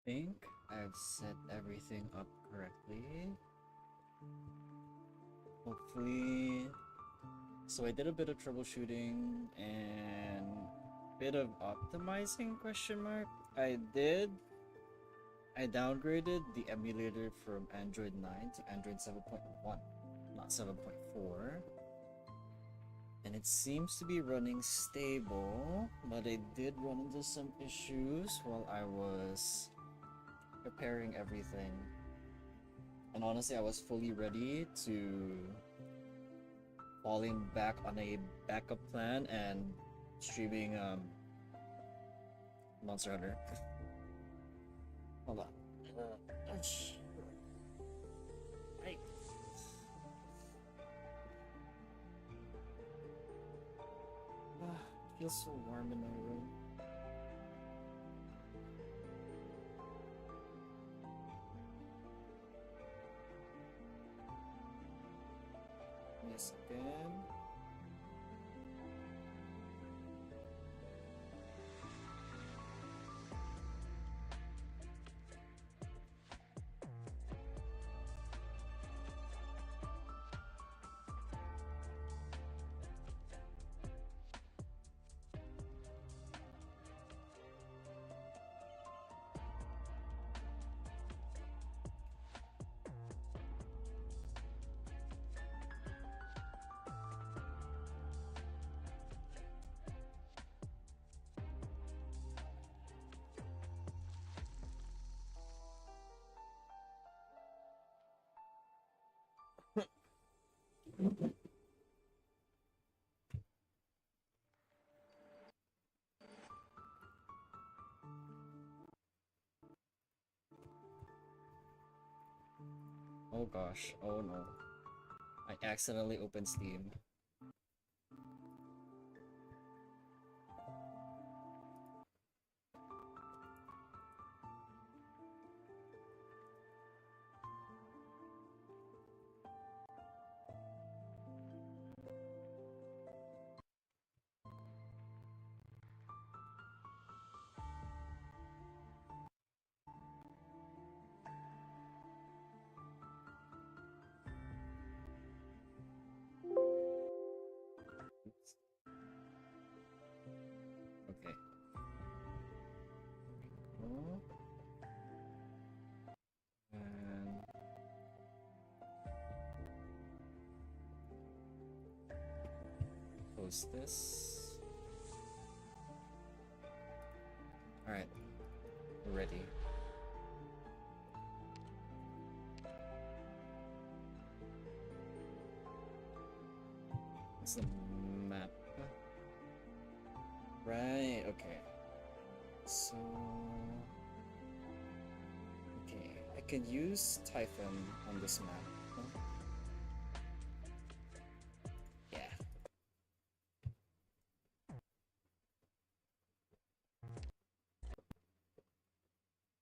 think I've set everything up correctly. Hopefully. So I did a bit of troubleshooting and bit of optimizing question mark. I downgraded the emulator from Android 9 to Android 7.1, not 7.4. And it seems to be running stable, but I did run into some issues while I was preparing everything. And honestly, I was fully ready to falling back on a backup plan and streaming Monster Hunter. Hold on. Right. It feels so warm in my room. Yes, again. Oh gosh, oh no. I accidentally opened Steam. Oops. Okay. Oh, and close this. Alright, we're ready. It's the map. Right, okay. So... Okay, I could use Typhon on this map. Huh? Yeah.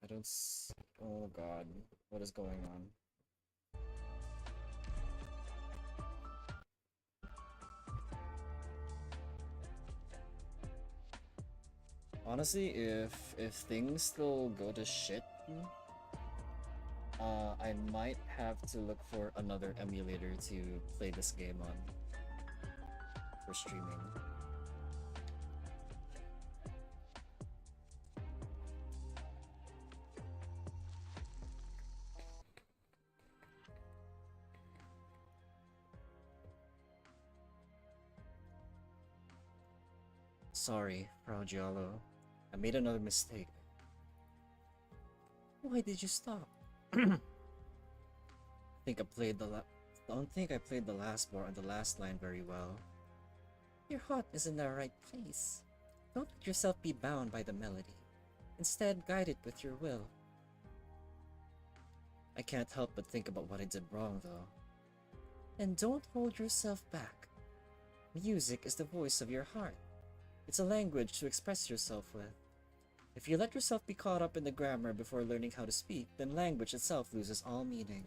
I don't s- Oh god, what is going on? Honestly, if things still go to shit, I might have to look for another emulator to play this game on for streaming. Sorry, Frau Giallo. I made another mistake. Why did you stop? think I played the la- Don't think I played the last bar on the last line very well. Your heart is in the right place. Don't let yourself be bound by the melody. Instead, guide it with your will. I can't help but think about what I did wrong, though. And don't hold yourself back. Music is the voice of your heart. It's a language to express yourself with. If you let yourself be caught up in the grammar before learning how to speak, then language itself loses all meaning.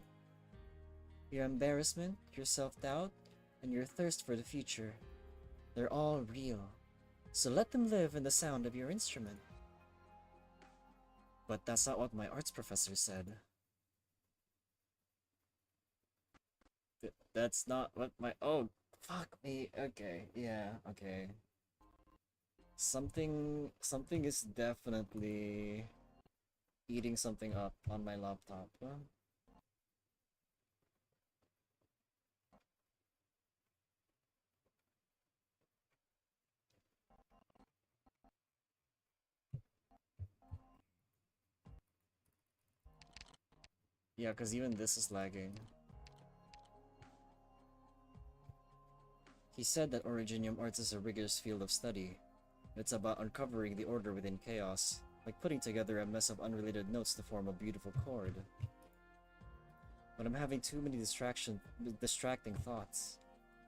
Your embarrassment, your self-doubt, and your thirst for the future, they're all real. So let them live in the sound of your instrument. But that's not what my arts professor said. That's not what my— oh, fuck me. Okay, yeah, okay. Something is definitely eating something up on my laptop. Yeah, because even this is lagging. He said that Originium Arts is a rigorous field of study. It's about uncovering the order within chaos, like putting together a mess of unrelated notes to form a beautiful chord. But I'm having too many distracting thoughts,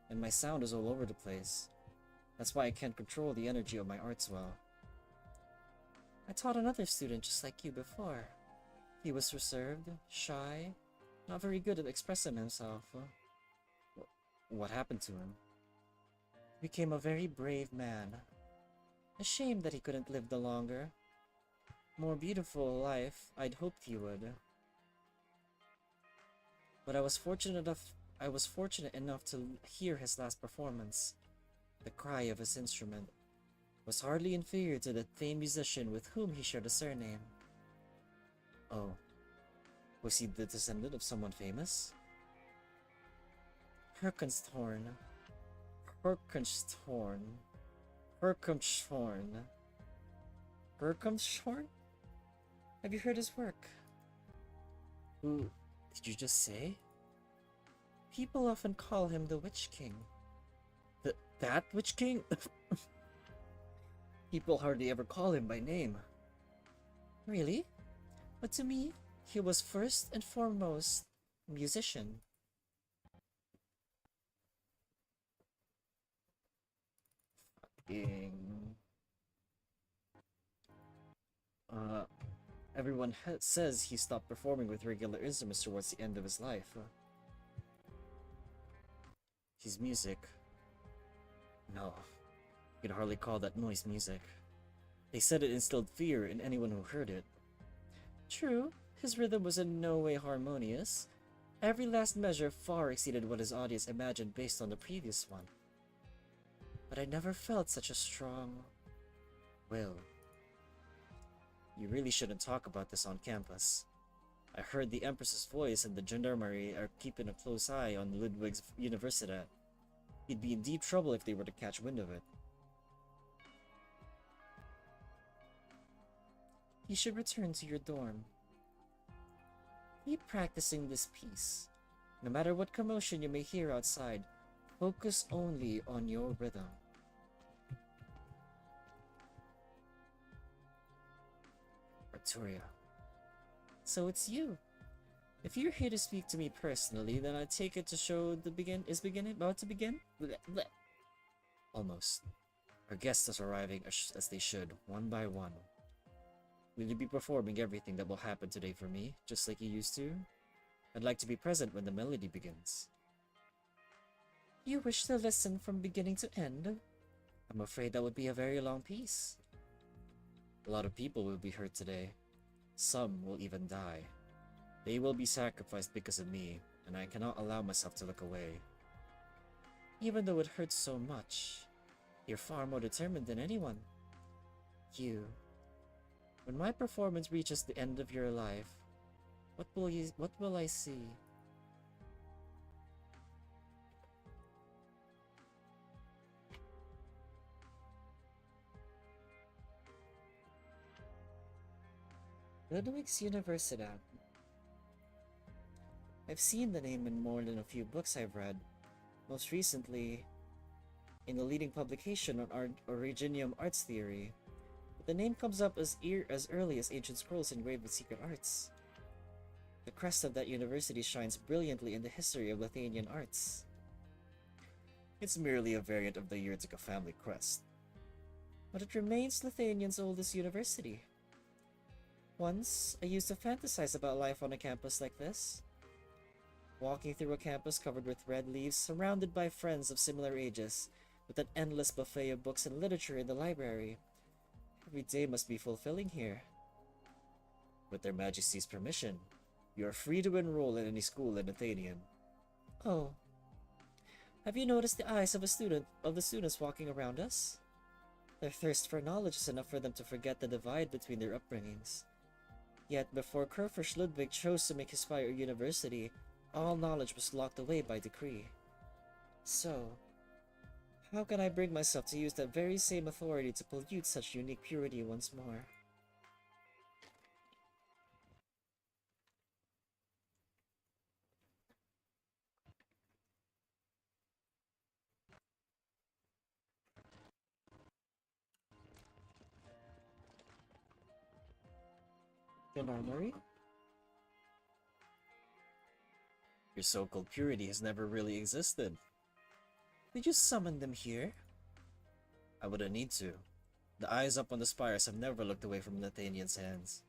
and my sound is all over the place. That's why I can't control the energy of my arts well. I taught another student just like you before. He was reserved, shy, not very good at expressing himself. What happened to him? He became a very brave man. A shame that he couldn't live the longer, more beautiful life I'd hoped he would. But I was fortunate enough to hear his last performance. The cry of his instrument was hardly inferior to the famed musician with whom he shared a surname. Oh, was he the descendant of someone famous? Herkenstorn. Herkenstorn. Herkenstorn. Herkenstorn? Have you heard his work? Who did you just say? People often call him the Witch King. That Witch King? People hardly ever call him by name. Really? But to me, he was first and foremost a musician. Fucking... everyone says he stopped performing with regular instruments towards the end of his life. His music... no, you could hardly call that noise music. They said it instilled fear in anyone who heard it. True, his rhythm was in no way harmonious. Every last measure far exceeded what his audience imagined based on the previous one. But I never felt such a strong will. You really shouldn't talk about this on campus. I heard the Empress's voice and the gendarmerie are keeping a close eye on Ludwig's Universität. He'd be in deep trouble if they were to catch wind of it. You should return to your dorm. Keep practicing this piece. No matter what commotion you may hear outside, focus only on your rhythm. Arturia. So it's you. If you're here to speak to me personally, then I take it to show about to begin? Blech, blech. Almost. Our guests are arriving as they should, one by one. Will you be performing everything that will happen today for me, just like you used to? I'd like to be present when the melody begins. You wish to listen from beginning to end? I'm afraid that would be a very long piece. A lot of people will be hurt today. Some will even die. They will be sacrificed because of me, and I cannot allow myself to look away. Even though it hurts so much, you're far more determined than anyone. You. When my performance reaches the end of your life, what will I see? Ludwig's Universität. I've seen the name in more than a few books I've read, most recently in the leading publication on Originium Arts Theory. But the name comes up as early as ancient scrolls engraved with secret arts. The crest of that university shines brilliantly in the history of Lithuanian arts. It's merely a variant of the Yurtica family crest, but it remains Lithuania's oldest university. Once, I used to fantasize about life on a campus like this. Walking through a campus covered with red leaves, surrounded by friends of similar ages, with an endless buffet of books and literature in the library. Every day must be fulfilling here. With their Majesty's permission, you are free to enroll in any school in Athenian. Oh. Have you noticed the eyes of the students walking around us? Their thirst for knowledge is enough for them to forget the divide between their upbringings. Yet before Kurfish Ludwig chose to make his fire a university, all knowledge was locked away by decree. So, how can I bring myself to use that very same authority to pollute such unique purity once more? An armory? Your so-called purity has never really existed. Did you summon them here? I wouldn't need to. The eyes up on the spires have never looked away from Nathaniel's hands.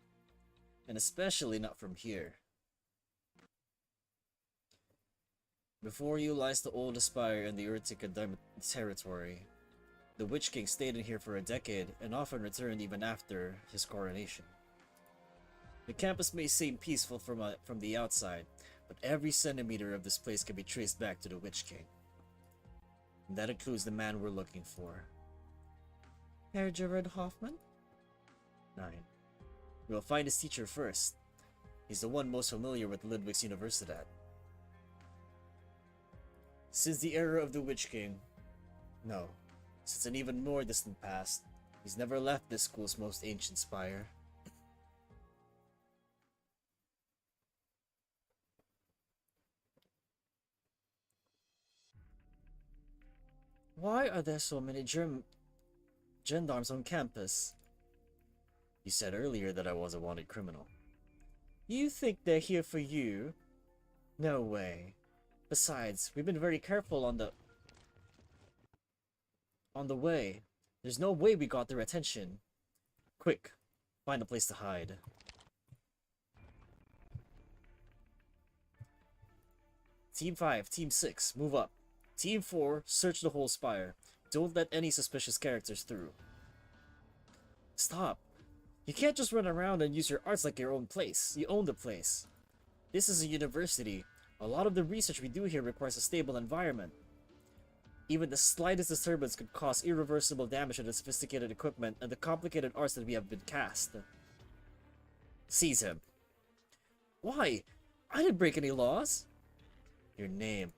And especially not from here. Before you lies the oldest spire in the Urtica territory. The Witch King stayed in here for a decade and often returned even after his coronation. The campus may seem peaceful from the outside, but every centimeter of this place can be traced back to the Witch King. And that includes the man we're looking for. Herr Gerard Hoffman? 9. We'll find his teacher first. He's the one most familiar with Ludwig's Universitat. Since the era of the Witch King, no, since an even more distant past, he's never left this school's most ancient spire. Why are there so many gendarmes on campus? You said earlier that I was a wanted criminal. You think they're here for you? No way. Besides, we've been very careful on the way. There's no way we got their attention. Quick, find a place to hide. Team 5, Team 6, move up. Team 4, search the whole spire. Don't let any suspicious characters through. Stop. You can't just run around and use your arts like your own place. You own the place. This is a university. A lot of the research we do here requires a stable environment. Even the slightest disturbance could cause irreversible damage to the sophisticated equipment and the complicated arts that we have been cast. Seize him. Why? I didn't break any laws. Your name.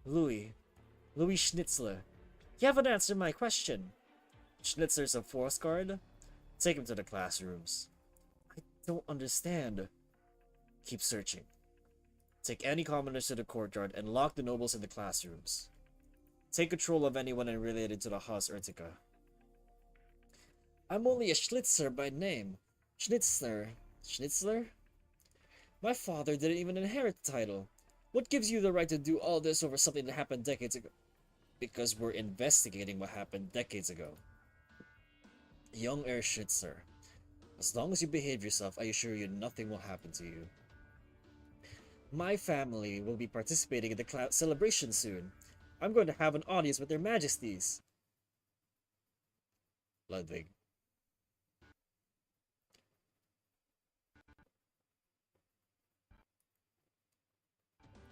Louis Schnitzler. You haven't answered my question. Schnitzler's a forest guard? Take him to the classrooms. I don't understand. Keep searching. Take any commoners to the courtyard and lock the nobles in the classrooms. Take control of anyone related to the Haus Urtica. I'm only a Schlitzer by name. Schnitzler? My father didn't even inherit the title. What gives you the right to do all this over something that happened decades ago? Because we're investigating what happened decades ago. Young Herr Schnitzer. As long as you behave yourself, I assure you nothing will happen to you. My family will be participating in the celebration soon. I'm going to have an audience with their majesties. Ludwig.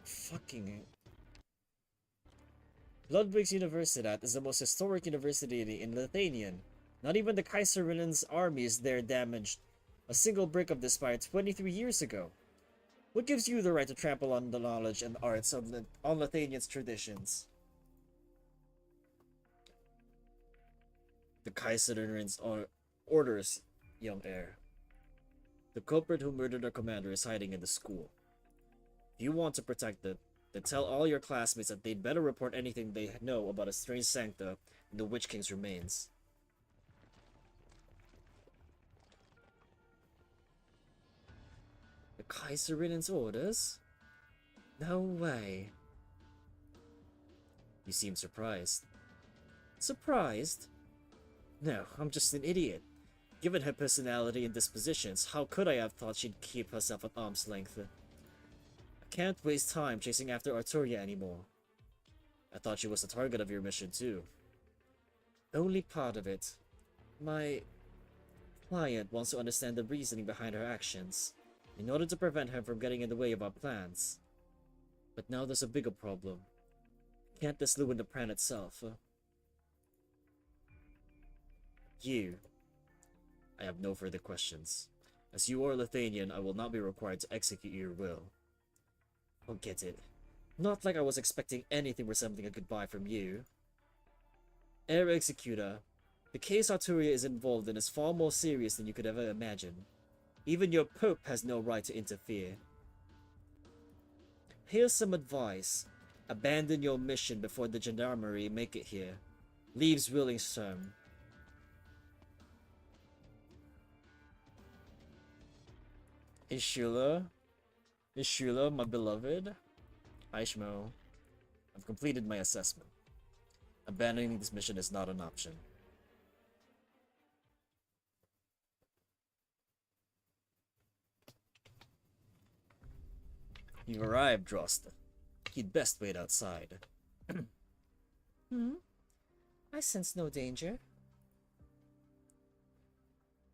Fucking... Ludwig's Universitat is the most historic university in Lithuanian. Not even the Kaiserlinen's army is there damaged. A single brick of this spire 23 years ago. What gives you the right to trample on the knowledge and arts of on Lithuanian's traditions? The Kaiserlinen's orders, young heir. The culprit who murdered our commander is hiding in the school. If you want to protect it, then tell all your classmates that they'd better report anything they know about a strange sancta in the Witch King's remains. The Kaiserlinen's orders? No way. You seem surprised. Surprised? No, I'm just an idiot. Given her personality and dispositions, how could I have thought she'd keep herself at arm's length? I can't waste time chasing after Arturia anymore. I thought she was the target of your mission too. Only part of it. My client wants to understand the reasoning behind her actions, in order to prevent her from getting in the way of our plans. But now there's a bigger problem. Can't this ruin the plan itself? You. I have no further questions. As you are Lithuanian, I will not be required to execute your will. Forget it. Not like I was expecting anything resembling a goodbye from you. Air Executor, the case Arturia is involved in is far more serious than you could ever imagine. Even your Pope has no right to interfere. Here's some advice. Abandon your mission before the gendarmerie make it here. Leaves Willingstone. Ishula, my beloved. Aishmo, I've completed my assessment. Abandoning this mission is not an option. You've arrived, Drost. You'd best wait outside. I sense no danger.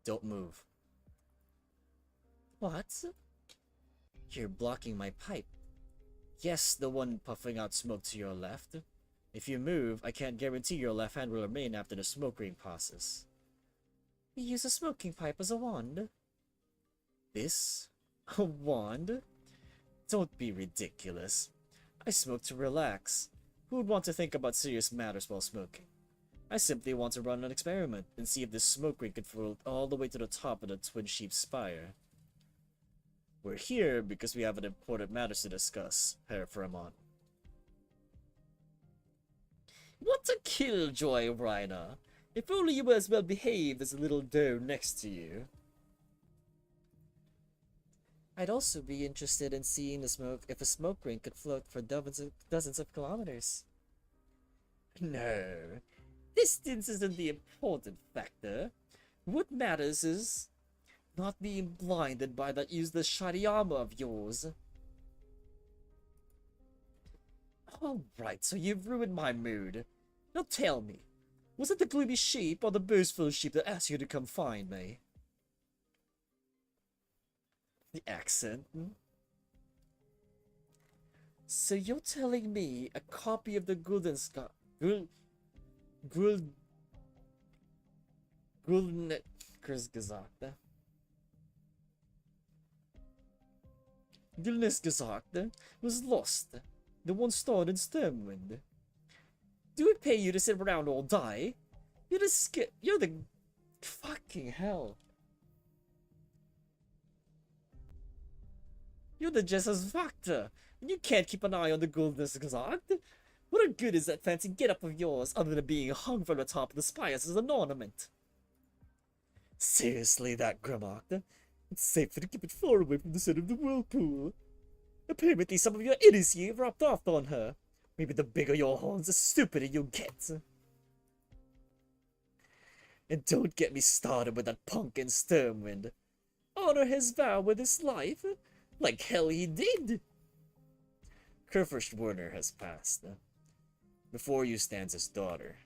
Don't move. What? You're blocking my pipe. Yes, the one puffing out smoke to your left. If you move, I can't guarantee your left hand will remain after the smoke ring passes. You use a smoking pipe as a wand? This? A wand? Don't be ridiculous. I smoke to relax. Who would want to think about serious matters while smoking? I simply want to run an experiment and see if this smoke ring could float all the way to the top of the Twin Sheep's spire. We're here because we have an important matter to discuss, Herr Fremont. What a killjoy, Raina! If only you were as well behaved as the little doe next to you. I'd also be interested in seeing the smoke if a smoke ring could float for dozens of kilometers. No, distance isn't the important factor. What matters is not being blinded by that useless shiny armor of yours. Alright, so you've ruined my mood. Now tell me, was it the gloomy sheep or the boastful sheep that asked you to come find me? The accent? So you're telling me a copy of the Guldenska... Gulnesgesagte was lost. The one stored in Stormwind. Do it pay you to sit around all day? You're the fucking hell. You're the Jesus Factor, and you can't keep an eye on the Gulnesgesagte. What good is that fancy get-up of yours other than being hung from the top of the spires as an ornament? Seriously, that Grimmark. It's safer to keep it far away from the center of the whirlpool. Apparently some of your idiocy rubbed off on her. Maybe the bigger your horns, the stupider you'll get. And don't get me started with that punk in Stormwind. Honor his vow with his life? Like hell he did! Kurfürst Werner has passed. Before you stands his daughter.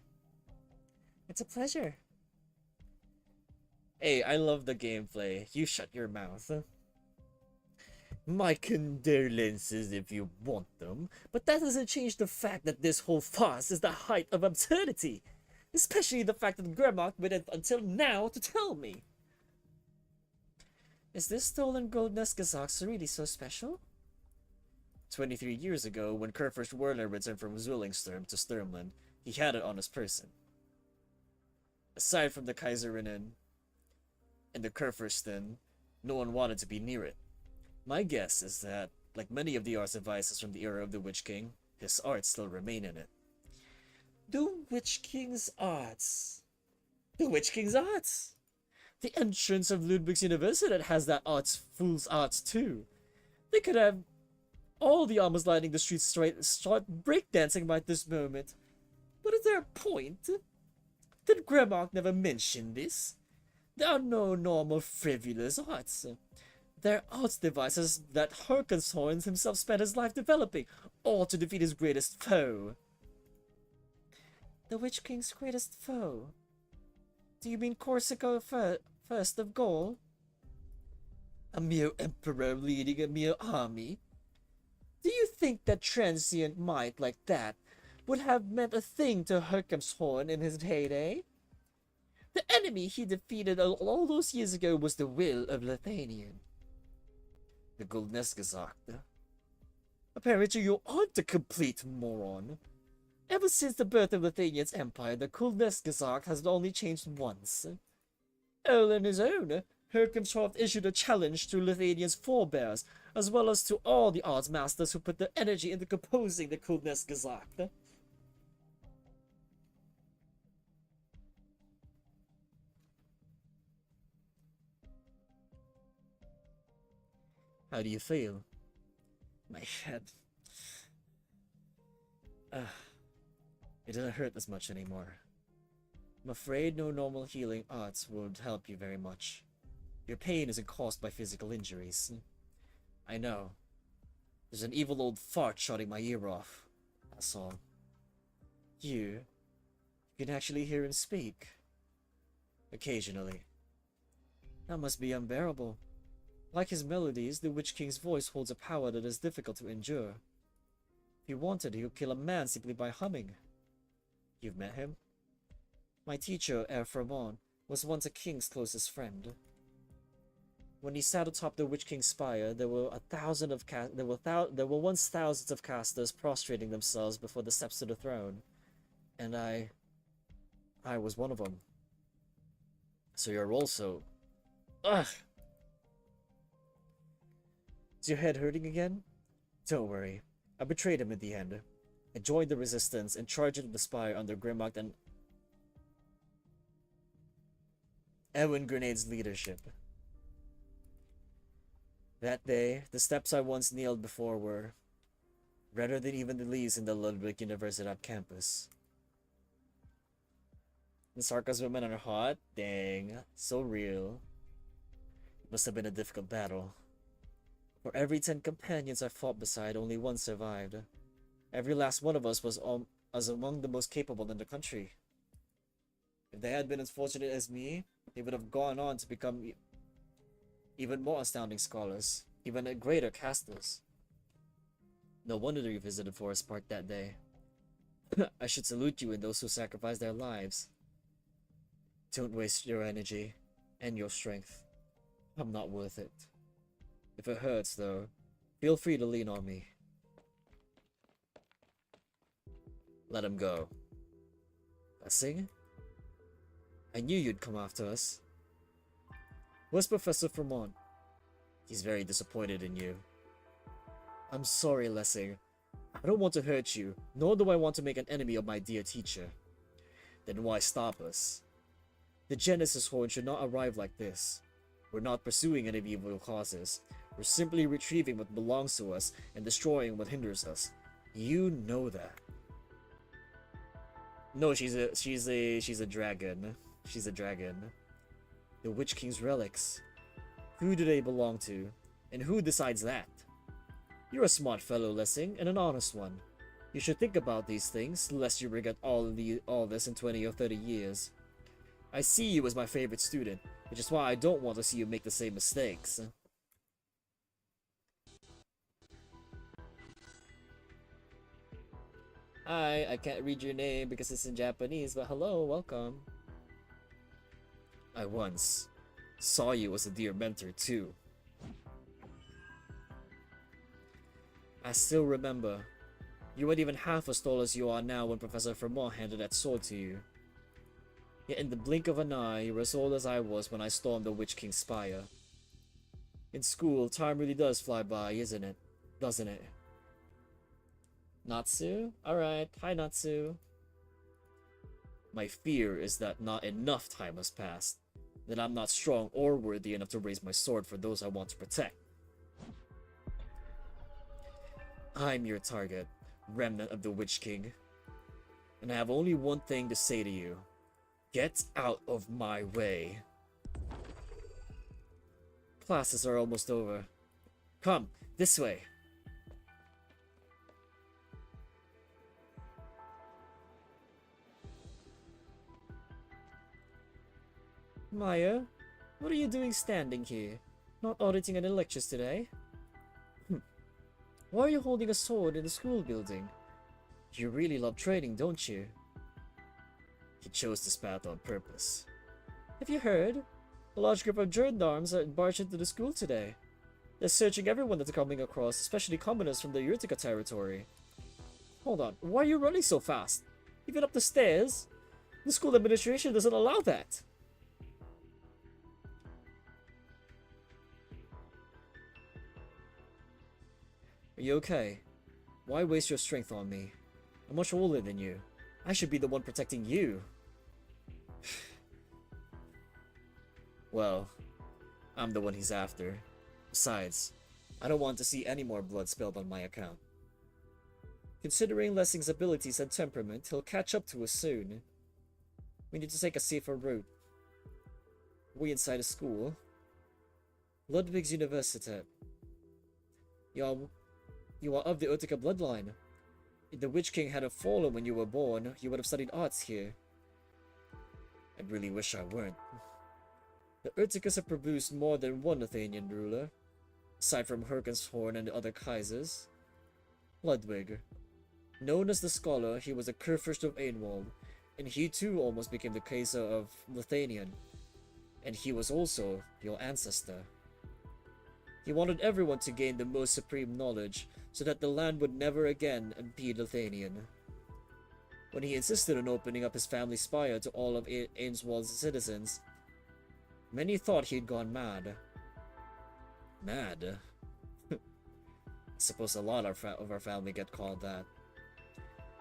It's a pleasure. Hey, I love the gameplay. You shut your mouth. My condolences if you want them, but that doesn't change the fact that this whole farce is the height of absurdity. Especially the fact that Grimmark waited until now to tell me. Is this stolen Gulnesgesagte really so special? 23 years ago, when Kurfürst Werner returned from Zwillingstern to Sturmland, he had it on his person. Aside from the Kaiserinnen and the Kurfürsten, no one wanted to be near it. My guess is that, like many of the arts devices from the era of the Witch King, his arts still remain in it. The Witch King's arts? The Witch King's arts? The entrance of Ludwig's University has that arts, fool's arts too. They could have all the armors lining the streets start breakdancing right this moment. But is there a point? Did Grimmark never mention this? There are no normal frivolous arts. They're arts devices that Harkenshorn himself spent his life developing, all to defeat his greatest foe. The Witch King's greatest foe? Do you mean Corsica First of Gaul? A mere emperor leading a mere army? Do you think that transient might like that would have meant a thing to Herkhamshorn in his heyday? The enemy he defeated all those years ago was the will of Lithanian. The Gulnesgazakt. Apparently you aren't a complete moron. Ever since the birth of Lithanian's empire, the Gulnesgazakt has only changed once. All on his own, Herkhamshorn issued a challenge to Lithanian's forebears, as well as to all the arts masters who put their energy into composing the Gulnesgazakt. How do you feel? My head. It doesn't hurt as much anymore. I'm afraid no normal healing arts would help you very much. Your pain isn't caused by physical injuries. I know. There's an evil old fart shutting my ear off. That's all. You can actually hear him speak. Occasionally. That must be unbearable. Like his melodies, the Witch King's voice holds a power that is difficult to endure. If he wanted, he could kill a man simply by humming. You've met him? My teacher, Erframon, was once a king's closest friend. When he sat atop the Witch King's spire, there were once thousands of casters prostrating themselves before the steps of the throne, and I was one of them. So you're also... Ugh! Is your head hurting again? Don't worry. I betrayed him in the end. I joined the resistance and charged into the spire under Grimlock and Ewan Grenade's leadership. That day, the steps I once kneeled before were redder than even the leaves in the Ludwig University campus. The Sarkas women are hot? Dang, so real. It must have been a difficult battle. For every 10 companions I fought beside, only one survived. Every last one of us was among the most capable in the country. If they had been as fortunate as me, they would have gone on to become even more astounding scholars, even greater casters. No wonder they visited Forest Park that day. I should salute you and those who sacrificed their lives. Don't waste your energy and your strength. I'm not worth it. If it hurts, though, feel free to lean on me. Let him go. Blessing? I knew you'd come after us. Where's Professor Fremont? He's very disappointed in you. I'm sorry, Lessing. I don't want to hurt you, nor do I want to make an enemy of my dear teacher. Then why stop us? The Genesis Horn should not arrive like this. We're not pursuing any evil causes. We're simply retrieving what belongs to us and destroying what hinders us. You know that. No, she's a dragon. She's a dragon. The Witch King's relics. Who do they belong to? And who decides that? You're a smart fellow, Lessing, and an honest one. You should think about these things, lest you regret all this in 20 or 30 years. I see you as my favorite student, which is why I don't want to see you make the same mistakes. Hi, I can't read your name because it's in Japanese, but hello, welcome. I once saw you as a dear mentor, too. I still remember. You weren't even half as tall as you are now when Professor Fremont handed that sword to you. Yet in the blink of an eye, you were as old as I was when I stormed the Witch King's spire. In school, time really does fly by, isn't it? Doesn't it? Natsu? Alright, hi Natsu. My fear is that not enough time has passed. That I'm not strong or worthy enough to raise my sword for those I want to protect. I'm your target, remnant of the Witch King. And I have only one thing to say to you. Get out of my way. Classes are almost over. Come, this way. Maya, What are you doing standing here? Not auditing any lectures today? Why are you holding a sword in the school building? You really love training, don't you? He chose this path on purpose. Have you heard? A large group of gendarmes are barged into the school today. They're searching everyone that they're coming across, especially commoners from the Utica territory. Hold on, why are you running so fast? Even up the stairs? The school administration doesn't allow that. Are you okay? Why waste your strength on me? I'm much older than you. I should be the one protecting you. Well, I'm the one he's after. Besides, I don't want to see any more blood spilled on my account. Considering Lessing's abilities and temperament, he'll catch up to us soon. We need to take a safer route. We inside a school. Ludwig's Universitet. You are of the Utica bloodline. If the Witch King hadn't fallen when you were born, you would have studied arts here. I really wish I weren't. The Uticas have produced more than one Athenian ruler, aside from Herkenshorn and the other Kaisers. Ludwig. Known as the Scholar, he was a Kurfürst of Ainwald, and he too almost became the Kaiser of Lithuanian. And he was also your ancestor. He wanted everyone to gain the most supreme knowledge, so that the land would never again be Lithuanian. When he insisted on opening up his family spire to all of Ainswald's citizens, many thought he had gone mad. Mad? I suppose a lot of our family get called that.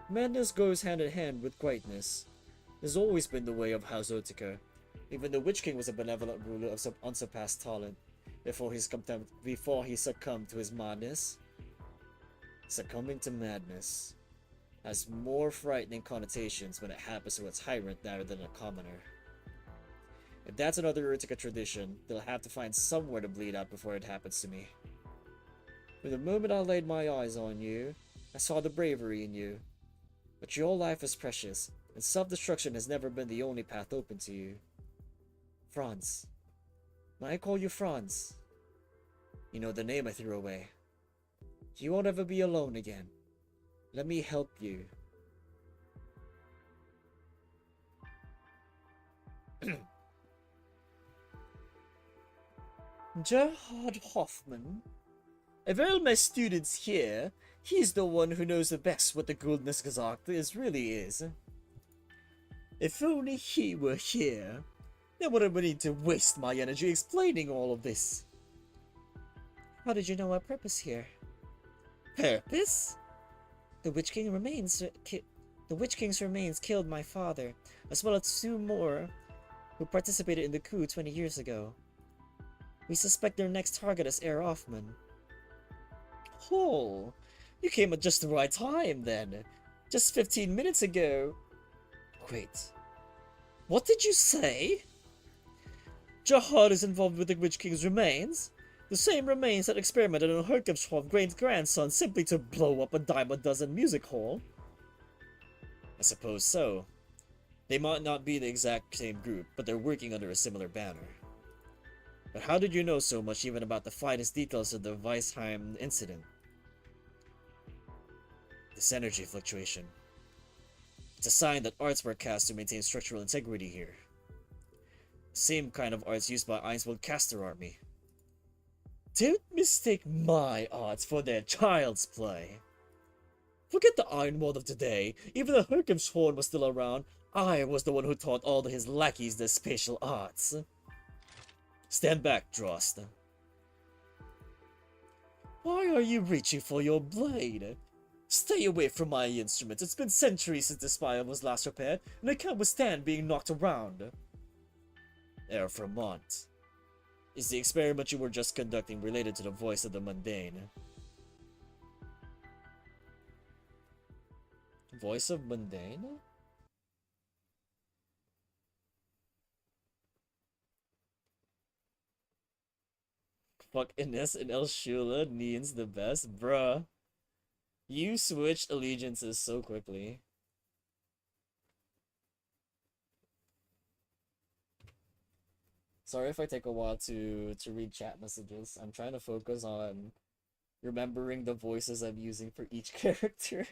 Madness goes hand in hand with greatness. It has always been the way of House Utica. Even the Witch King was a benevolent ruler of unsurpassed talent before he succumbed to his madness. Succumbing to madness has more frightening connotations when it happens to a tyrant rather than a commoner. If that's another Utica tradition, they'll have to find somewhere to bleed out before it happens to me. From the moment I laid my eyes on you, I saw the bravery in you. But your life is precious, and self-destruction has never been the only path open to you. Franz. May I call you Franz? You know the name I threw away. You won't ever be alone again. Let me help you. Gerhard Hoffman. Of all my students here, he's the one who knows the best what the Goldness Gesagte really is. If only he were here, then wouldn't need to waste my energy explaining all of this. How did you know our purpose here? Purpose? The Witch King's remains killed my father, as well as 2 more who participated in the coup 20 years ago. We suspect their next target is Herr Hoffman. Oh, you came at just the right time then. Just 15 minutes ago. Wait, what did you say? Gerhard is involved with the Witch King's remains? The same remains that experimented on Herkenschhoff's great-grandson simply to blow up a dime a dozen music hall? I suppose so. They might not be the exact same group, but they're working under a similar banner. But how did you know so much even about the finest details of the Weisheim incident? This energy fluctuation. It's a sign that arts were cast to maintain structural integrity here. Same kind of arts used by Ainswold Caster Army. Don't mistake my arts for their child's play. Forget the Ironwald of today. Even though Herkenshorn was still around, I was the one who taught all his lackeys their spatial arts. Stand back, Drost. Why are you reaching for your blade? Stay away from my instruments. It's been centuries since the spire was last repaired, and I can't withstand being knocked around. Herr Vermont. Is the experiment you were just conducting related to the voice of the mundane? Voice of mundane? Fuck Ines and El Shula means the best, bruh. You switched allegiances so quickly. Sorry if I take a while to read chat messages. I'm trying to focus on remembering the voices I'm using for each character.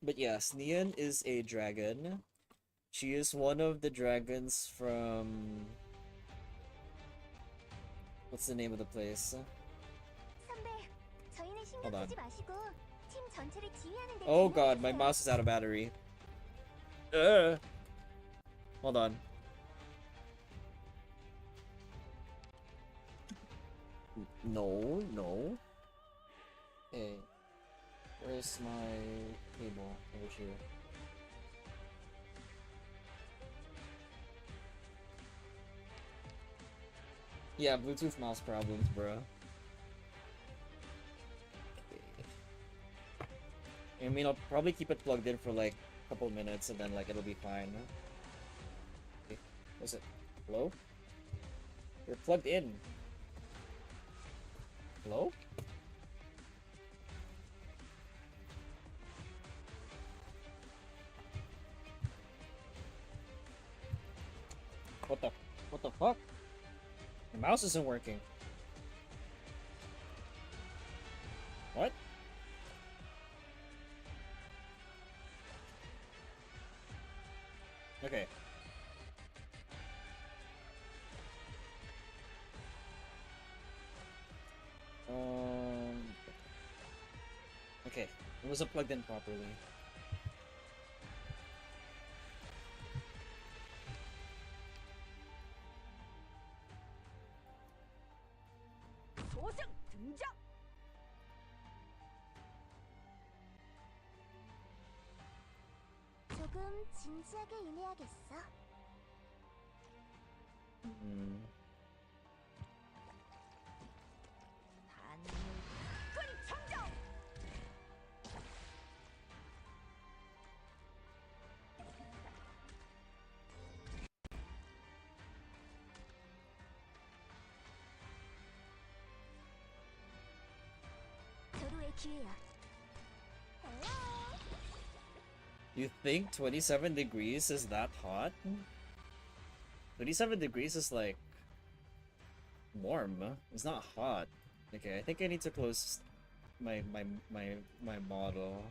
But yes, Nian is a dragon. She is one of the dragons from... What's the name of the place? Hold on. Oh god, my mouse is out of battery. Hold on. No, no. Hey, where's my cable? Over here. Yeah, Bluetooth mouse problems, bro. I mean, I'll probably keep it plugged in for like a couple minutes and then like it'll be fine. Okay. What's it? Hello? You're plugged in. Hello? What the fuck? The mouse isn't working. What? Okay. Okay. It wasn't plugged in properly. 조금 진지하게 임해야겠어. 서로의 기회야. You think 27 degrees is that hot? 27 degrees is like warm. It's not hot. Okay, I think I need to close my model.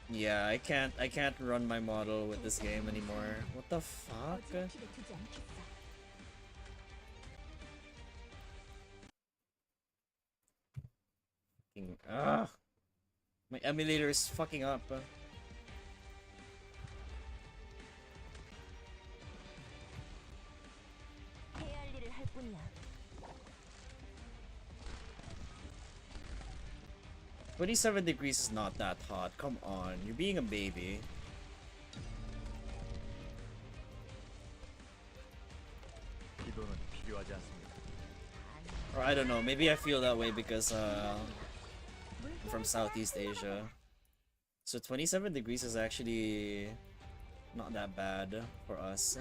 Yeah, I can't run my model with this game anymore. What the fuck? Ugh. My emulator is fucking up. 27 degrees is not that hot. Come on, you're being a baby. Or I don't know, maybe I feel that way because I'm from Southeast Asia. So 27 degrees is actually not that bad for us.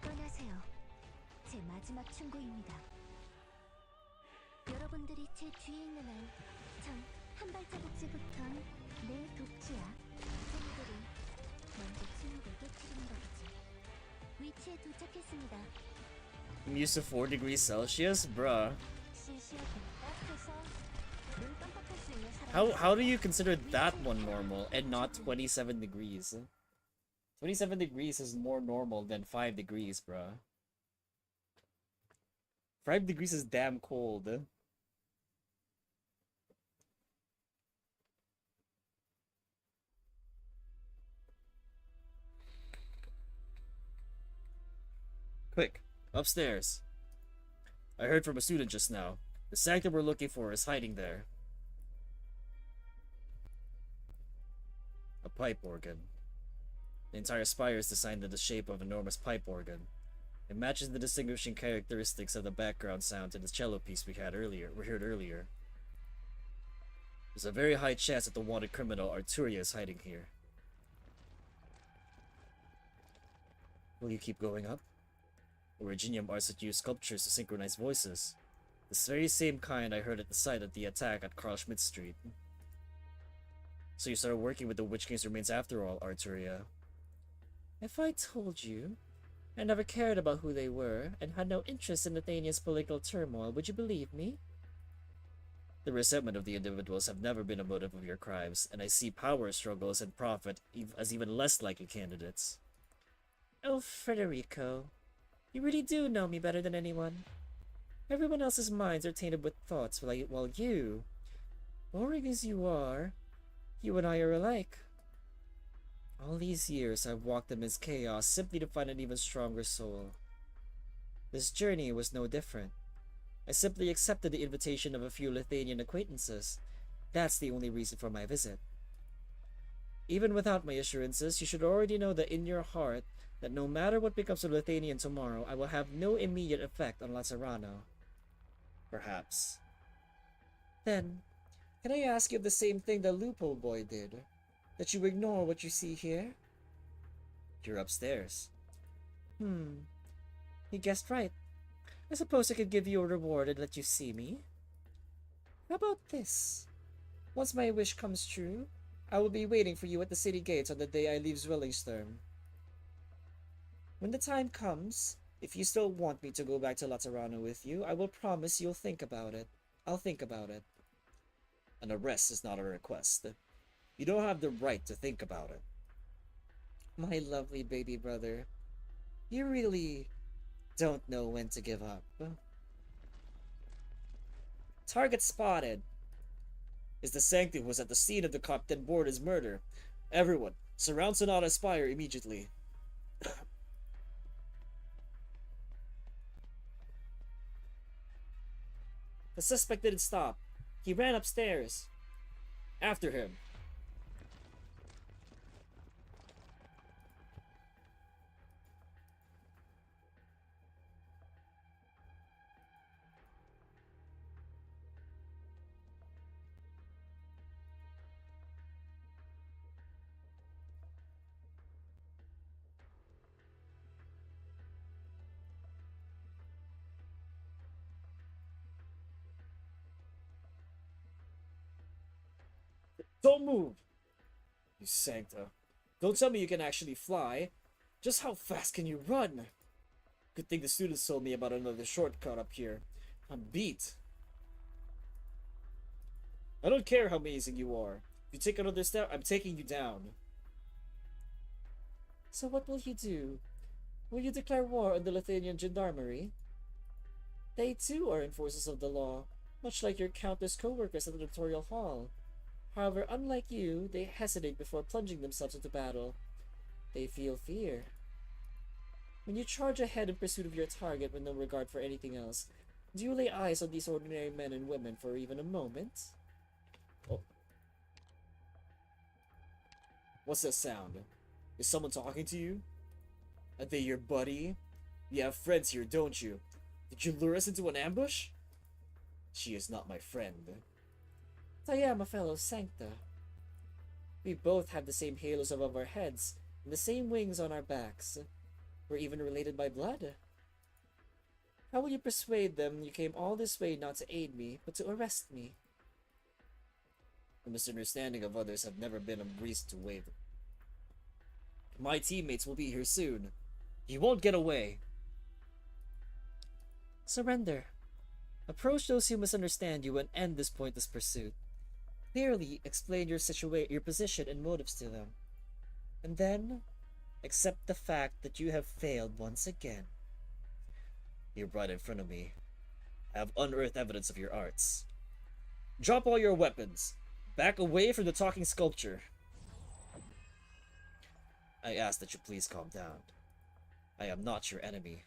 떠나세요. 제 마지막 충고입니다. 여러분들이 제 뒤에 있는 한, 전 한 발자국지부턴 내 독주야. 팬들이 먼저 침묵을 깨트리는 거겠지. 위치에 도착했습니다. I'm used to 4 degrees Celsius? Bruh. How do you consider that one normal and not 27 degrees? 27 degrees is more normal than 5 degrees, bruh. 5 degrees is damn cold. Quick, upstairs. I heard from a student just now. The sanctum we're looking for is hiding there. A pipe organ. The entire spire is designed in the shape of an enormous pipe organ. It matches the distinguishing characteristics of the background sound in the cello piece we heard earlier. There's a very high chance that the wanted criminal Arturia is hiding here. Will you keep going up? Originium arts that use sculptures to synchronize voices. This very same kind I heard at the site of the attack at Carl Schmidt Street. So you started working with the Witch King's remains after all, Arturia. If I told you I never cared about who they were and had no interest in Athenia's political turmoil, would you believe me? The resentment of the individuals have never been a motive of your crimes, and I see power struggles and profit as even less likely candidates. Oh, Federico, you really do know me better than anyone. Everyone else's minds are tainted with thoughts, while you, boring as you are, you and I are alike. All these years I've walked amidst chaos simply to find an even stronger soul. This journey was no different. I simply accepted the invitation of a few Lithuanian acquaintances. That's the only reason for my visit. Even without my assurances, you should already know that in your heart that no matter what becomes of Lithuanian tomorrow, I will have no immediate effect on Lazzarano. Perhaps. Then, can I ask you the same thing the Loophole Boy did? That you ignore what you see here? You're upstairs. You guessed right. I suppose I could give you a reward and let you see me. How about this? Once my wish comes true, I will be waiting for you at the city gates on the day I leave Zwillingstern. When the time comes, if you still want me to go back to Lazzarano with you, I will promise you'll think about it. I'll think about it. An arrest is not a request. You don't have the right to think about it. My lovely baby brother, you really don't know when to give up. Target spotted. Is the Sanctum who was at the scene of the Captain Borda's murder. Everyone, surround Sonata Spire immediately. The suspect didn't stop. He ran upstairs. After him. Don't move! You Sancta. Don't tell me you can actually fly. Just how fast can you run? Good thing the students told me about another shortcut up here. I'm beat. I don't care how amazing you are. If you take another step, I'm taking you down. So what will you do? Will you declare war on the Lithuanian Gendarmerie? They too are enforcers of the law, much like your countless co-workers at the Notarial Hall. However, unlike you, they hesitate before plunging themselves into battle. They feel fear. When you charge ahead in pursuit of your target with no regard for anything else, do you lay eyes on these ordinary men and women for even a moment? Oh. What's that sound? Is someone talking to you? Are they your buddy? You have friends here, don't you? Did you lure us into an ambush? She is not my friend. I am a fellow Sancta. We both have the same halos above our heads, and the same wings on our backs. We're even related by blood. How will you persuade them you came all this way not to aid me, but to arrest me? The misunderstanding of others have never been a reason to waver. My teammates will be here soon. You won't get away. Surrender. Approach those who misunderstand you and end this pointless pursuit. Clearly explain your position and motives to them. And then, accept the fact that you have failed once again. You're right in front of me. I have unearthed evidence of your arts. Drop all your weapons. Back away from the talking sculpture. I ask that you please calm down. I am not your enemy.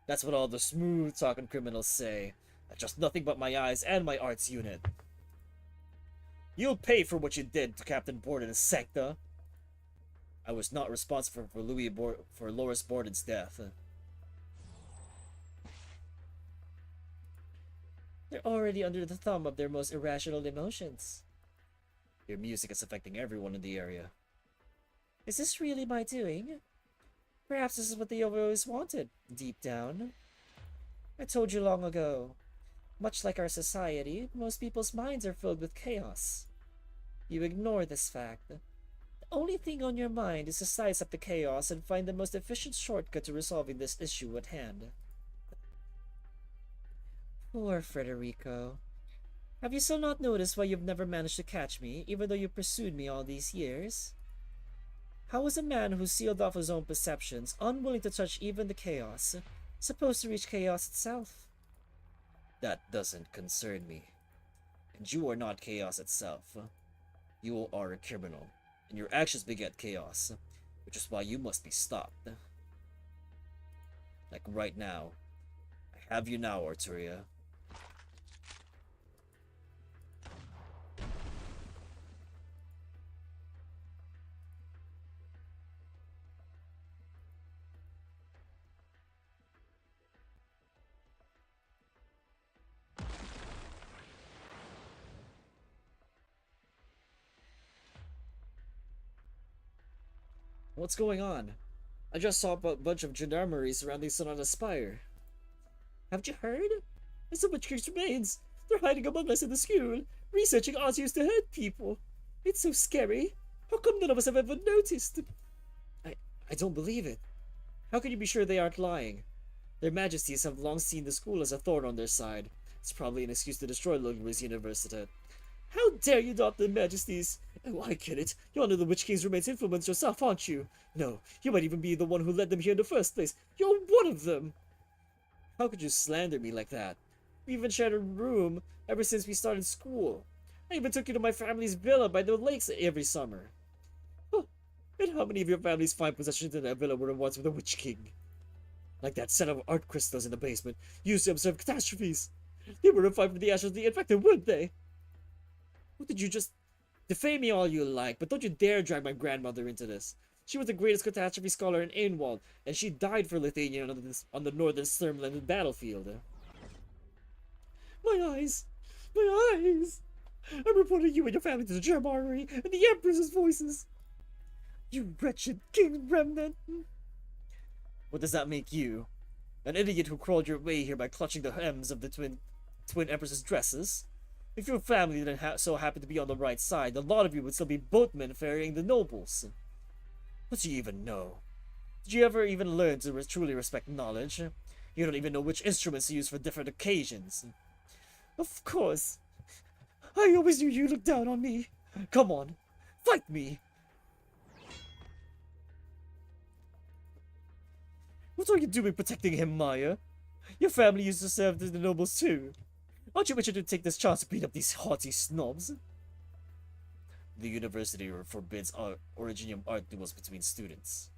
That's what all the smooth-talking criminals say. I trust nothing but my eyes and my arts unit. You'll pay for what you did to Captain Borden and Sancta. I was not responsible for Loris Borden's death. They're already under the thumb of their most irrational emotions. Your music is affecting everyone in the area. Is this really my doing? Perhaps this is what they always wanted, deep down. I told you long ago. Much like our society, most people's minds are filled with chaos. You ignore this fact. The only thing on your mind is to size up the chaos and find the most efficient shortcut to resolving this issue at hand. Poor Frederico. Have you still not noticed why you've never managed to catch me, even though you pursued me all these years? How is a man who sealed off his own perceptions, unwilling to touch even the chaos, supposed to reach chaos itself? That doesn't concern me. And you are not chaos itself. You are a criminal, and your actions beget chaos, which is why you must be stopped. Like right now. I have you now, Arturia. What's going on? I just saw a bunch of gendarmerie surrounding Sonata Spire. Haven't you heard? There's so much Kirk's remains. They're hiding among us in the school, researching odds used to hurt people. It's so scary. How come none of us have ever noticed? I don't believe it. How can you be sure they aren't lying? Their Majesties have long seen the school as a thorn on their side. It's probably an excuse to destroy Ludwig's University. How dare you doubt their Majesties? Oh, I get it. You're under the Witch King's remains influence yourself, aren't you? No, you might even be the one who led them here in the first place. You're one of them! How could you slander me like that? We even shared a room ever since we started school. I even took you to my family's villa by the lakes every summer. Huh. And how many of your families find possessions in that villa were once with the Witch King? Like that set of art crystals in the basement, used to observe catastrophes. They were refined from the ashes of the infected, weren't they? What did you just... Defame me all you like, but don't you dare drag my grandmother into this. She was the greatest catastrophe scholar in Ainwald, and she died for Lithuania on the northern Sturmland battlefield. My eyes! My eyes! I reported you and your family to the Gendarmerie and the Empress's voices! You wretched king remnant! What does that make you? An idiot who crawled your way here by clutching the hems of the twin Empress's dresses? If your family didn't so happen to be on the right side, a lot of you would still be boatmen ferrying the nobles. What do you even know? Did you ever even learn to truly respect knowledge? You don't even know which instruments to use for different occasions. Of course. I always knew you looked down on me. Come on, fight me. What are you doing protecting him, Maya? Your family used to serve the nobles too. Aren't you itching to take this chance to beat up these haughty snobs? The university forbids Originium art duels between students.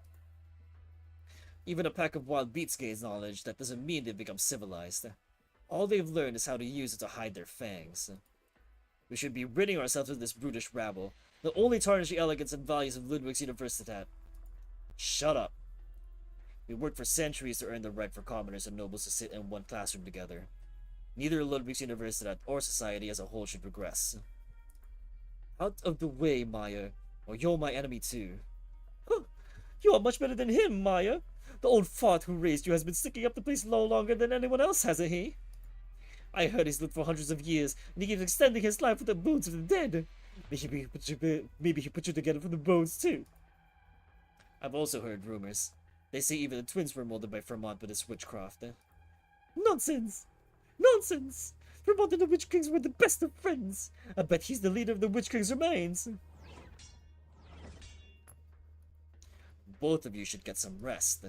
Even a pack of wild beats gains knowledge. That doesn't mean they've become civilized. All they've learned is how to use it to hide their fangs. We should be ridding ourselves of this brutish rabble that only tarnish the elegance and values of Ludwig's Universitat. Shut up. We worked for centuries to earn the right for commoners and nobles to sit in one classroom together. Neither Ludwig's Universitat or society as a whole should regress. Out of the way, Maya, or you're my enemy too. Huh. You are much better than him, Maya. The old fart who raised you has been sticking up the place no longer than anyone else, hasn't he? I heard he's lived for hundreds of years, and he keeps extending his life with the bones of the dead. Maybe he put you together from the bones too. I've also heard rumors. They say even the twins were molded by Vermont with his witchcraft. Nonsense! Nonsense! Vermont and the Witch Kings were the best of friends. I bet he's the leader of the Witch King's remains. Both of you should get some rest.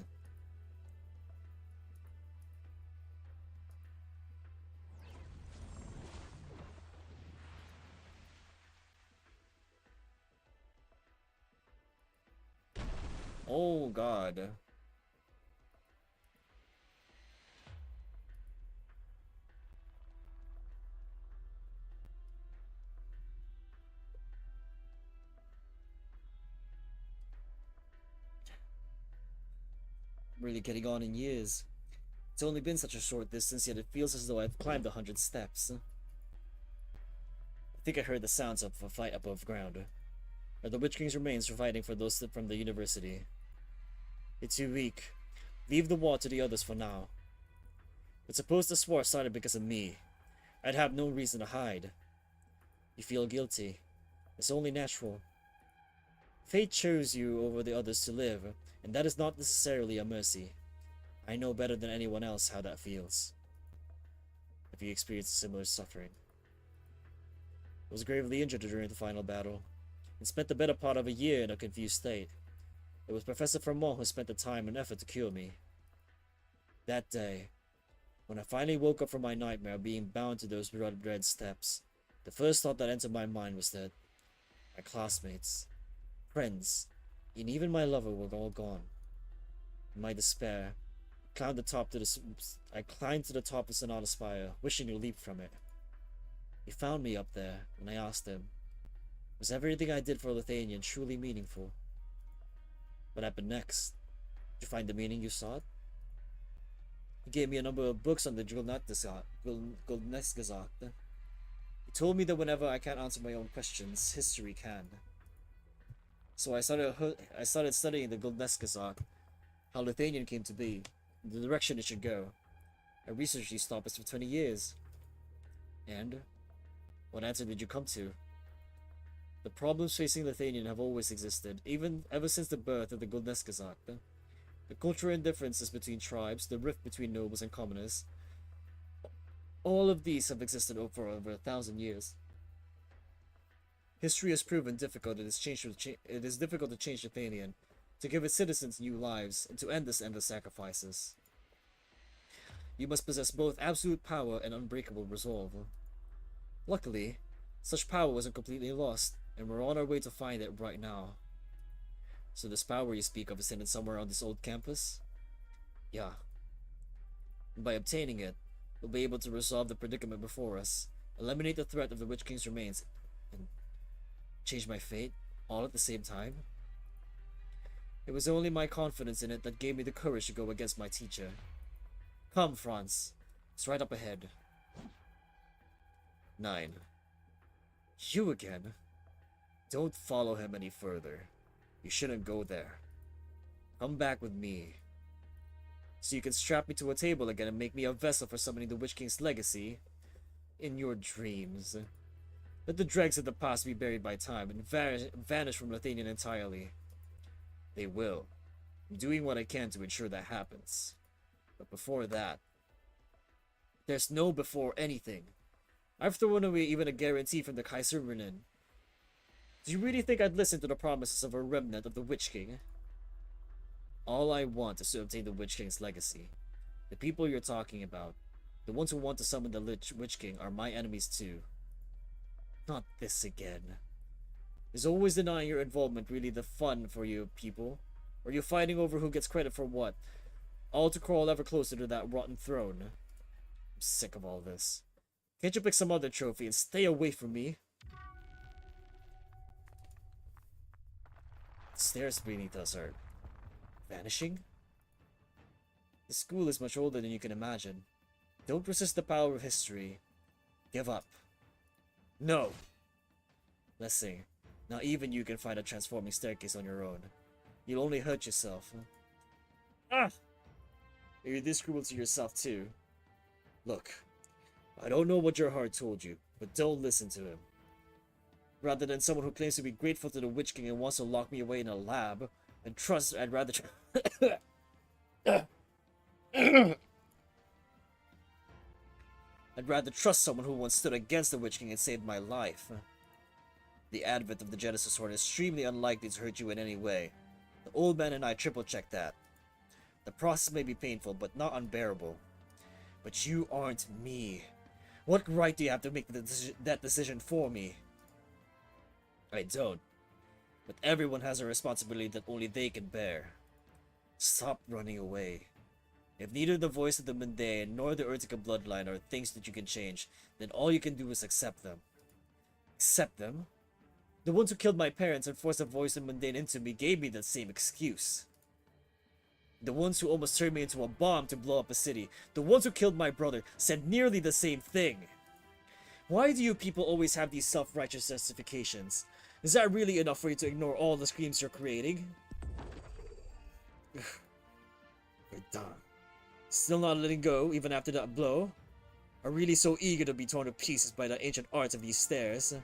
Oh God. Really getting on in years. It's only been such a short distance, yet it feels as though I've climbed 100 steps. I think I heard the sounds of a fight above ground. Are the Witch King's remains providing for those from the university? It's too weak. Leave the wall to the others for now. But suppose this war started because of me. I'd have no reason to hide. You feel guilty. It's only natural. Fate chose you over the others to live, and that is not necessarily a mercy. I know better than anyone else how that feels. Have you experienced similar suffering? I was gravely injured during the final battle, and spent the better part of a year in a confused state. It was Professor Fremont who spent the time and effort to cure me. That day, when I finally woke up from my nightmare of being bound to those red steps, the first thought that entered my mind was that my classmates, friends, and even my lover were all gone. In my despair, I climbed to the top of Sonata Spire, wishing to leap from it. He found me up there, and I asked him, was everything I did for Lithuanian truly meaningful? What happened next? Did you find the meaning you sought? He gave me a number of books on the Gulneskazak. He told me that whenever I can't answer my own questions, history can. So I started studying the Gulneskazak, how Lithuanian came to be, the direction it should go. I researched these topics for 20 years. And what answer did you come to? The problems facing Lithuanian have always existed, ever since the birth of the Gulneskazak. The cultural indifferences between tribes, the rift between nobles and commoners, all of these have existed for over 1,000 years. History has proven difficult. It is difficult to change Lithuanian, to give its citizens new lives, and to end this endless sacrifices. You must possess both absolute power and unbreakable resolve. Luckily, such power wasn't completely lost, and we're on our way to find it right now. So this power you speak of is hidden somewhere on this old campus? Yeah. And by obtaining it, we'll be able to resolve the predicament before us, eliminate the threat of the Witch King's remains, and change my fate, all at the same time? It was only my confidence in it that gave me the courage to go against my teacher. Come, Franz. It's right up ahead. 9. You again? Don't follow him any further. You shouldn't go there. Come back with me. So you can strap me to a table again and make me a vessel for summoning the Witch King's legacy? In your dreams. Let the dregs of the past be buried by time and vanish from Lithuanian entirely. They will. I'm doing what I can to ensure that happens. But before that, there's no before anything. I've thrown away even a guarantee from the Kaiserrennen. Do you really think I'd listen to the promises of a remnant of the Witch King? All I want is to obtain the Witch King's legacy. The people you're talking about, the ones who want to summon the Witch King, are my enemies too. Not this again. Is always denying your involvement really the fun for you people? Or are you fighting over who gets credit for what? All to crawl ever closer to that rotten throne. I'm sick of all this. Can't you pick some other trophy and stay away from me? The stairs beneath us are vanishing? The school is much older than you can imagine. Don't resist the power of history. Give up. No! Lessing, not even you can find a transforming staircase on your own. You'll only hurt yourself. Ah! You're this cruel to yourself too. Look, I don't know what your heart told you, but don't listen to him. Rather than someone who claims to be grateful to the Witch King and wants to lock me away in a lab, and trust, I'd rather trust someone who once stood against the Witch King and saved my life. The advent of the Genesis Sword is extremely unlikely to hurt you in any way. The old man and I triple-checked that. The process may be painful, but not unbearable. But you aren't me. What right do you have to make that decision for me? I don't. But everyone has a responsibility that only they can bear. Stop running away. If neither the voice of the mundane nor the Urtica bloodline are things that you can change, then all you can do is accept them. Accept them? The ones who killed my parents and forced a voice of mundane into me gave me the same excuse. The ones who almost turned me into a bomb to blow up a city, the ones who killed my brother, said nearly the same thing. Why do you people always have these self-righteous justifications? Is that really enough for you to ignore all the screams you're creating? You're done. Still not letting go, even after that blow? Are really so eager to be torn to pieces by the ancient arts of these stairs?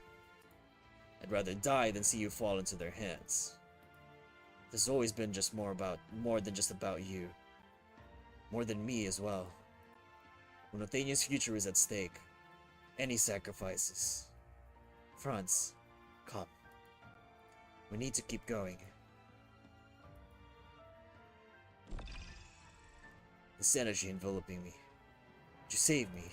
I'd rather die than see you fall into their hands. There's always been just more than just about you. More than me as well. When Athenia's future is at stake, any sacrifices. Franz, come. We need to keep going. This energy enveloping me. You saved me.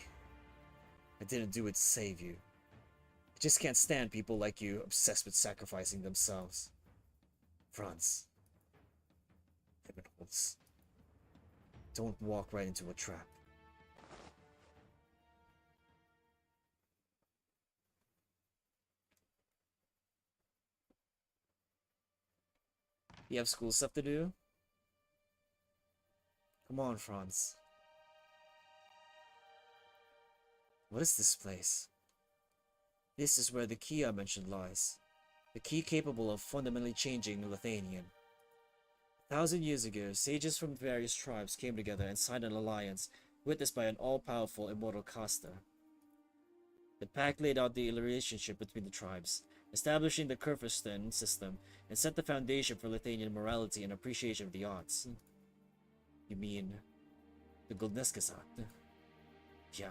I didn't do it to save you. I just can't stand people like you obsessed with sacrificing themselves. Franz. Criminals. Don't walk right into a trap. You have school stuff to do? Come on, Franz. What is this place? This is where the key I mentioned lies. The key capable of fundamentally changing Lithuanian. 1,000 years ago, sages from various tribes came together and signed an alliance, witnessed by an all-powerful immortal caster. The pact laid out the relationship between the tribes, establishing the Kurfürsten system, and set the foundation for Lithuanian morality and appreciation of the arts. You mean the Goldneskazak? Yeah.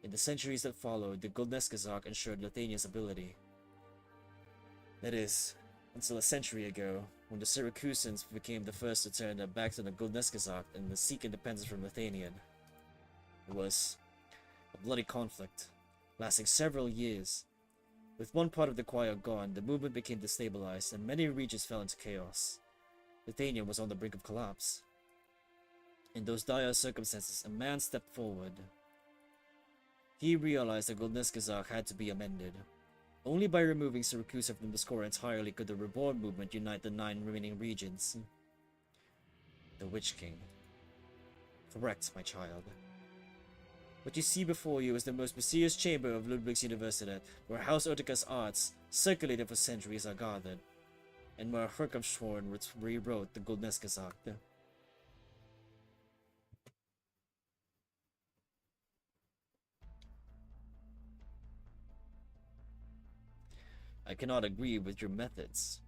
In the centuries that followed, the Goldneskazak ensured Lithuania's ability. That is, until a century ago, when the Syracusans became the first to turn their backs on the Goldneskazak and to seek independence from Lithuanian. It was a bloody conflict, lasting several years. With one part of the choir gone, the movement became destabilized and many regions fell into chaos. Lithuania was on the brink of collapse. In those dire circumstances, a man stepped forward. He realized that Goldneskazak had to be amended. Only by removing Syracuse from the score entirely could the Reborn movement unite the 9 remaining regions. The Witch King. Correct, my child. What you see before you is the most mysterious chamber of Ludwig's University, where House Urtica's arts, circulated for centuries, are guarded, and where Herkamschorn rewrote the Goldneskazak. I cannot agree with your methods.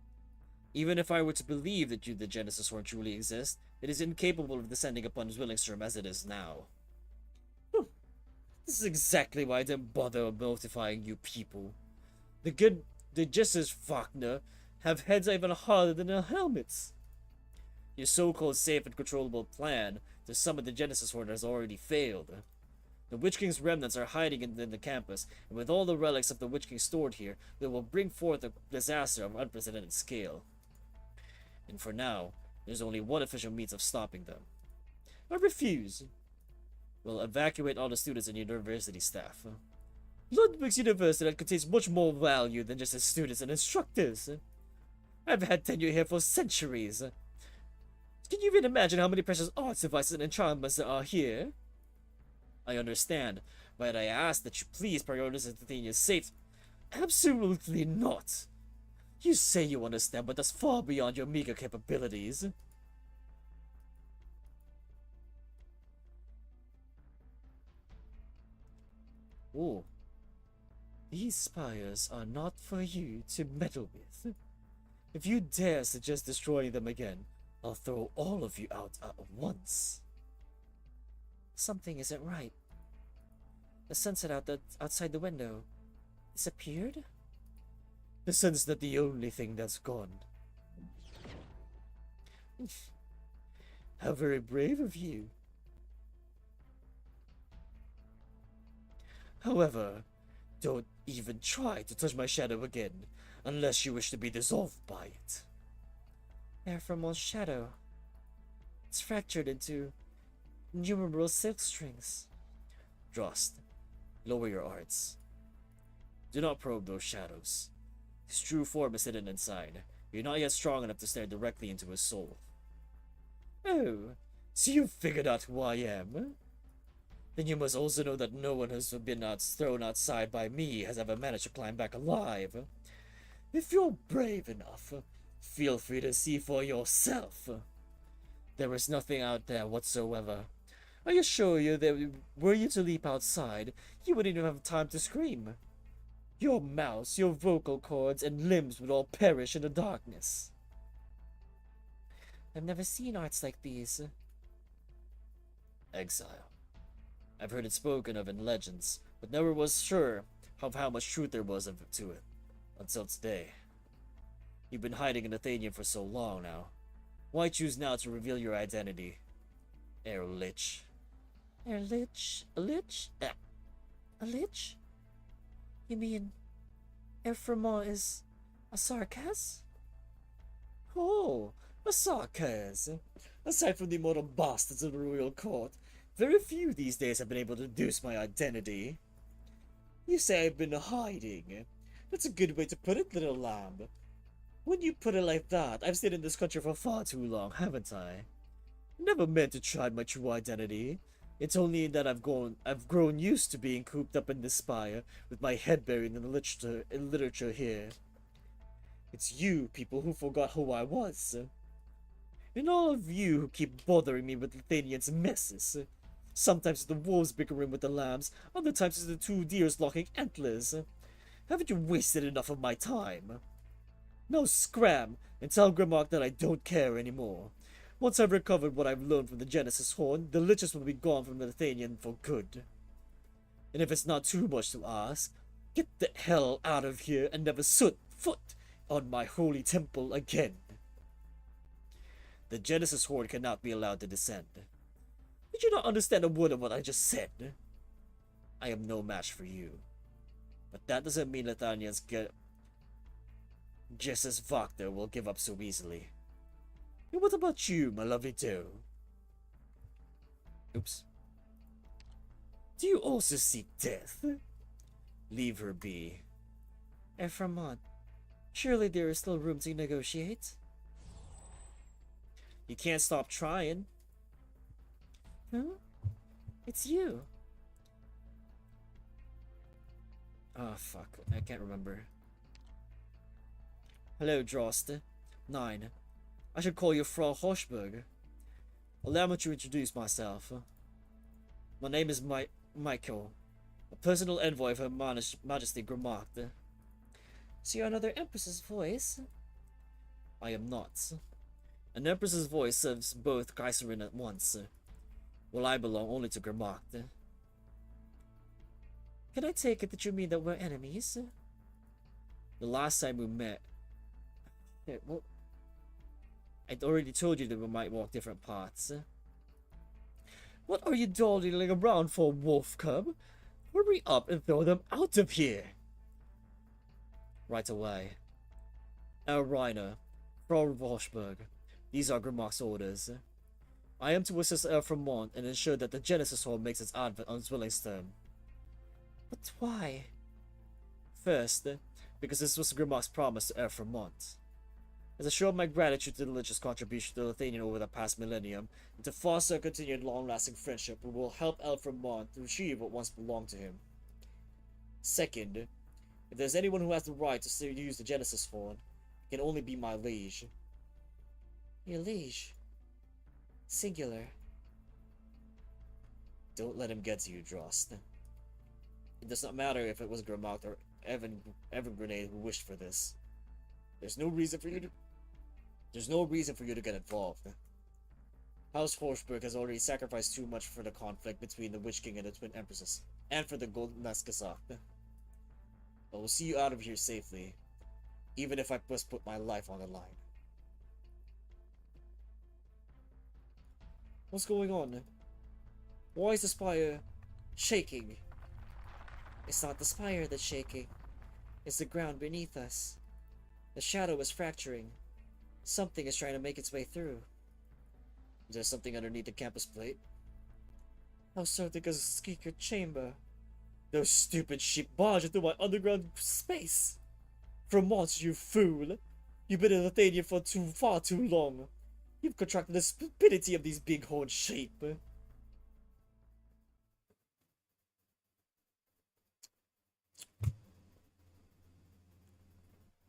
Even if I were to believe that the Genesis Horn truly exists, it is incapable of descending upon Zwillingsturm as it is now. This is exactly why I didn't bother notifying you people. The Justice Wagner have heads even harder than their helmets. Your so-called safe and controllable plan to summon the Genesis Horn has already failed. The Witch King's remnants are hiding in the campus, and with all the relics of the Witch King stored here, they will bring forth a disaster of unprecedented scale. And for now, there's only one official means of stopping them. I refuse. We'll evacuate all the students and university staff. Ludwig's University contains much more value than just its students and instructors. I've had tenure here for centuries. Can you even imagine how many precious arts devices and enchantments there are here? I understand, but I ask that you please prioritize Athenia's safety. Absolutely not. You say you understand, but that's far beyond your meager capabilities. Oh. These spires are not for you to meddle with. If you dare suggest destroying them again, I'll throw all of you out at once. Something isn't right. The sunset outside the window disappeared? The sun's not the only thing that's gone. How very brave of you. However, don't even try to touch my shadow again, unless you wish to be dissolved by it. Ephraim's shadow. It's fractured into innumerable silk strings. Drost, lower your arts. Do not probe those shadows. His true form is hidden inside. You're not yet strong enough to stare directly into his soul. Oh, so you figured out who I am? Then you must also know that no one who's been thrown outside by me has ever managed to climb back alive. If you're brave enough, feel free to see for yourself. There is nothing out there whatsoever. I assure you that were you to leap outside, you wouldn't even have time to scream. Your mouth, your vocal cords, and limbs would all perish in the darkness. I've never seen arts like these. Exile. I've heard it spoken of in legends, but never was sure of how much truth there was to it. Until today. You've been hiding in Athenium for so long now. Why choose now to reveal your identity? Lich. Lich? A lich? A lich? You mean Ephraimon is a sarcas? Oh, a sarcas. Aside from the immortal bastards of the royal court, very few these days have been able to deduce my identity. You say I've been hiding. That's a good way to put it, little lamb. When you put it like that, I've stayed in this country for far too long, haven't I? Never meant to try my true identity. It's only that I've grown used to being cooped up in this spire, with my head buried in the literature here. It's you, people, who forgot who I was. And all of you who keep bothering me with Athenians' messes. Sometimes it's the wolves bickering with the lambs, other times it's the two deers locking antlers. Haven't you wasted enough of my time? Now scram, and tell Grimmark that I don't care anymore. Once I've recovered what I've learned from the Genesis Horn, the liches will be gone from the Athenian for good. And if it's not too much to ask, get the hell out of here and never set foot on my holy temple again. The Genesis Horn cannot be allowed to descend. Did you not understand a word of what I just said? I am no match for you. But that doesn't mean Latanians get just as Vakter will give up so easily. And what about you, my lovely doe? Oops. Do you also seek death? Leave her be. Ephraimon, surely there is still room to negotiate? You can't stop trying. Huh? It's you. Oh, fuck. I can't remember. Hello, Drost. 9. I should call you Frau Hochberg. Allow me to introduce myself. My name is Michael, a personal envoy of Her Majesty Grimmark. So you're another Empress's voice? I am not. An Empress's voice serves both Kaiserin at once, while I belong only to Grimmark. Can I take it that you mean that we're enemies? The last time we met... well, I'd already told you that we might walk different paths. What are you dawdling around for, wolf cub? Hurry up and throw them out of here! Right away. Herr Reiner, Frau Voschberg, these are Grimmark's orders. I am to assist Ephraimon and ensure that the Genesis Hall makes its advent on Zwillingstone. But why? First, because this was Grimmark's promise to Ephraimon. As a show of my gratitude to the Lich's contribution to Athenian over the past millennium, and to foster a continued long-lasting friendship, we will help Ephraimon to retrieve what once belonged to him. Second, if there's anyone who has the right to use the Genesis Horn, it can only be my liege. Your liege? Singular. Don't let him get to you, Drost. It does not matter if it was Grimmark or Evan Grenade who wished for this. There's no reason for you to get involved. House Forsberg has already sacrificed too much for the conflict between the Witch King and the Twin Empresses, and for the Golden Naskazak. I will see you out of here safely, even if I must put my life on the line. What's going on? Why is the spire shaking? It's not the spire that's shaking. It's the ground beneath us. The shadow is fracturing. Something is trying to make its way through. Is there something underneath the campus plate? How something is a secret chamber. Those stupid sheep barged into my underground space. For once, you fool. You've been in Athenia for far too long. You've contracted the stupidity of these big-horned sheep.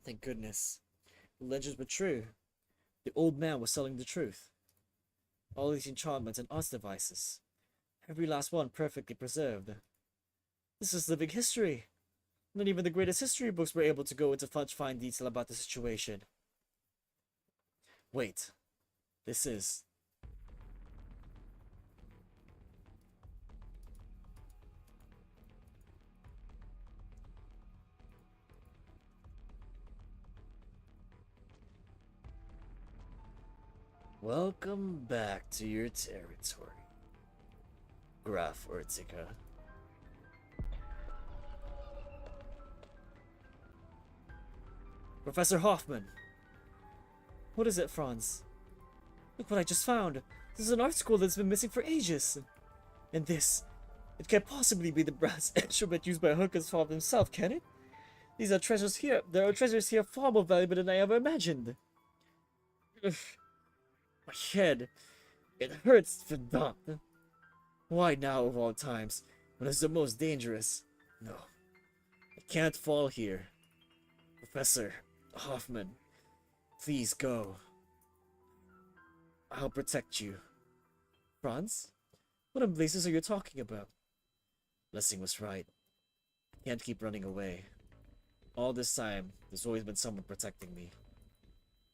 Thank goodness. The legends were true. The old man was telling the truth. All these enchantments and arts devices. Every last one perfectly preserved. This is living history. Not even the greatest history books were able to go into such fine detail about the situation. Wait. This is... Welcome back to your territory, Graf Urtica. Professor Hoffman! What is it, Franz? Look what I just found! This is an art school that's been missing for ages! And this, it can't possibly be the brass instrument used by Hooker's father himself, can it? These are treasures here. There are treasures here far more valuable than I ever imagined. Ugh. My head, it hurts for that. Why now of all times, when it's the most dangerous? No, I can't fall here. Professor Hoffman, please go. I'll protect you. Franz? What in blazes are you talking about? Blessing was right. I can't keep running away. All this time, there's always been someone protecting me.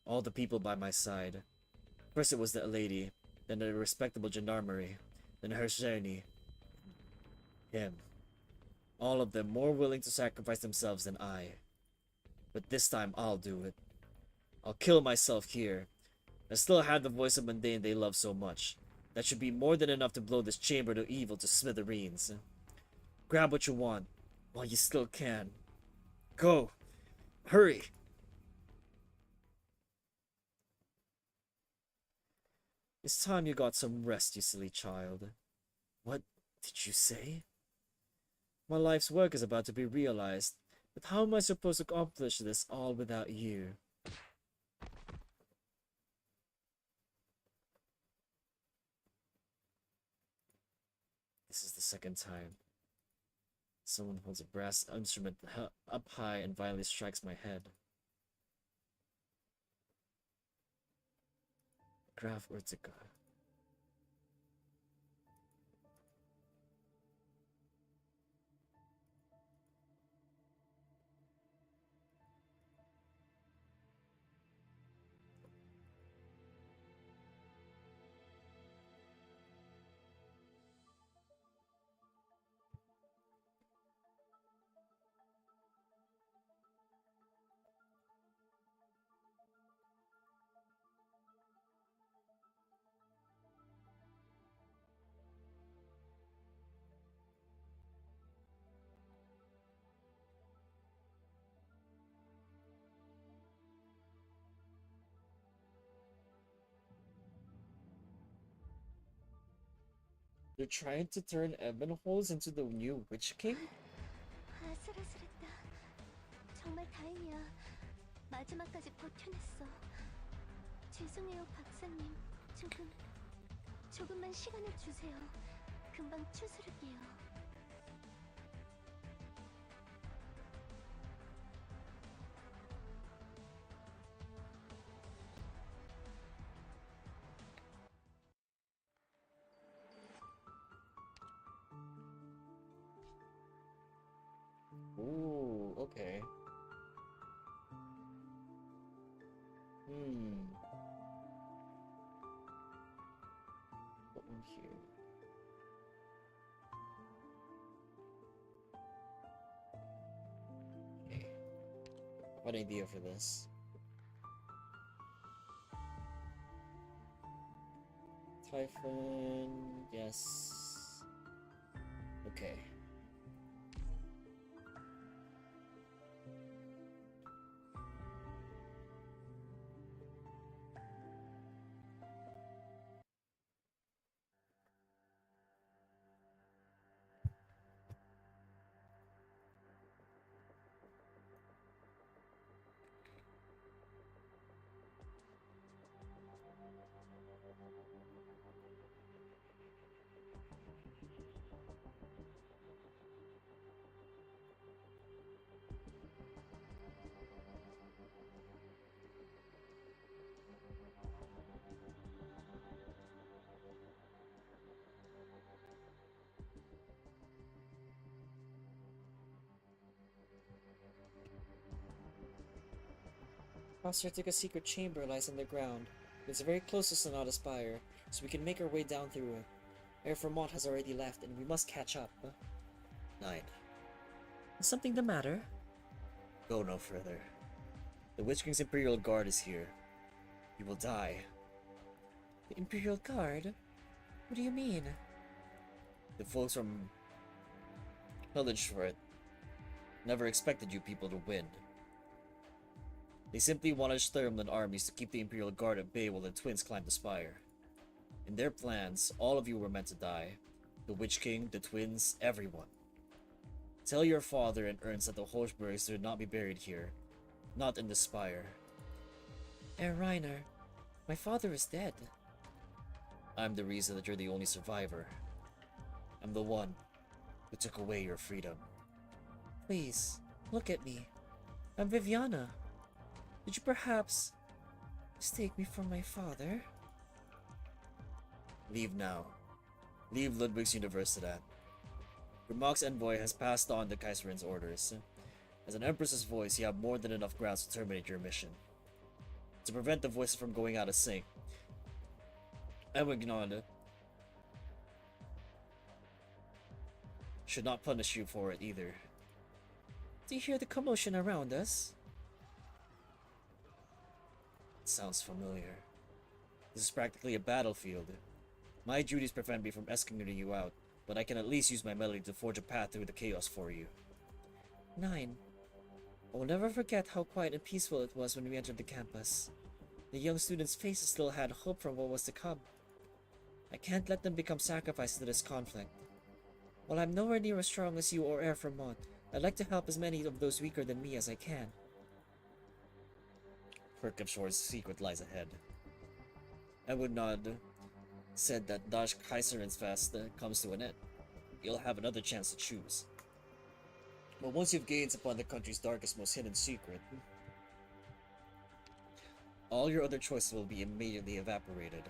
All the people by my side. First it was that lady, then the respectable gendarmerie, then Hershani. Him. All of them more willing to sacrifice themselves than I. But this time I'll do it. I'll kill myself here. I still have the voice of mundane they love so much. That should be more than enough to blow this chamber of evil to smithereens. Grab what you want, while you still can. Go! Hurry! It's time you got some rest, you silly child. What did you say? My life's work is about to be realized, but how am I supposed to accomplish this all without you? This is the second time. Someone holds a brass instrument up high and violently strikes my head. Graf Urtica. They're trying to turn Ebenholz into the new Witch King? 아슬아슬했다. 정말 다행이야. 마지막까지 버텨냈어. 죄송해요, 박사님. 조금만 시간을 주세요. 금방 추스를게요. Ooh, okay. Put one here. Okay. What idea for this? Typhon, yes. Okay. Crosshair took a secret chamber lies underground. It's very close to Sonata Spire, so we can make our way down through it. Air Vermont has already left, and we must catch up. 9. Is something the matter? Go no further. The Witch King's Imperial Guard is here. You will die. The Imperial Guard? What do you mean? The folks from Hillage never expected you people to win. They simply wanted Sturmland armies to keep the Imperial Guard at bay while the twins climbed the spire. In their plans, all of you were meant to die. The Witch King, the twins, everyone. Tell your father and Ernst that the Hochbergs should not be buried here. Not in the spire. Herr Reiner, my father is dead. I'm the reason that you're the only survivor. I'm the one who took away your freedom. Please, look at me. I'm Viviana. Did you perhaps mistake me for my father? Leave now. Leave Ludwig's Universität. Grimmock's envoy has passed on the Kaiserin's orders. As an Empress's voice, you have more than enough grounds to terminate your mission. To prevent the voices from going out of sync, Ewignon should not punish you for it either. Do you hear the commotion around us? It sounds familiar. This is practically a battlefield. My duties prevent me from escorting you out, but I can at least use my melody to forge a path through the chaos for you. 9. I will never forget how quiet and peaceful it was when we entered the campus. The young students' faces still had hope from what was to come. I can't let them become sacrifices to this conflict. While I'm nowhere near as strong as you or Air Vermont, I'd like to help as many of those weaker than me as I can. Hercamshore's secret lies ahead. Ewignon said that Das Kaiserin's fast comes to an end. You'll have another chance to choose. But once you've gained upon the country's darkest, most hidden secret, all your other choices will be immediately evaporated.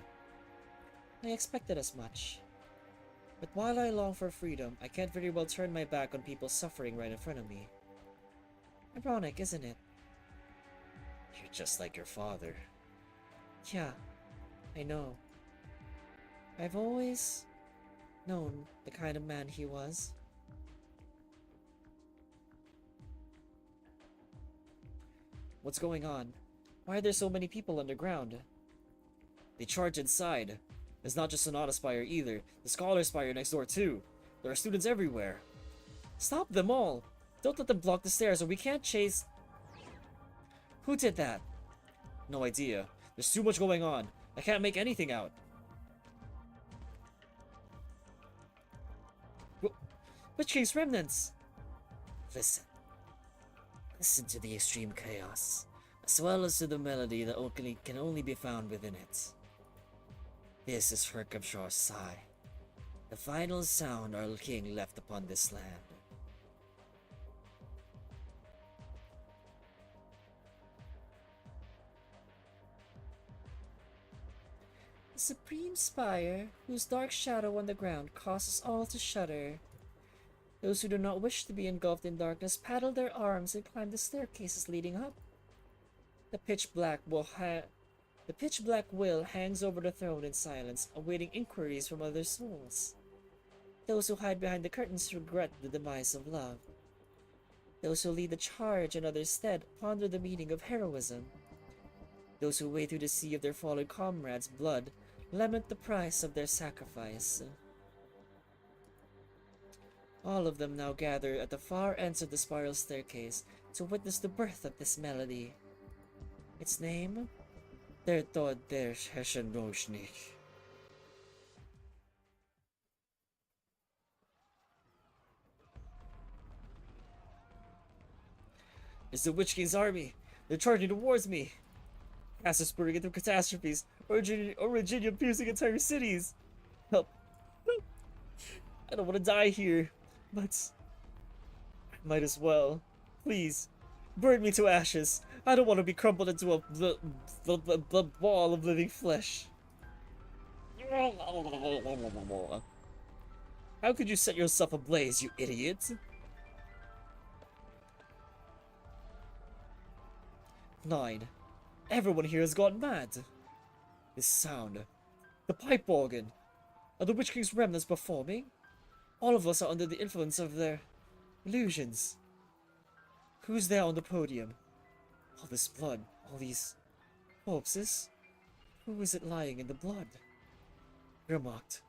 I expected as much. But while I long for freedom, I can't very well turn my back on people suffering right in front of me. Ironic, isn't it? You're just like your father. Yeah, I know. I've always known the kind of man he was. What's going on? Why are there so many people underground? They charge inside. It's not just Sonata Spire either. The Scholar Spire next door too. There are students everywhere. Stop them all! Don't let them block the stairs or we can't chase... Who did that? No idea. There's too much going on. I can't make anything out. Witch King's remnants! Listen. Listen to the extreme chaos, as well as to the melody that can only be found within it. This is Hercamshore's sigh, the final sound our king left upon this land. The supreme spire, whose dark shadow on the ground causes all to shudder. Those who do not wish to be engulfed in darkness paddle their arms and climb the staircases leading up. The pitch black will hangs over the throne in silence, awaiting inquiries from other souls. Those who hide behind the curtains regret the demise of love. Those who lead the charge in others' stead ponder the meaning of heroism. Those who wade through the sea of their fallen comrades' blood lament the price of their sacrifice. All of them now gather at the far ends of the spiral staircase to witness the birth of this melody. Its name? Der Tod der Herrschenroschnik. It's the Witch King's army. They're charging towards me. Castles spurring into catastrophes, originium piercing entire cities. Help. I don't want to die here. But might as well. Please, burn me to ashes. I don't want to be crumpled into a ball of living flesh. How could you set yourself ablaze, you idiot? 9. Everyone here has gone mad. This sound. The pipe organ. Are the Witch King's remnants performing? All of us are under the influence of their illusions. Who's there on the podium? All this blood, all these corpses. Who is it lying in the blood? Grimlocked.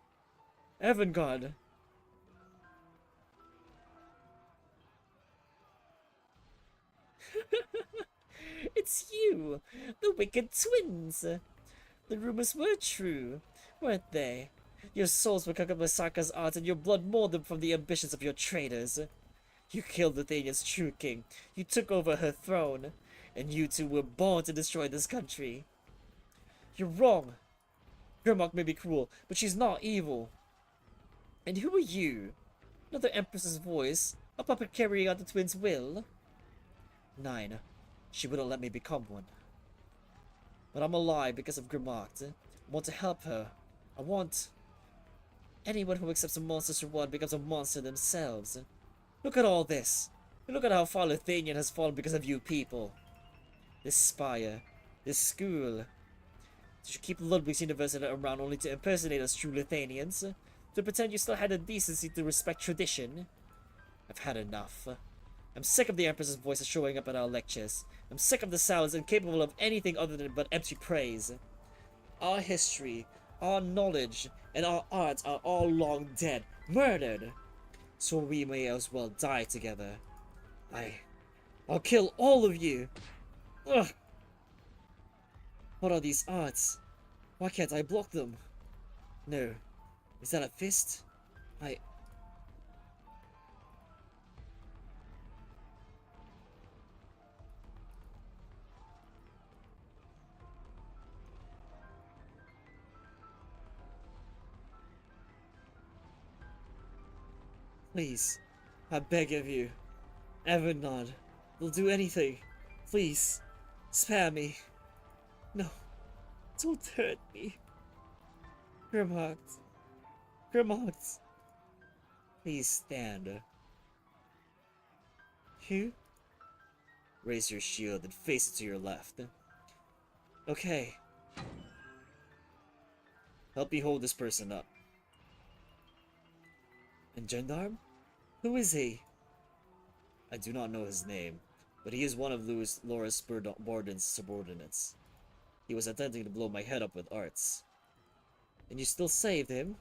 Evangard! It's you! The wicked twins! The rumors were true, weren't they? Your souls were cooked up by Sokka's art and your blood molded from the ambitions of your traitors. You killed Luthania's true king. You took over her throne. And you two were born to destroy this country. You're wrong. Grimlock may be cruel, but she's not evil. And who are you? Another Empress's voice? A puppet carrying out the twins' will? 9. She wouldn't let me become one. But I'm alive because of Grimlock. I want to help her. I want... Anyone who accepts a monster's reward becomes a monster themselves. Look at all this. Look at how far Luthanian has fallen because of you people. This spire. This school. Did you keep Ludwig's University around only to impersonate us true Luthanians? To pretend you still had the decency to respect tradition? I've had enough. I'm sick of the Empress's voices showing up at our lectures. I'm sick of the sounds incapable of anything other than but empty praise. Our history, our knowledge, and our arts are all long dead, murdered. So we may as well die together. I'll kill all of you. Ugh. What are these arts? Why can't I block them? No. Is that a fist? Please, I beg of you. Evernod, will do anything. Please, spare me. No, don't hurt me. Grimlock. Please stand. You? Raise your shield and face it to your left. Okay. Help me hold this person up. And Gendarme? Who is he? I do not know his name, but he is one of Loras Borden's subordinates. He was attempting to blow my head up with arts. And you still saved him?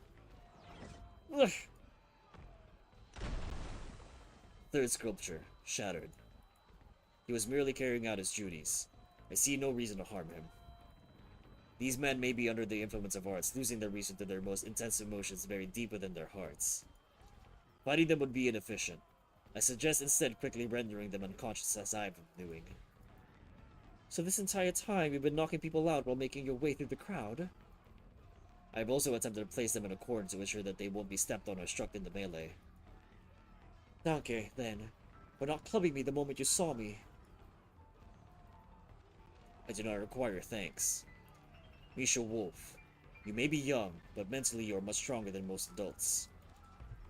Ugh. Third sculpture, shattered. He was merely carrying out his duties. I see no reason to harm him. These men may be under the influence of arts, losing their reason to their most intense emotions buried deep within their hearts. Fighting them would be inefficient. I suggest instead quickly rendering them unconscious as I've been doing. So this entire time you've been knocking people out while making your way through the crowd? I've also attempted to place them in a corner to ensure that they won't be stepped on or struck in the melee. Danke, then, for not clubbing me the moment you saw me. I do not require thanks. Misha Wolf, you may be young, but mentally you are much stronger than most adults.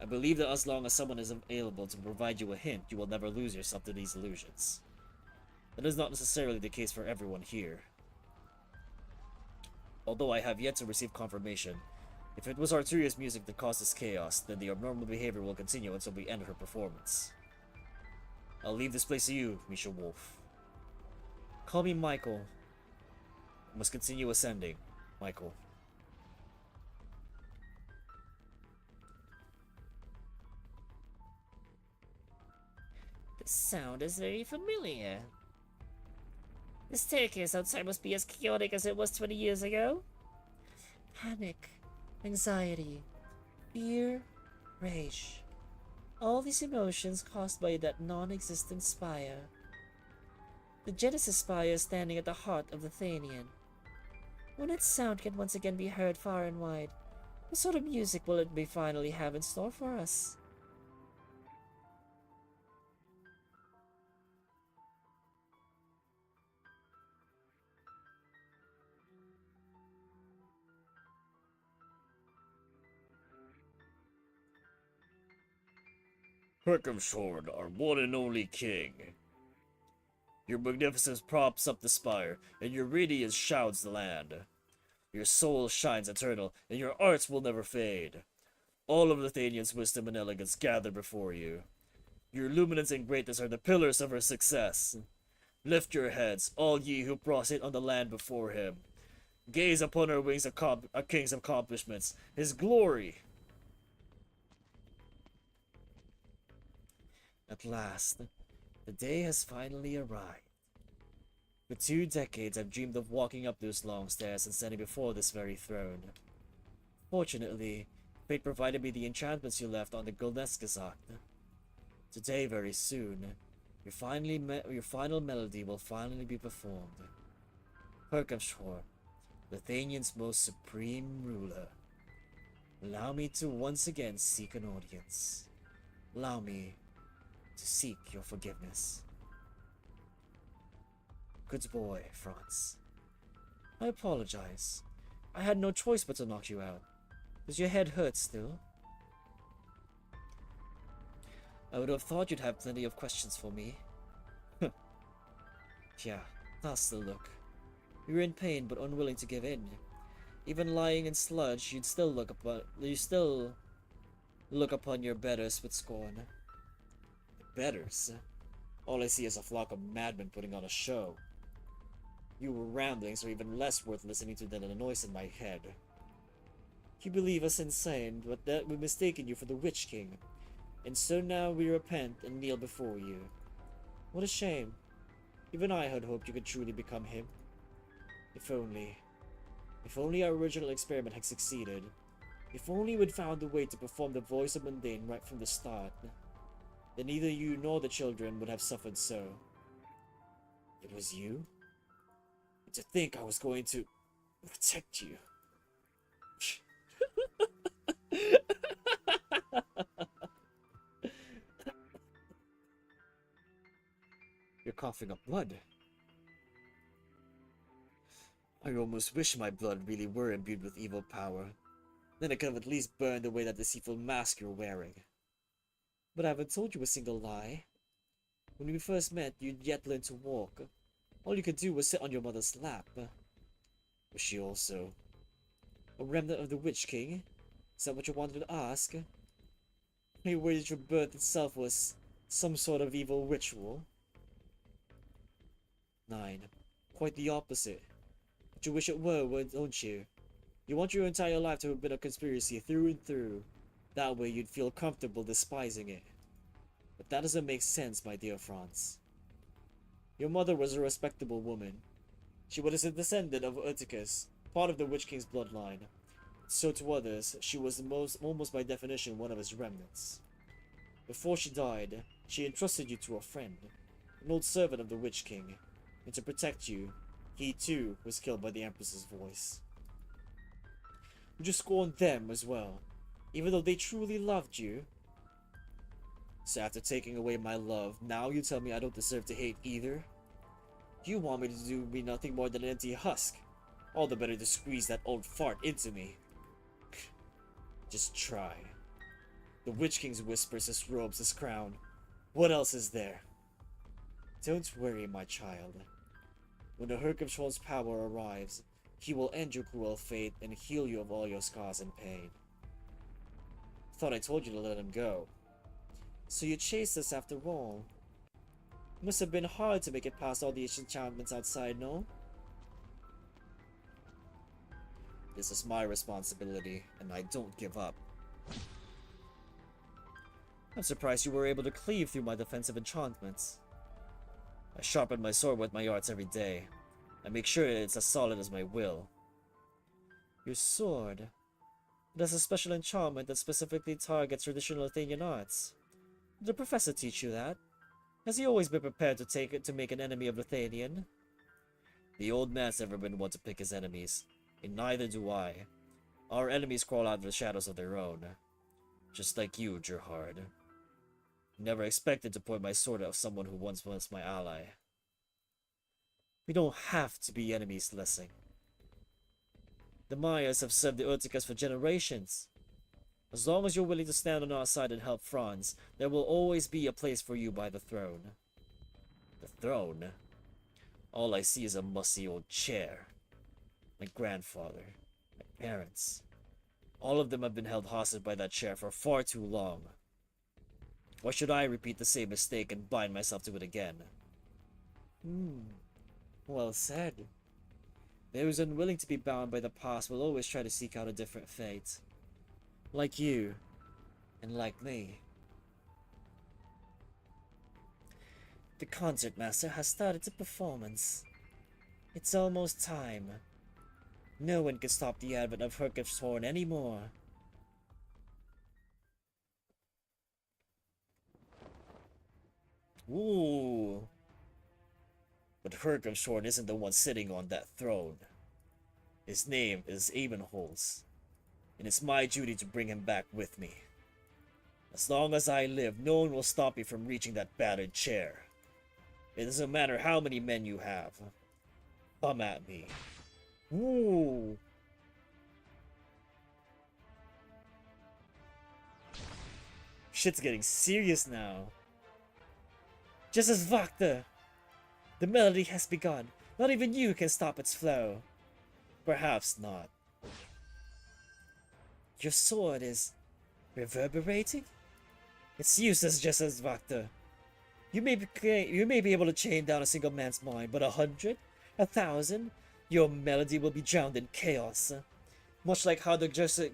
I believe that as long as someone is available to provide you a hint, you will never lose yourself to these illusions. That is not necessarily the case for everyone here. Although I have yet to receive confirmation, if it was Arturia's music that caused this chaos, then the abnormal behavior will continue until we end her performance. I'll leave this place to you, Misha Wolf. Call me Michael. I must continue ascending, Michael. The sound is very familiar. The staircase outside must be as chaotic as it was 20 years ago. Panic, anxiety, fear, rage. All these emotions caused by that non-existent spire. The Genesis spire is standing at the heart of the Thanian. When its sound can once again be heard far and wide, what sort of music will it be finally have in store for us? Herkamshorn, our one and only king. Your magnificence props up the spire, and your radiance shrouds the land. Your soul shines eternal, and your arts will never fade. All of Lithuania's wisdom and elegance gather before you. Your luminance and greatness are the pillars of her success. Lift your heads, all ye who prostrate on the land before him. Gaze upon her wings a king's accomplishments, his glory. At last, the day has finally arrived. For 2 decades I've dreamed of walking up those long stairs and standing before this very throne. Fortunately, fate provided me the enchantments you left on the Golneskazak. Today, very soon, your final melody will finally be performed. Herkamshor, Lithuanian's most supreme ruler. Allow me to once again seek an audience. Allow me to seek your forgiveness. Good boy, Franz. I apologize. I had no choice but to knock you out. Does your head hurt still? I would have thought you'd have plenty of questions for me. Yeah, that's the look. You're in pain but unwilling to give in. Even lying in sludge, you still look upon your betters with scorn. Betters? All I see is a flock of madmen putting on a show. Your ramblings are even less worth listening to than the noise in my head. You believe us insane, but that we've mistaken you for the Witch King. And so now we repent and kneel before you. What a shame. Even I had hoped you could truly become him. If only our original experiment had succeeded. If only we'd found a way to perform the voice of Mundane right from the start. Then neither you nor the children would have suffered so. It was you? And to think I was going to protect you. You're coughing up blood. I almost wish my blood really were imbued with evil power. Then I could have at least burned away that deceitful mask you're wearing. But I haven't told you a single lie. When we first met, you'd yet learned to walk. All you could do was sit on your mother's lap. Was she also a remnant of the Witch King? Is that what you wanted to ask? Are you worried that your birth itself was some sort of evil ritual? 9. Quite the opposite. But you wish it were, don't you? You want your entire life to have been a conspiracy through and through. That way you'd feel comfortable despising it. But that doesn't make sense, my dear Franz. Your mother was a respectable woman. She was a descendant of Urticus, part of the Witch King's bloodline. So to others, she was almost by definition, one of his remnants. Before she died, she entrusted you to a friend, an old servant of the Witch King, and to protect you, he too was killed by the Empress's voice. You just scorned them as well, even though they truly loved you. So after taking away my love, now you tell me I don't deserve to hate either? You want me to do me nothing more than an empty husk. All the better to squeeze that old fart into me. Just try. The Witch King's whispers, his robes, his crown. What else is there? Don't worry, my child. When the Herkamshol's power arrives, he will end your cruel fate and heal you of all your scars and pain. Thought I told you to let him go. So you chased us after all. Must have been hard to make it past all the enchantments outside, no? This is my responsibility, and I don't give up. I'm surprised you were able to cleave through my defensive enchantments. I sharpen my sword with my arts every day. I make sure it's as solid as my will. Your sword? It has a special enchantment that specifically targets traditional Athenian arts. Did the professor teach you that? Has he always been prepared to make an enemy of Lithuanian? The old man's never been one to pick his enemies, and neither do I. Our enemies crawl out of the shadows of their own. Just like you, Gerhard. Never expected to point my sword at someone who once was my ally. We don't have to be enemies, Lessing. The Mayas have served the Urtikas for generations. As long as you're willing to stand on our side and help Franz, there will always be a place for you by the throne. The throne? All I see is a musty old chair. My grandfather, my parents, all of them have been held hostage by that chair for far too long. Why should I repeat the same mistake and bind myself to it again? Well said. Those unwilling to be bound by the past will always try to seek out a different fate. Like you, and like me. The concert master has started the performance. It's almost time. No one can stop the advent of Herkef's horn anymore. Ooh. But Herkef's horn isn't the one sitting on that throne. His name is Ebenholz, and it's my duty to bring him back with me. As long as I live, no one will stop me from reaching that battered chair. It doesn't matter how many men you have. Come at me. Ooh. Shit's getting serious now. Just as Vakta! The melody has begun. Not even you can stop its flow. Perhaps not. Your sword is reverberating? It's useless, just as Vakta. You may be able to chain down a single man's mind, but 100? 1,000? Your melody will be drowned in chaos. Much like how the Jesas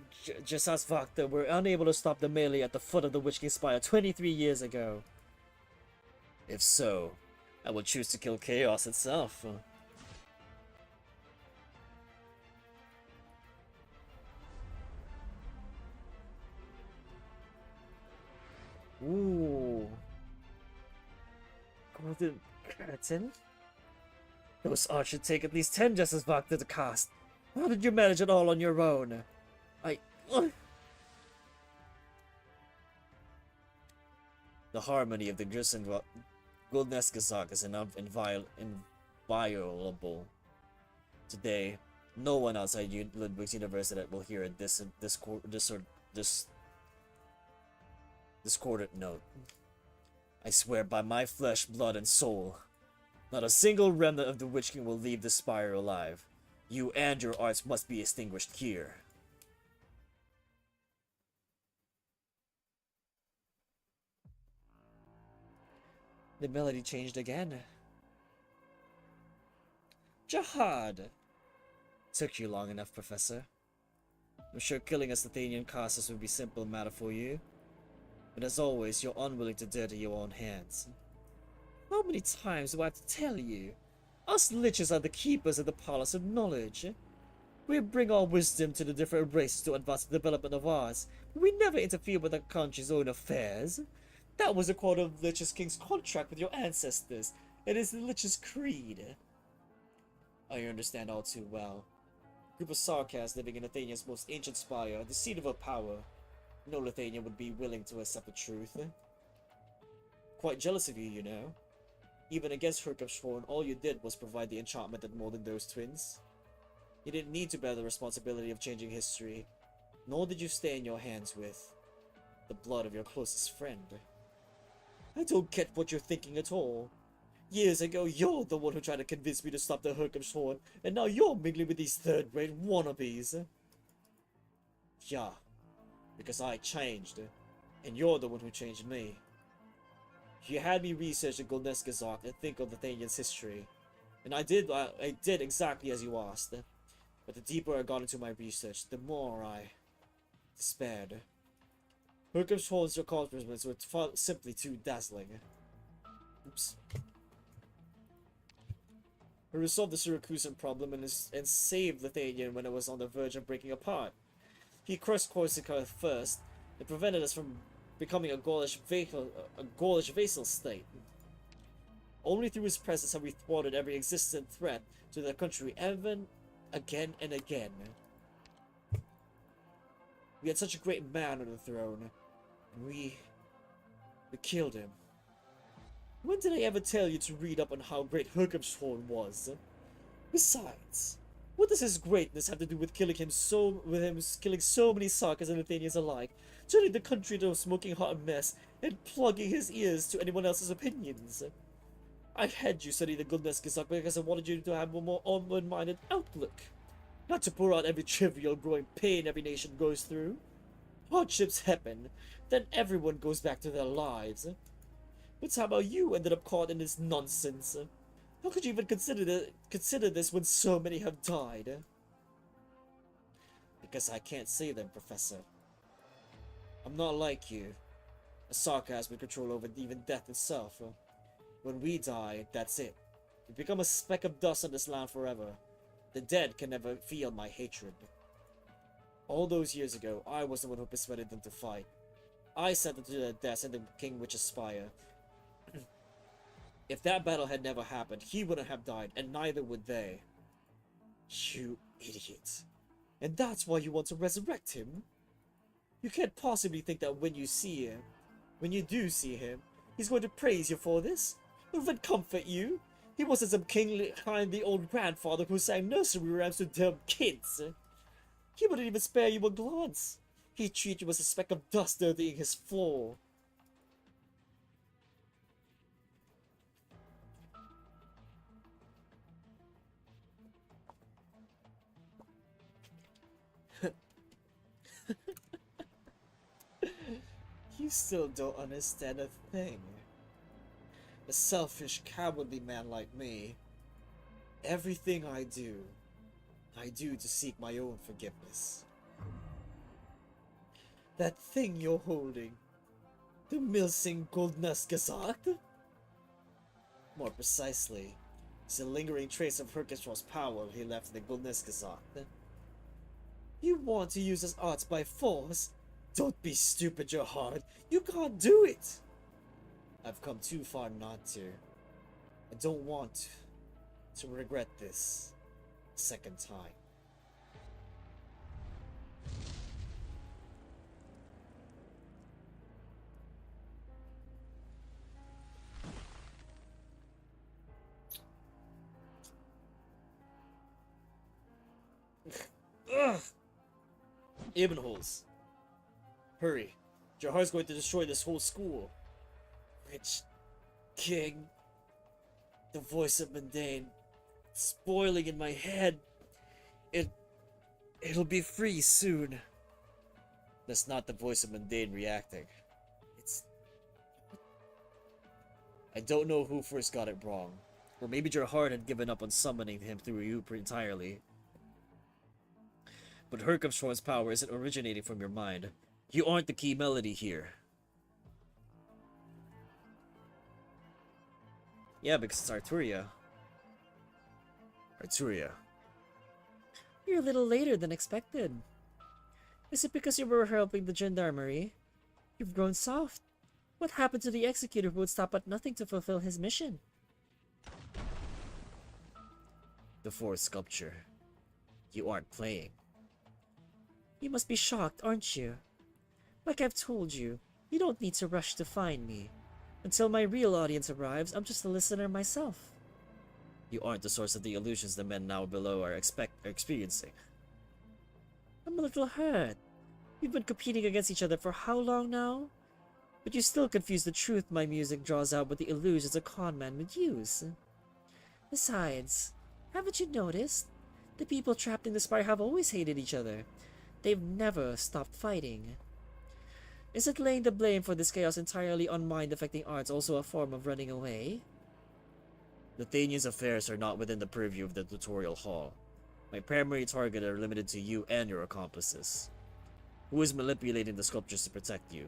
Vakta were unable to stop the melee at the foot of the Witch King Spire 23 years ago. If so, I will choose to kill chaos itself. Ooh. Golden curtain? Those odds should take at least 10 Jesas Vakta to cast. How did you manage it all on your own? The harmony of the Goldenskazak is inviolable. Today, no one outside Ludwig's University will hear a discordant note. I swear by my flesh, blood, and soul, not a single remnant of the Witch King will leave the spire alive. You and your arts must be extinguished here. The melody changed again. Jihad! Took you long enough, Professor. I'm sure killing a Stathanian Cassus would be a simple matter for you. But as always, you're unwilling to dirty your own hands. How many times do I have to tell you? Us liches are the keepers of the palace of knowledge. We bring our wisdom to the different races to advance the development of ours. But we never interfere with our country's own affairs. That was a quote of Lich's King's contract with your ancestors. It is the Lich's creed. I understand all too well. A group of sarcas living in Athenia's most ancient spire, the seat of her power. No Lithuanian would be willing to accept the truth. Quite jealous of you, you know. Even against Herkefshorn, all you did was provide the enchantment that molded those twins. You didn't need to bear the responsibility of changing history, nor did you stain your hands with the blood of your closest friend. I don't get what you're thinking at all. Years ago, you're the one who tried to convince me to stop the Herkefshorn, and now you're mingling with these third-rate wannabes. Yeah, because I changed, and you're the one who changed me. You had me research the Goldenskazak and think of the Athenians' history, and I did exactly as you asked. But the deeper I got into my research, the more I despaired. Herkefshorn's accomplishments were simply too dazzling. Oops. He resolved the Syracusan problem and saved Lithuania when it was on the verge of breaking apart. He crushed Corsica first and prevented us from becoming a Gaulish vassal state. Only through his presence have we thwarted every existent threat to the country again and again. We had such a great man on the throne, and we killed him. When did I ever tell you to read up on how great Herkefshorn was? Besides, what does his greatness have to do with killing so many Sarkas and Athenians alike, turning the country into a smoking hot mess, and plugging his ears to anyone else's opinions? I had you study the goodness Gazak because I wanted you to have a more open-minded outlook. Not to pour out every trivial growing pain every nation goes through. Hardships happen, then everyone goes back to their lives. But how about you ended up caught in this nonsense? How could you even consider this when so many have died? Because I can't see them, Professor. I'm not like you. A sarcasm with control over even death itself. When we die, that's it. We become a speck of dust on this land forever. The dead can never feel my hatred. All those years ago, I was the one who persuaded them to fight. I sent them to their deaths in the King Witch's Spire. If that battle had never happened, he wouldn't have died, and neither would they. You idiot. And that's why you want to resurrect him? You can't possibly think that when you do see him, he's going to praise you for this? Or even comfort you? He wasn't some kingly, kindly old grandfather who sang nursery rhymes to dumb kids. He wouldn't even spare you a glance. He'd treat you as a speck of dust dirtying his floor. You still don't understand a thing. A selfish, cowardly man like me, everything I do to seek my own forgiveness. That thing you're holding, the Milsing Goldness Gazakt? More precisely, it's a lingering trace of Herkestro's power he left in the Goldness Gazakt. You want to use his arts by force? Don't be stupid, Gerhard. You can't do it. I've come too far not to. I don't want to regret this a second time. Ugh! Ebenholz. Hurry. Jahar's going to destroy this whole school. Rich King. The voice of Mundane. Spoiling in my head. It'll be free soon. That's not the voice of Mundane reacting. I don't know who first got it wrong. Or maybe Gerhard had given up on summoning him through you entirely. But Herkestro's power isn't originating from your mind. You aren't the key melody here. Yeah, because it's Arturia. Arturia. You're a little later than expected. Is it because you were helping the gendarmerie? You've grown soft. What happened to the executor who would stop at nothing to fulfill his mission? The fourth sculpture. You aren't playing. You must be shocked, aren't you? Like I've told you, you don't need to rush to find me. Until my real audience arrives, I'm just a listener myself. You aren't the source of the illusions the men now below are experiencing. I'm a little hurt. We've been competing against each other for how long now? But you still confuse the truth my music draws out with the illusions a con man would use. Besides, haven't you noticed? The people trapped in the spire have always hated each other. They've never stopped fighting. Isn't laying the blame for this chaos entirely on mind-affecting arts also a form of running away? The Thanian's affairs are not within the purview of the tutorial hall. My primary target are limited to you and your accomplices. Who is manipulating the sculptures to protect you?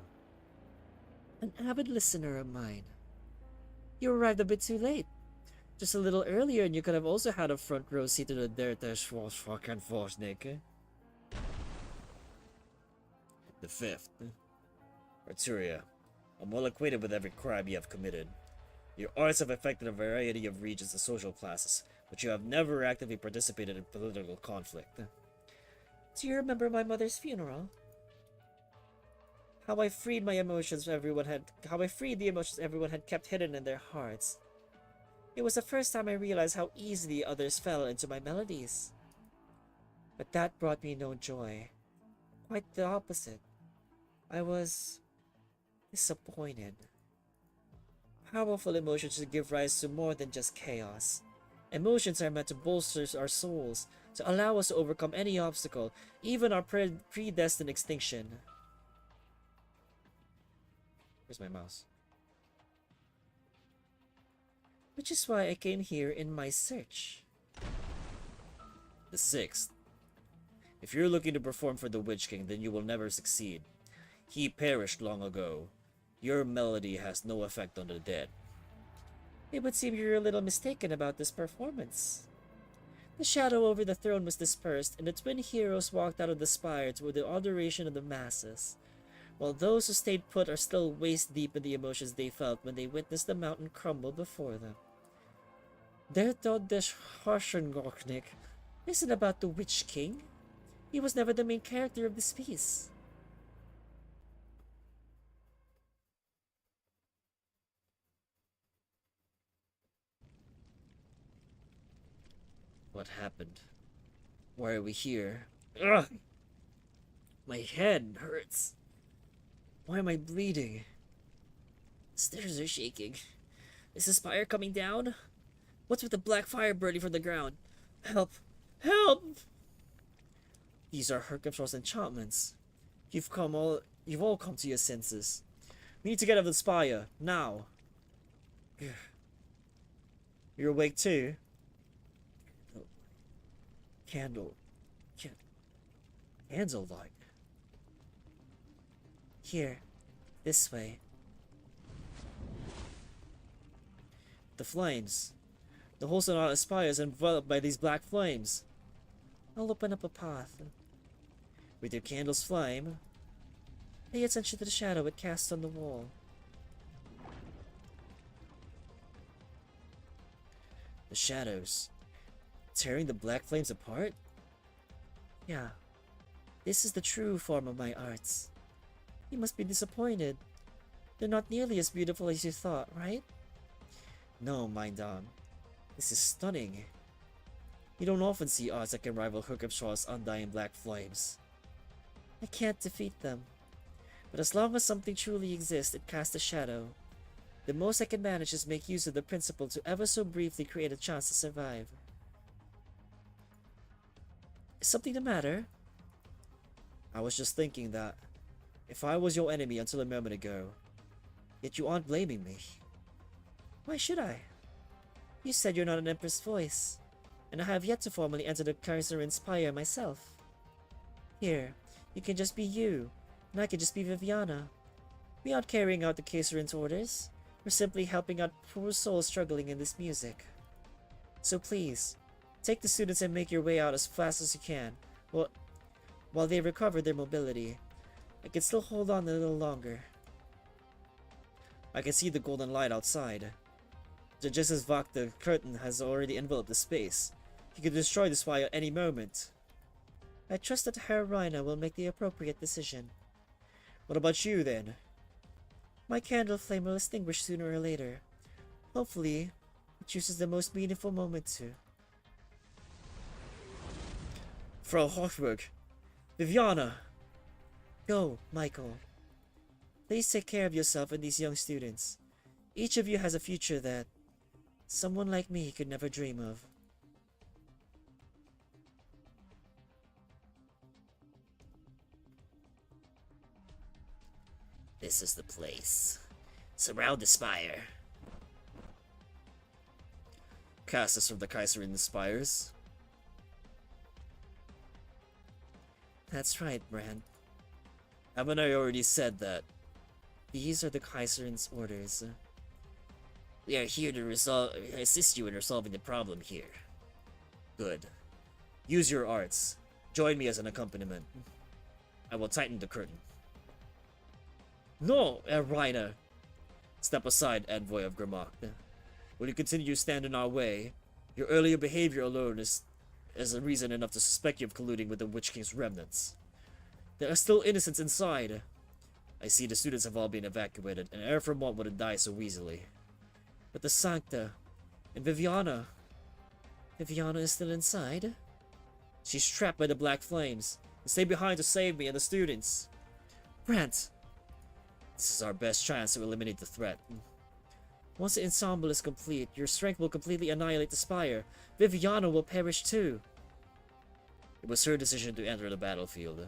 An avid listener of mine. You arrived a bit too late. Just a little earlier and you could have also had a front row seat to the Derter fucking Forsnik. The fifth. Arturia, I'm well acquainted with every crime you have committed. Your arts have affected a variety of regions and social classes, but you have never actively participated in political conflict. Do you remember my mother's funeral? How I freed the emotions everyone had kept hidden in their hearts. It was the first time I realized how easily others fell into my melodies. But that brought me no joy. Quite the opposite. I was disappointed. Powerful emotions should give rise to more than just chaos. Emotions are meant to bolster our souls, to allow us to overcome any obstacle, even our predestined extinction. Where's my mouse? Which is why I came here in my search. The sixth. If you're looking to perform for the Witch King, then you will never succeed. He perished long ago. Your melody has no effect on the dead. It would seem you're a little mistaken about this performance. The shadow over the throne was dispersed, and the twin heroes walked out of the spire to the adoration of the masses, while those who stayed put are still waist-deep in the emotions they felt when they witnessed the mountain crumble before them. Der Tod des Arknights isn't about the Witch King. He was never the main character of this piece. What happened? Why are we here? Ugh! My head hurts. Why am I bleeding? Stairs are shaking. Is the spire coming down? What's with the black fire burning from the ground? Help! Help! These are Herkimshaw's enchantments. You've all come to your senses. We need to get out of the spire, now. You're awake too? Candlelight. Here, this way. The flames. The whole Sonata Spire is enveloped by these black flames. I'll open up a path. With your candle's flame, pay attention to the shadow it casts on the wall. The shadows. Tearing the black flames apart? Yeah. This is the true form of my arts. You must be disappointed. They're not nearly as beautiful as you thought, right? No, Mindam. This is stunning. You don't often see arts that can rival Herkimshaw's undying black flames. I can't defeat them. But as long as something truly exists, it casts a shadow. The most I can manage is make use of the principle to ever so briefly create a chance to survive. Is something the matter? I was just thinking that if I was your enemy until a moment ago, yet you aren't blaming me. Why should I? You said you're not an Empress voice, and I have yet to formally enter the Kaiser Spire myself. Here, you can just be you, and I can just be Viviana. We aren't carrying out the Kaiser's orders. We're simply helping out poor souls struggling in this music. So please, take the students and make your way out as fast as you can. While they recover their mobility, I can still hold on a little longer. I can see the golden light outside. Just as Vak the curtain has already enveloped the space, he could destroy the spire at any moment. I trust that Herr Reiner will make the appropriate decision. What about you, then? My candle flame will extinguish sooner or later. Hopefully, it chooses the most meaningful moment to. Frau Hochberg, Viviana! Go, Michael. Please take care of yourself and these young students. Each of you has a future that someone like me could never dream of. This is the place. Surround the spire. Cast us from the Kaiser in the spires. That's right, Brand. Haven't I already said that? These are the Kaiser's orders. We are here to assist you in resolving the problem here. Good. Use your arts. Join me as an accompaniment. I will tighten the curtain. No, Reiner! Step aside, envoy of Grimach. Will you continue to stand in our way? Your earlier behavior alone is a reason enough to suspect you of colluding with the Witch King's remnants. There are still innocents inside. I see the students have all been evacuated, and Herr Fremont wouldn't die so easily. But the Sancta and Viviana. Viviana is still inside? She's trapped by the black flames. Stay behind to save me and the students. Brent! This is our best chance to eliminate the threat. Once the ensemble is complete, your strength will completely annihilate the spire. Viviana will perish too. It was her decision to enter the battlefield.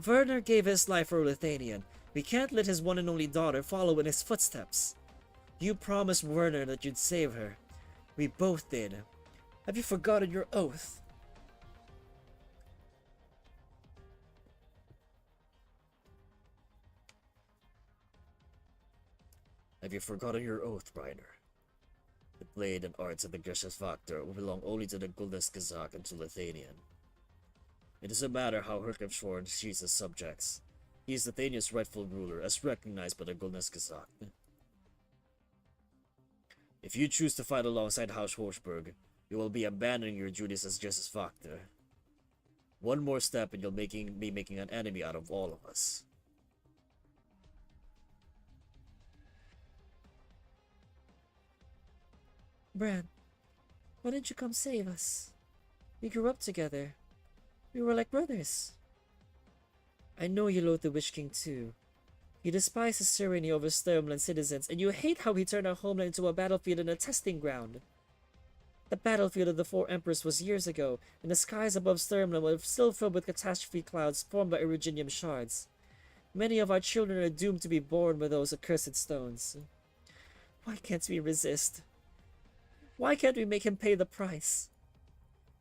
Werner gave his life for Lithanian. We can't let his one and only daughter follow in his footsteps. You promised Werner that you'd save her. We both did. Have you forgotten your oath? Have you forgotten your oath, Reiner? The blade and arts of the Gesellschafter will belong only to the Guldeskazak and to Lithanian. It doesn't matter how Herkevshorn treats his subjects. He is Lithanian's rightful ruler, as recognized by the Guldeskazak. If you choose to fight alongside House Hochberg, you will be abandoning your duties as Gesellschafter. One more step and you'll be making an enemy out of all of us. Bran, why didn't you come save us? We grew up together. We were like brothers. I know you loathe the Witch King too. You despise his tyranny over Sturmland citizens, and you hate how he turned our homeland into a battlefield and a testing ground. The battlefield of the Four Emperors was years ago, and the skies above Sturmland were still filled with catastrophe clouds formed by Eruginium shards. Many of our children are doomed to be born with those accursed stones. Why can't we resist? Why can't we make him pay the price?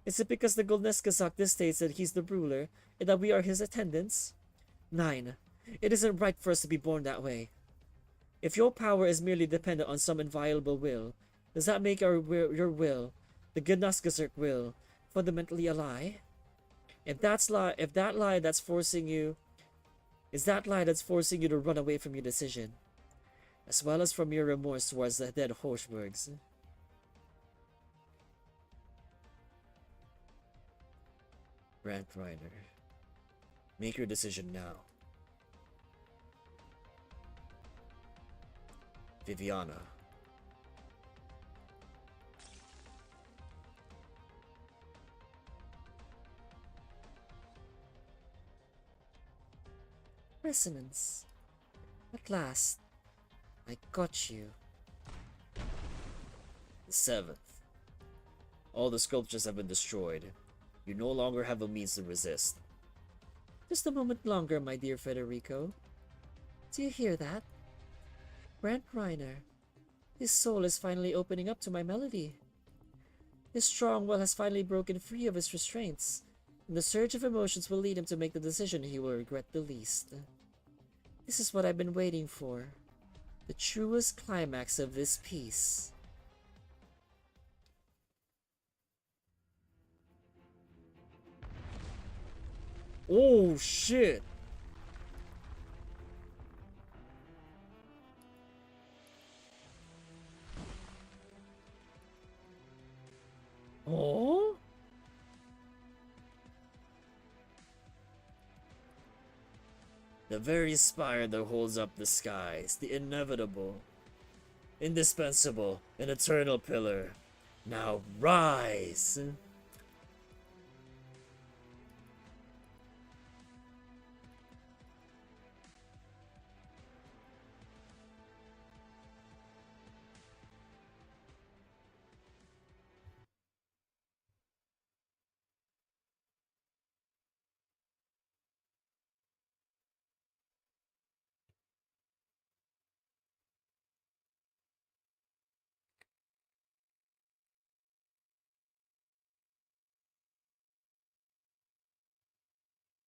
Is it because the Guldeskazak dictates that he's the ruler, and that we are his attendants? 9. It isn't right for us to be born that way. If your power is merely dependent on some inviolable will, does that make your will, the Guldeskazak will, fundamentally a lie? If that lie that's forcing you to run away from your decision, as well as from your remorse towards the dead Hochbergs. Grant Reiner, make your decision now. Viviana. Resonance. At last, I got you. The 7th. All the sculptures have been destroyed. You no longer have a means to resist. Just a moment longer, my dear Federico. Do you hear that? Grant Reiner. His soul is finally opening up to my melody. His strong will has finally broken free of his restraints, and the surge of emotions will lead him to make the decision he will regret the least. This is what I've been waiting for. The truest climax of this piece. Oh shit! Oh? The very spire that holds up the skies, the inevitable, indispensable, and eternal pillar. Now rise!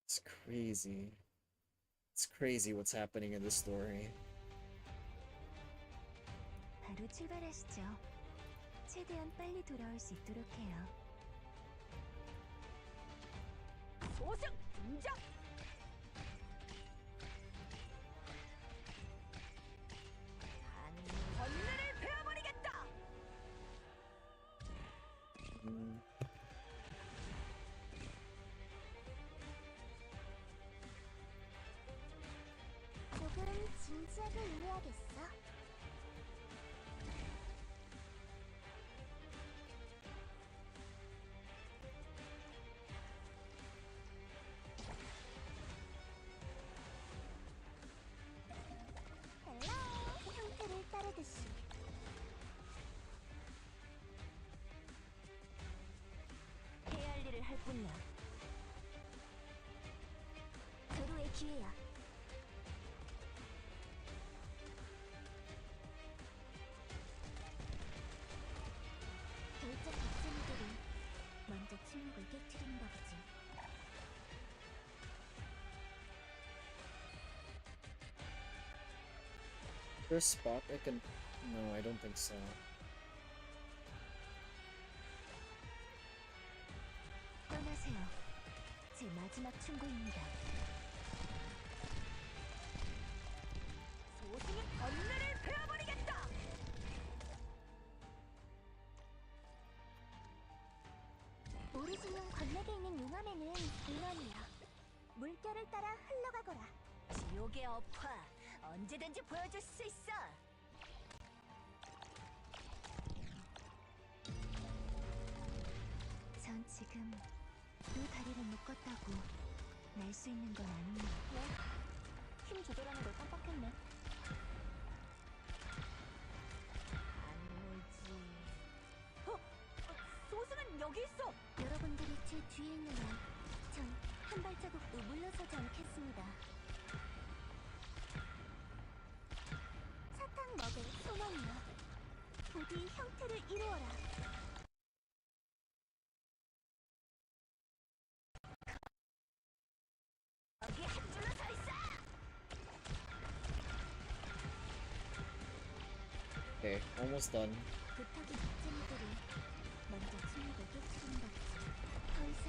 It's crazy. It's crazy what's happening in this story. 바로 출발하시죠. 최대한 빨리 돌아올 수 있도록 해요. 소승 등장! 하늘을 베어버리겠다! 조금 진지하게 일해야겠어. 헬로! 형태를 따르듯이 기회야. 결적 박진이들이 먼저 침묵을 깨트리는 법이지. First spot I can... No, I don't think so. 떠나세요. 제 마지막 충고입니다. 소승의 번뇌를 베어버리겠다! 우리 진영 건너에 있는 용암에는 인원이야. 물결을 따라 흘러가거라. 지옥의 업화, 언제든지 보여줄 수 있어! 전 지금 두 다리를 묶었다고 날 수 있는 건 아닙니다. 네? 힘 조절하는 걸 깜빡했네. 안 울지. 소승은 여기 있어! 여러분들이 제 뒤에 있는 한, 전 한 발자국도 물러서지 않겠습니다. 사탕 먹을 소망이여. 부디 형태를 이루어라. 여기 한 줄로 서 있어! Okay, almost done. 부탁이 박진이들이 먼저 침묵을 깨트리는 법이지. 더 이상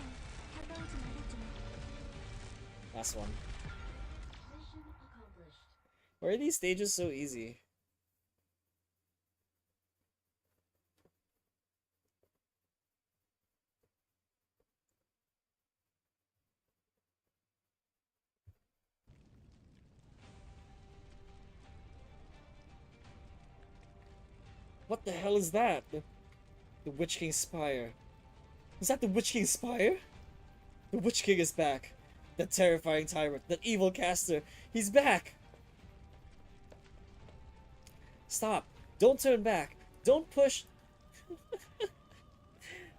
다가오지 말아줘. Last one. Why are these stages so easy? What the hell is that? The Witch King's Spire. Is that the Witch King's Spire? The Witch King is back. That terrifying tyrant, that evil caster. He's back! Stop. Don't turn back. Don't push.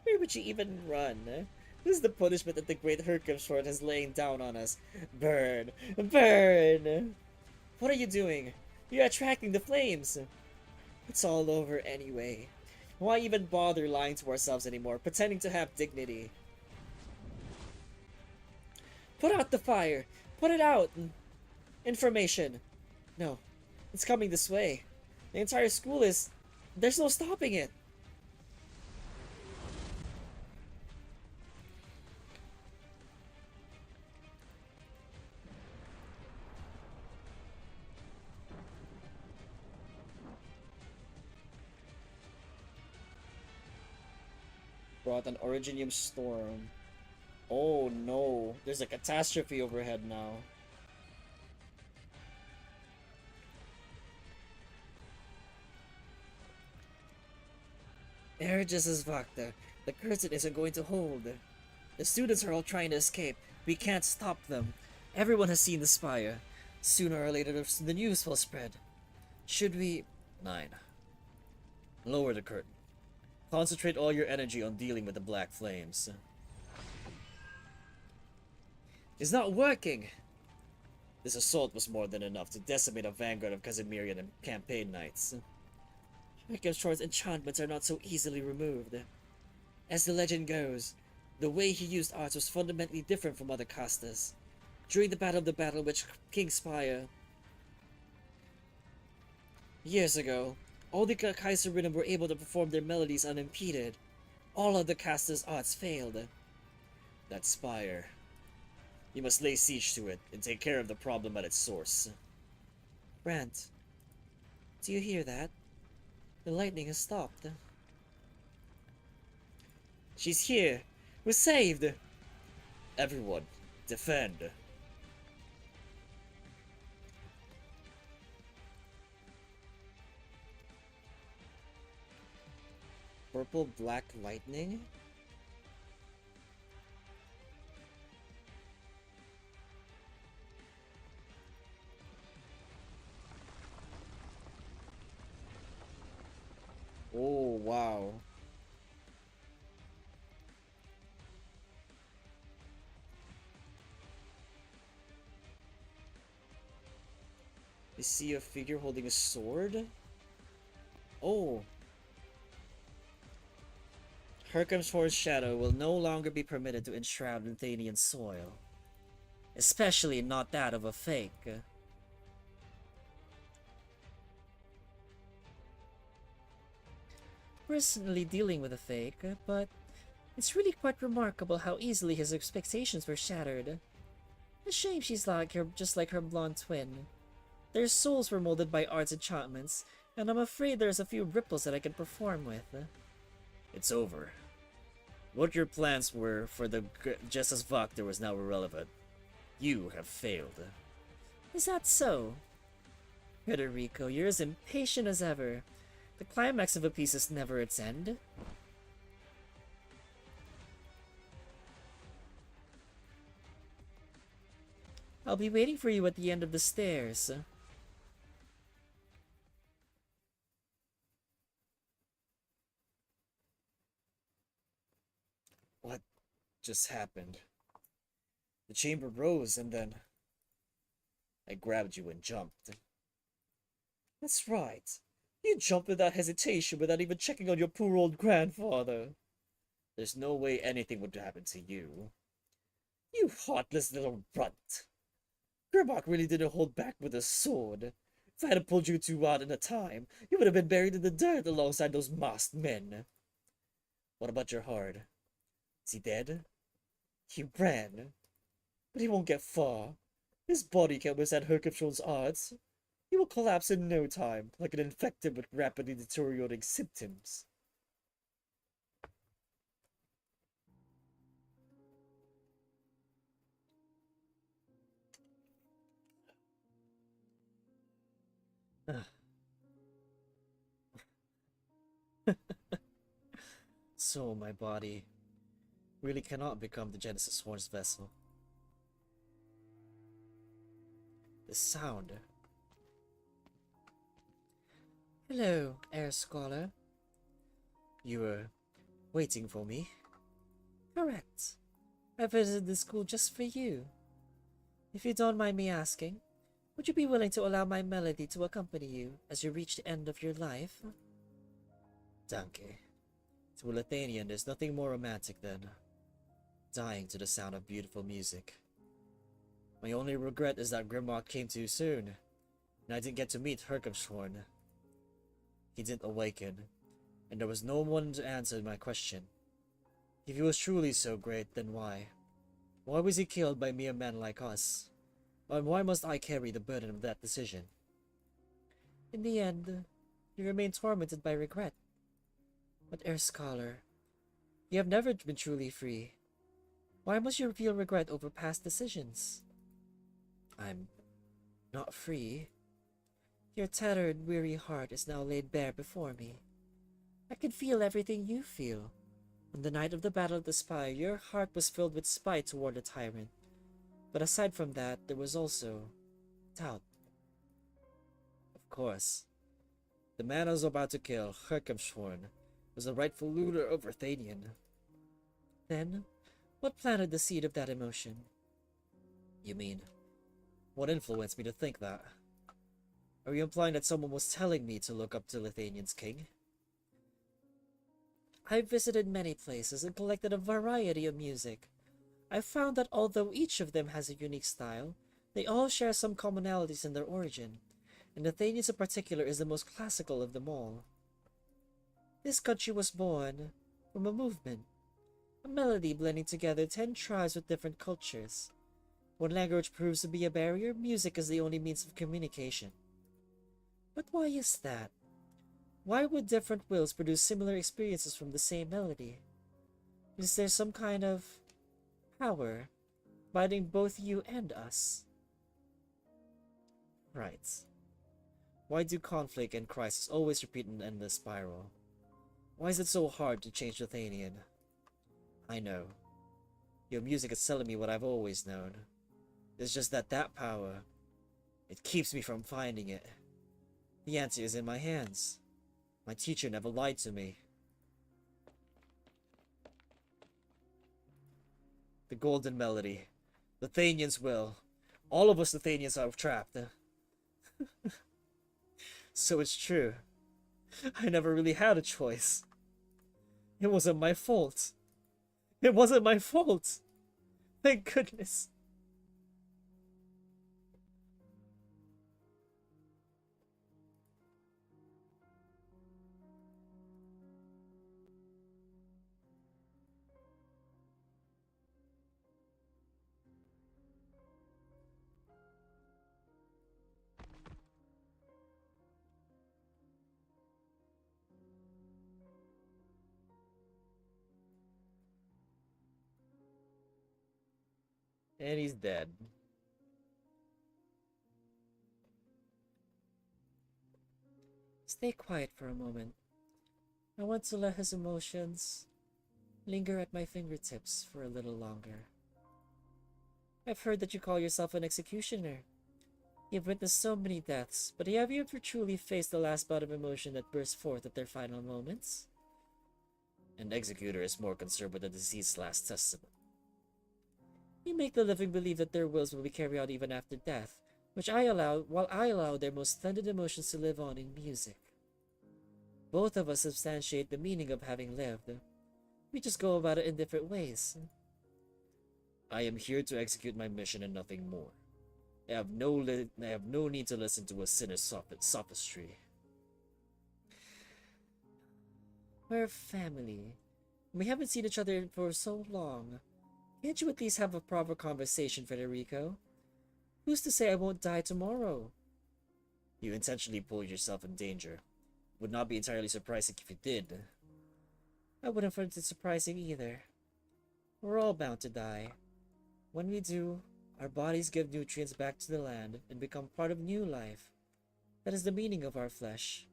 Where would you even run? This is the punishment that the great Herkimshort is laying down on us. Burn. Burn! What are you doing? You're attracting the flames. It's all over anyway. Why even bother lying to ourselves anymore, pretending to have dignity? Put out the fire! Put it out! Information. No. It's coming this way. The entire school is... There's no stopping it. Brought an Originium storm. Oh no, there's a catastrophe overhead now. Ergis is Vakta. The curtain isn't going to hold. The students are all trying to escape. We can't stop them. Everyone has seen the spire. Sooner or later the news will spread. Should we... 9. Lower the curtain. Concentrate all your energy on dealing with the black flames. It's not working! This assault was more than enough to decimate a vanguard of Casimirian and campaign knights. Herkimshort's enchantments are not so easily removed. As the legend goes, the way he used arts was fundamentally different from other casters. During the Battle Witch King Spire years ago, all the Kaiserinnen were able to perform their melodies unimpeded. All of the casters' arts failed. That spire. You must lay siege to it and take care of the problem at its source. Brant, do you hear that? The lightning has stopped. She's here. We're saved. Everyone, defend. Purple black lightning? Oh, wow. You see a figure holding a sword? Oh. Hercumshorn's shadow will no longer be permitted to enshroud Ruthenian soil. Especially not that of a fake. Personally dealing with a fake, but it's really quite remarkable how easily his expectations were shattered. A shame she's just like her blonde twin. Their souls were molded by art's enchantments, and I'm afraid there's a few ripples that I can perform with. It's over. What your plans were for the Justice Vector was now irrelevant. You have failed. Is that so? Federico, you're as impatient as ever. The climax of a piece is never its end. I'll be waiting for you at the end of the stairs. What just happened? The chamber rose and then I grabbed you and jumped. That's right. You jumped without hesitation, without even checking on your poor old grandfather. There's no way anything would happen to you. You heartless little runt. Grimlock really didn't hold back with a sword. If I had pulled you two out in a time, you would have been buried in the dirt alongside those masked men. What about your heart? Is he dead? He ran. But he won't get far. His body can't withstand Hercumshorn's arts. He will collapse in no time, like an infected with rapidly deteriorating symptoms. So my body really cannot become the Genesis Horn's vessel. The sound. Hello, Air Scholar. You were waiting for me? Correct. I visited the school just for you. If you don't mind me asking, would you be willing to allow my melody to accompany you as you reach the end of your life? Danke. To a Lithanian, there's nothing more romantic than dying to the sound of beautiful music. My only regret is that Grimlock came too soon, and I didn't get to meet Hercumshorn. He didn't awaken, and there was no one to answer my question. If he was truly so great, then why? Why was he killed by mere men like us? And why must I carry the burden of that decision? In the end, you remain tormented by regret. But Air Scholar, you have never been truly free. Why must you feel regret over past decisions? I'm not free. Your tattered, weary heart is now laid bare before me. I can feel everything you feel. On the night of the Battle of the Spire, your heart was filled with spite toward the tyrant. But aside from that, there was also doubt. Of course, the man I was about to kill, Hercumshorn, was the rightful ruler of Ruthenian. Then, what planted the seed of that emotion? You mean, what influenced me to think that? Are you implying that someone was telling me to look up to Lithanian's king? I've visited many places and collected a variety of music. I've found that although each of them has a unique style, they all share some commonalities in their origin, and Lithanian's in particular is the most classical of them all. This country was born from a movement, a melody blending together 10 tribes with different cultures. When language proves to be a barrier, music is the only means of communication. But why is that? Why would different wills produce similar experiences from the same melody? Is there some kind of power binding both you and us? Right. Why do conflict and crisis always repeat in an endless spiral? Why is it so hard to change Ruthenian? I know. Your music is telling me what I've always known. It's just that power, it keeps me from finding it. The answer is in my hands. My teacher never lied to me. The golden melody. Lithanian's will. All of us Lithanians are trapped. So it's true. I never really had a choice. It wasn't my fault. It wasn't my fault. Thank goodness. And he's dead. Stay quiet for a moment. I want to let his emotions linger at my fingertips for a little longer. I've heard that you call yourself an executioner. You've witnessed so many deaths, but have you ever truly faced the last bout of emotion that bursts forth at their final moments? An executor is more concerned with the deceased's last testament. You make the living believe that their wills will be carried out even after death, while I allow their most splendid emotions to live on in music. Both of us substantiate the meaning of having lived. We just go about it in different ways. I am here to execute my mission and nothing more. I have no need to listen to a sinner's sophistry. We're family. We haven't seen each other for so long. Can't you at least have a proper conversation, Federico? Who's to say I won't die tomorrow? You intentionally pulled yourself in danger. Would not be entirely surprising if you did. I wouldn't find it surprising either. We're all bound to die. When we do, our bodies give nutrients back to the land and become part of new life. That is the meaning of our flesh.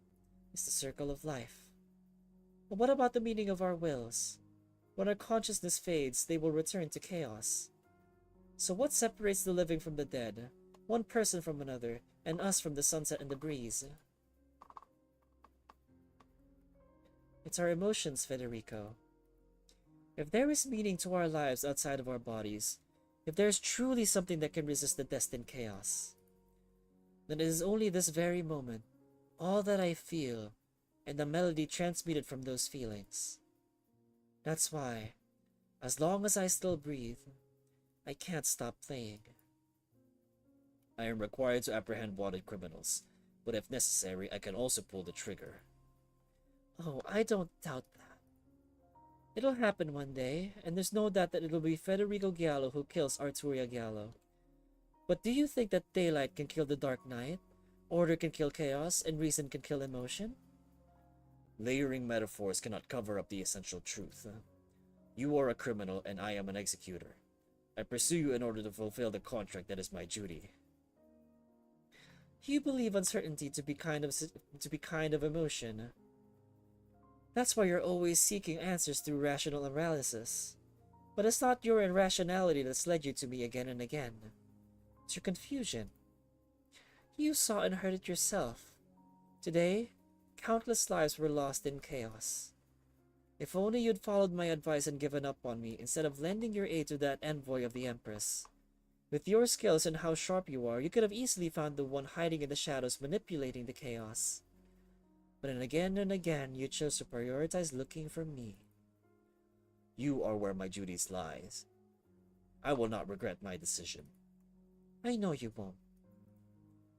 It's the circle of life. But what about the meaning of our wills? When our consciousness fades, they will return to chaos. So what separates the living from the dead, one person from another, and us from the sunset and the breeze? It's our emotions, Federico. If there is meaning to our lives outside of our bodies, if there is truly something that can resist the destined chaos, then it is only this very moment, all that I feel, and the melody transmitted from those feelings. That's why, as long as I still breathe, I can't stop playing. I am required to apprehend wanted criminals, but if necessary, I can also pull the trigger. Oh, I don't doubt that. It'll happen one day, and there's no doubt that it'll be Federico Giallo who kills Arturia Giallo. But do you think that daylight can kill the Dark Knight, order can kill chaos, and reason can kill emotion? Layering metaphors cannot cover up the essential truth. You are a criminal, and I am an executor. I pursue you in order to fulfill the contract that is my duty. You believe uncertainty to be kind of emotion. That's why you're always seeking answers through rational analysis. But it's not your irrationality that's led you to me again and again. It's your confusion. You saw and heard it yourself. Today, countless lives were lost in chaos. If only you'd followed my advice and given up on me instead of lending your aid to that envoy of the Empress. With your skills and how sharp you are, you could have easily found the one hiding in the shadows manipulating the chaos. But then again and again, you chose to prioritize looking for me. You are where my duties lies. I will not regret my decision. I know you won't.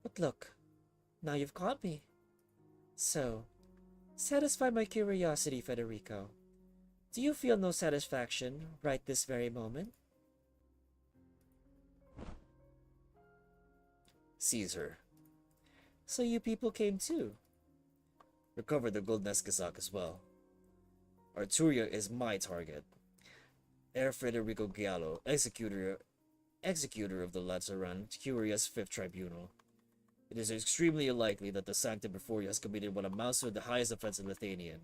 But look, now you've caught me. So, satisfy my curiosity, Federico. Do you feel no satisfaction right this very moment? Seize her. So you people came too. Recover the gold Neskazak as well. Arturia is my target. Heir Federico Giallo, executor of the Lateran Curious Fifth Tribunal. It is extremely unlikely that the Sanctum before you has committed what amounts to the highest offense in Lithuanian.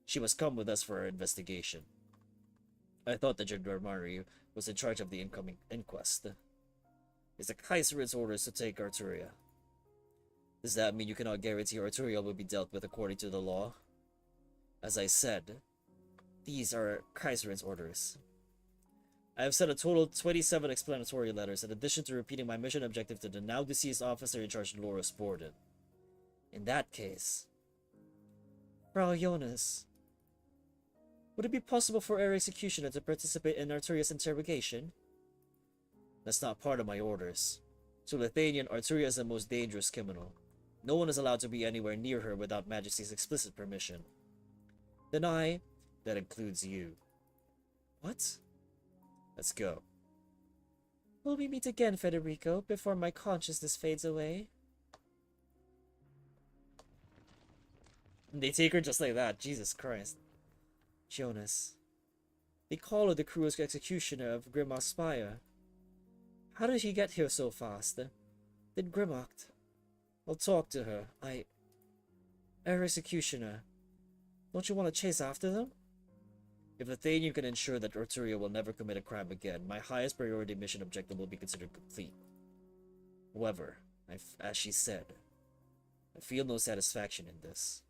She must come with us for our investigation. I thought the Gendarmerie was in charge of the incoming inquest. It's the Kaiser's orders to take Arturia. Does that mean you cannot guarantee Arturia will be dealt with according to the law? As I said, these are Kaiser's orders. I have sent a total of 27 explanatory letters, in addition to repeating my mission objective to the now deceased officer in charge, Laura Borden. In that case, Frau Jonas, would it be possible for our executioner to participate in Arturia's interrogation? That's not part of my orders. To Lithuanian, Arturia is the most dangerous criminal. No one is allowed to be anywhere near her without Majesty's explicit permission. Then that includes you. What? Let's go. Will we meet again, Federico, before my consciousness fades away? They take her just like that. Jesus Christ. Jonas. They call her the cruel executioner of Grimmacht's spire. How did he get here so fast? Did Grimmacht? I'll talk to her. Her executioner. Don't you want to chase after them? If Nathaniel can ensure that Arturia will never commit a crime again, my highest priority mission objective will be considered complete. However, as she said, I feel no satisfaction in this.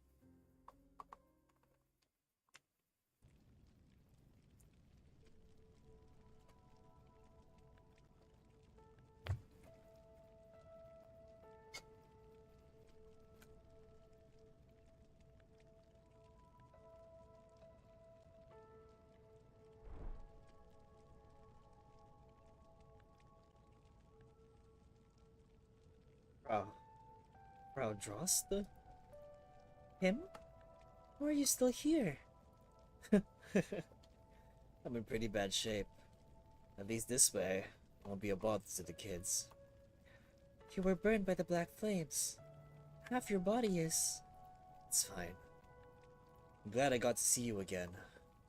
Frau Drost? Him? Why are you still here? I'm in pretty bad shape. At least this way, I won't be a bother to the kids. You were burned by the black flames. Half your body is... It's fine. I'm glad I got to see you again.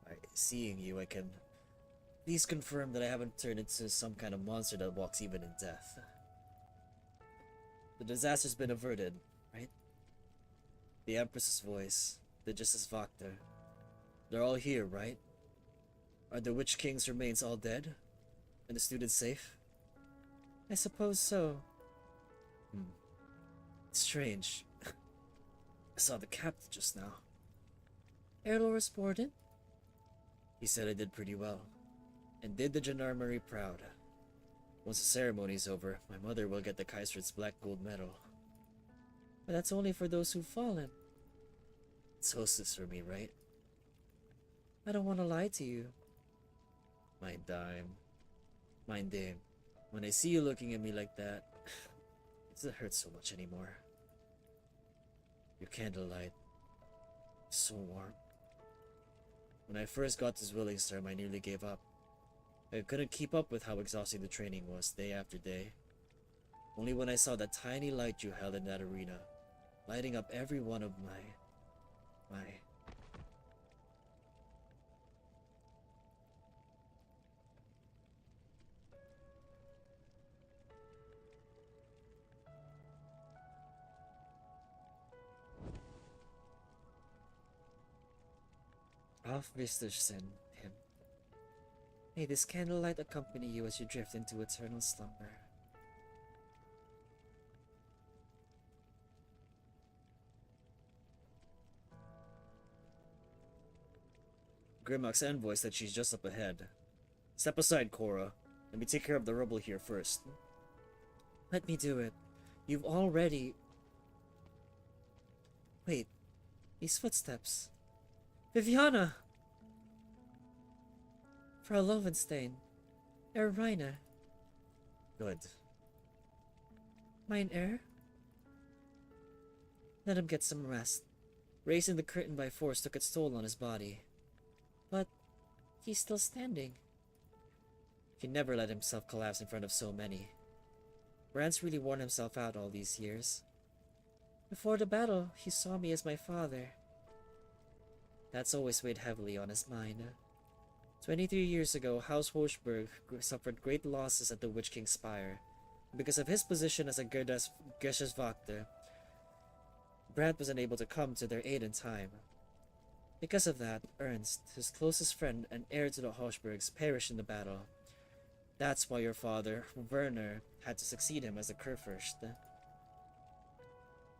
By seeing you, I can at least confirm that I haven't turned into some kind of monster that walks even in death. The disaster's been averted, right? The Empress's voice, the Justice Vactor. They're all here, right? Are the Witch King's remains all dead? And the students safe? I suppose so. It's strange. I saw the captain just now. Loris Borden? He said I did pretty well. And did the Gendarmerie proud. Once the ceremony's over, my mother will get the Kaiser's Black Gold Medal. But that's only for those who've fallen. It's hostess for me, right? I don't want to lie to you. My dime. Mine dame. When I see you looking at me like that, it doesn't hurt so much anymore. Your candlelight. So warm. When I first got this willing storm, I nearly gave up. I couldn't keep up with how exhausting the training was day after day. Only when I saw that tiny light you held in that arena, lighting up every one of my... Auf Wistersen, him. May this candlelight accompany you as you drift into eternal slumber. Grimmacht's envoy said she's just up ahead. Step aside, Cora. Let me take care of the rubble here first. Let me do it. You've already... Wait. These footsteps. Viviana! Frau Lovenstein. Reiner. Good. Mein Herr? Let him get some rest. Raising the curtain by force took its toll on his body. But he's still standing. He never let himself collapse in front of so many. Brand's really worn himself out all these years. Before the battle, he saw me as my father. That's always weighed heavily on his mind. 23 years ago, House Hochberg suffered great losses at the Witch King's Spire. Because of his position as a Gesellschafter, Brand was unable to come to their aid in time. Because of that, Ernst, his closest friend and heir to the Hochbergs, perished in the battle. That's why your father, Werner, had to succeed him as the Kurfürst.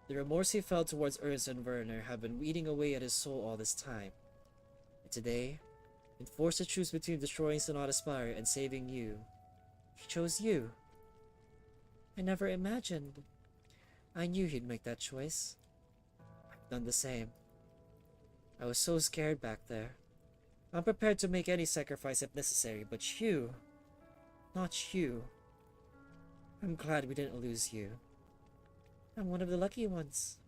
The remorse he felt towards Ernst and Werner have been eating away at his soul all this time. And today, and forced to choose between destroying Sonata Spire and saving you. He chose you. I never imagined. I knew he'd make that choice. I've done the same. I was so scared back there. I'm prepared to make any sacrifice if necessary, but you... Not you. I'm glad we didn't lose you. I'm one of the lucky ones.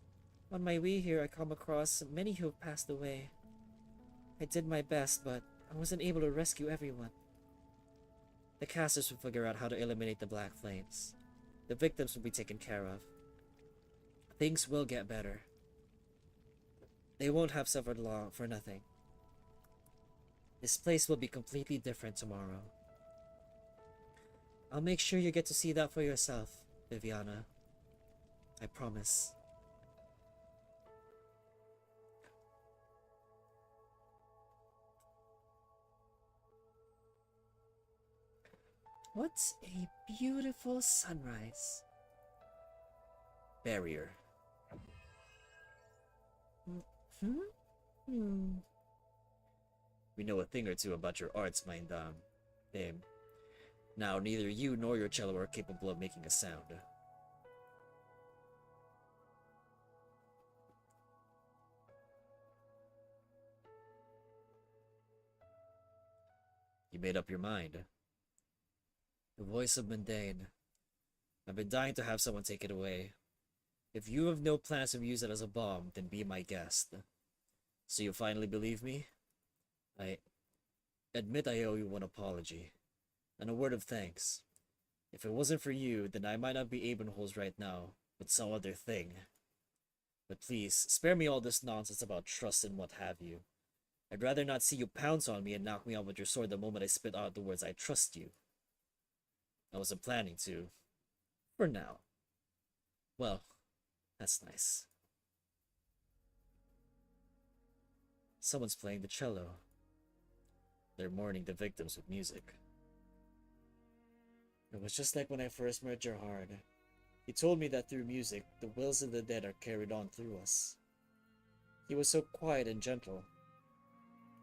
On my way here, I come across many who have passed away. I did my best, but I wasn't able to rescue everyone. The casters will figure out how to eliminate the Black Flames. The victims will be taken care of. Things will get better. They won't have suffered long for nothing. This place will be completely different tomorrow. I'll make sure you get to see that for yourself, Viviana. I promise. What a beautiful sunrise. Barrier. We know a thing or two about your arts, my dame. Now, neither you nor your cello are capable of making a sound. You made up your mind. The voice of Mundane. I've been dying to have someone take it away. If you have no plans to use it as a bomb, then be my guest. So you finally believe me? I admit I owe you one apology, and a word of thanks. If it wasn't for you, then I might not be Abenholz right now, but some other thing. But please, spare me all this nonsense about trust and what have you. I'd rather not see you pounce on me and knock me out with your sword the moment I spit out the words I trust you. I wasn't planning to. For now. Well, that's nice. Someone's playing the cello. They're mourning the victims with music. It was just like when I first met Gerhard. He told me that through music, the wills of the dead are carried on through us. He was so quiet and gentle.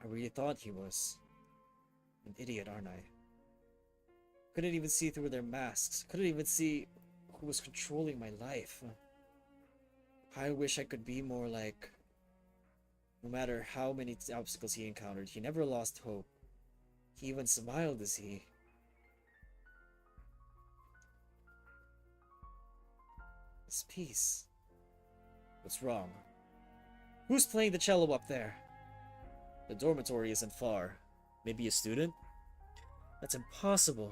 I really thought he was. An idiot, aren't I? Couldn't even see through their masks. Couldn't even see who was controlling my life. I wish I could be more like... No matter how many obstacles he encountered, he never lost hope. He even smiled as he... His peace. What's wrong? Who's playing the cello up there? The dormitory isn't far. Maybe a student? That's impossible.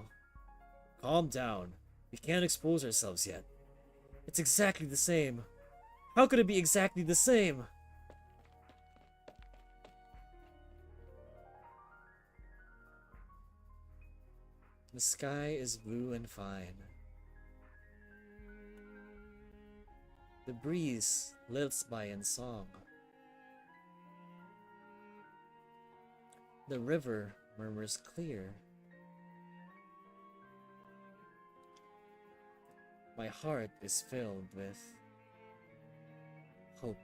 Calm down. We can't expose ourselves yet. It's exactly the same. How could it be exactly the same? The sky is blue and fine. The breeze lilts by in song. The river murmurs clear. My heart is filled with hope.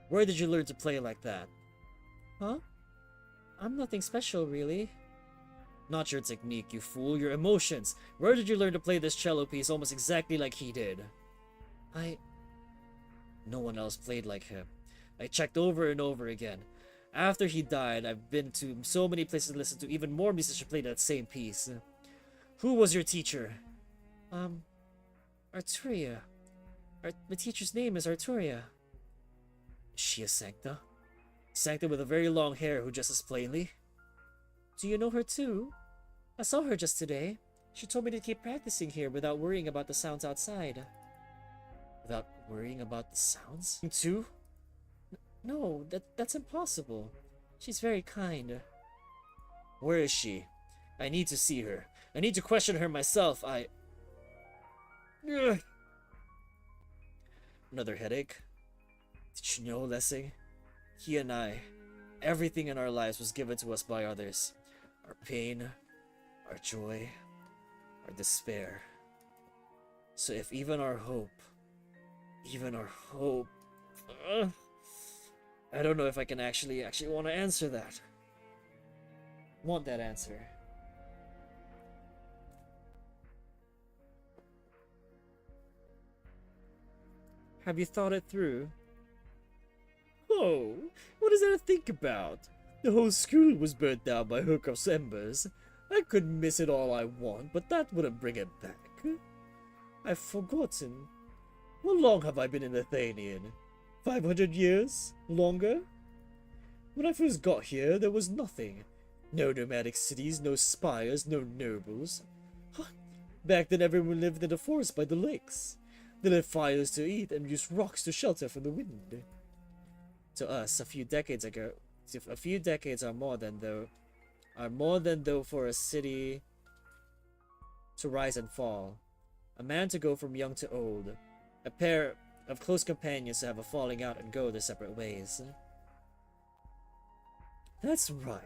Where did you learn to play like that? Huh? I'm nothing special, really. Not your technique, you fool, your emotions. Where did you learn to play this cello piece almost exactly like he did? No one else played like him. I checked over and over again. After he died, I've been to so many places to listen to even more musicians play that same piece. Who was your teacher? Arturia. My teacher's name is Arturia. Is she a Sancta? Sancta with a very long hair who dresses plainly? Do you know her too? I saw her just today. She told me to keep practicing here without worrying about the sounds outside. Without worrying about the sounds? Too? No, that's impossible. She's very kind. Where is she? I need to see her. I need to question her myself. Ugh. Another headache? Did you know, Lessing? He and I, everything in our lives was given to us by others. Our pain, our joy, our despair. So if even our hope, uh, I don't know if I can actually want to answer that. Want that answer. Have you thought it through? Oh, what is there to think about? The whole school was burnt down by Hurkov's embers. I could miss it all I want, but that wouldn't bring it back. I've forgotten. How long have I been in Athenian? 500 years? Longer? When I first got here, there was nothing. No nomadic cities, no spires, no nobles. Back then everyone lived in the forest by the lakes. They lit fires to eat and used rocks to shelter from the wind. To us, a few decades are more than though for a city to rise and fall. A man to go from young to old. A pair of close companions to have a falling out and go their separate ways. That's right.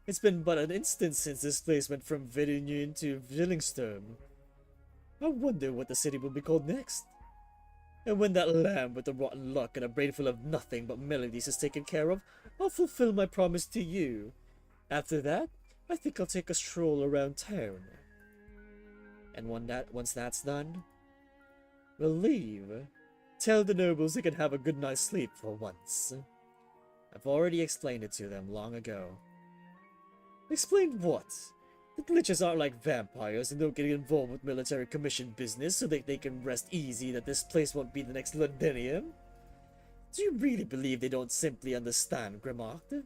It's been but an instant since this place went from Viviana to Villingstone. I wonder what the city will be called next. And when that lamb with the rotten luck and a brain full of nothing but melodies is taken care of, I'll fulfill my promise to you. After that, I think I'll take a stroll around town. And once that's done, we'll leave. Tell the nobles they can have a good night's sleep for once. I've already explained it to them long ago. Explained what? The glitches aren't like vampires and don't get involved with military commission business so that they can rest easy that this place won't be the next Londinium? Do you really believe they don't simply understand, Grimmark?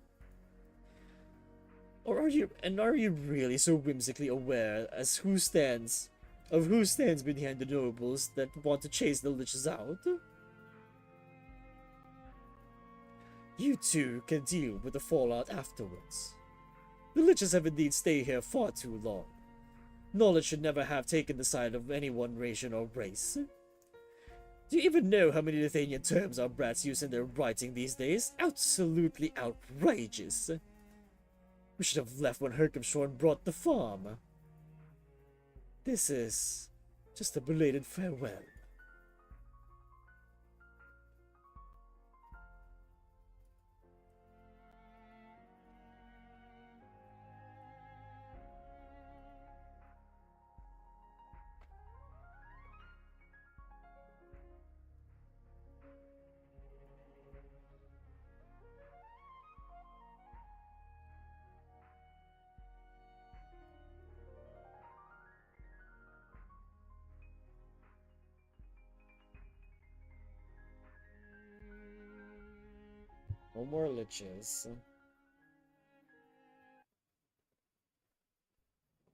Or are you really so whimsically aware as who stands behind the nobles that want to chase the liches out? You two can deal with the fallout afterwards. The liches have indeed stayed here far too long. Knowledge should never have taken the side of any one nation or race. Do you even know how many Athenian terms our brats use in their writing these days? Absolutely outrageous. We should have left when Hercomshorn brought the farm. This is just a belated farewell. No more liches.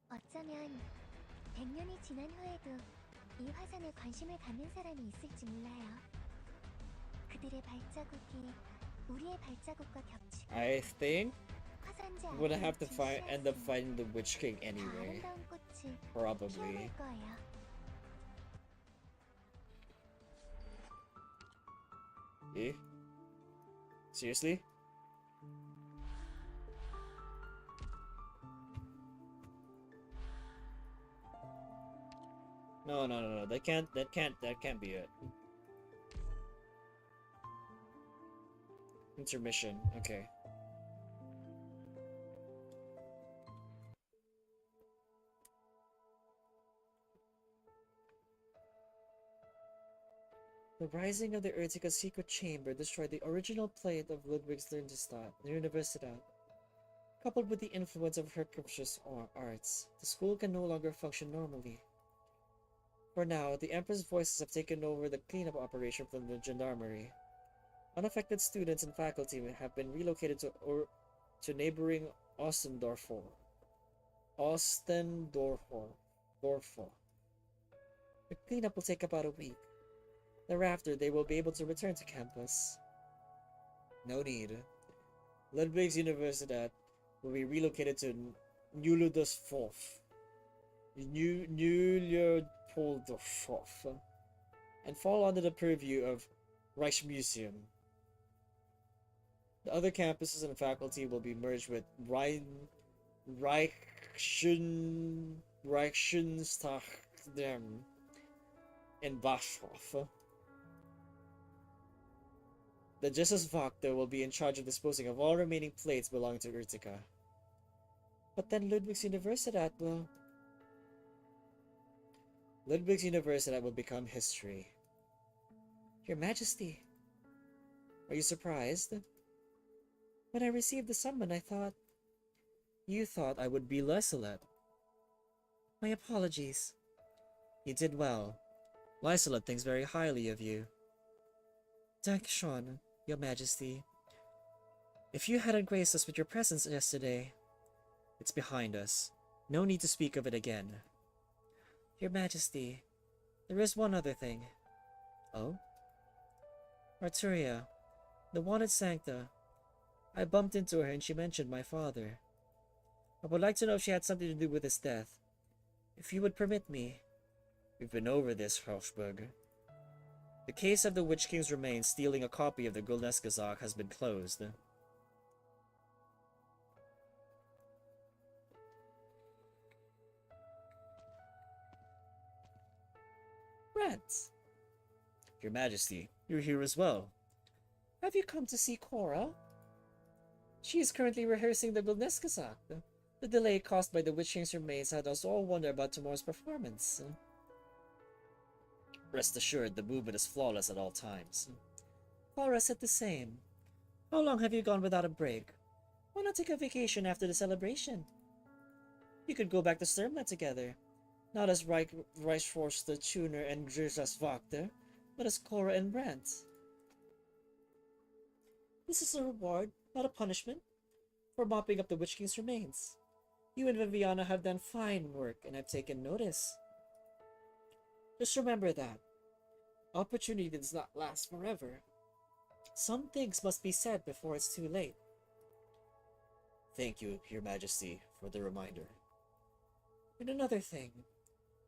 어쩌면 100년이 지난 후에도 이 화산에 관심을 갖는 사람이 있을지 몰라요. 그들의 발자국이 우리의 발자국과 겹치고 I think 화산재 we're gonna have to 아래에 end up 진실한 finding the Witch King 더 anyway. 아름다운 꽃을 Probably. 피워낼 거예요. Eh? Seriously? No. That can't be it. Intermission. Okay. The rising of the Urtica secret chamber destroyed the original plate of Ludwig's Universität. Coupled with the influence of Hercomsh's arts, the school can no longer function normally. For now, the Emperor's voices have taken over the cleanup operation from the gendarmerie. Unaffected students and faculty have been relocated to neighboring Ostendorfer. The cleanup will take about a week. Thereafter, they will be able to return to campus. No need. Ludwig's Universität will be relocated to Nuludosforf. Nuludosforf. And fall under the purview of Reichsmuseum. The other campuses and faculty will be merged with Reichsstadtdem in Bashhof. The Justizvakter will be in charge of disposing of all remaining plates belonging to Urtica. But then Ludwig's Universitat will become history. Your Majesty, are you surprised? When I received the summon, I thought... You thought I would be Lysolette. My apologies. You did well. Lysolette thinks very highly of you. Dankeschön, Your Majesty. If you hadn't graced us with your presence yesterday, it's behind us. No need to speak of it again. Your Majesty, there is one other thing. Oh? Arturia, the wanted Sancta. I bumped into her and she mentioned my father. I would like to know if she had something to do with his death. If you would permit me. We've been over this, Hausberg. The case of the Witch King's remains stealing a copy of the Gulneskazak has been closed. Brent! Your Majesty, you're here as well. Have you come to see Cora? She is currently rehearsing the Gulneskazak. The delay caused by the Witch King's remains had us all wonder about tomorrow's performance. Rest assured, the movement is flawless at all times. Cora said the same. How long have you gone without a break? Why not take a vacation after the celebration? You could go back to Sturmland together. Not as Reichsforce the Tuner and Grzas Vakter, but as Cora and Brandt. This is a reward, not a punishment, for mopping up the Witch King's remains. You and Viviana have done fine work, and I've taken notice. Just remember that. Opportunity does not last forever. Some things must be said before it's too late. Thank you, Your Majesty, for the reminder. And another thing.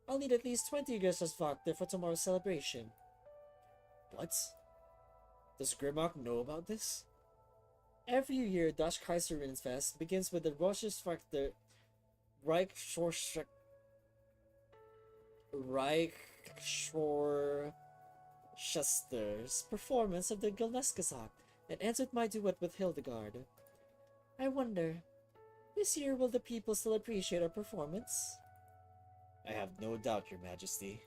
I'll need at least 20 Grzas Vakter for tomorrow's celebration. What? Does Grimlock know about this? Every year, Das Kaiserinnenfest begins with the Reichsschorschekter's performance of the Gulneskazak and ends with my duet with Hildegard. I wonder, this year will the people still appreciate our performance? I have no doubt, Your Majesty.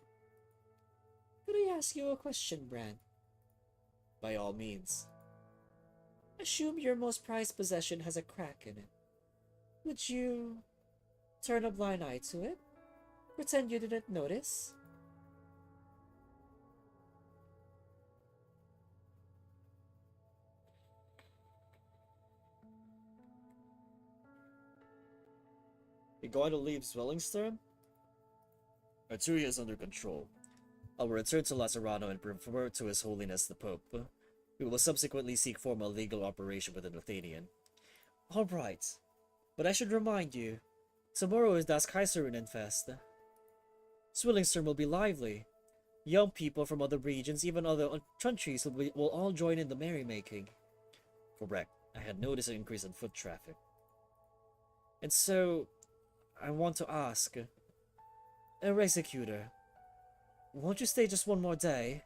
Could I ask you a question, Bran? By all means. Assume your most prized possession has a crack in it. Would you turn a blind eye to it? Pretend you didn't notice? You're going to leave Zwellingstern? Arturia is under control. I will return to Lacerano and refer to His Holiness the Pope. We will subsequently seek formal legal operation with the Nathanian. Alright, but I should remind you, tomorrow is Das Kaiserinnenfest. Zwillingstern will be lively. Young people from other regions, even other countries, will all join in the merrymaking. Correct. I had noticed an increase in foot traffic. And so, I want to ask, Executor, won't you stay just one more day?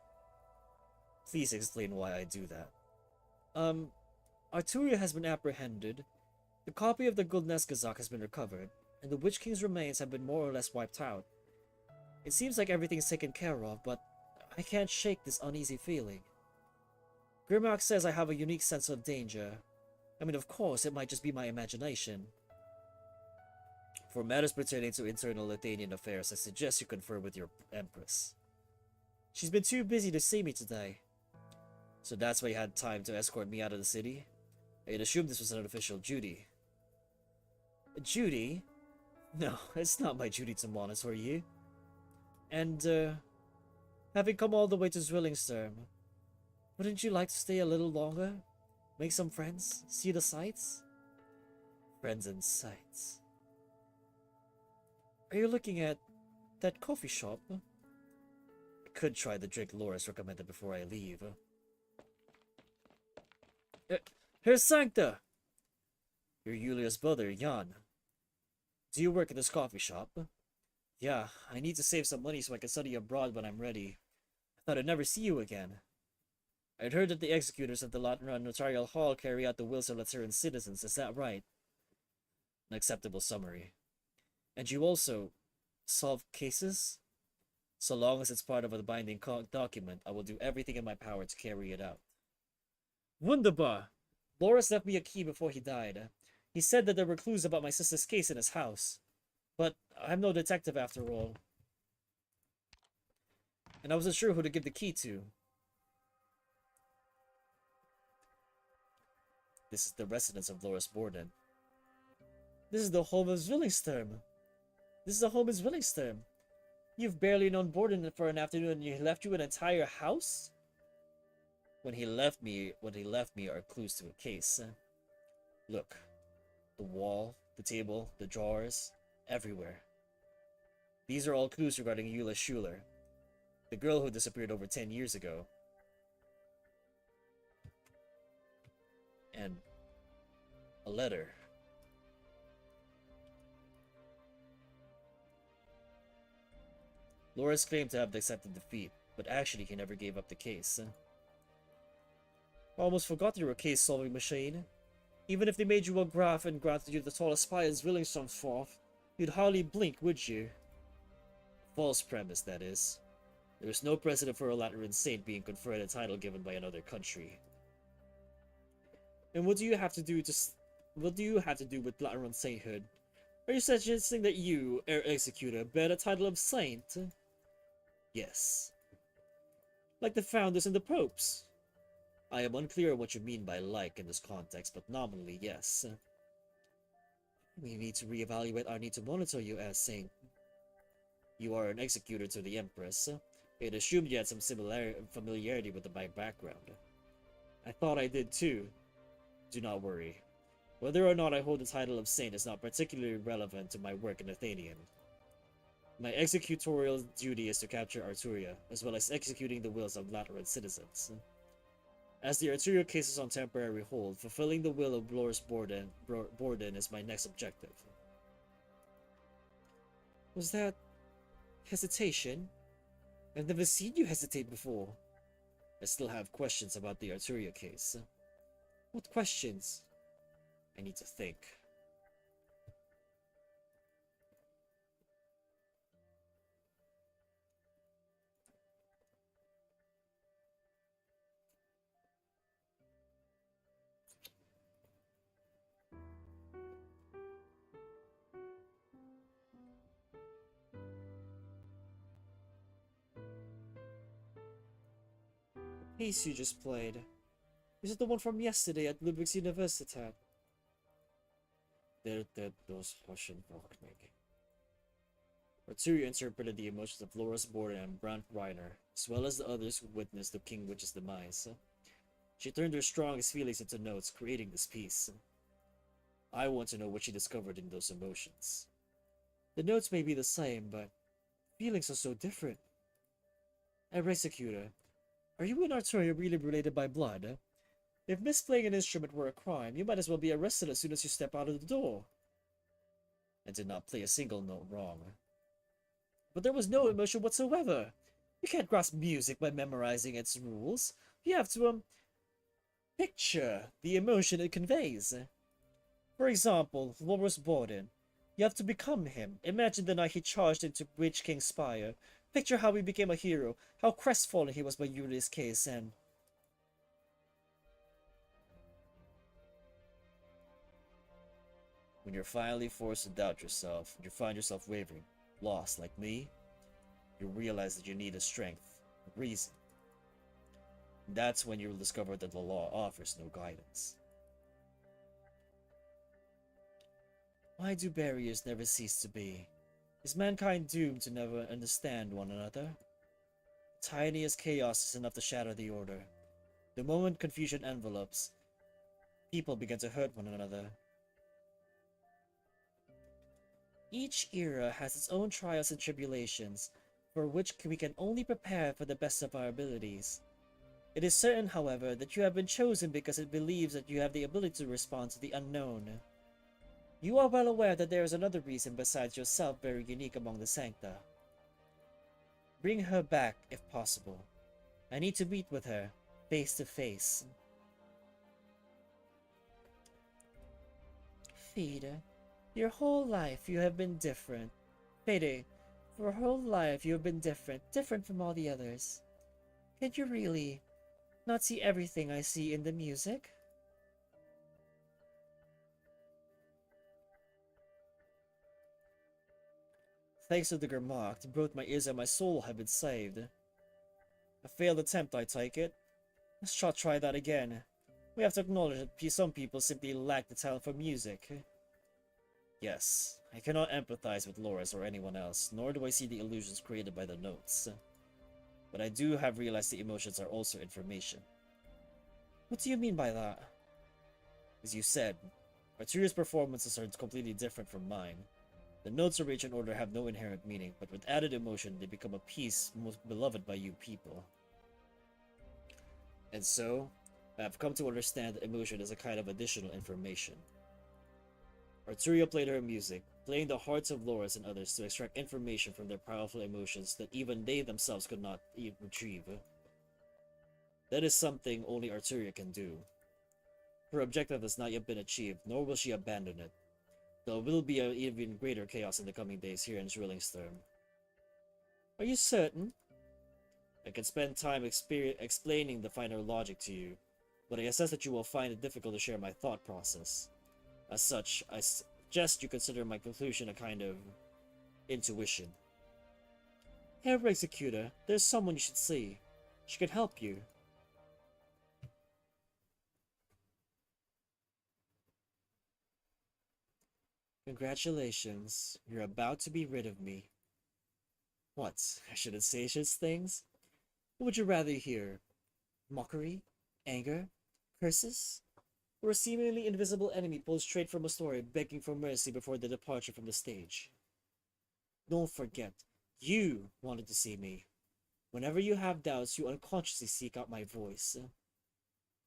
Please explain why I do that. Arturia has been apprehended, the copy of the Gulneskazak has been recovered, and the Witch King's remains have been more or less wiped out. It seems like everything's taken care of, but I can't shake this uneasy feeling. Grimlock says I have a unique sense of danger. I mean, of course, it might just be my imagination. For matters pertaining to internal Athenian affairs, I suggest you confer with your Empress. She's been too busy to see me today. So that's why you had time to escort me out of the city? I had assumed this was an official duty. A duty? No, it's not my duty to monitor you. And, having come all the way to Zwillingstern, wouldn't you like to stay a little longer? Make some friends? See the sights? Friends and sights. Are you looking at that coffee shop? I could try the drink Loris recommended before I leave. Herr Sancta! You're Julia's brother, Jan. Do you work at this coffee shop? Yeah, I need to save some money so I can study abroad when I'm ready. I thought I'd never see you again. I'd heard that the executors of the Lateran Notarial Hall carry out the wills of Lateran citizens, is that right? An acceptable summary. And you also solve cases? So long as it's part of a binding document, I will do everything in my power to carry it out. Wunderbar! Loris left me a key before he died. He said that there were clues about my sister's case in his house. But I'm no detective after all. And I wasn't sure who to give the key to. This is the residence of Loris Borden. This is the home of Zwillingsterm. This is the home of Zwillingsterm. You've barely known Borden for an afternoon and he left you an entire house? What he left me are clues to a case. Look. The wall, the table, the drawers, everywhere. These are all clues regarding Eula Schuler, the girl who disappeared over 10 years ago. And a letter. Loris claimed to have accepted defeat, but actually he never gave up the case. I almost forgot you were a case-solving machine. Even if they made you a graph and granted you the tallest spire in Zwillingstormsforth, you'd hardly blink, would you? False premise, that is. There is no precedent for a Lateran saint being conferred a title given by another country. And what do you have to do with Lateran sainthood? Are you suggesting that you, Air Executor, bear the title of saint? Yes. Like the founders and the popes. I am unclear on what you mean by like in this context, but nominally, yes. We need to reevaluate our need to monitor you as saint. You are an executor to the Empress. I'd assumed you had some familiarity with my background. I thought I did too. Do not worry. Whether or not I hold the title of saint is not particularly relevant to my work in Athenian. My executorial duty is to capture Arturia, as well as executing the wills of Lateran citizens. As the Arturia case is on temporary hold, fulfilling the will of Loris Borden is my next objective. Was that hesitation? I've never seen you hesitate before. I still have questions about the Arturia case. What questions? I need to think. The piece you just played. Is it the one from yesterday at Ludwig's Universität? Those Russian Arknights. Arturia interpreted the emotions of Loris Borden and Brandt Reiner, as well as the others who witnessed the King Witch's demise. She turned her strongest feelings into notes, creating this piece. I want to know what she discovered in those emotions. The notes may be the same, but feelings are so different. Executor, are you and Arturia really related by blood? If misplaying an instrument were a crime, you might as well be arrested as soon as you step out of the door. I did not play a single note wrong. But there was no emotion whatsoever. You can't grasp music by memorizing its rules. You have to, picture the emotion it conveys. For example, Loris Borden. You have to become him. Imagine the night he charged into Witch King's Spire. Picture how he became a hero, how crestfallen he was by Yuli's case, and... When you're finally forced to doubt yourself, and you find yourself wavering, lost like me, you realize that you need a strength, a reason. And that's when you'll discover that the law offers no guidance. Why do barriers never cease to be? Is mankind doomed to never understand one another? Tiniest chaos is enough to shatter the order. The moment confusion envelops, people begin to hurt one another. Each era has its own trials and tribulations, for which we can only prepare for the best of our abilities. It is certain, however, that you have been chosen because it believes that you have the ability to respond to the unknown. You are well aware that there is another reason besides yourself very unique among the Sancta. Bring her back, if possible. I need to meet with her, face to face. Fede, your whole life you have been different. Fede, for your whole life you have been different from all the others. Can you really not see everything I see in the music? Thanks to the Germacht, both my ears and my soul have been saved. A failed attempt, I take it. Let's try that again. We have to acknowledge that some people simply lack the talent for music. Yes, I cannot empathize with Loris or anyone else, nor do I see the illusions created by the notes. But I do have realized the emotions are also information. What do you mean by that? As you said, Arturia's performances are completely different from mine. The notes arranged in order have no inherent meaning, but with added emotion, they become a piece most beloved by you people. And so, I have come to understand that emotion is a kind of additional information. Arturia played her music, playing the hearts of Loris and others to extract information from their powerful emotions that even they themselves could not retrieve. That is something only Arturia can do. Her objective has not yet been achieved, nor will she abandon it. There will be an even greater chaos in the coming days here in Drillingstern. Are you certain? I can spend time explaining the finer logic to you, but I assess that you will find it difficult to share my thought process. As such, I suggest you consider my conclusion a kind of intuition. Herr Executor, there's someone you should see. She can help you. Congratulations, you're about to be rid of me. What, I shouldn't say such things? What would you rather hear? Mockery? Anger? Curses? Or a seemingly invisible enemy pulled straight from a story begging for mercy before the departure from the stage? Don't forget, you wanted to see me. Whenever you have doubts, you unconsciously seek out my voice.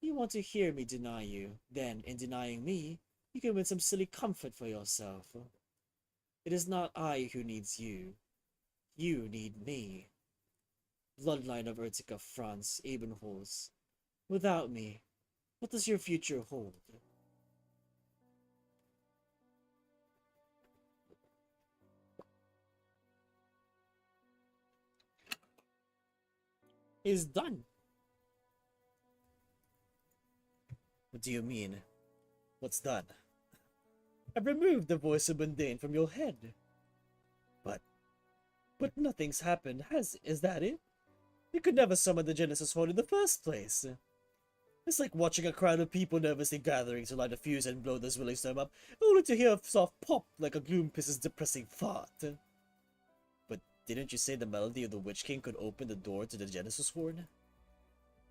You want to hear me deny you, then, in denying me, you can win some silly comfort for yourself. It is not I who needs you. You need me. Bloodline of Urtica Franz Ebenholz. Without me, what does your future hold? Is done. What do you mean? What's done? I've removed the voice of mundane from your head. But nothing's happened, is that it? You could never summon the Genesis Horn in the first place. It's like watching a crowd of people nervously gathering to light a fuse and blow the zwilling storm up, only to hear a soft pop like a Gloompis's depressing fart. But didn't you say the melody of the Witch King could open the door to the Genesis Horn?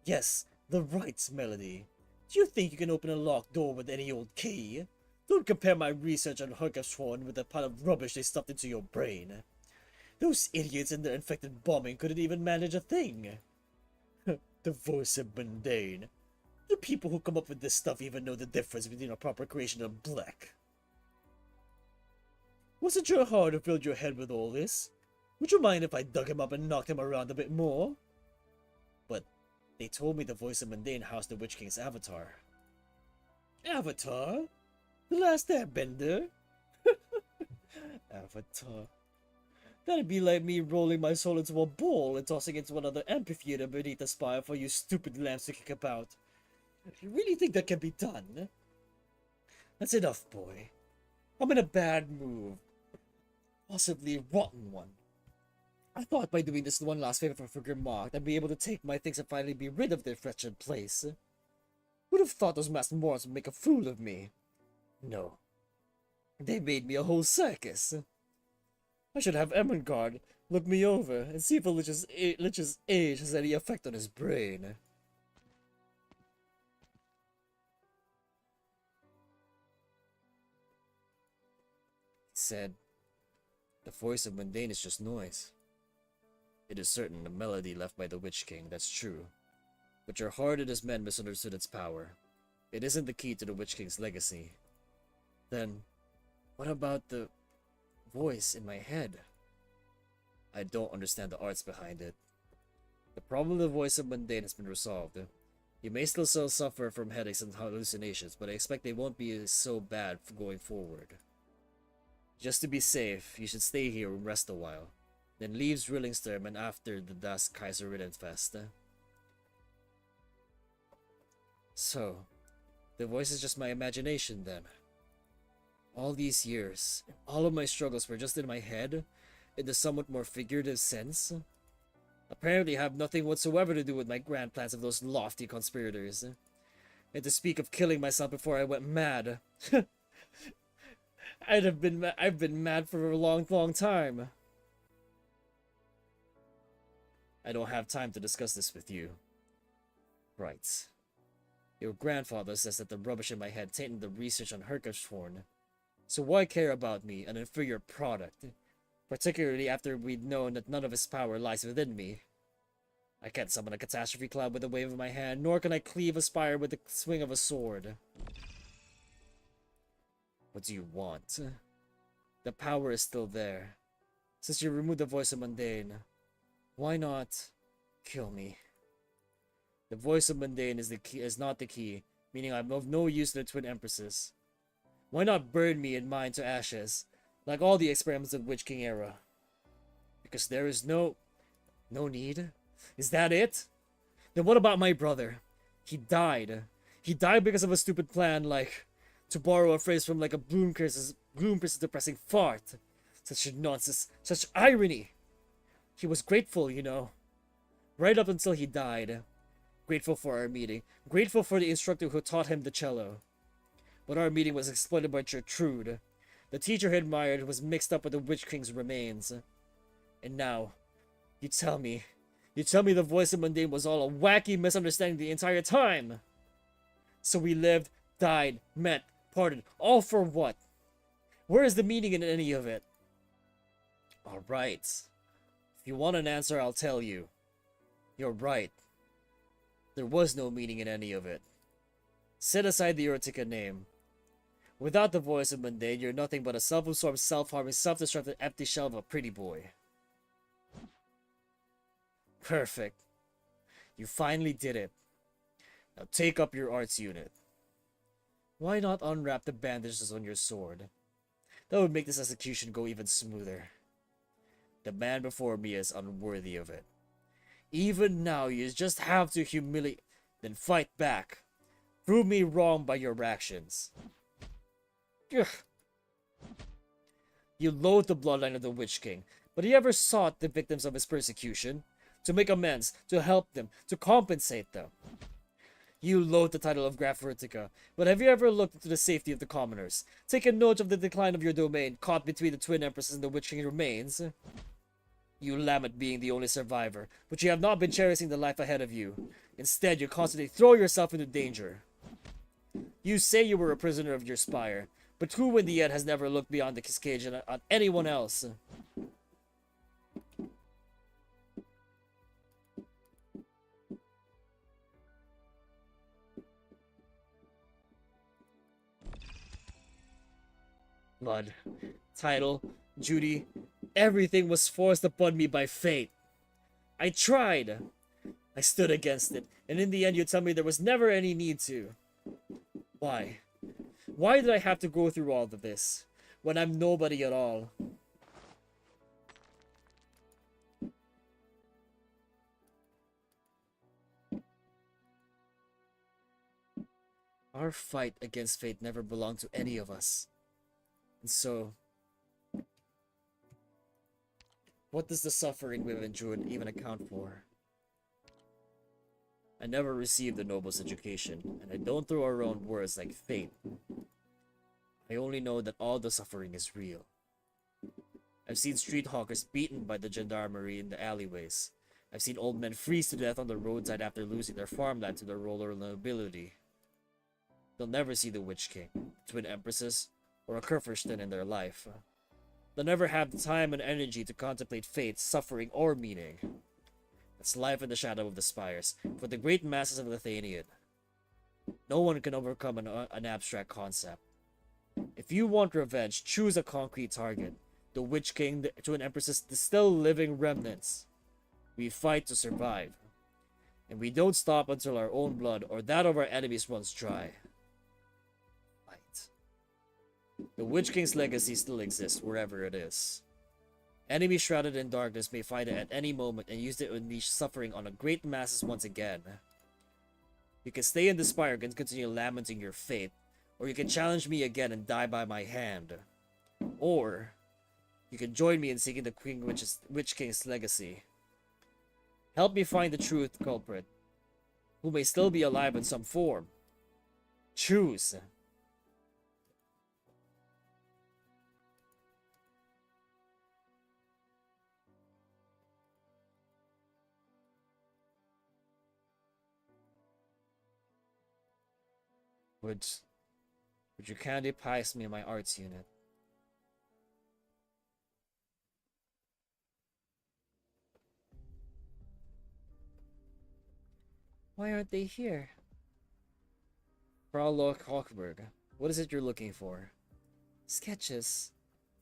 Yes, the right melody. Do you think you can open a locked door with any old key? Don't compare my research on Horn with the pile of rubbish they stuffed into your brain. Those idiots in their infected bombing couldn't even manage a thing. The voice of mundane. Do people who come up with this stuff even know the difference between a proper creation and a black? Was it your heart who filled your head with all this? Would you mind if I dug him up and knocked him around a bit more? But they told me the voice of mundane housed the Witch King's avatar. Avatar? The last airbender? Avatar. That'd be like me rolling my soul into a ball and tossing it to another amphitheater beneath the spire for you stupid lambs to kick about. You really think that can be done? That's enough, boy. I'm in a bad mood. Possibly a rotten one. I thought by doing this one last favor for Germark, I'd be able to take my things and finally be rid of this wretched place. Would have thought those masked morons would make a fool of me. No. They made me a whole circus. I should have Ermengarde look me over and see if the Lich's age has any effect on his brain. He said, the voice of mundane is just noise. It is certain a melody left by the Witch King, that's true. But your hard-headed men misunderstood its power. It isn't the key to the Witch King's legacy. Then, What about the voice in my head? I don't understand the arts behind it. The problem with the voice of Mundane has been resolved. You may still suffer from headaches and hallucinations, but I expect they won't be so bad for going forward. Just to be safe, you should stay here and rest a while. Then leave Rillingsterm and after the Das Kaiserridenfest. So, the voice is just my imagination then. All these years, all of my struggles were just in my head, in the somewhat more figurative sense. Apparently have nothing whatsoever to do with my grand plans of those lofty conspirators. And to speak of killing myself before I went mad. I've been mad for a long, long time. I don't have time to discuss this with you. Right. Your grandfather says that the rubbish in my head tainted the research on Hirschhorn. So why care about me, an inferior product? Particularly after we'd known that none of his power lies within me. I can't summon a catastrophe cloud with a wave of my hand, nor can I cleave a spire with the swing of a sword. What do you want? The power is still there. Since you removed the voice of Mundane, why not kill me? The voice of Mundane is not the key, meaning I'm of no use to the Twin Empresses. Why not burn me and mine to ashes, like all the experiments of Witch King era? Because there is no need? Is that it? Then what about my brother? He died. He died because of a stupid plan like, to borrow a phrase from like a Bloomcurse's depressing fart. Such nonsense, such irony. He was grateful, you know. Right up until he died. Grateful for our meeting. Grateful for the instructor who taught him the cello. But our meeting was exploited by Gertrude. The teacher he admired was mixed up with the Witch King's remains. And now, you tell me the voice of Mundane was all a wacky misunderstanding the entire time. So we lived, died, met, parted, all for what? Where is the meaning in any of it? Alright. If you want an answer, I'll tell you. You're right. There was no meaning in any of it. Set aside the Urtica name. Without the voice of Mundane, you're nothing but a self-absorbed, self-harming, self-destructive empty shell of a pretty boy. Perfect. You finally did it. Now take up your arts unit. Why not unwrap the bandages on your sword? That would make this execution go even smoother. The man before me is unworthy of it. Even now, you just have to humiliate, then fight back. Prove me wrong by your actions. Ugh. You loathe the bloodline of the Witch King, but he ever sought the victims of his persecution? To make amends, to help them, to compensate them. You loathe the title of Graf Urtica, but have you ever looked into the safety of the commoners? Taken note of the decline of your domain, caught between the Twin Empresses and the Witch King remains? You lament being the only survivor, but you have not been cherishing the life ahead of you. Instead, you constantly throw yourself into danger. You say you were a prisoner of your spire, but who in the end has never looked beyond the cage on anyone else? Blood, title, Judy, everything was forced upon me by fate. I tried. I stood against it, and in the end you tell me there was never any need to. Why? Why did I have to go through all of this, when I'm nobody at all? Our fight against fate never belonged to any of us. And so, what does the suffering we've endured even account for? I never received the noblest education, and I don't throw around words like fate. I only know that all the suffering is real. I've seen street hawkers beaten by the gendarmerie in the alleyways. I've seen old men freeze to death on the roadside after losing their farmland to the roller nobility. They'll never see the Witch King, Twin Empresses, or a Kurfürsten in their life. They'll never have the time and energy to contemplate fate, suffering, or meaning. That's life in the shadow of the spires, for the great masses of the Athenian. No one can overcome an abstract concept. If you want revenge, choose a concrete target. The Witch King, the Twin Empresses, the still living remnants. We fight to survive. And we don't stop until our own blood or that of our enemies runs dry. Fight. The Witch King's legacy still exists wherever it is. Enemies shrouded in darkness may find it at any moment and use it to unleash suffering on a great masses once again. You can stay in the spire and continue lamenting your fate, or you can challenge me again and die by my hand. Or, you can join me in seeking the Witch King's legacy. Help me find the truth culprit, who may still be alive in some form. Choose. Would you kindly pass me my arts unit? Why aren't they here? Frau Hochberg, what is it you're looking for? Sketches.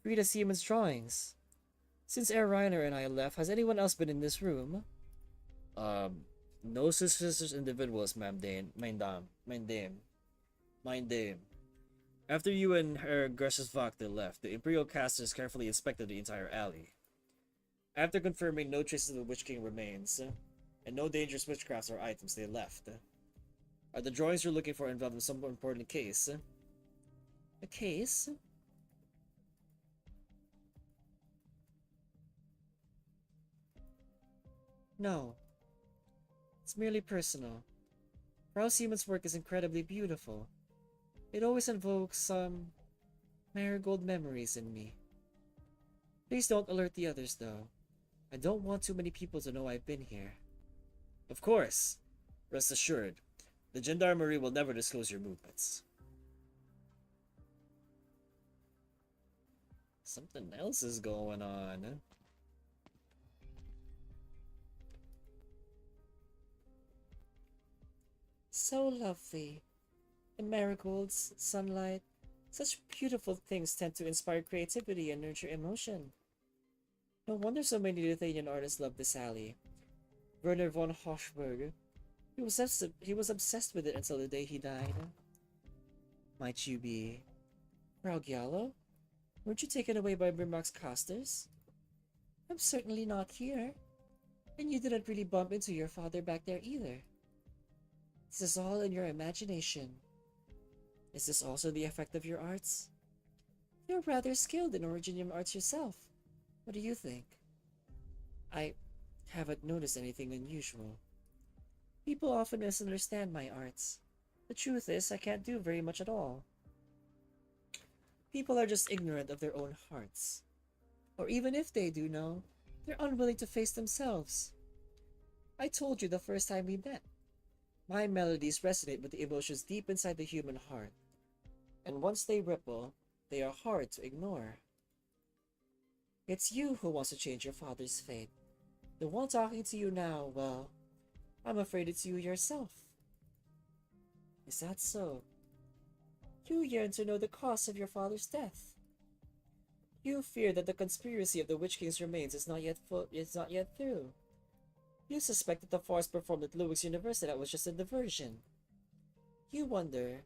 Rita Siemens' drawings. Since Herr Reiner and I left, has anyone else been in this room? No suspicious individuals, ma'am Dame. Mein Dame. After you and Herr Gersheswagte left, the Imperial casters carefully inspected the entire alley. After confirming no traces of the Witch King remains, and no dangerous witchcrafts or items, they left. Are the drawings you're looking for involved in some important case? A case? No. It's merely personal. Frau Siemens' work is incredibly beautiful. It always invokes some marigold memories in me. Please don't alert the others, though. I don't want too many people to know I've been here. Of course. Rest assured, the Gendarmerie will never disclose your movements. Something else is going on. So lovely. The marigolds, sunlight, such beautiful things tend to inspire creativity and nurture emotion. No wonder so many Lithuanian artists love this alley. Werner von Hochberg, he was obsessed with it until the day he died. Might you be Frau Giallo? Weren't you taken away by Brimrock's casters? I'm certainly not here. And you didn't really bump into your father back there either. This is all in your imagination. Is this also the effect of your arts? You're rather skilled in Originium arts yourself. What do you think? I haven't noticed anything unusual. People often misunderstand my arts. The truth is, I can't do very much at all. People are just ignorant of their own hearts. Or even if they do know, they're unwilling to face themselves. I told you the first time we met. My melodies resonate with the emotions deep inside the human heart. And once they ripple, they are hard to ignore. It's you who wants to change your father's fate. The one talking to you now, well, I'm afraid it's you yourself. Is that so? You yearn to know the cause of your father's death. You fear that the conspiracy of the Witch King's remains is not yet through. You suspect that the farce performed at Ludwig's University was just a diversion. You wonder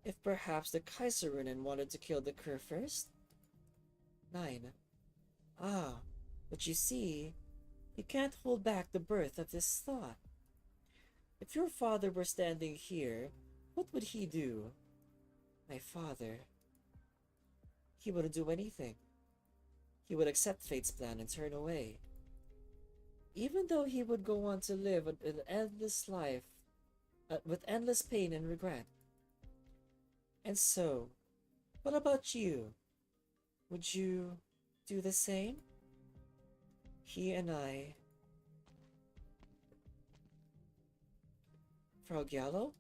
if perhaps the Kaiserrunen wanted to kill the Kerr first? 9. Ah, but you see, you can't hold back the birth of this thought. If your father were standing here, what would he do? My father. He wouldn't do anything. He would accept fate's plan and turn away. Even though he would go on to live an endless life, with endless pain and regret. And so, what about you? Would you do the same? He and I... Frau Giallo?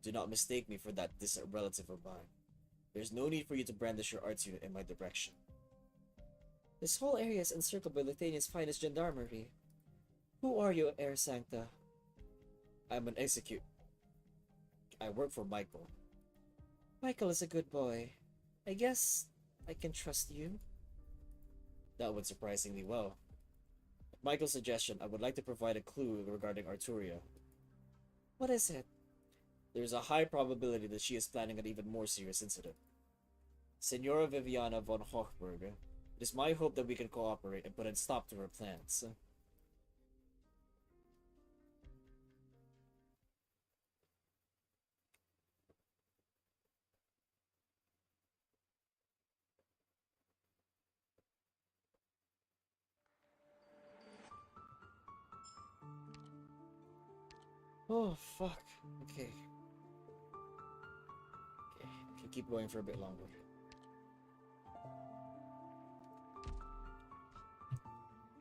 Do not mistake me for that distant relative of mine. There's no need for you to brandish your arts unit in my direction. This whole area is encircled by Lithuania's finest gendarmerie. Who are you, Herr Sancta? I'm an execute. I work for Michael. Michael is a good boy. I guess I can trust you. That went surprisingly well. At Michael's suggestion, I would like to provide a clue regarding Arturia. What is it? There's a high probability that she is planning an even more serious incident. Senora Viviana von Hochberg, it is my hope that we can cooperate and put a stop to her plans. Oh, fuck. Okay. Okay, I can keep going for a bit longer.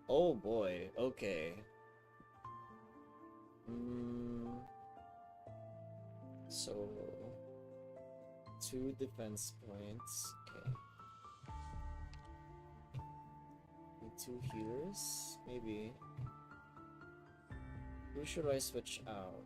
Oh boy, okay. So, 2 defense points. Okay. And 2 healers, maybe. Who should I switch out?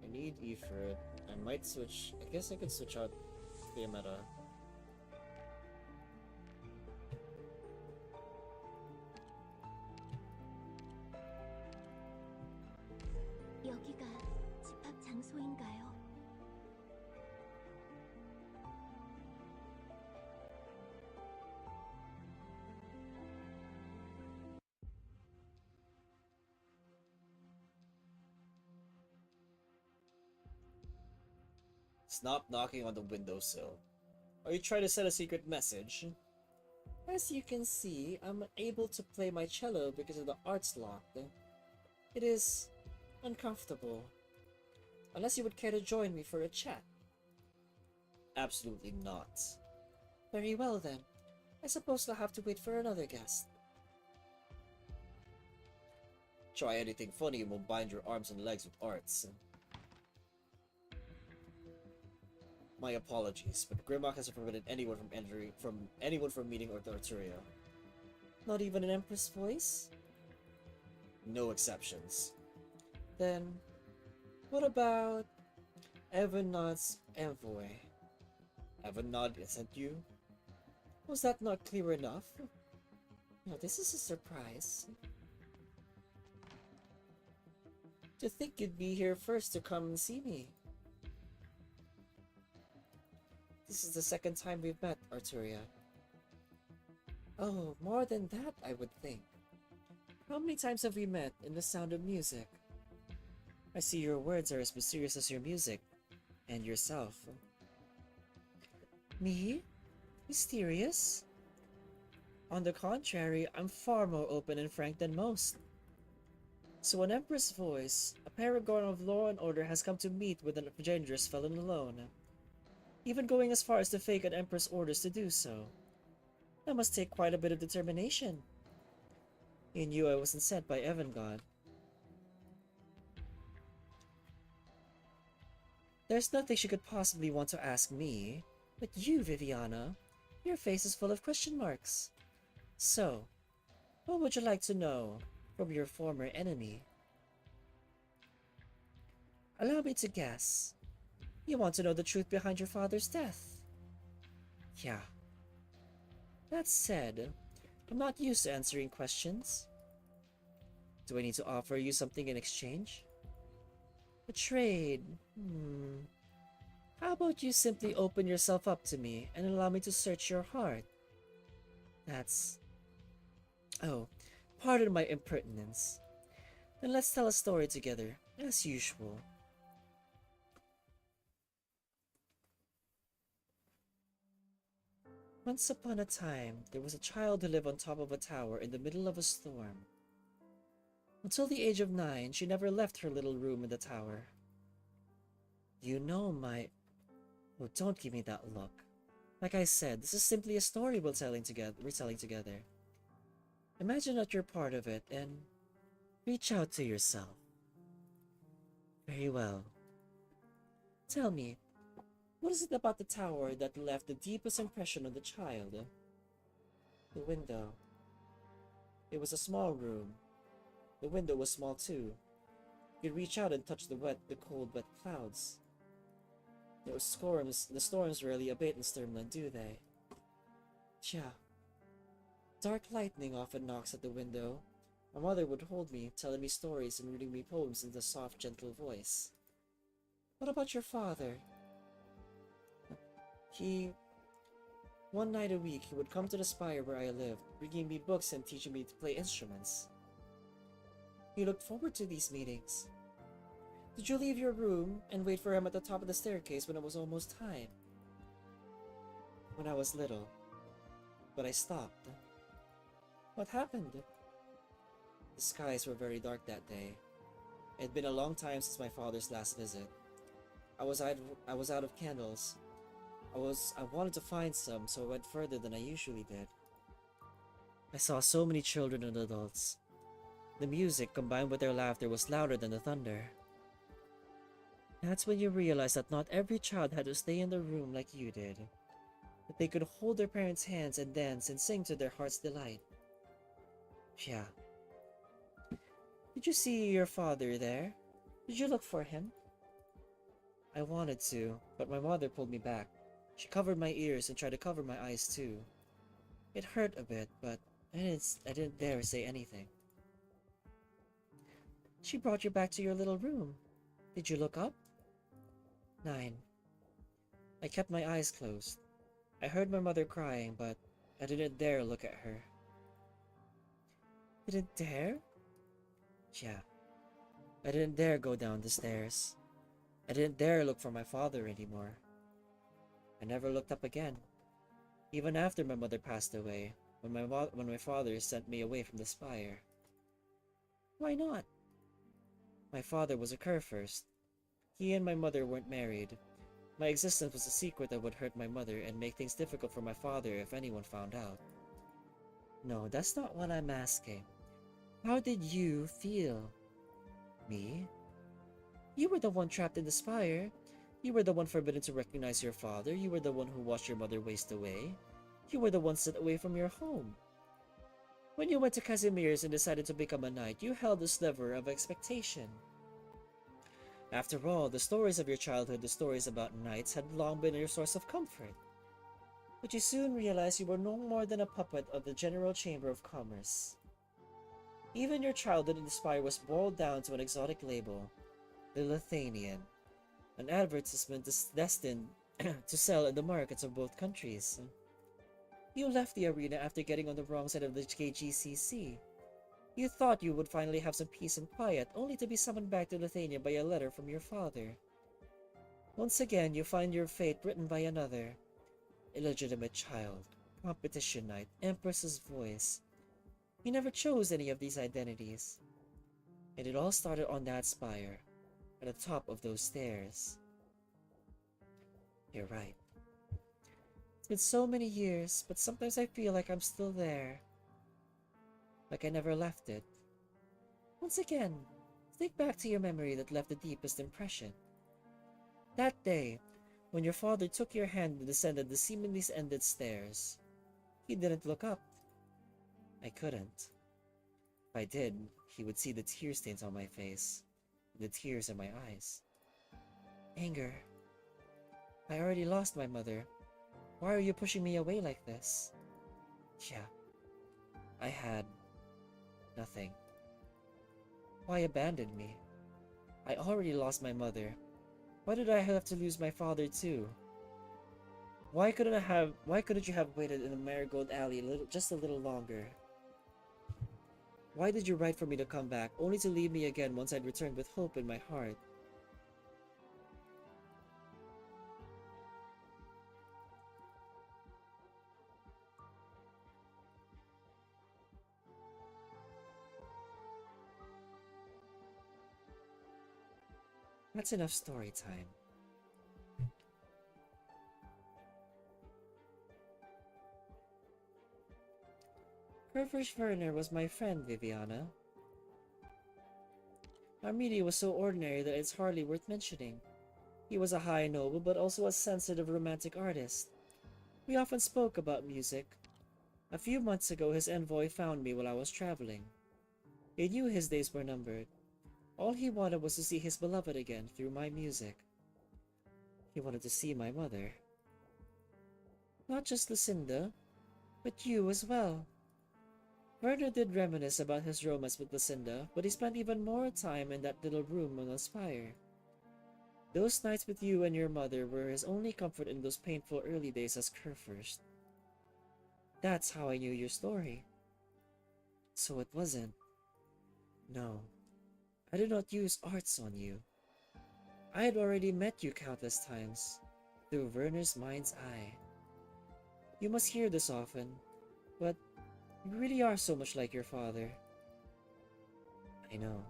I need Ifrit. I might switch. I guess I could switch out Viviana. 여기가 집합 장소인가요? Stop knocking on the windowsill. Are you trying to send a secret message? As you can see, I'm unable to play my cello because of the arts lock. It is uncomfortable. Unless you would care to join me for a chat. Absolutely not. Very well then. I suppose I'll have to wait for another guest. Try anything funny and we'll bind your arms and legs with arts. My apologies, but Grimlock has forbidden anyone from meeting Arturia. Not even an Empress voice? No exceptions. Then, what about Evernod's envoy? Evernod sent you? Was that not clear enough? No, this is a surprise. To think you'd be here first to come and see me. This is the second time we've met, Arturia. Oh, more than that, I would think. How many times have we met in the sound of music? I see your words are as mysterious as your music, and yourself. Me? Mysterious? On the contrary, I'm far more open and frank than most. So an Empress voice, a paragon of law and order, has come to meet with a dangerous felon alone. Even going as far as to fake an Empress orders to do so. That must take quite a bit of determination. You knew I wasn't sent by Evangod. There's nothing she could possibly want to ask me, but you, Viviana, your face is full of question marks. So, what would you like to know from your former enemy? Allow me to guess. You want to know the truth behind your father's death. Yeah. That said, I'm not used to answering questions. Do I need to offer you something in exchange? A trade. How about you simply open yourself up to me and allow me to search your heart? That's... Oh, pardon my impertinence. Then let's tell a story together, as usual. Once upon a time, there was a child who lived on top of a tower in the middle of a storm. Until the age of 9, she never left her little room in the tower. You know my... Oh, don't give me that look. Like I said, this is simply a story we're telling together. Imagine that you're part of it and reach out to yourself. Very well. Tell me, what is it about the tower that left the deepest impression on the child? The window. It was a small room. The window was small too. You could reach out and touch the cold, wet clouds. The storms rarely abate in Sturmland, do they? Tja. Dark lightning often knocks at the window. My mother would hold me, telling me stories and reading me poems in a soft, gentle voice. What about your father? One night a week, he would come to the spire where I lived, bringing me books and teaching me to play instruments. He looked forward to these meetings. Did you leave your room and wait for him at the top of the staircase when it was almost time? When I was little. But I stopped. What happened? The skies were very dark that day. It had been a long time since my father's last visit. I was out of candles. I wanted to find some, so I went further than I usually did. I saw so many children and adults. The music, combined with their laughter, was louder than the thunder. That's when you realize that not every child had to stay in the room like you did. That they could hold their parents' hands and dance and sing to their heart's delight. Yeah. Did you see your father there? Did you look for him? I wanted to, but my mother pulled me back. She covered my ears and tried to cover my eyes too. It hurt a bit, but I didn't dare say anything. She brought you back to your little room. Did you look up? 9. I kept my eyes closed. I heard my mother crying, but I didn't dare look at her. Didn't dare? Yeah. I didn't dare go down the stairs. I didn't dare look for my father anymore. I never looked up again. Even after my mother passed away, when my father sent me away from the spire. Why not? My father was a cur first. He and my mother weren't married. My existence was a secret that would hurt my mother and make things difficult for my father if anyone found out. No, that's not what I'm asking. How did you feel? Me? You were the one trapped in the spire. You were the one forbidden to recognize your father. You were the one who watched your mother waste away. You were the one sent away from your home. When you went to Casimir's and decided to become a knight, you held a sliver of expectation. After all, the stories of your childhood, the stories about knights, had long been your source of comfort. But you soon realized you were no more than a puppet of the General Chamber of Commerce. Even your childhood in the spire was boiled down to an exotic label, the Lithanian, an advertisement destined to sell in the markets of both countries. You left the arena after getting on the wrong side of the KGCC. You thought you would finally have some peace and quiet, only to be summoned back to Lithania by a letter from your father. Once again, you find your fate written by another. Illegitimate child, competition knight, empress's voice. You never chose any of these identities. And it all started on that spire, at the top of those stairs. You're right. It's been so many years, but sometimes I feel like I'm still there. Like I never left it. Once again, think back to your memory that left the deepest impression. That day, when your father took your hand and descended the seemingly ended stairs. He didn't look up. I couldn't. If I did, he would see the tear stains on my face, the tears in my eyes. Anger. I already lost my mother. Why are you pushing me away like this? Yeah, I had nothing. Why abandon me? I already lost my mother. Why did I have to lose my father too? Why couldn't you have waited in the Marigold Alley just a little longer? Why did you write for me to come back, only to leave me again once I'd returned with hope in my heart? That's enough story time. Herfrisch Werner was my friend, Viviana. Our media was so ordinary that it's hardly worth mentioning. He was a high noble, but also a sensitive romantic artist. We often spoke about music. A few months ago, his envoy found me while I was traveling. He knew his days were numbered. All he wanted was to see his beloved again through my music. He wanted to see my mother. Not just Lucinda, but you as well. Werner did reminisce about his romance with Lucinda, but he spent even more time in that little room on the spire. Those nights with you and your mother were his only comfort in those painful early days as Kurfürst. That's how I knew your story. So it wasn't. No, I did not use arts on you. I had already met you countless times, through Werner's mind's eye. You must hear this often, but you really are so much like your father. I know.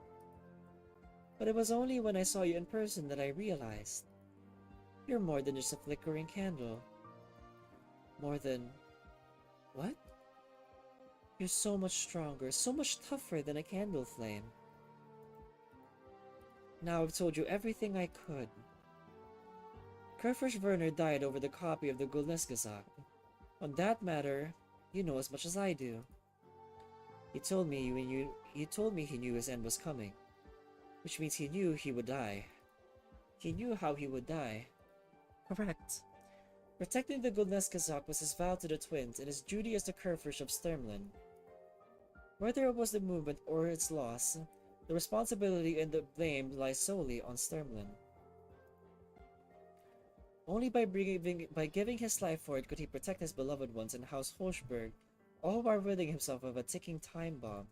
But it was only when I saw you in person that I realized. You're more than just a flickering candle. More than... What? You're so much stronger, so much tougher than a candle flame. Now I've told you everything I could. Kurfürst Werner died over the copy of the Gulnesgesagt. On that matter, you know as much as I do. He told me he knew his end was coming, which means he knew he would die. He knew how he would die. Correct. Protecting the Gulnesgesagt was his vow to the twins and his duty as the Kurfürst of Sturmland. Whether it was the movement or its loss, the responsibility and the blame lies solely on Sturmland. Only by giving his life for it could he protect his beloved ones in House Hochberg, all while ridding himself of a ticking time bomb.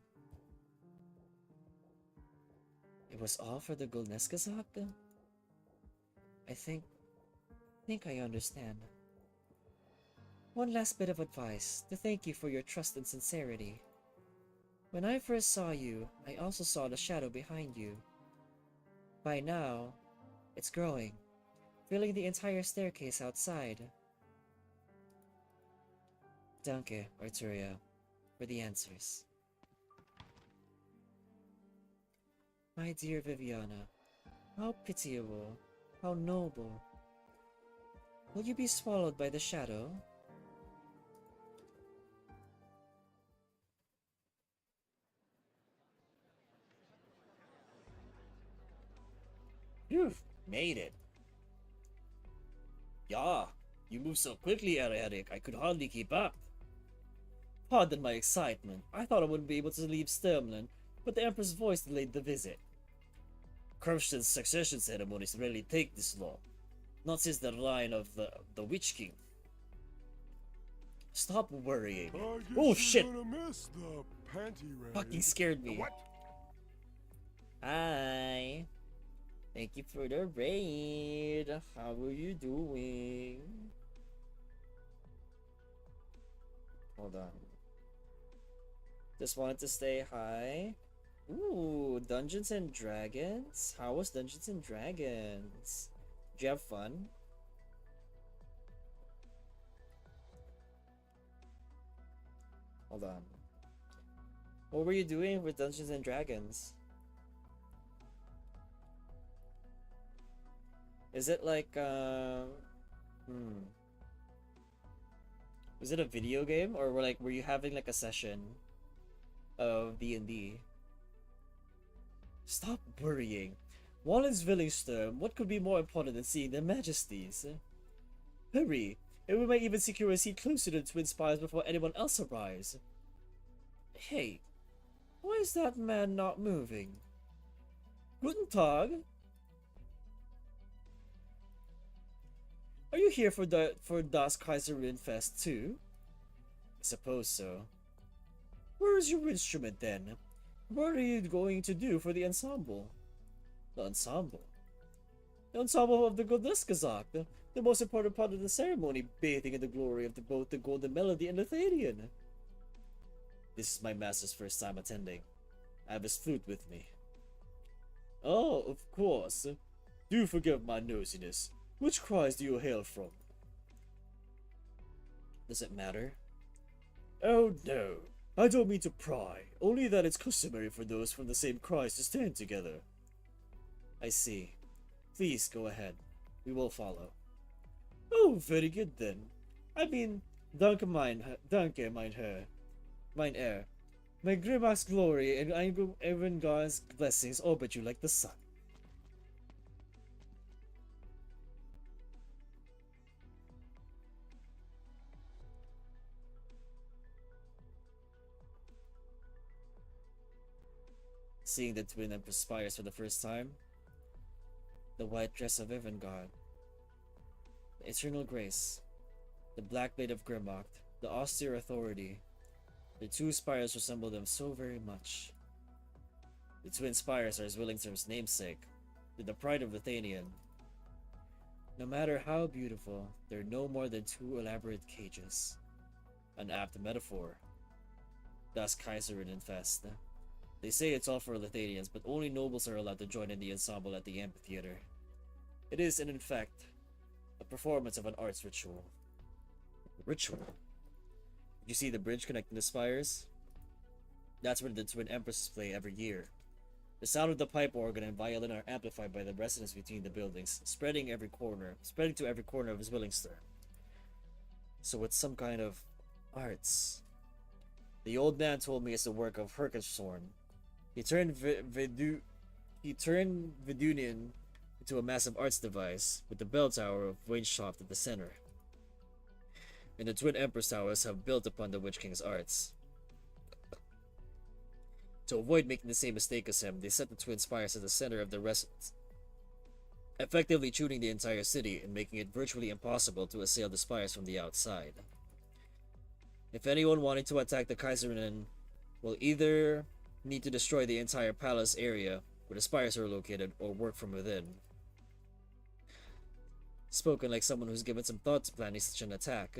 It was all for the Gulnesgesagt? I think I understand. One last bit of advice, to thank you for your trust and sincerity. When I first saw you, I also saw the shadow behind you. By now, it's growing, filling the entire staircase outside. Danke, Arturia, for the answers. My dear Viviana, how pitiable, how noble. Will you be swallowed by the shadow? You've made it. Yeah, you move so quickly, Eric, I could hardly keep up. Pardon my excitement. I thought I wouldn't be able to leave Sturmland, but the Emperor's voice delayed the visit. Kurfürst's succession ceremonies rarely take this long. Not since the line of the Witch King. Stop worrying. Oh shit! Fucking scared me. What? Hi. Thank you for the raid. How are you doing? Hold on. Just wanted to say hi. Ooh, Dungeons and Dragons? How was Dungeons and Dragons? Did you have fun? Hold on. What were you doing with Dungeons and Dragons? Is it like, Was it a video game, or were you having like a session of D&D? Stop worrying. While in Zwillingstern, what could be more important than seeing their majesties? Hurry, and we might even secure a seat closer to the Twin Spires before anyone else arrives. Hey, why is that man not moving? Guten Tag? Are you here for Das Kaiserin Fest too? I suppose so. Where is your instrument then? What are you going to do for the ensemble? The ensemble? The ensemble of the Gulnesgesagt, the most important part of the ceremony, bathing in the glory of both the Golden Melody and Lithanian. This is my master's first time attending. I have his flute with me. Oh, of course. Do forgive my nosiness. Which cries do you hail from? Does it matter? Oh no, I don't mean to pry, only that it's customary for those from the same cries to stand together. I see. Please go ahead. We will follow. Oh, very good then. I mean, Mine er. May Grimmack's glory and Erengar's blessings orbit you like the sun. Seeing the twin empress spires for the first time, the white dress of Evangard, the eternal grace, the black blade of Grimmack, the austere authority, the two spires resemble them so very much. The twin spires are Zwillington's namesake, the pride of Lithanian. No matter how beautiful, they're no more than two elaborate cages. An apt metaphor. Das Kaiserin infest. They say it's all for Lithanians, but only nobles are allowed to join in the ensemble at the amphitheater. It is, in fact, a performance of an arts ritual. Ritual? Did you see the bridge connecting the spires? That's where the twin empresses play every year. The sound of the pipe organ and violin are amplified by the resonance between the buildings, spreading to every corner of his Willingster. So it's some kind of arts. The old man told me it's the work of Herkensorn. He turned Vidunian into a massive arts device, with the bell tower of Wainshaft at the center. And the twin Empress Towers have built upon the Witch King's arts. To avoid making the same mistake as him, they set the twin spires at the center of the residence, effectively tuning the entire city and making it virtually impossible to assail the spires from the outside. If anyone wanting to attack the Kaiserinen will either need to destroy the entire palace area where the spires are located or work from within. Spoken like someone who's given some thought to planning such an attack.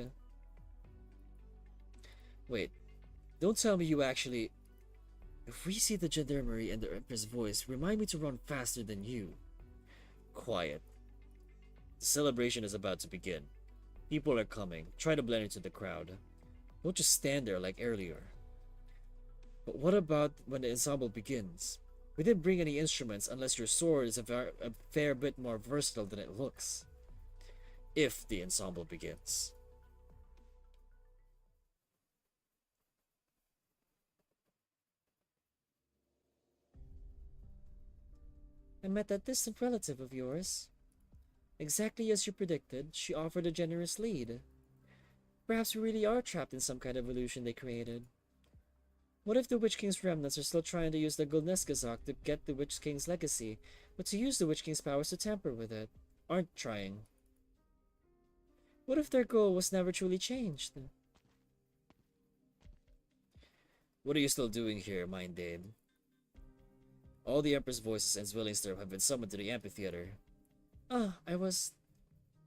Wait, don't tell me you actually... If we see the gendarmerie and the Emperor's voice, remind me to run faster than you. Quiet. The celebration is about to begin. People are coming. Try to blend into the crowd. Don't just stand there like earlier. But what about when the ensemble begins? We didn't bring any instruments unless your sword is a fair bit more versatile than it looks. If the ensemble begins. I met that distant relative of yours. Exactly as you predicted, she offered a generous lead. Perhaps we really are trapped in some kind of illusion they created. What if the Witch King's remnants are still trying to use the Gulneskazak to get the Witch King's legacy, but to use the Witch King's powers to tamper with it? Aren't trying. What if their goal was never truly changed? What are you still doing here, Mind Dade? All the Emperor's voices and Zwillingster have been summoned to the amphitheater. I'll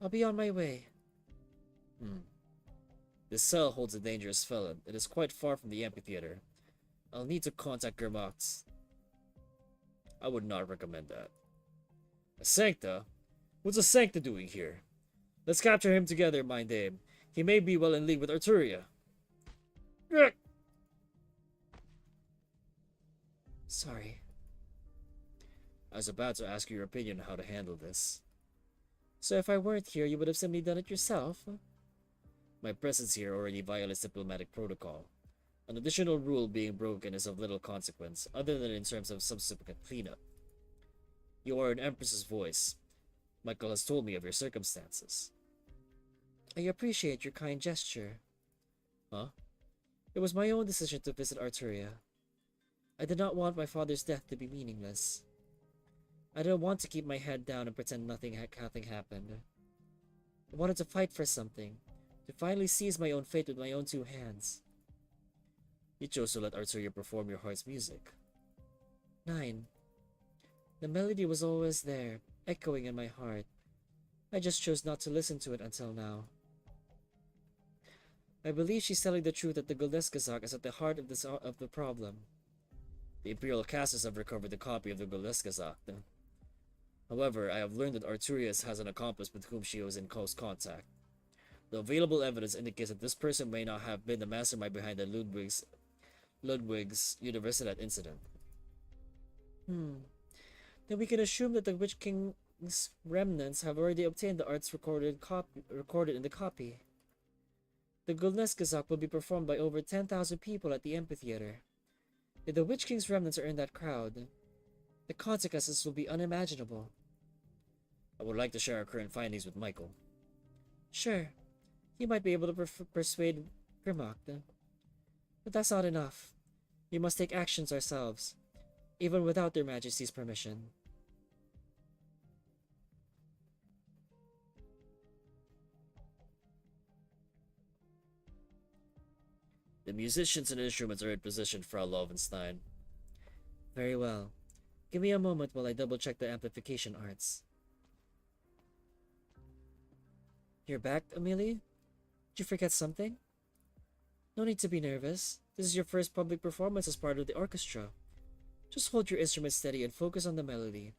be on my way. This cell holds a dangerous felon. It is quite far from the amphitheater. I'll need to contact Germax. I would not recommend that. A Sancta? What's a Sancta doing here? Let's capture him together, Mind Dame. He may be well in league with Arturia. Sorry. I was about to ask your opinion on how to handle this. So if I weren't here, you would have simply done it yourself? My presence here already violates diplomatic protocol. An additional rule being broken is of little consequence, other than in terms of subsequent cleanup. You are an Empress's voice. Michael has told me of your circumstances. I appreciate your kind gesture. Huh? It was my own decision to visit Arturia. I did not want my father's death to be meaningless. I didn't want to keep my head down and pretend nothing happened. I wanted to fight for something, to finally seize my own fate with my own two hands. You chose to let Arturia perform your heart's music. 9. The melody was always there, echoing in my heart. I just chose not to listen to it until now. I believe she's telling the truth that the Gulneskazak is at the heart of the problem. The Imperial casters have recovered the copy of the Gulneskazak. However, I have learned that Arturius has an accomplice with whom she was in close contact. The available evidence indicates that this person may not have been the mastermind behind the Ludwig's Universitat incident. Then we can assume that the Witch King's remnants have already obtained the arts recorded in the copy. The Gulneskazak will be performed by over 10,000 people at the amphitheater. If the Witch King's remnants are in that crowd, the consequences will be unimaginable. I would like to share our current findings with Michael. Sure, he might be able to persuade Grimlock, but that's not enough. We must take actions ourselves, even without their Majesty's permission. The musicians and instruments are in position, Frau Lovenstein. Very well. Give me a moment while I double-check the amplification arts. You're back, Amelie? Did you forget something? No need to be nervous. This is your first public performance as part of the orchestra. Just hold your instrument steady and focus on the melody.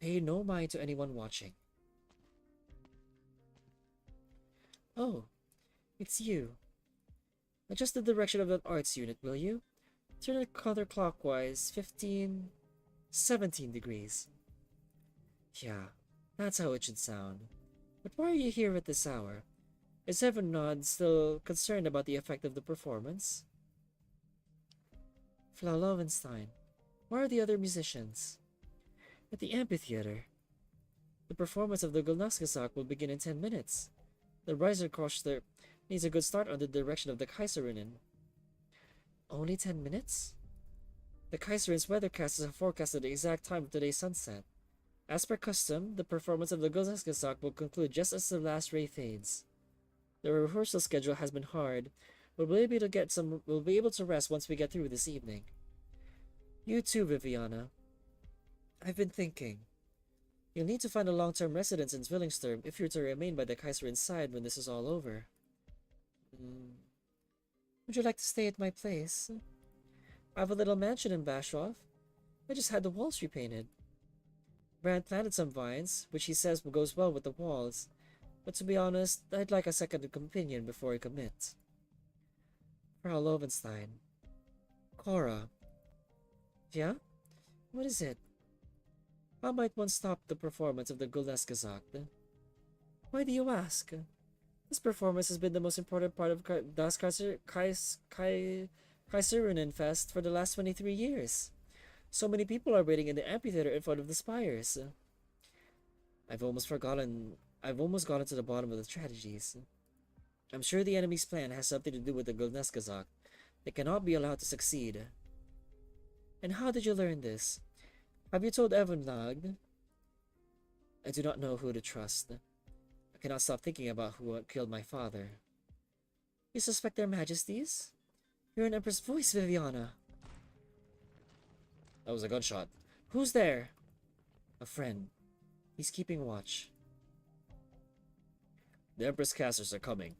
Pay no mind to anyone watching. Oh, it's you. Adjust the direction of that arts unit, will you? Turn it counterclockwise 17 degrees. Yeah, that's how it should sound. But why are you here at this hour? Is Evernod still concerned about the effect of the performance? Frau Lovenstein, where are the other musicians? At the amphitheater. The performance of the Gulneskazak will begin in 10 minutes. The Reiserkroster needs a good start under the direction of the Kaiserinnen. Only 10 minutes? The Kaiserin's weathercasters have forecasted the exact time of today's sunset. As per custom, the performance of the Gulneskazak will conclude just as the last ray fades. The rehearsal schedule has been hard. We'll be able to rest once we get through this evening. You too, Viviana. I've been thinking. You'll need to find a long-term residence in Zwillingsturm if you're to remain by the Kaiserin's side when this is all over. Would you like to stay at my place? I have a little mansion in Bashov. I just had the walls repainted. Brand planted some vines, which he says goes well with the walls. But to be honest, I'd like a second opinion before I commit. Frau Lovenstein. Cora. Yeah? What is it? How might one stop the performance of the Gulneskazak? Why do you ask? This performance has been the most important part of Das Kaiserinnenfest for the last 23 years. So many people are waiting in the amphitheater in front of the spires. I've almost gotten to the bottom of the tragedies. I'm sure the enemy's plan has something to do with the Gulneskazak. They cannot be allowed to succeed. And how did you learn this? Have you told Evernag? I do not know who to trust. I cannot stop thinking about who killed my father. You suspect their majesties? You're an Empress voice, Viviana. That was a gunshot. Who's there? A friend. He's keeping watch. The Empress casters are coming.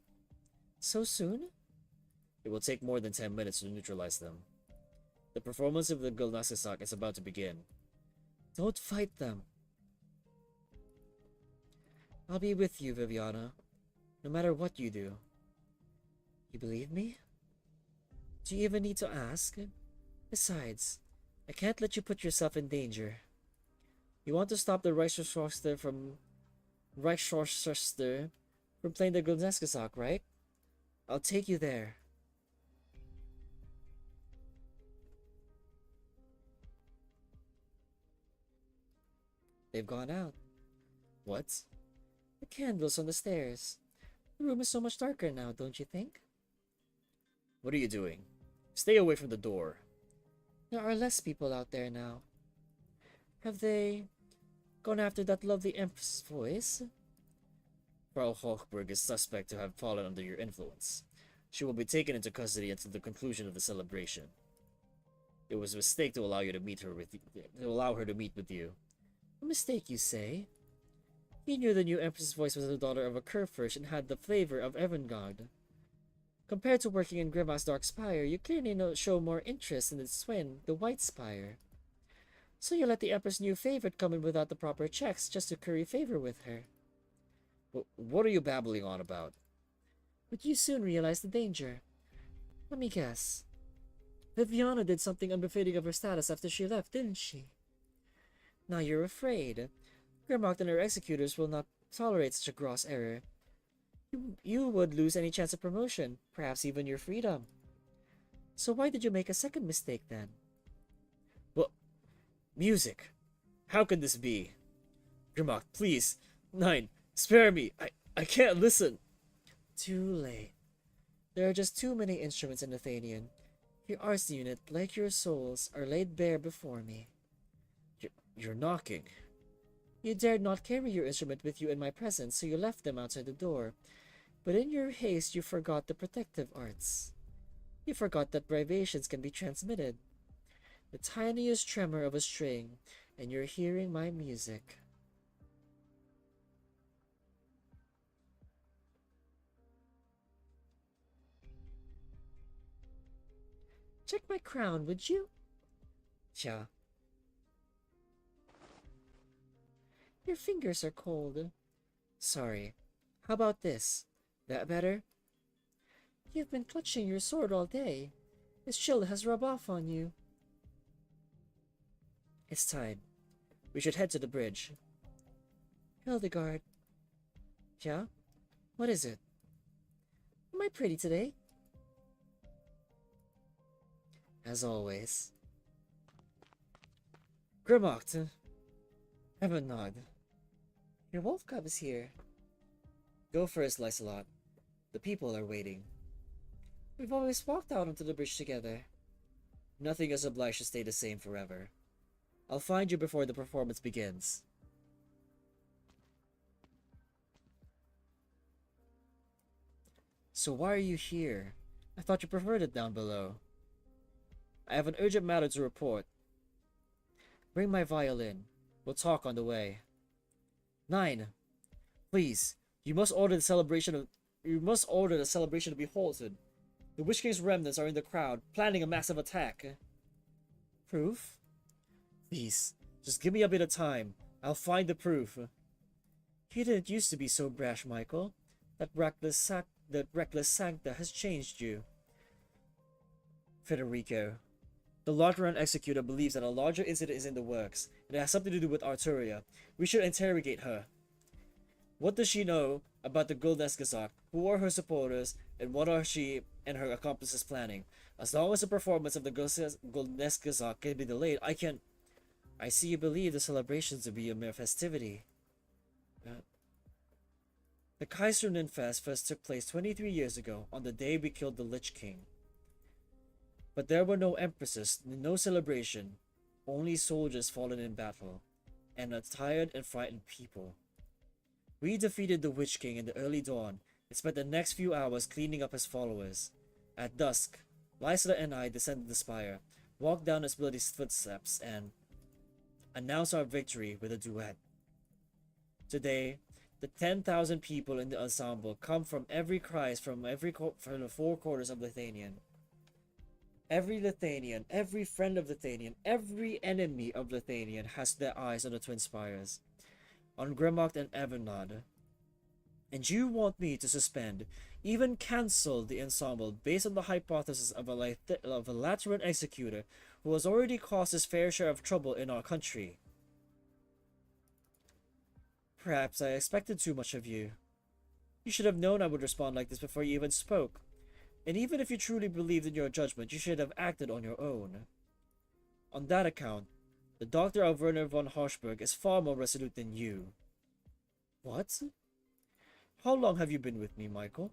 So soon? It will take more than 10 minutes to neutralize them. The performance of the Gulneskazak is about to begin. Don't fight them. I'll be with you, Viviana, no matter what you do. You believe me? Do you even need to ask? Besides, I can't let you put yourself in danger. You want to stop the Reichsforster from playing the Gulneskazak, right? I'll take you there. They've gone out. What? The candles on the stairs. The room is so much darker now, don't you think? What are you doing? Stay away from the door. There are less people out there now. Have they gone after that lovely Empress voice? Frau Hochberg is suspect to have fallen under your influence. She will be taken into custody until the conclusion of the celebration. It was a mistake to allow her to meet with you. A mistake, you say? He knew the new Empress voice was the daughter of a Kurfish and had the flavor of Ermengarde. Compared to working in Grimma's Dark Spire, you clearly show more interest in its twin, the White Spire. So you let the Empress' new favorite come in without the proper checks just to curry favor with her. What are you babbling on about? But you soon realized the danger. Let me guess. Viviana did something unbefitting of her status after she left, didn't she? Now you're afraid. Grimlock and her executors will not tolerate such a gross error. you would lose any chance of promotion, perhaps even your freedom. So why did you make a second mistake then? Well, music. How can this be? Grimlock, please. 9, spare me. I can't listen. Too late. There are just too many instruments in Athenian. Your arts unit, like your souls, are laid bare before me. You're knocking. You dared not carry your instrument with you in my presence, so you left them outside the door. But in your haste, you forgot the protective arts. You forgot that vibrations can be transmitted. The tiniest tremor of a string, and you're hearing my music. Check my crown, would you? Yeah. Your fingers are cold. Sorry. How about this? That better? You've been clutching your sword all day. Its chill has rubbed off on you. It's time. We should head to the bridge. Hildegard. Yeah? What is it? Am I pretty today? As always. Grimlock, have a nod. Your wolf cub is here. Go first, Lysolot. The people are waiting. We've always walked out onto the bridge together. Nothing is obliged to stay the same forever. I'll find you before the performance begins. So why are you here? I thought you preferred it down below. I have an urgent matter to report. Bring my violin. We'll talk on the way. 9. Please, you must order the celebration to be halted. The Witch King's remnants are in the crowd, planning a massive attack. Proof? Please, just give me a bit of time. I'll find the proof. You didn't used to be so brash, Michael. That reckless Sancta has changed you. Federico, the Lateran Executor believes that a larger incident is in the works, and it has something to do with Arturia. We should interrogate her. What does she know about the Gulneskazak? Who are her supporters, and what are she and her accomplices planning? As long as the performance of the Gulneskazak can be delayed, I see you believe the celebrations to be a mere festivity. The Kaiserninfest first took place 23 years ago, on the day we killed the Lich King. But there were no empresses, no celebration, only soldiers fallen in battle, and a tired and frightened people. We defeated the Witch King in the early dawn and spent the next few hours cleaning up his followers. At dusk, Lysla and I descended the spire, walked down its bloody footsteps, and announced our victory with a duet. Today, the 10,000 people in the ensemble come from every cries from the 4 quarters of Lithanian. Every Lithanian, every friend of Lithanian, every enemy of Lithanian has their eyes on the Twin Spires, on Grimlock and Evernod. And you want me to suspend, even cancel the ensemble based on the hypothesis of a Lateran Executor who has already caused his fair share of trouble in our country. Perhaps I expected too much of you. You should have known I would respond like this before you even spoke. And even if you truly believed in your judgment, you should have acted on your own. On that account, the doctor of Werner von Hochberg is far more resolute than you. What? How long have you been with me, Michael?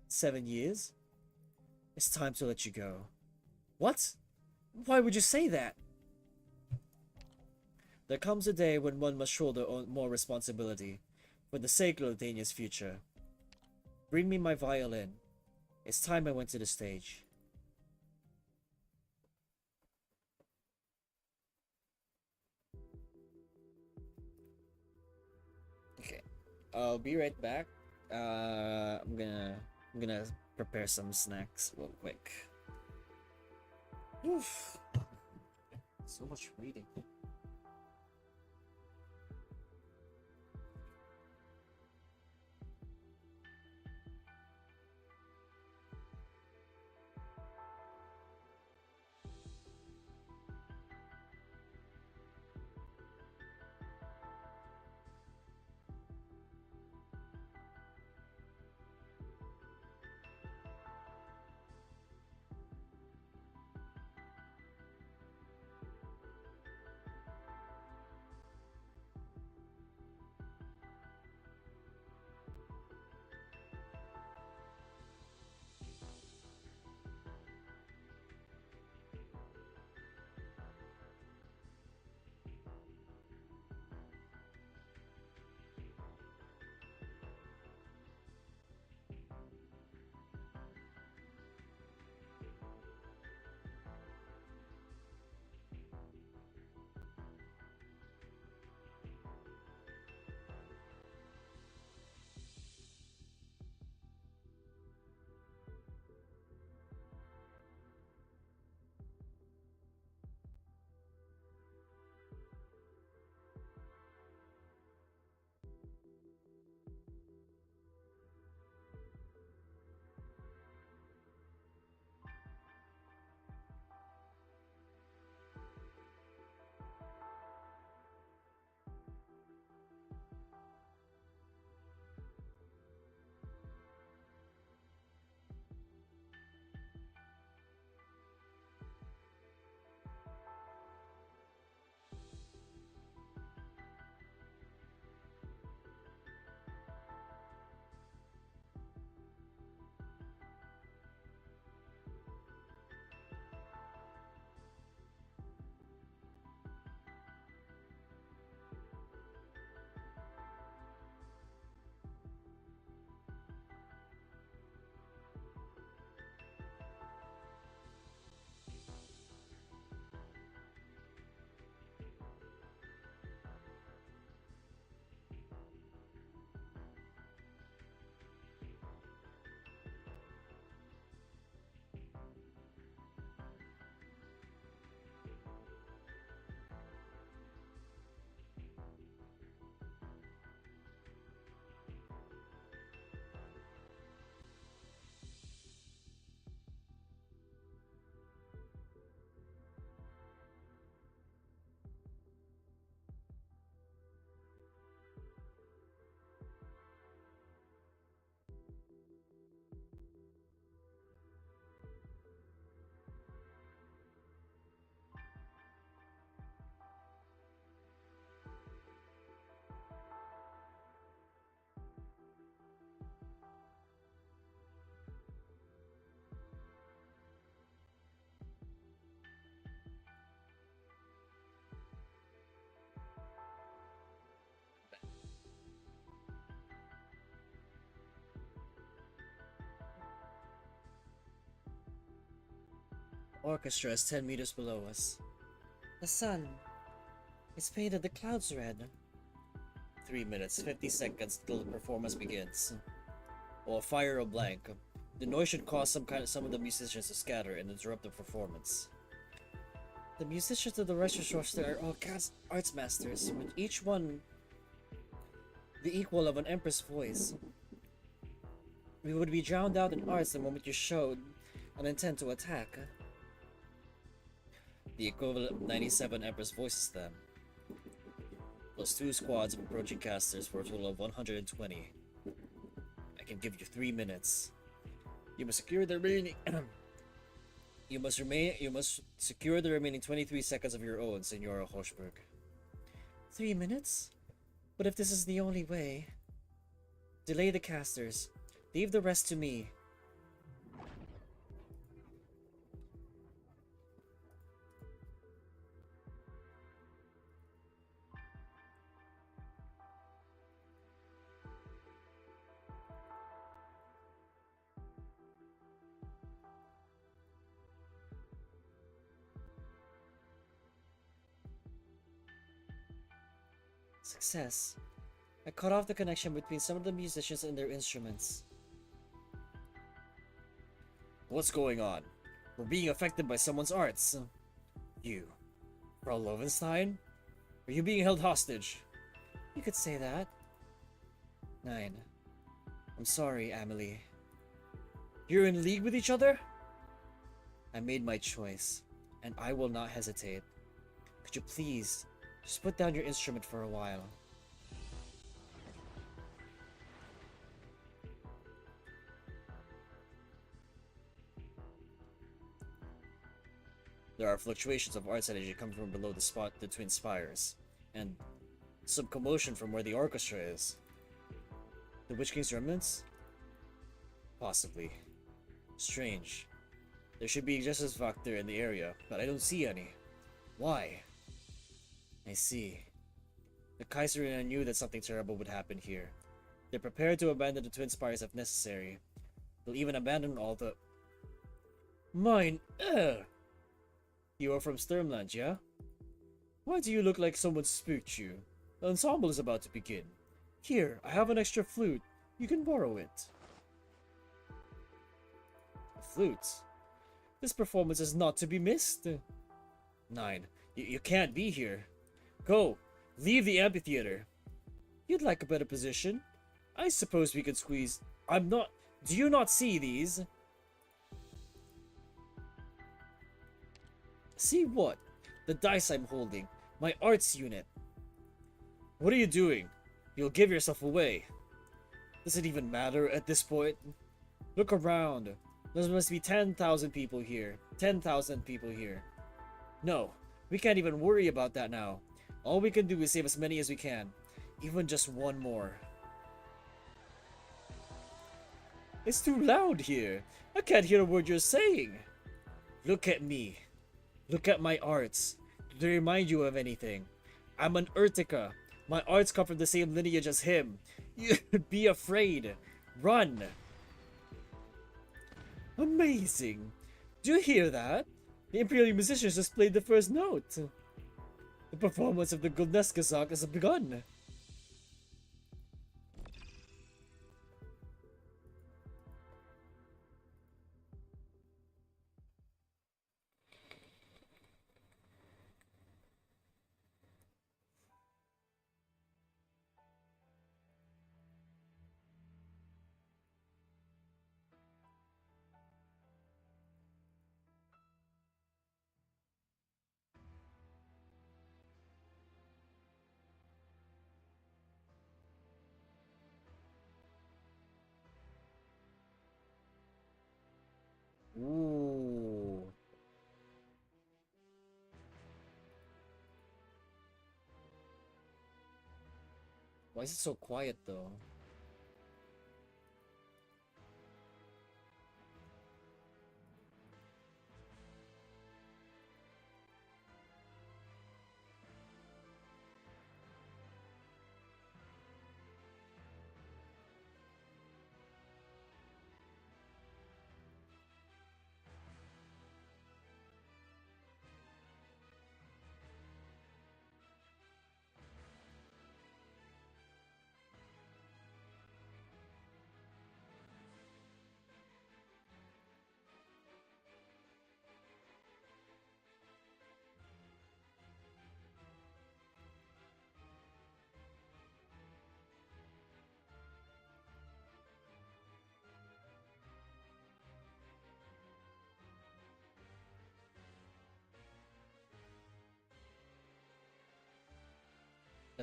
7 years? It's time to let you go. What? Why would you say that? There comes a day when one must shoulder more responsibility for the sake of Dania's future. Bring me my violin. It's time I went to the stage. Okay, I'll be right back. I'm gonna prepare some snacks real quick. Oof. So much reading. orchestra is 10 meters below us. The sun. It's painted the clouds red. 3 minutes, 50 seconds till the performance begins. Or fire a blank. The noise should cause some of the musicians to scatter and interrupt the performance. The musicians of the orchestra are all arts masters, with each one the equal of an empress voice. We would be drowned out in arts the moment you showed an intent to attack. The equivalent of 97 empress voices then. Plus 2 squads of approaching casters for a total of 120. I can give you 3 minutes. You must secure the remaining You must secure the remaining 23 seconds of your own, Senora Hochberg. 3 minutes? But if this is the only way... Delay the casters. Leave the rest to me. Success. I cut off the connection between some of the musicians and their instruments. What's going on? We're being affected by someone's arts. You, Frau Lovenstein? Are you being held hostage? You could say that. 9. I'm sorry, Amelie. You're in league with each other? I made my choice, and I will not hesitate. Could you please just put down your instrument for a while? There are fluctuations of arts energy coming from below the twin spires, and some commotion from where the orchestra is. The Witch King's remnants? Possibly. Strange. There should be Justice Factor in the area, but I don't see any. Why? I see. The Kaiserina knew that something terrible would happen here. They're prepared to abandon the twin spires if necessary. They'll even abandon all the... Mine! You are from Sturmland, yeah? Why do you look like someone spooked you? The ensemble is about to begin. Here, I have an extra flute. You can borrow it. A flute? This performance is not to be missed. 9. You can't be here. Go! Leave the amphitheater. You'd like a better position? I suppose we could squeeze... I'm not... Do you not see these? See what? The dice I'm holding. My arts unit. What are you doing? You'll give yourself away. Does it even matter at this point? Look around. There must be 10,000 people here. 10,000 people here. No, we can't even worry about that now. All we can do is save as many as we can. Even just one more. It's too loud here. I can't hear a word you're saying. Look at me. Look at my arts. Do they remind you of anything? I'm an Urtica. My arts come from the same lineage as him. You'd be afraid. Run. Amazing. Do you hear that? The Imperial musicians just played the first note. The performance of the Gulneskazak has begun. Ooh. Why is it so quiet though?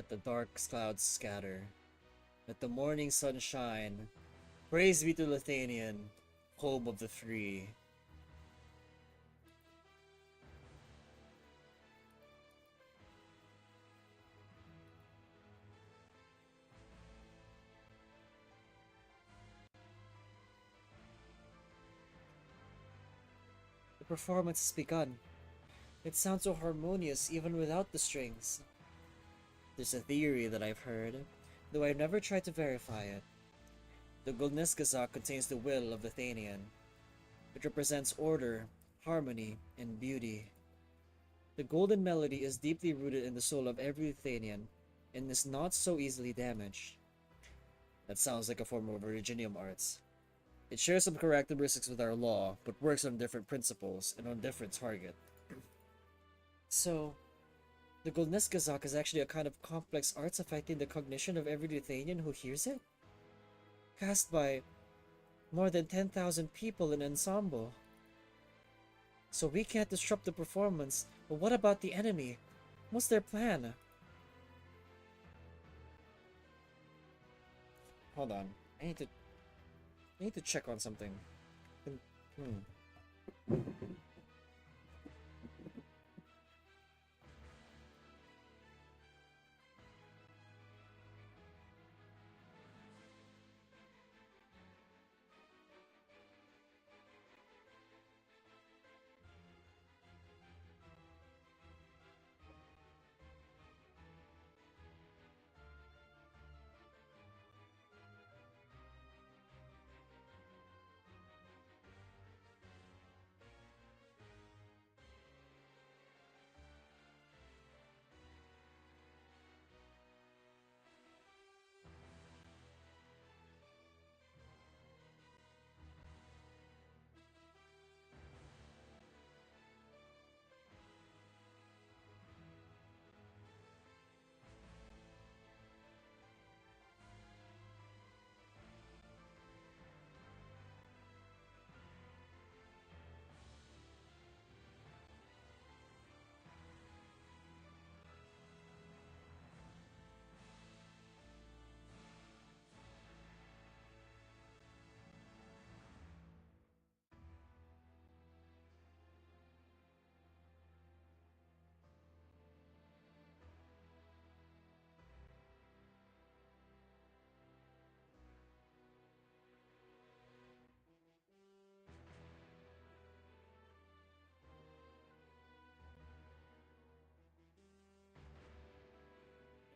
let the dark clouds scatter. Let the morning sun shine. Praise be to Lithanian, home of the free. The performance has begun. It sounds so harmonious even without the strings. There's a theory that I've heard, though I've never tried to verify it. The Gulneskazak contains the will of the Thanian. It represents order, harmony, and beauty. The golden melody is deeply rooted in the soul of every Thanian, and is not so easily damaged. That sounds like a form of Originium arts. It shares some characteristics with our law, but works on different principles and on different target. So, the Gulneskazak is actually a kind of complex arts affecting the cognition of every Ruthenian who hears it? Cast by more than 10,000 people in ensemble. So we can't disrupt the performance, but what about the enemy? What's their plan? Hold on, I need to check on something.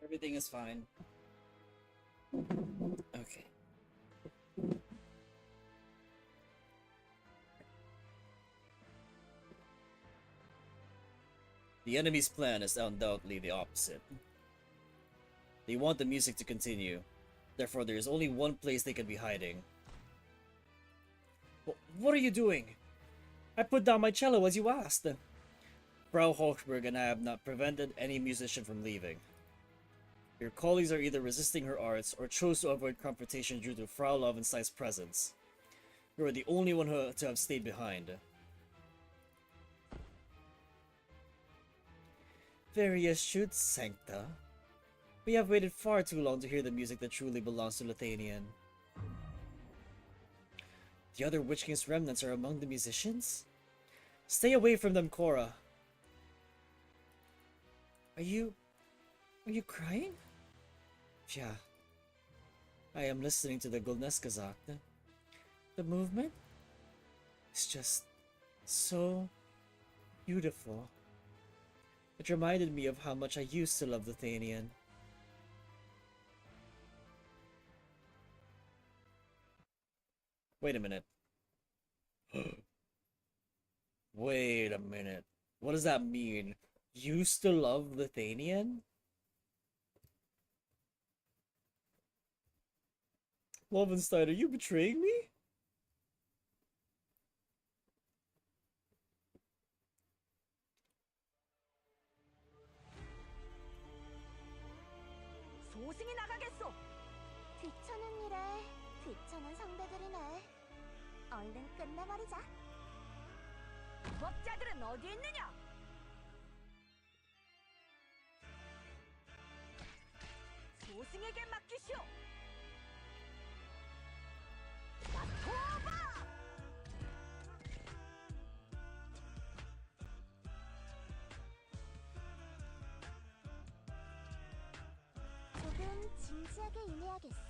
Everything is fine. Okay. The enemy's plan is undoubtedly the opposite. They want the music to continue. Therefore, there is only one place they can be hiding. What are you doing? I put down my cello as you asked. Frau Hochberg and I have not prevented any musician from leaving. Your colleagues are either resisting her arts or chose to avoid confrontation due to Frau Lovenstein's presence. You are the only one to have stayed behind. Very astute, Sancta. We have waited far too long to hear the music that truly belongs to Lithanian. The other Witch King's remnants are among the musicians? Stay away from them, Cora. Are you crying? Yeah. I am listening to the Gulneskazak. The movement is just so beautiful. It reminded me of how much I used to love the Thanian. Wait a minute. Wait a minute. What does that mean? Used to love the Thanian? Lovenstein, are you betraying me? 소승이 나가겠소. 귀찮은 일에 귀찮은 상대들이네. 얼른 끝내버리자. 법자들은 어디 있느냐? 소승에게 맡기시오. 바토바! 조금 진지하게 임해야겠어.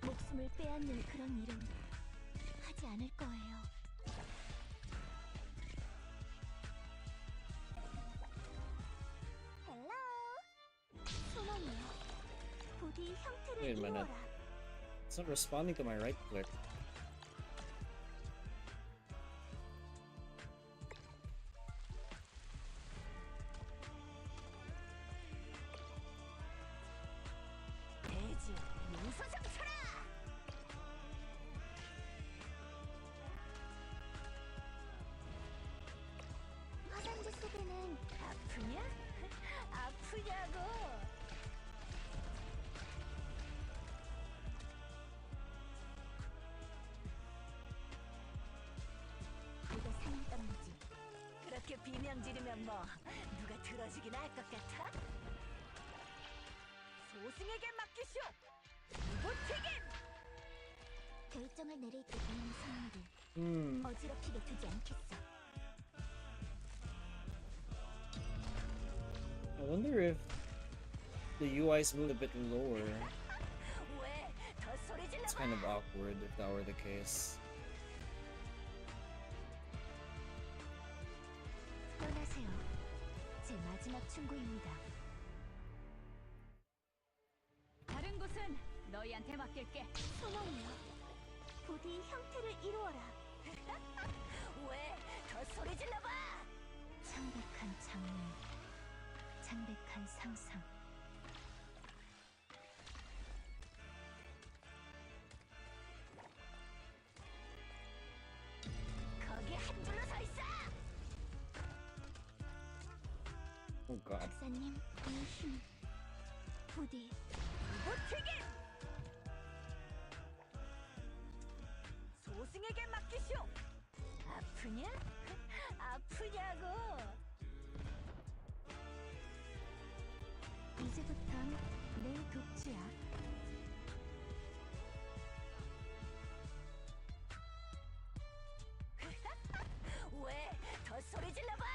목숨을 빼앗는 그런 일은 하지 않을 거예요. 헬로. 소망이요. 부디 형태를 Wait a minute. 이루어라. It's not responding to my right click. 대지 용서 좀 쳐라. 화산지 속에는 아프냐? 아프냐고. 네가 사는 땅이지. 그렇게 비명 지르면 뭐 누가 들어주긴 할 것 같아? 소승에게 맡기시오. 무고 책임. 결정을 내릴 때 이 승리를 Hmm. 어지럽히게 두지 않겠어. I wonder if the UI's moved a bit lower. 왜 더 소리 질러? It's kind of awkward if that were the case. 떠나세요. 제 마지막 충고입니다. 다른 곳은 너희한테 맡길게. 소망이요. 부디 형태를 이루어라. 왜 더 소리 질러봐? 창백한 장면, 창백한 상상. 거기 한 줄로 서 있어. Oh god. 박사님, 이 힘. 부디 무고 책임. 소승에게 맡기시오. 아프냐? 아프냐고. 이제부턴 내 독주야. 왜 더 소리 질러봐?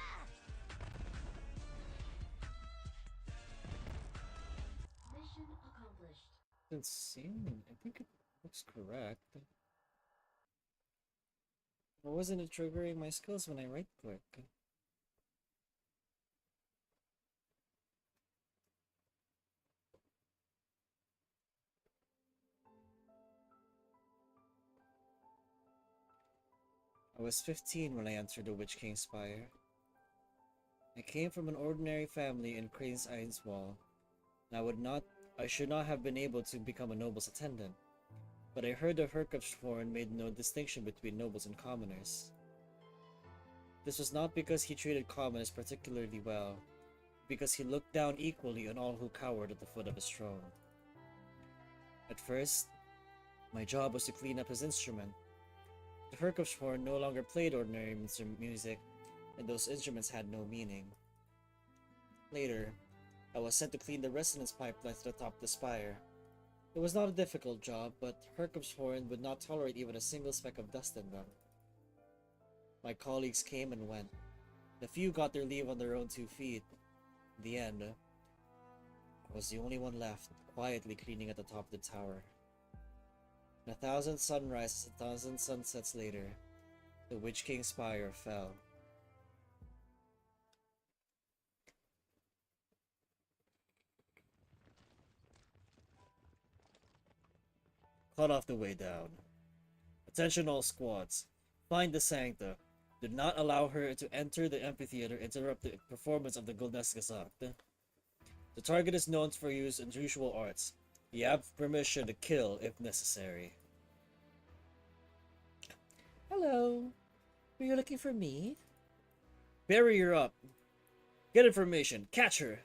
Insane. I think it looks correct. Or wasn't it triggering my skills when I right click? I was 15 when I entered the Witch King's Spire. I came from an ordinary family in Crane's Iron's Wall, and I should not have been able to become a noble's attendant. But I heard the Herkopsforn made no distinction between nobles and commoners. This was not because he treated commoners particularly well, because he looked down equally on all who cowered at the foot of his throne. At first, my job was to clean up his instrument. The Herkopsforn no longer played ordinary music, and those instruments had no meaning. Later, I was sent to clean the resonance pipelines to the top of the spire. It was not a difficult job, but Herkopsforn would not tolerate even a single speck of dust in them. My colleagues came and went. The few got their leave on their own 2 feet. In the end, I was the only one left, quietly cleaning at the top of the tower. And 1,000 sunrises, 1,000 sunsets later, the Witch King's Spire fell. Cut off the way down. Attention all squads. Find the Sancta. Do not allow her to enter the amphitheater and interrupt the performance of the Golnesgazakt. The target is known for use unusual arts. You have permission to kill if necessary. Hello. Were you looking for me? Bury her up. Get information. Catch her.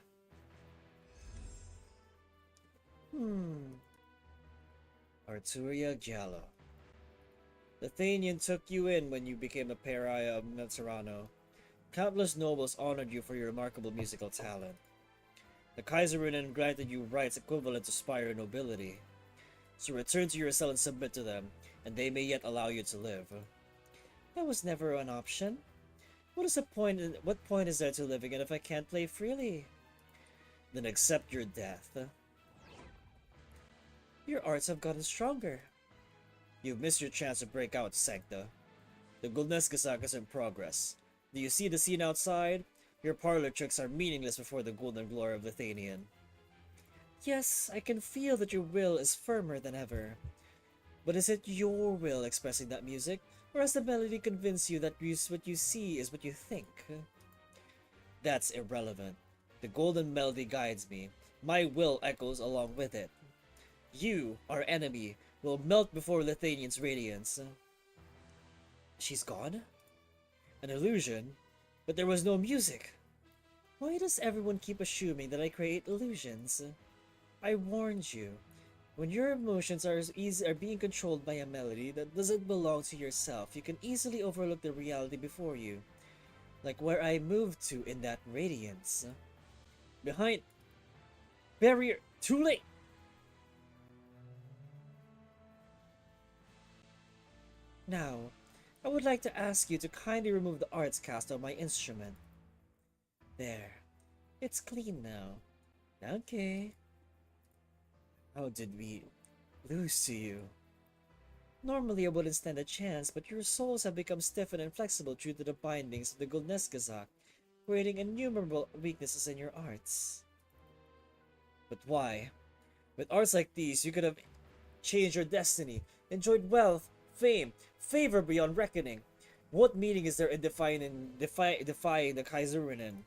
Arturia Giallo. The Thanian took you in when you became a pariah of Mezzerano. Countless nobles honored you for your remarkable musical talent. The Kaiserinen granted you rights equivalent to Spire nobility. So return to your cell and submit to them, and they may yet allow you to live. That was never an option. What point is there to living if I can't play freely? Then accept your death. Your arts have gotten stronger. You've missed your chance to break out, Sancta. The Gulneska saga is in progress. Do you see the scene outside? Your parlor tricks are meaningless before the golden glory of Lithanian. Yes, I can feel that your will is firmer than ever. But is it your will expressing that music, or has the melody convinced you that what you see is what you think? That's irrelevant. The golden melody guides me. My will echoes along with it. You, our enemy, will melt before Lithanian's radiance. She's gone? An illusion? But there was no music. Why does everyone keep assuming that I create illusions? I warned you. When your emotions are being controlled by a melody that doesn't belong to yourself, you can easily overlook the reality before you. Like where I moved to in that radiance. Behind... Barrier... Too late! Now, I would like to ask you to kindly remove the arts cast on my instrument. There. It's clean now. Okay. How did we lose to you? Normally I wouldn't stand a chance, but your souls have become stiff and inflexible due to the bindings of the Gulneskazak, creating innumerable weaknesses in your arts. But why? With arts like these, you could have changed your destiny, enjoyed wealth, fame, favor beyond reckoning. What meaning is there in defying the Kaiserinen?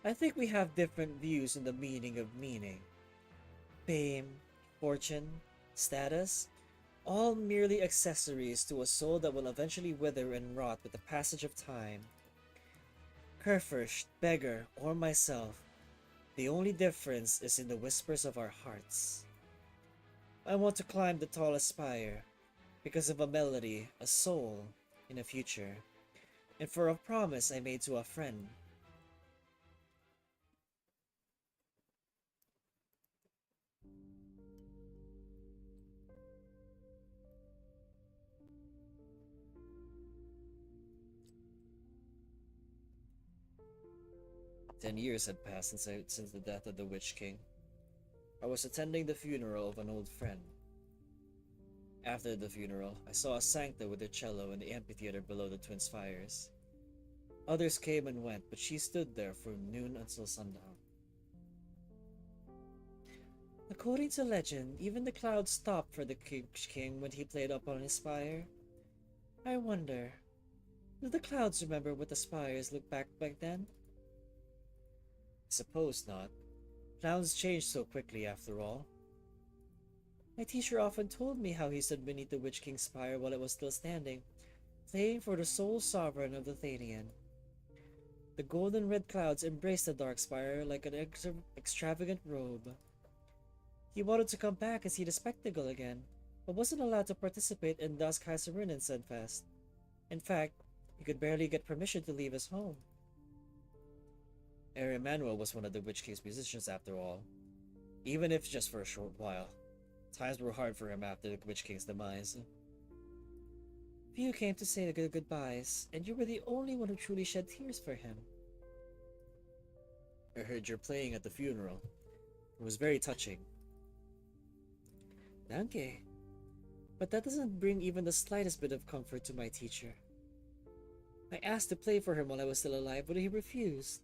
I think we have different views on the meaning of meaning. Fame, fortune, status, all merely accessories to a soul that will eventually wither and rot with the passage of time. Kerfurst, beggar, or myself, the only difference is in the whispers of our hearts. I want to climb the tallest spire, because of a melody, a soul, in a future, and for a promise I made to a friend. "10 years had passed since the death of the Witch King. I was attending the funeral of an old friend. After the funeral, I saw a sancta with her cello in the amphitheater below the twin spires. Others came and went, but she stood there from noon until sundown. According to legend, even the clouds stopped for the king when he played up on his spire. I wonder, do the clouds remember what the spires looked back then? Suppose not. Clowns change so quickly after all. My teacher often told me how he stood beneath the Witch King's spire while it was still standing, playing for the sole sovereign of the Thanian. The golden red clouds embraced the dark spire like an extravagant robe. He wanted to come back and see the spectacle again, but wasn't allowed to participate in Das Kaiserinnen Fest. In fact, he could barely get permission to leave his home. Emanuel was one of the Witch King's musicians after all, even if just for a short while. Times were hard for him after the Witch King's demise. Few came to say the goodbyes, and you were the only one who truly shed tears for him. I heard you're playing at the funeral. It was very touching. Danke. But that doesn't bring even the slightest bit of comfort to my teacher. I asked to play for him while I was still alive, but he refused.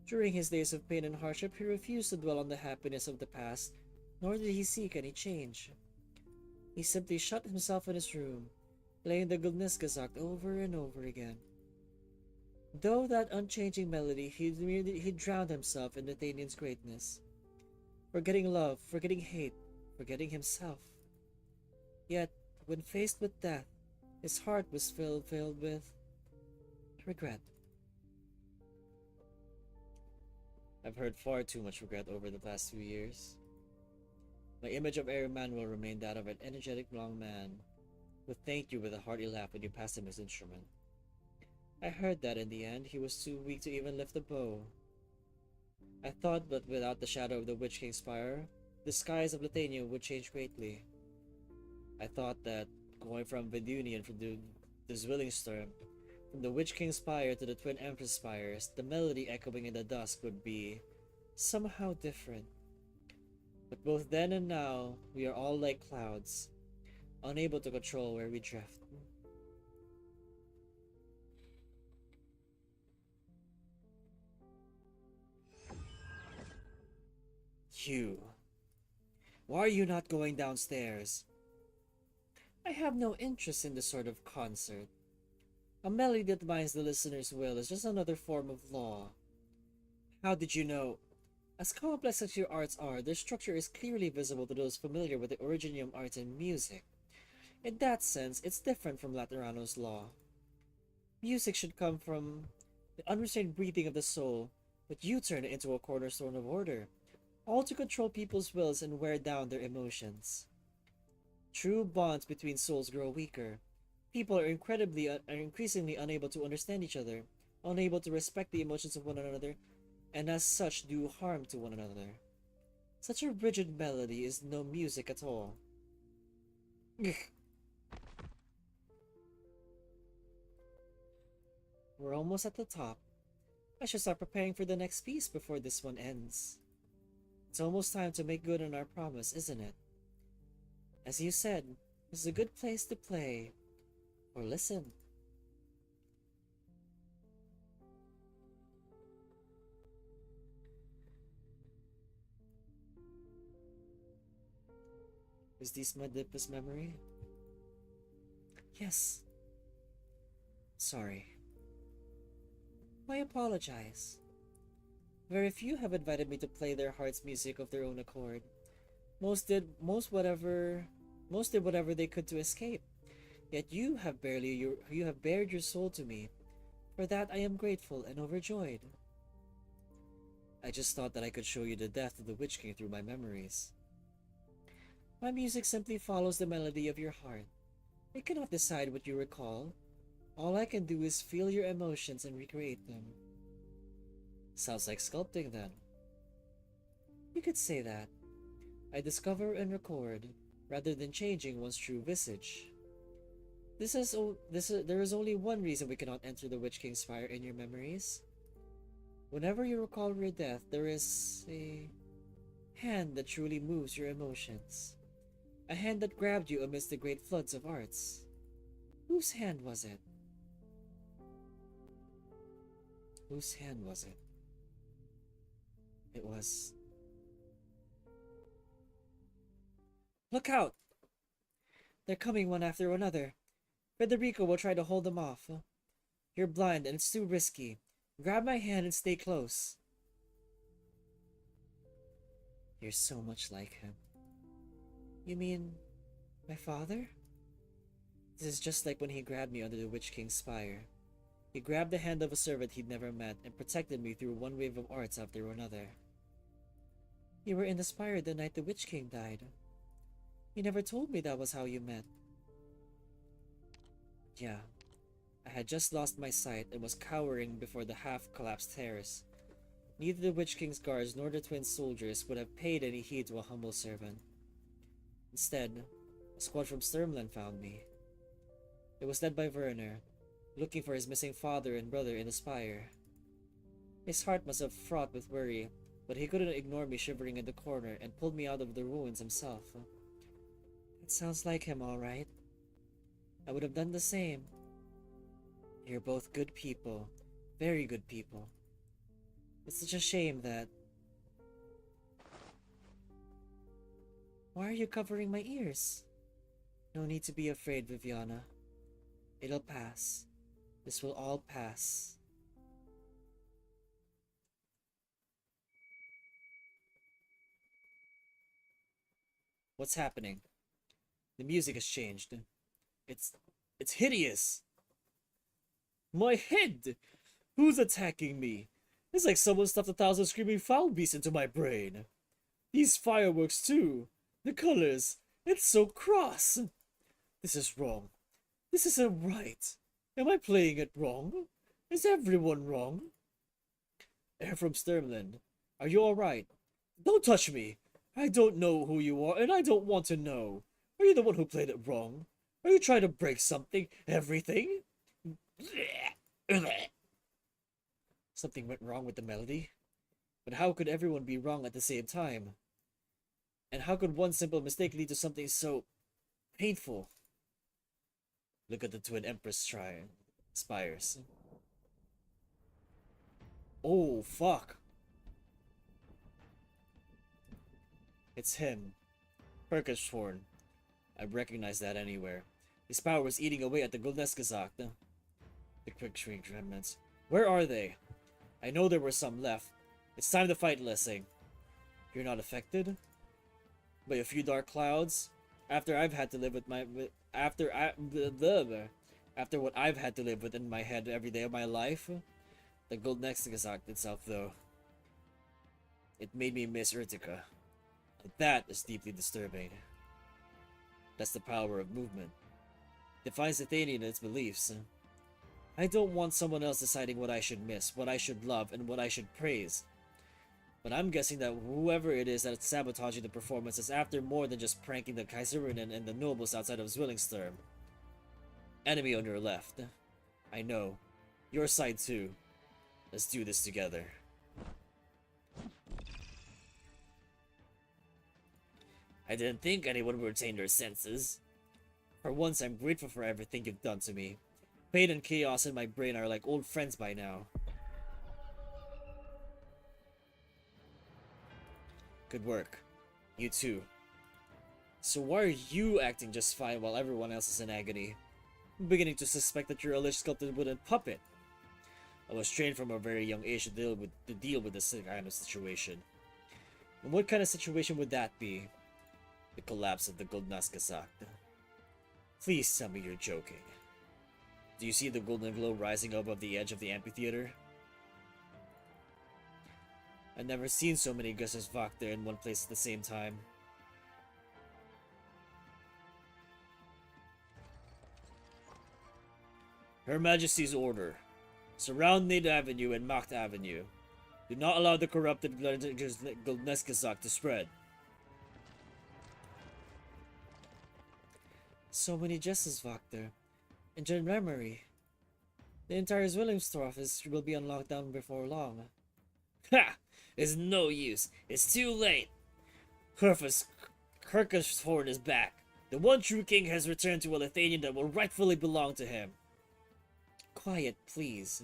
During his days of pain and hardship, he refused to dwell on the happiness of the past, nor did he seek any change. He simply shut himself in his room, playing the Gulniskazak over and over again. Though that unchanging melody, he drowned himself in Nathaniel's greatness, forgetting love, forgetting hate, forgetting himself. Yet, when faced with death, his heart was filled with regret. I've heard far too much regret over the past few years. My image of Airman will remain that of an energetic blond man who thanked you with a hearty laugh when you passed him his instrument. I heard that in the end he was too weak to even lift a bow. I thought that without the shadow of the Witch King's Spire, the skies of Lithuania would change greatly. I thought that going from Vidunian from the Zwillingstern, from the Witch King's Spire to the Twin Empress Spires, the melody echoing in the dusk would be somehow different. But both then and now, we are all like clouds, unable to control where we drift. You. Why are you not going downstairs? I have no interest in this sort of concert. A melody that binds the listener's will is just another form of law. How did you know? As complex as your arts are, their structure is clearly visible to those familiar with the originium art in music. In that sense, it's different from Laterano's law. Music should come from the unrestrained breathing of the soul, but you turn it into a cornerstone of order, all to control people's wills and wear down their emotions. True bonds between souls grow weaker. People are increasingly unable to understand each other, unable to respect the emotions of one another, and as such do harm to one another. Such a rigid melody is no music at all. We're almost at the top. I should start preparing for the next piece before this one ends. It's almost time to make good on our promise, isn't it? As you said, this is a good place to play. Or listen. Is this my deepest memory? Yes. Sorry. I apologize. Very few have invited me to play their heart's music of their own accord. Most did whatever they could to escape. Yet you have bared your soul to me. For that I am grateful and overjoyed. I just thought that I could show you the depth of the Witch King through my memories. My music simply follows the melody of your heart. It cannot decide what you recall. All I can do is feel your emotions and recreate them. Sounds like sculpting then. You could say that. I discover and record, rather than changing one's true visage. There is only one reason we cannot enter the Witch King's Fire in your memories. Whenever you recall your death, there is a hand that truly moves your emotions. A hand that grabbed you amidst the great floods of arts. Whose hand was it? Whose hand was it? It was... Look out! They're coming one after another. Federico will try to hold them off. You're blind and it's too risky. Grab my hand and stay close. You're so much like him. You mean my father? This is just like when he grabbed me under the Witch King's Spire. He grabbed the hand of a servant he'd never met and protected me through one wave of arts after another. You were in the Spire the night the Witch King died. You never told me that was how you met. Yeah, I had just lost my sight and was cowering before the half-collapsed terrace. Neither the Witch King's guards nor the twin soldiers would have paid any heed to a humble servant. Instead, a squad from Sturmland found me. It was led by Werner, looking for his missing father and brother in the spire. His heart must have fraught with worry, but he couldn't ignore me shivering in the corner and pulled me out of the ruins himself. It sounds like him, all right. I would have done the same. You're both good people, very good people. It's such a shame that... Why are you covering my ears? No need to be afraid, Viviana. It'll pass. This will all pass. What's happening? The music has changed. It's hideous! My head! Who's attacking me? It's like someone stuffed 1,000 screaming foul beasts into my brain. These fireworks too. The colors. It's so cross. This is wrong. This isn't right. Am I playing it wrong? Is everyone wrong? Air from Sturmland. Are you alright? Don't touch me. I don't know who you are, and I don't want to know. Are you the one who played it wrong? Are you trying to break something? Everything? Something went wrong with the melody? But how could everyone be wrong at the same time? And how could one simple mistake lead to something so painful? Look at the twin Empress spires. Oh, fuck. It's him. Perkashorn. I recognize that anywhere. His power was eating away at the Goldneskazak. The quick shrink remnants. Where are they? I know there were some left. It's time to fight, Lessing. You're not affected by a few dark clouds? After I've had to live with after what I've had to live with in my head every day of my life. The Goldneskazak itself, though. It made me miss Urtica. That is deeply disturbing. That's the power of movement. Defines Athenian and its beliefs. I don't want someone else deciding what I should miss, what I should love, and what I should praise. But I'm guessing that whoever it is that's sabotaging the performance is after more than just pranking the Kaiserinnen and the nobles outside of Zwillingstern. Enemy on your left. I know. Your side too. Let's do this together. I didn't think anyone would retain their senses. For once, I'm grateful for everything you've done to me. Pain and chaos in my brain are like old friends by now. Good work. You too. So why are you acting just fine while everyone else is in agony? I'm beginning to suspect that you're a lich sculpted wooden puppet. I was trained from a very young age to deal with this kind of situation. And what kind of situation would that be? The collapse of the Goldneskazak. Please tell me you're joking. Do you see the golden glow rising above the edge of the amphitheater? I've never seen so many Göttersvakter in one place at the same time. Her Majesty's order. Surround Nade Avenue and Macht Avenue. Do not allow the corrupted Goldneskazak to spread. So many Göttersvakter. And Gendarmerie. The entire Zwillingstorf will be on lockdown before long. Ha! It's no use. It's too late. Kirkashorn is back. The one true king has returned to a Lithuanian that will rightfully belong to him. Quiet, please.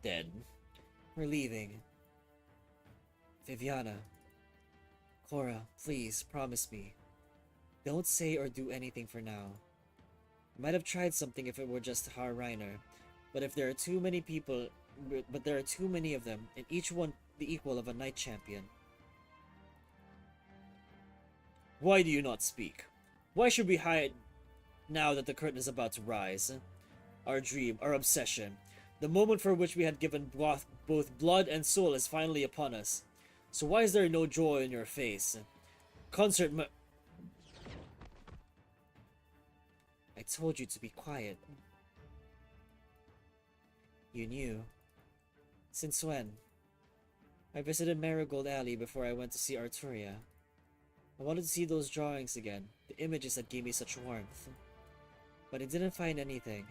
Then, we're leaving. Viviana. Cora, please, promise me. Don't say or do anything for now. I might have tried something if it were just Har Reiner, but if there are too many people, but there are too many of them, and each one the equal of a knight champion. Why do you not speak? Why should we hide now that the curtain is about to rise? Our dream, our obsession, the moment for which we had given both blood and soul is finally upon us. So why is there no joy in your face? I told you to be quiet. You knew. Since when? I visited Marigold Alley before I went to see Arturia. I wanted to see those drawings again, the images that gave me such warmth. But I didn't find anything.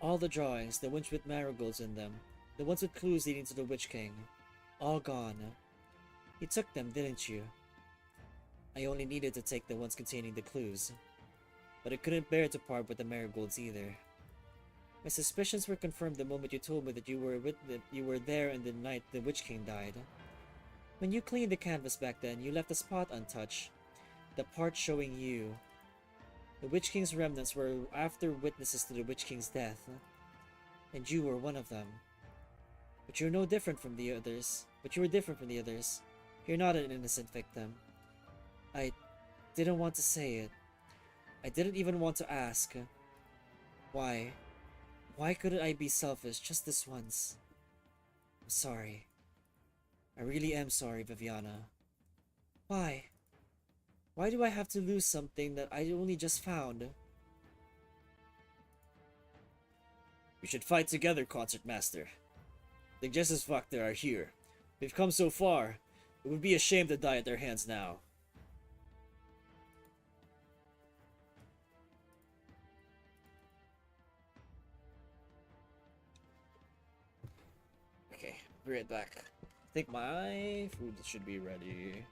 All the drawings, the ones with marigolds in them, the ones with clues leading to the Witch King, all gone. You took them, didn't you? I only needed to take the ones containing the clues. But I couldn't bear to part with the marigolds either. My suspicions were confirmed the moment you told me that you were there in the night the Witch King died. When you cleaned the canvas back then, you left a spot untouched, the part showing you. The Witch King's remnants were after witnesses to the Witch King's death, and you were one of them. But you're no different from the others. You're not an innocent victim. I didn't want to say it. I didn't even want to ask. Why? Why couldn't I be selfish just this once? I'm sorry. I really am sorry, Viviana. Why? Why do I have to lose something that I only just found? We should fight together, Concert Master. The Justice Factor are here. We've come so far. It would be a shame to die at their hands now. Okay, be right back. I think my food should be ready.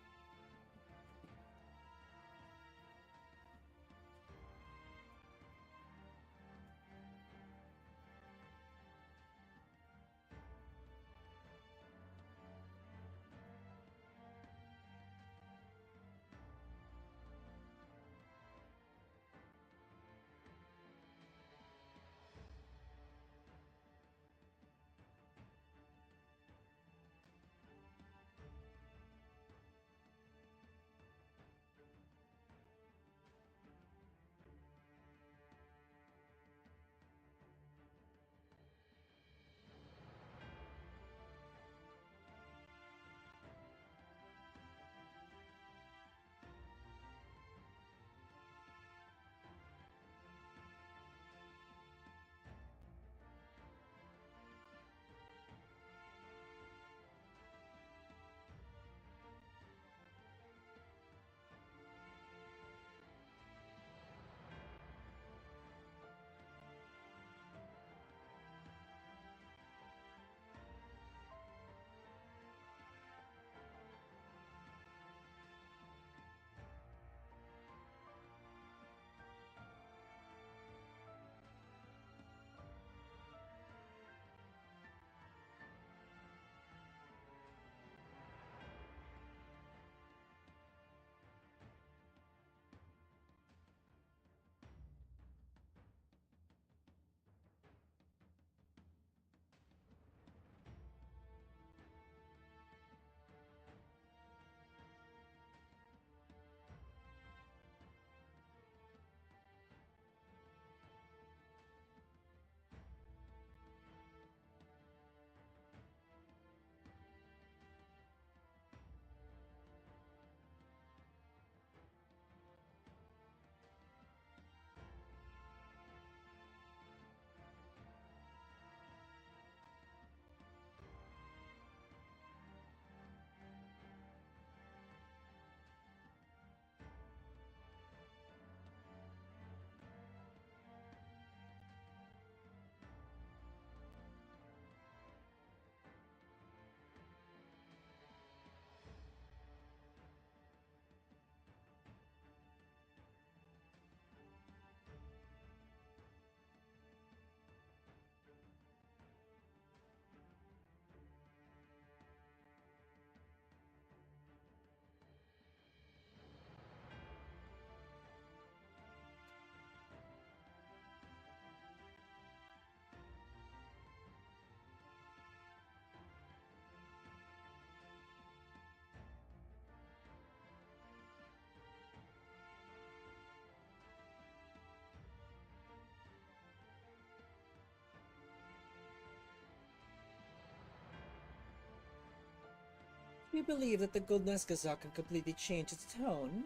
We believe that the Golden Gazette can completely change its tone.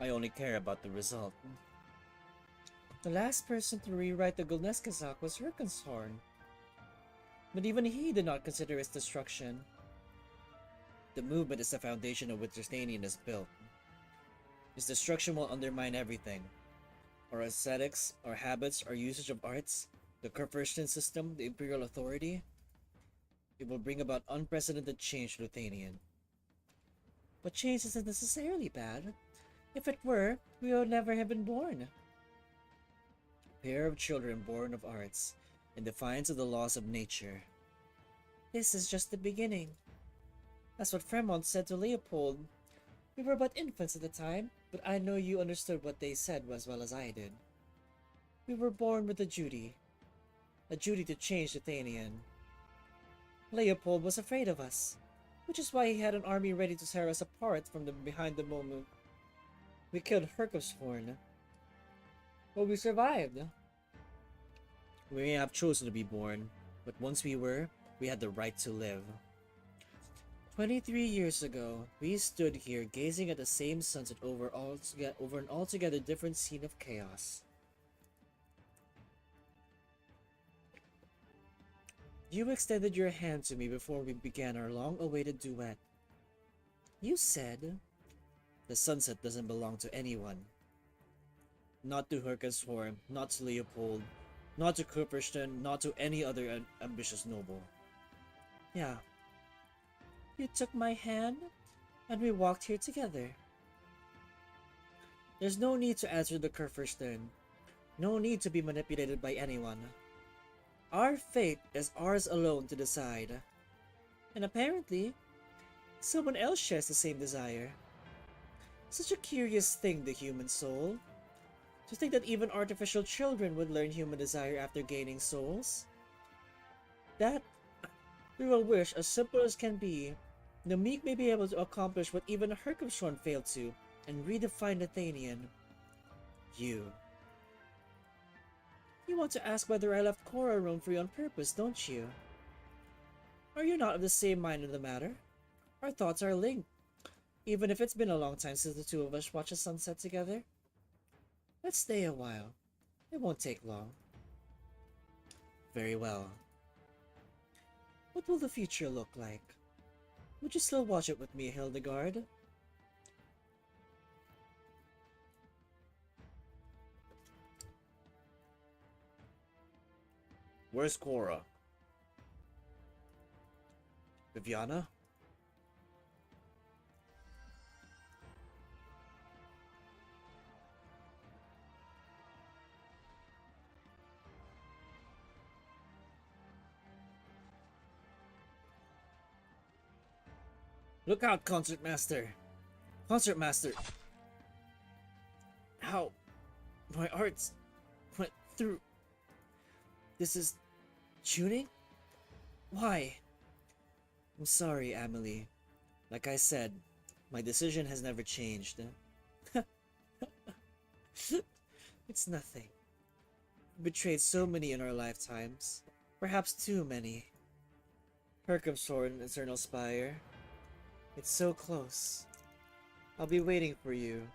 I only care about the result. The last person to rewrite the Golden Gazette was her consort. But even he did not consider its destruction. The movement is the foundation of which Titanian is built. Its destruction will undermine everything. Our aesthetics, our habits, our usage of arts, the Corporation system, the Imperial authority. It will bring about unprecedented change to Luthanian. But change isn't necessarily bad. If it were, we would never have been born. A pair of children born of arts, in defiance of the laws of nature. This is just the beginning. That's what Fremont said to Leopold. We were but infants at the time, but I know you understood what they said as well as I did. We were born with a duty to change Luthanian. Leopold was afraid of us, which is why he had an army ready to tear us apart from behind the moment we killed Hercusthorn. But we survived. We may have chosen to be born, but once we were, we had the right to live. 23 years ago, we stood here gazing at the same sunset over an altogether different scene of chaos. You extended your hand to me before we began our long-awaited duet. You said, "The sunset doesn't belong to anyone. Not to Herkeshorn, not to Leopold, not to Kupferstein, not to any other ambitious noble." Yeah. You took my hand, and we walked here together. There's no need to answer the Kupferstein. No need to be manipulated by anyone. Our fate is ours alone to decide. And apparently, someone else shares the same desire. Such a curious thing, the human soul. To think that even artificial children would learn human desire after gaining souls. That, through a wish as simple as can be, the meek may be able to accomplish what even Herkeshorn failed to, and redefine Nathanian. You. You want to ask whether I left Cora roam free on purpose, don't you? Are you not of the same mind in the matter? Our thoughts are linked, even if it's been a long time since the two of us watched a sunset together. Let's stay a while. It won't take long. Very well. What will the future look like? Would you still watch it with me, Hildegard? Where's Cora? Viviana? Look out, Concertmaster! Concertmaster! How? My arts went through. This is tuning? Why? I'm sorry, Amelie. Like I said, my decision has never changed. It's nothing. We betrayed so many in our lifetimes. Perhaps too many. Herkeshorn and Eternal Spire. It's so close. I'll be waiting for you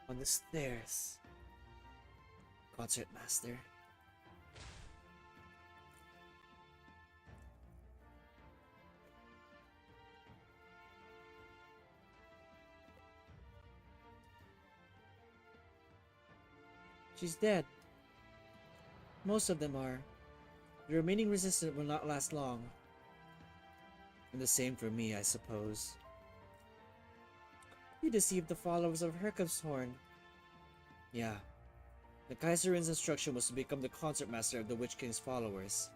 on the stairs, Concertmaster. She's dead. Most of them are. The remaining resistant will not last long. And the same for me, I suppose. You deceived the followers of Herkeshorn. Yeah. The Kaiserin's instruction was to become the Concertmaster of the Witch King's followers.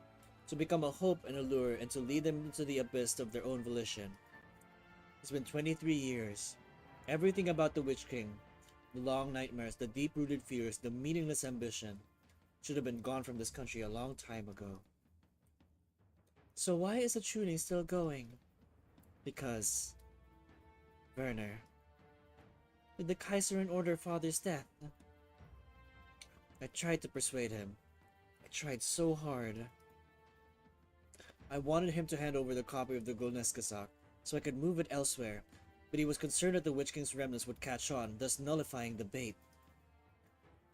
To become a hope and a lure and to lead them into the abyss of their own volition. It's been 23 years. Everything about the Witch King, the long nightmares, the deep-rooted fears, the meaningless ambition, should have been gone from this country a long time ago. So why is the tuning still going? Because... Werner. Did the Kaiserin order father's death? I tried to persuade him. I tried so hard. I wanted him to hand over the copy of the Golneskasak so I could move it elsewhere, but he was concerned that the Witch King's remnants would catch on, thus nullifying the bait.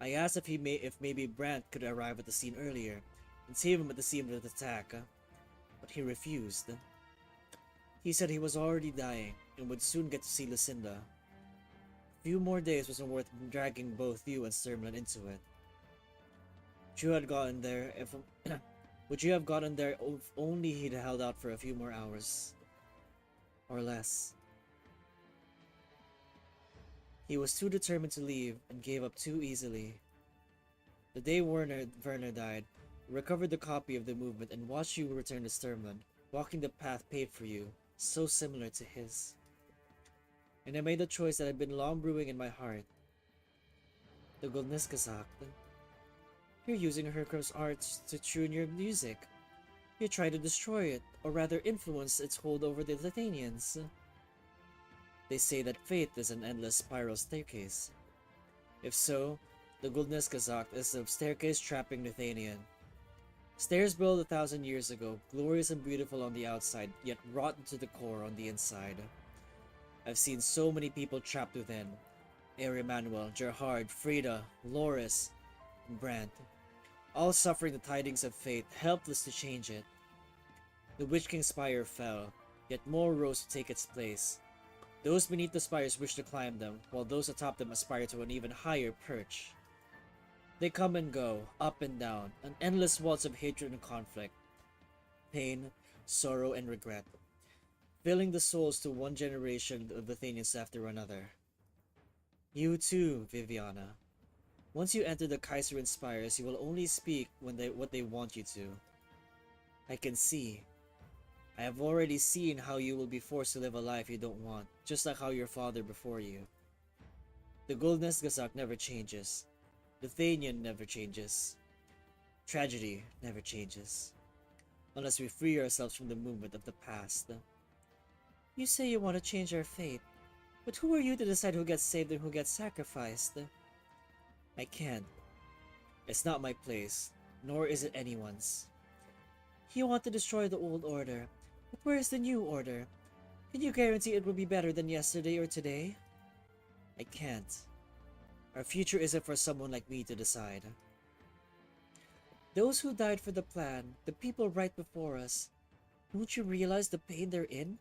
I asked if maybe Brandt could arrive at the scene earlier and save him at the scene of the attack, but he refused. He said he was already dying and would soon get to see Lucinda. A few more days wasn't worth dragging both you and Sturmland into it. Would you have gotten there if only he'd held out for a few more hours? Or less. He was too determined to leave and gave up too easily. The day Werner died, I recovered the copy of the movement and watched you return to Sturmland, walking the path paved for you, so similar to his. And I made the choice that had been long brewing in my heart. The Golneskasak. You're using Herkeshorn's arts to tune your music. You try to destroy it, or rather influence its hold over the Nathanians. They say that fate is an endless spiral staircase. If so, the Golneskasak is a staircase trapping Nathanian. Stairs built 1,000 years ago, glorious and beautiful on the outside, yet rotten to the core on the inside. I've seen so many people trapped within. Manuel, Gerhard, Frida, Loris, and Brandt, all suffering the tidings of fate, helpless to change it. The Witch King's spire fell, yet more rose to take its place. Those beneath the spires wish to climb them, while those atop them aspire to an even higher perch. They come and go, up and down, an endless waltz of hatred and conflict, pain, sorrow, and regret, filling the souls to one generation of Athenians after another. You too, Viviana. Once you enter the Kaiser Spires, you will only speak what they want you to. I can see. I have already seen how you will be forced to live a life you don't want, just like how your father before you. The Golden Gazak never changes. The Thanian never changes. Tragedy never changes. Unless we free ourselves from the movement of the past. You say you want to change our fate, but who are you to decide who gets saved and who gets sacrificed? I can't. It's not my place, nor is it anyone's. You want to destroy the old order, but where is the new order? Can you guarantee it will be better than yesterday or today? I can't. Our future isn't for someone like me to decide. Those who died for the plan, the people right before us, don't you realize the pain they're in?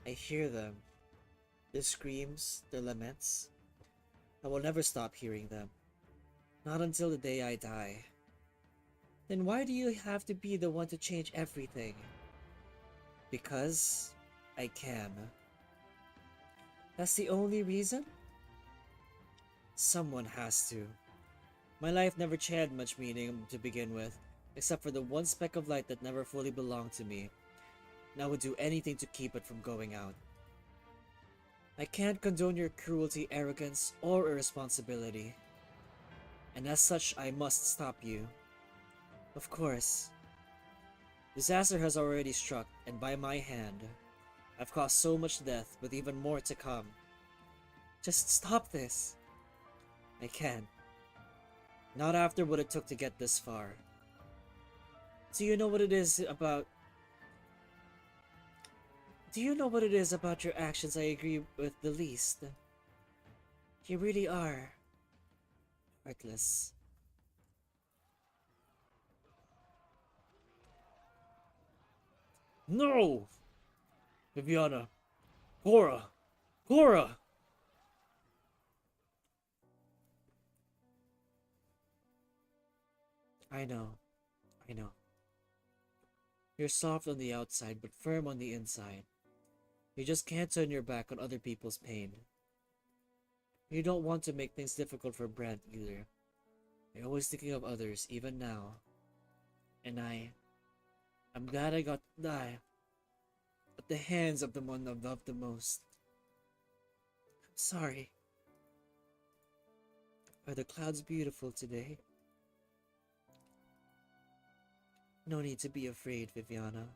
I hear them. Their screams, their laments. I will never stop hearing them. Not until the day I die. Then why do you have to be the one to change everything? Because I can. That's the only reason? Someone has to. My life never had much meaning to begin with, except for the one speck of light that never fully belonged to me, and I would do anything to keep it from going out. I can't condone your cruelty, arrogance, or irresponsibility, and as such I must stop you. Of course. Disaster has already struck, and by my hand. I've caused so much death, with even more to come. Just stop this. I can't. Not after what it took to get this far. Do you know what it is about your actions I agree with the least? You really are heartless. No! Viviana. Cora! Cora! I know. You're soft on the outside, but firm on the inside. You just can't turn your back on other people's pain. You don't want to make things difficult for Brent either. You're always thinking of others, even now. And I'm glad I got to die at the hands of the one I loved the most. I'm sorry. Are the clouds beautiful today? No need to be afraid, Viviana.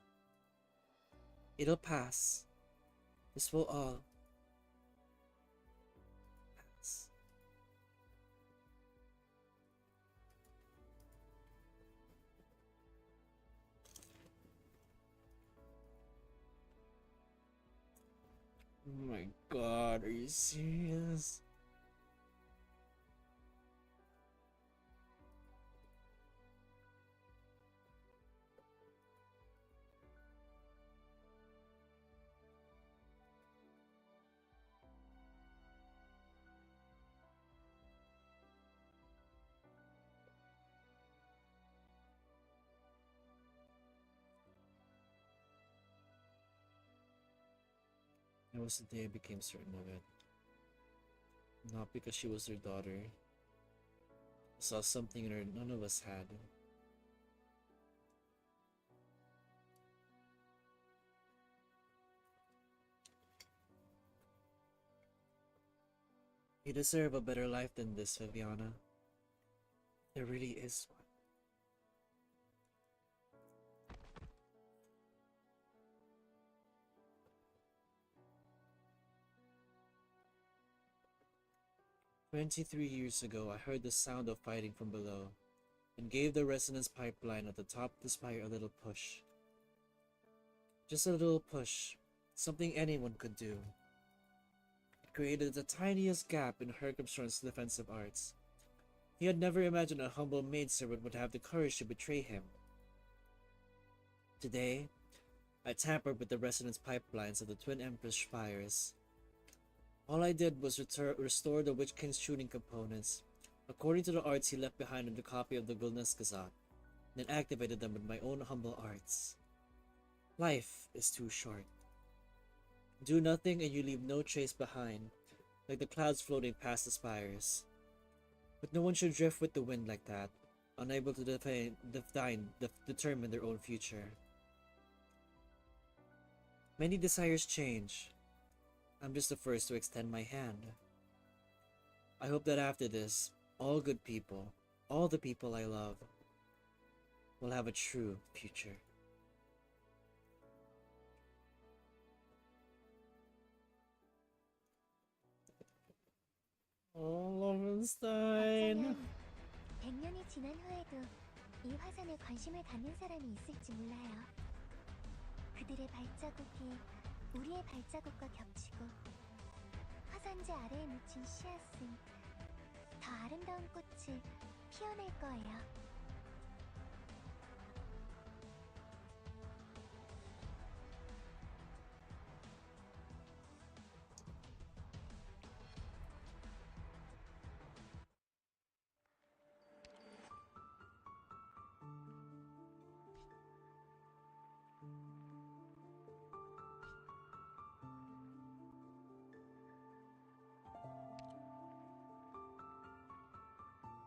It'll pass. This will all pass. Oh my god, are you serious? It was the day I became certain of it. Not because she was her daughter. I saw something in her none of us had. You deserve a better life than this, Viviana. There really is one. 23 years ago, I heard the sound of fighting from below. and gave the resonance pipeline at the top of the spire a little push. Just a little push, something anyone could do. It created the tiniest gap in Hercumstron's defensive arts. He had never imagined a humble maidservant would have the courage to betray him. Today, I tampered with the resonance pipelines of the Twin Empress spires. All I did was restore the Witch King's tuning components, according to the arts he left behind in the copy of the Gulnas Gazette, then activated them with my own humble arts. Life is too short. Do nothing and you leave no trace behind, like the clouds floating past the spires. But no one should drift with the wind like that, unable to determine their own future. Many desires change. I'm just the first to extend my hand. I hope that after this, all good people, all the people I love, will have a true future. Oh, Lovenstein. 어쩌면 100년이 지난 후에도 이 화산에 관심을 갖는 사람이 있을지 몰라요. 그들의 발자국이 우리의 발자국과 겹치고 화산재 아래에 묻힌 씨앗은 더 아름다운 꽃을 피워낼 거예요.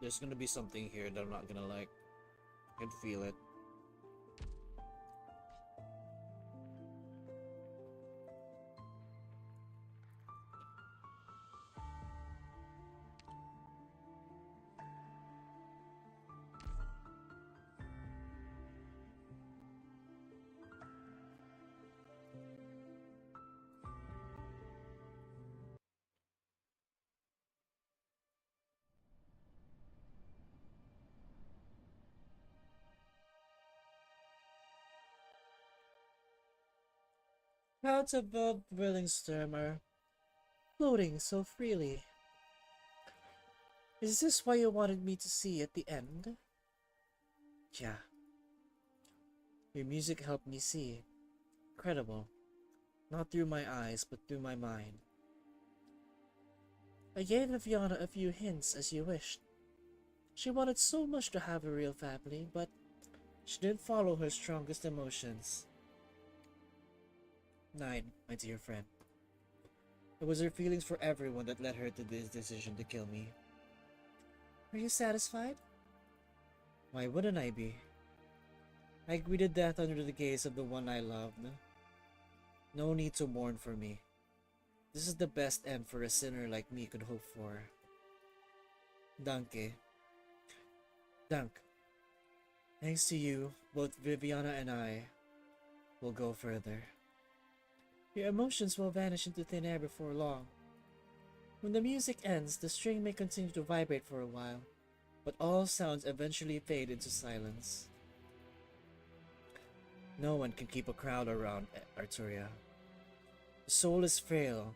There's gonna be something here that I'm not gonna like. I can feel it. Clouds above Willingstorm are floating so freely. Is this why you wanted me to see at the end? Yeah. Your music helped me see. Incredible. Not through my eyes, but through my mind. I gave Viviana a few hints as you wished. She wanted so much to have a real family, but she didn't follow her strongest emotions. 9, my dear friend. It was her feelings for everyone that led her to this decision to kill me. Are you satisfied? Why wouldn't I be? I greeted death under the gaze of the one I loved. No need to mourn for me. This is the best end for a sinner like me could hope for. Danke. Dank. Thanks to you, both Viviana and I will go further. Your emotions will vanish into thin air before long. When the music ends, the string may continue to vibrate for a while, but all sounds eventually fade into silence. No one can keep a crowd around Arturia. The soul is frail.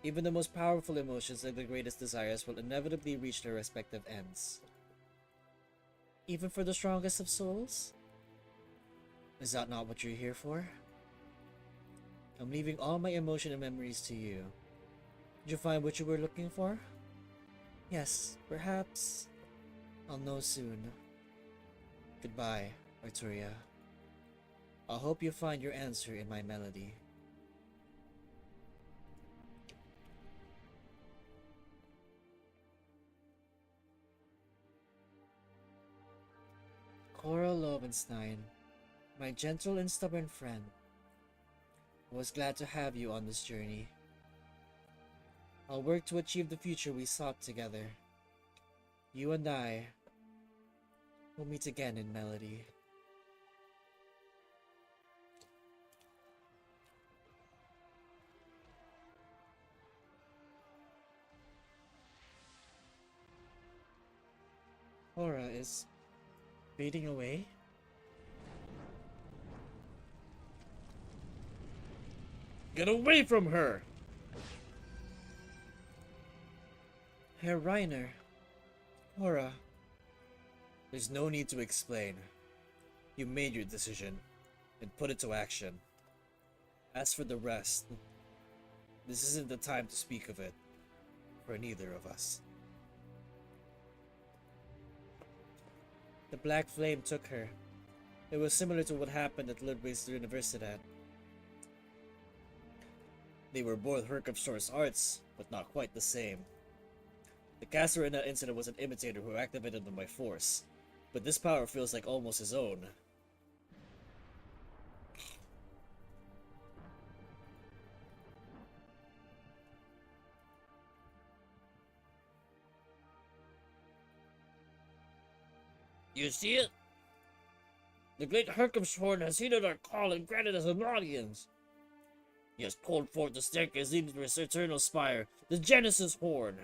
Even the most powerful emotions like the greatest desires will inevitably reach their respective ends. Even for the strongest of souls? Is that not what you're here for? I'm leaving all my emotion and memories to you. Did you find what you were looking for? Yes, perhaps I'll know soon. Goodbye, Arturia. I hope you find your answer in my melody. Cora Lovenstein, my gentle and stubborn friend. I was glad to have you on this journey. I'll work to achieve the future we sought together. You and I will meet again in melody. Cora is Fading away? Get away from her! Herr Reiner. Hora. There's no need to explain. You made your decision, and put it to action. As for the rest, this isn't the time to speak of it, for neither of us. The black flame took her. It was similar to what happened at Ludwig's Universität. They were both Hercufstor's arts, but not quite the same. The caster in that incident was an imitator who activated them by force, but this power feels like almost his own. You see it? The great Hercufstor has heeded our call and granted us an audience. He has pulled forth the staircase leading to his eternal spire, the Genesis Horn.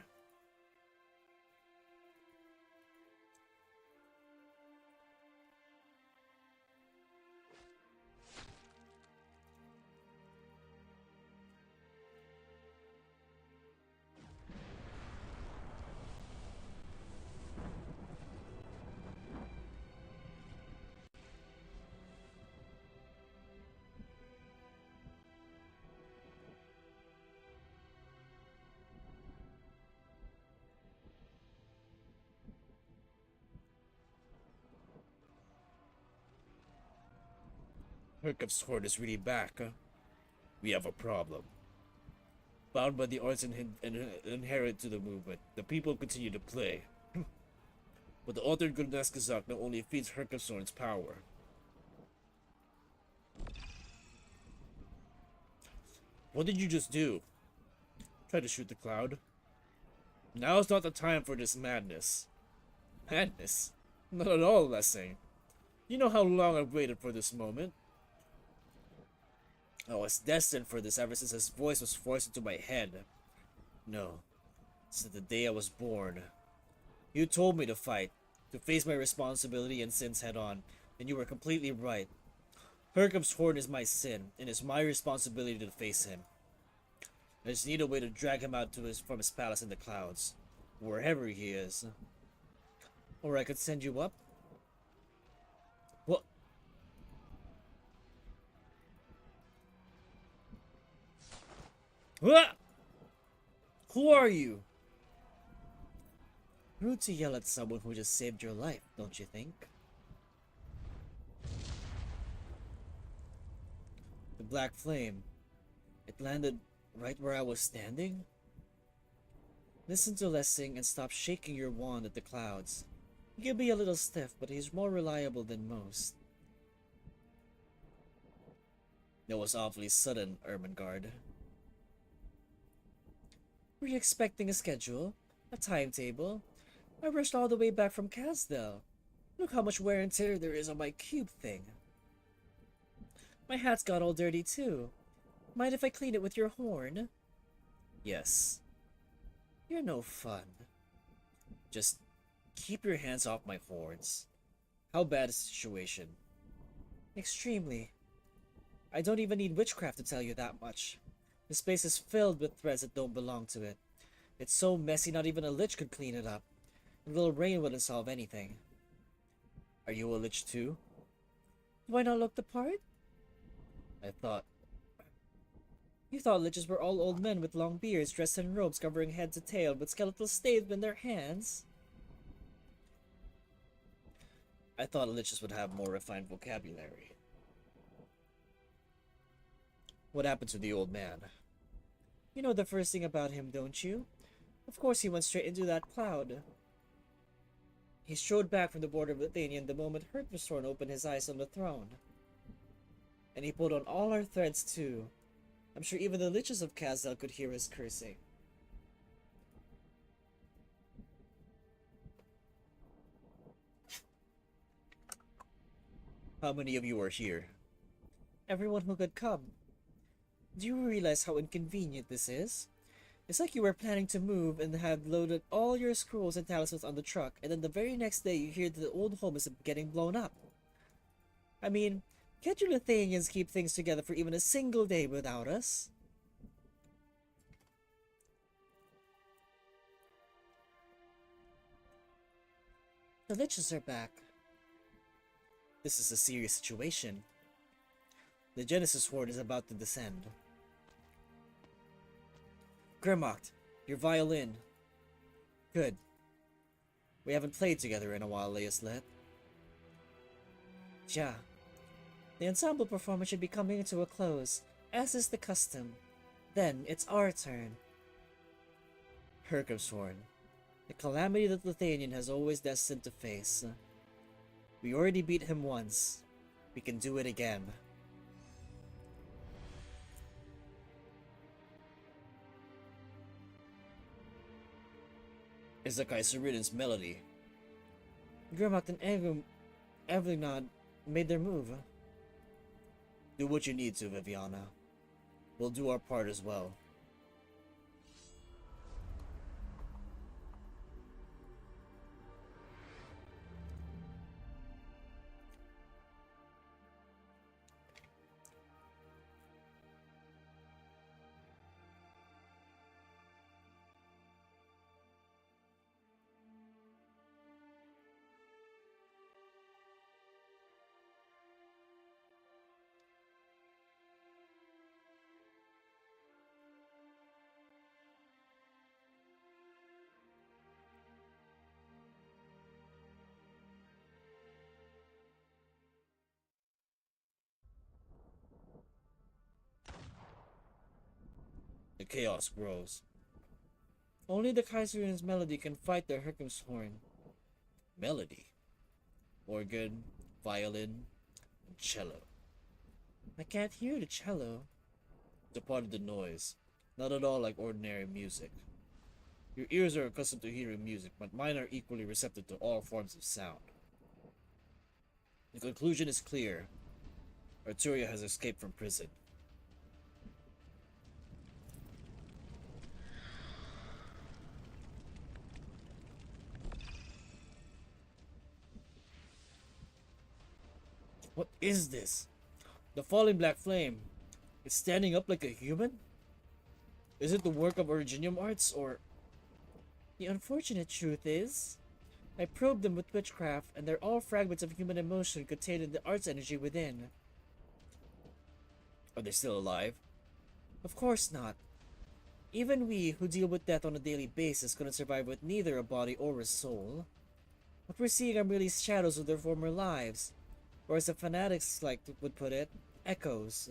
Hercufstor is really back, huh? We have a problem. Bound by the arts inherent to the movement, the people continue to play. But the altered Gulnaskazak not only feeds Hercufstor's power. What did you just do? Try to shoot the cloud? Now is not the time for this madness. Madness? Not at all, Lessing. You know how long I've waited for this moment. I was destined for this ever since his voice was forced into my head. No, since the day I was born. You told me to fight, to face my responsibility and sins head on, and you were completely right. Hercufstor is my sin, and it's my responsibility to face him. I just need a way to drag him out from his palace in the clouds, wherever he is. Or I could send you up. What? Ah! Who are you? Rude to yell at someone who just saved your life, don't you think? The black flame. It landed right where I was standing? Listen to Lessing and stop shaking your wand at the clouds. He can be a little stiff, but he's more reliable than most. That was awfully sudden, Ermengarde. Were you expecting a schedule? A timetable? I rushed all the way back from Casdell. Look how much wear and tear there is on my cube thing. My hat's got all dirty too. Mind if I clean it with your horn? Yes. You're no fun. Just keep your hands off my horns. How bad is the situation? Extremely. I don't even need witchcraft to tell you that much. This place is filled with threads that don't belong to it. It's so messy not even a lich could clean it up. A little rain wouldn't solve anything. Are you a lich too? Do I not look the part? I thought... You thought liches were all old men with long beards dressed in robes covering head to tail with skeletal staves in their hands? I thought liches would have more refined vocabulary. What happened to the old man? You know the first thing about him, don't you? Of course he went straight into that cloud. He strode back from the border of Lithuania the moment Hercufstor opened his eyes on the throne. And he pulled on all our threads too. I'm sure even the liches of Casdell could hear his cursing. How many of you are here? Everyone who could come. Do you realize how inconvenient this is? It's like you were planning to move and had loaded all your scrolls and talismans on the truck, and then the very next day you hear that the old home is getting blown up. I mean, can't you Lithuanians keep things together for even a single day without us? The Liches are back. This is a serious situation. The Genesis Horde is about to descend. Grimmocht, your violin. Good. We haven't played together in a while, Leislet. Ja. The ensemble performance should be coming to a close, as is the custom. Then it's our turn. Herkevshorn. The calamity that Lithuanian has always destined to face. We already beat him once. We can do it again. It's the Kaiseriden's melody. Grimmocht and Evlinod made their move. Do what you need to, Viviana. We'll do our part as well. The chaos grows. Only the Kaiserin's melody can fight the Herkevshorn. Melody? Organ, violin, and cello. I can't hear the cello. It's a part of the noise, not at all like ordinary music. Your ears are accustomed to hearing music, but mine are equally receptive to all forms of sound. The conclusion is clear. Arturia has escaped from prison. What is this? The falling black flame. It's standing up like a human? Is it the work of Originium arts, or... The unfortunate truth is, I probed them with witchcraft, and they're all fragments of human emotion contained in the arts energy within. Are they still alive? Of course not. Even we, who deal with death on a daily basis, couldn't survive with neither a body or a soul. What we're seeing are merely shadows of their former lives. Or as the fanatics would put it, echoes.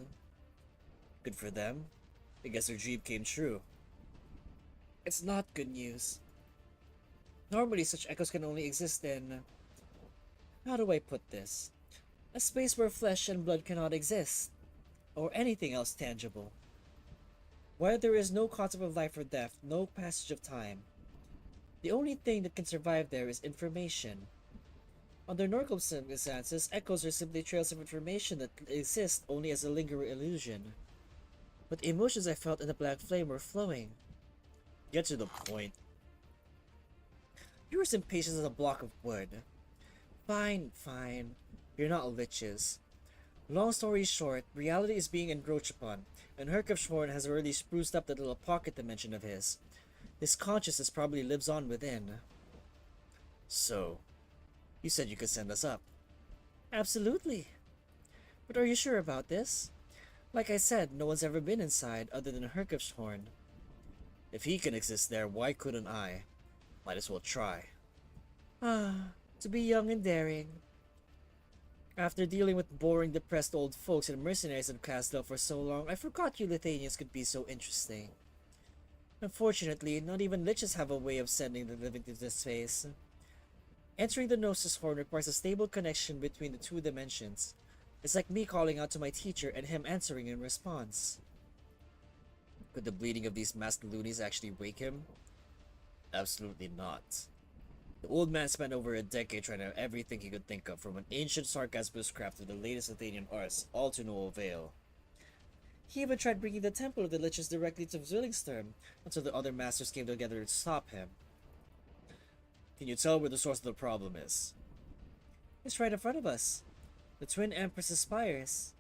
Good for them. I guess their dream came true. It's not good news. Normally such echoes can only exist in... How do I put this? A space where flesh and blood cannot exist. Or anything else tangible. Where there is no concept of life or death, no passage of time. The only thing that can survive there is information. Under normal circumstances, echoes are simply trails of information that exist only as a lingering illusion. But the emotions I felt in the black flame were flowing. Get to the point. You're as impatient as a block of wood. Fine, fine. You're not liches. Long story short, reality is being encroached upon, and Herkevshorn has already spruced up that little pocket dimension of his. His consciousness probably lives on within. So... You said you could send us up. Absolutely. But are you sure about this? Like I said, no one's ever been inside other than Herkevshorn. If he can exist there, why couldn't I? Might as well try. Ah, to be young and daring. After dealing with boring, depressed old folks and mercenaries in Castle for so long, I forgot you Lithuanians could be so interesting. Unfortunately, not even liches have a way of sending the living to this space. Entering the Gnosis Horn requires a stable connection between the two dimensions. It's like me calling out to my teacher and him answering in response. Could the bleeding of these masked loonies actually wake him? Absolutely not. The old man spent over a decade trying out everything he could think of, from an ancient sarcasmus craft to the latest Athenian arts, all to no avail. He even tried bringing the Temple of the Liches directly to Zwillingsturm until the other masters came together to stop him. Can you tell where the source of the problem is? It's right in front of us. The Twin Empress's spires.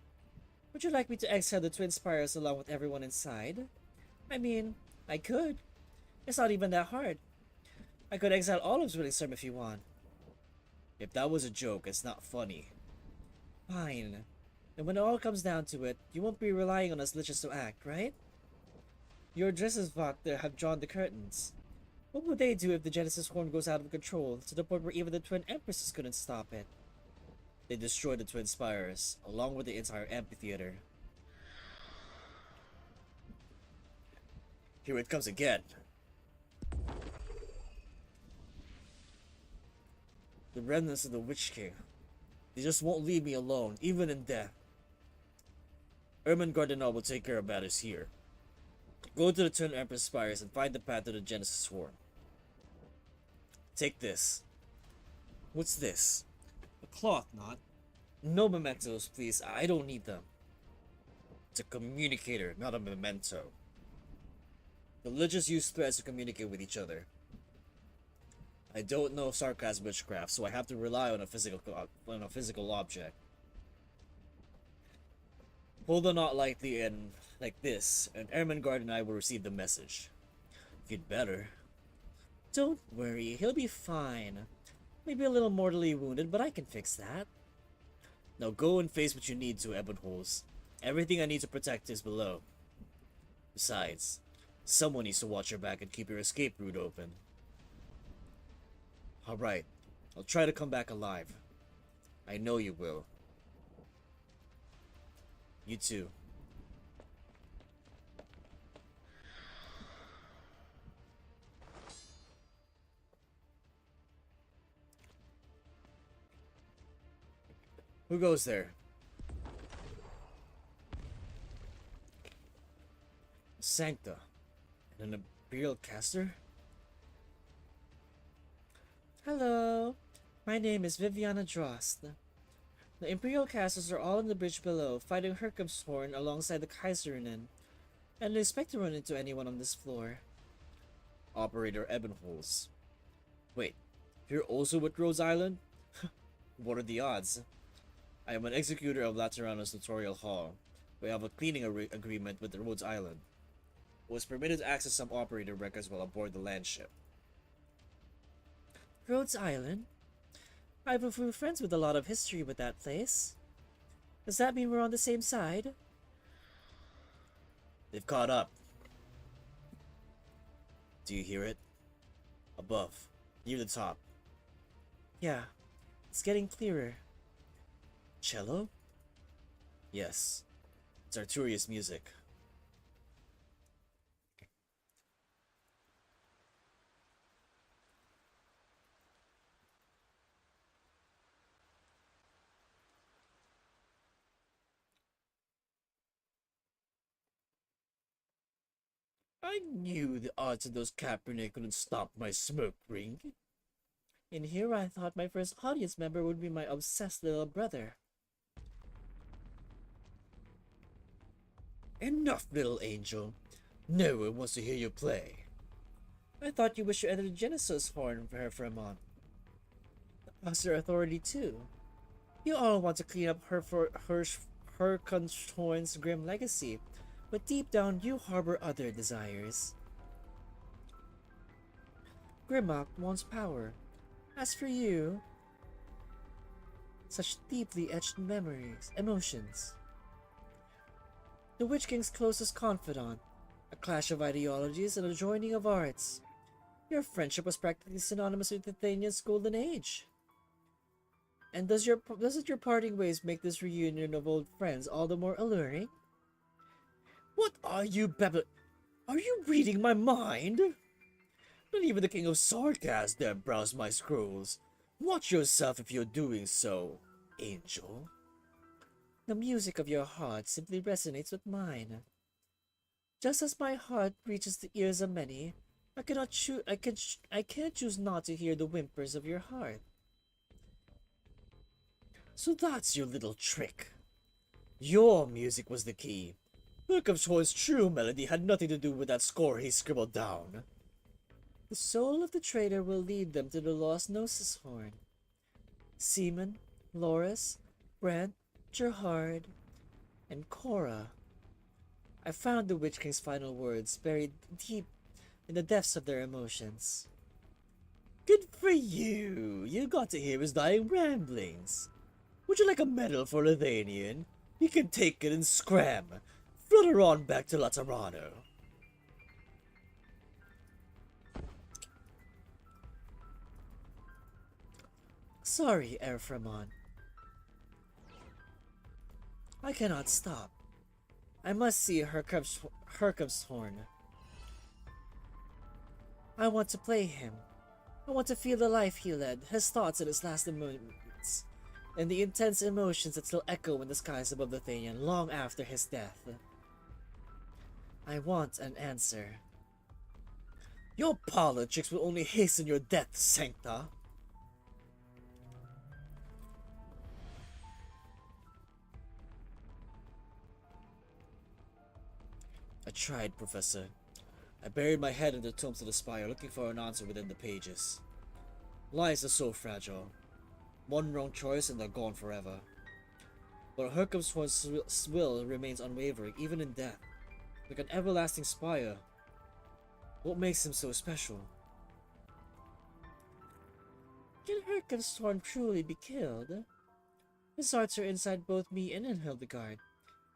Would you like me to exile the Twin Spires along with everyone inside? I mean, I could. It's not even that hard. I could exile all of Zwillingsturm if you want. If that was a joke, it's not funny. Fine. And when it all comes down to it, you won't be relying on us Liches to act, right? Your Dresses-Vakter have drawn the curtains. What would they do if the Genesis Horn goes out of control, to the point where even the Twin Empresses couldn't stop it? They destroyed the Twin Spires, along with the entire amphitheater. Here it comes again. The remnants of the Witch King. They just won't leave me alone, even in death. Ermengarde and I will take care of matters here. Go to the Twin Empress Spires and find the path to the Genesis Horn. Take this. What's this? A cloth knot? No mementos, please. I don't need them. It's a communicator, not a memento. The Liches use threads to communicate with each other. I don't know sarcasm witchcraft, so I have to rely on a physical object. Pull the knot lightly in, like this, and Ermengarde and I will receive the message. You'd better. Don't worry, he'll be fine. Maybe a little mortally wounded, but I can fix that. Now go and face what you need to, Ebonholes. Everything I need to protect is below. Besides, someone needs to watch your back and keep your escape route open. Alright, I'll try to come back alive. I know you will. You too. Who goes there? Sancta. And an Imperial caster? Hello. My name is Viviana Drost. The Imperial casters are all in the bridge below, fighting Herkumshorn alongside the Kaiserinnen, and I expect to run into anyone on this floor. Operator Ebonholes. Wait, you're also with Rhodes Island? What are the odds? I am an executor of Laterano's tutorial hall. We have a cleaning agreement with the Rhodes Island. I was permitted to access some operator records while aboard the land ship. Rhodes Island? I have a few friends with a lot of history with that place. Does that mean we're on the same side? They've caught up. Do you hear it? Above, near the top. Yeah, it's getting clearer. Cello? Yes, it's Arturius music. I knew the odds of those Cabernet couldn't stop my smoke ring. And here I thought my first audience member would be my obsessed little brother. Enough, little angel. No one wants to hear you play. I thought you wished to enter the Genesis Horn for her for a month. That's their authority too. You all want to clean up Herkumshorn's grim legacy, but deep down you harbor other desires. Grimlock wants power. As for you, such deeply etched memories, emotions. The Witch King's closest confidant, a clash of ideologies and a joining of arts. Your friendship was practically synonymous with Athenian's golden age. And doesn't your parting ways make this reunion of old friends all the more alluring? What are you Are you reading my mind? Not even the king of sarcasm dare browse my scrolls. Watch yourself if you're doing so, angel. The music of your heart simply resonates with mine. Just as my heart reaches the ears of many, I can't choose not to hear the whimpers of your heart. So that's your little trick. Your music was the key. Hirkumshorn's true melody had nothing to do with that score he scribbled down. The soul of the traitor will lead them to the lost Gnosis horn. Seaman, Loris, Brent, Gerhard, and Cora. I found the Witch King's final words buried deep in the depths of their emotions. Good for you! You got to hear his dying ramblings. Would you like a medal for Lithanian? You can take it and scram. Flutter on back to Laterano. Sorry, Erframon. I cannot stop. I must see Hercub's horn. I want to play him. I want to feel the life he led, his thoughts in his last moments, and the intense emotions that still echo in the skies above Lithanian long after his death. I want an answer. Your politics will only hasten your death, Sancta. I tried, Professor. I buried my head in the tombs of the spire, looking for an answer within the pages. Lives are so fragile. One wrong choice and they're gone forever. But Hercub's will remains unwavering, even in death. Like an everlasting spire. What makes him so special? Can Hercub's horn truly be killed? His hearts are inside both me and in Hildegard.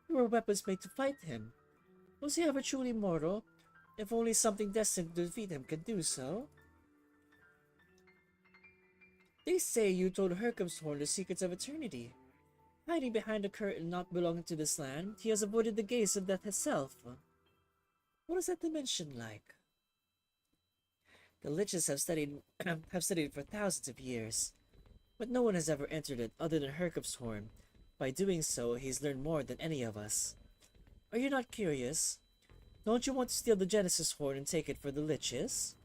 We were weapons made to fight him. Was he ever truly mortal? If only something destined to defeat him can do so. They say you told Hercub's horn the secrets of eternity. Hiding behind a curtain not belonging to this land, he has avoided the gaze of death itself. What is that dimension like? The liches have studied it for thousands of years, but no one has ever entered it other than Hercub's horn. By doing so, he's learned more than any of us. Are you not curious? Don't you want to steal the Genesis horn and take it for the liches?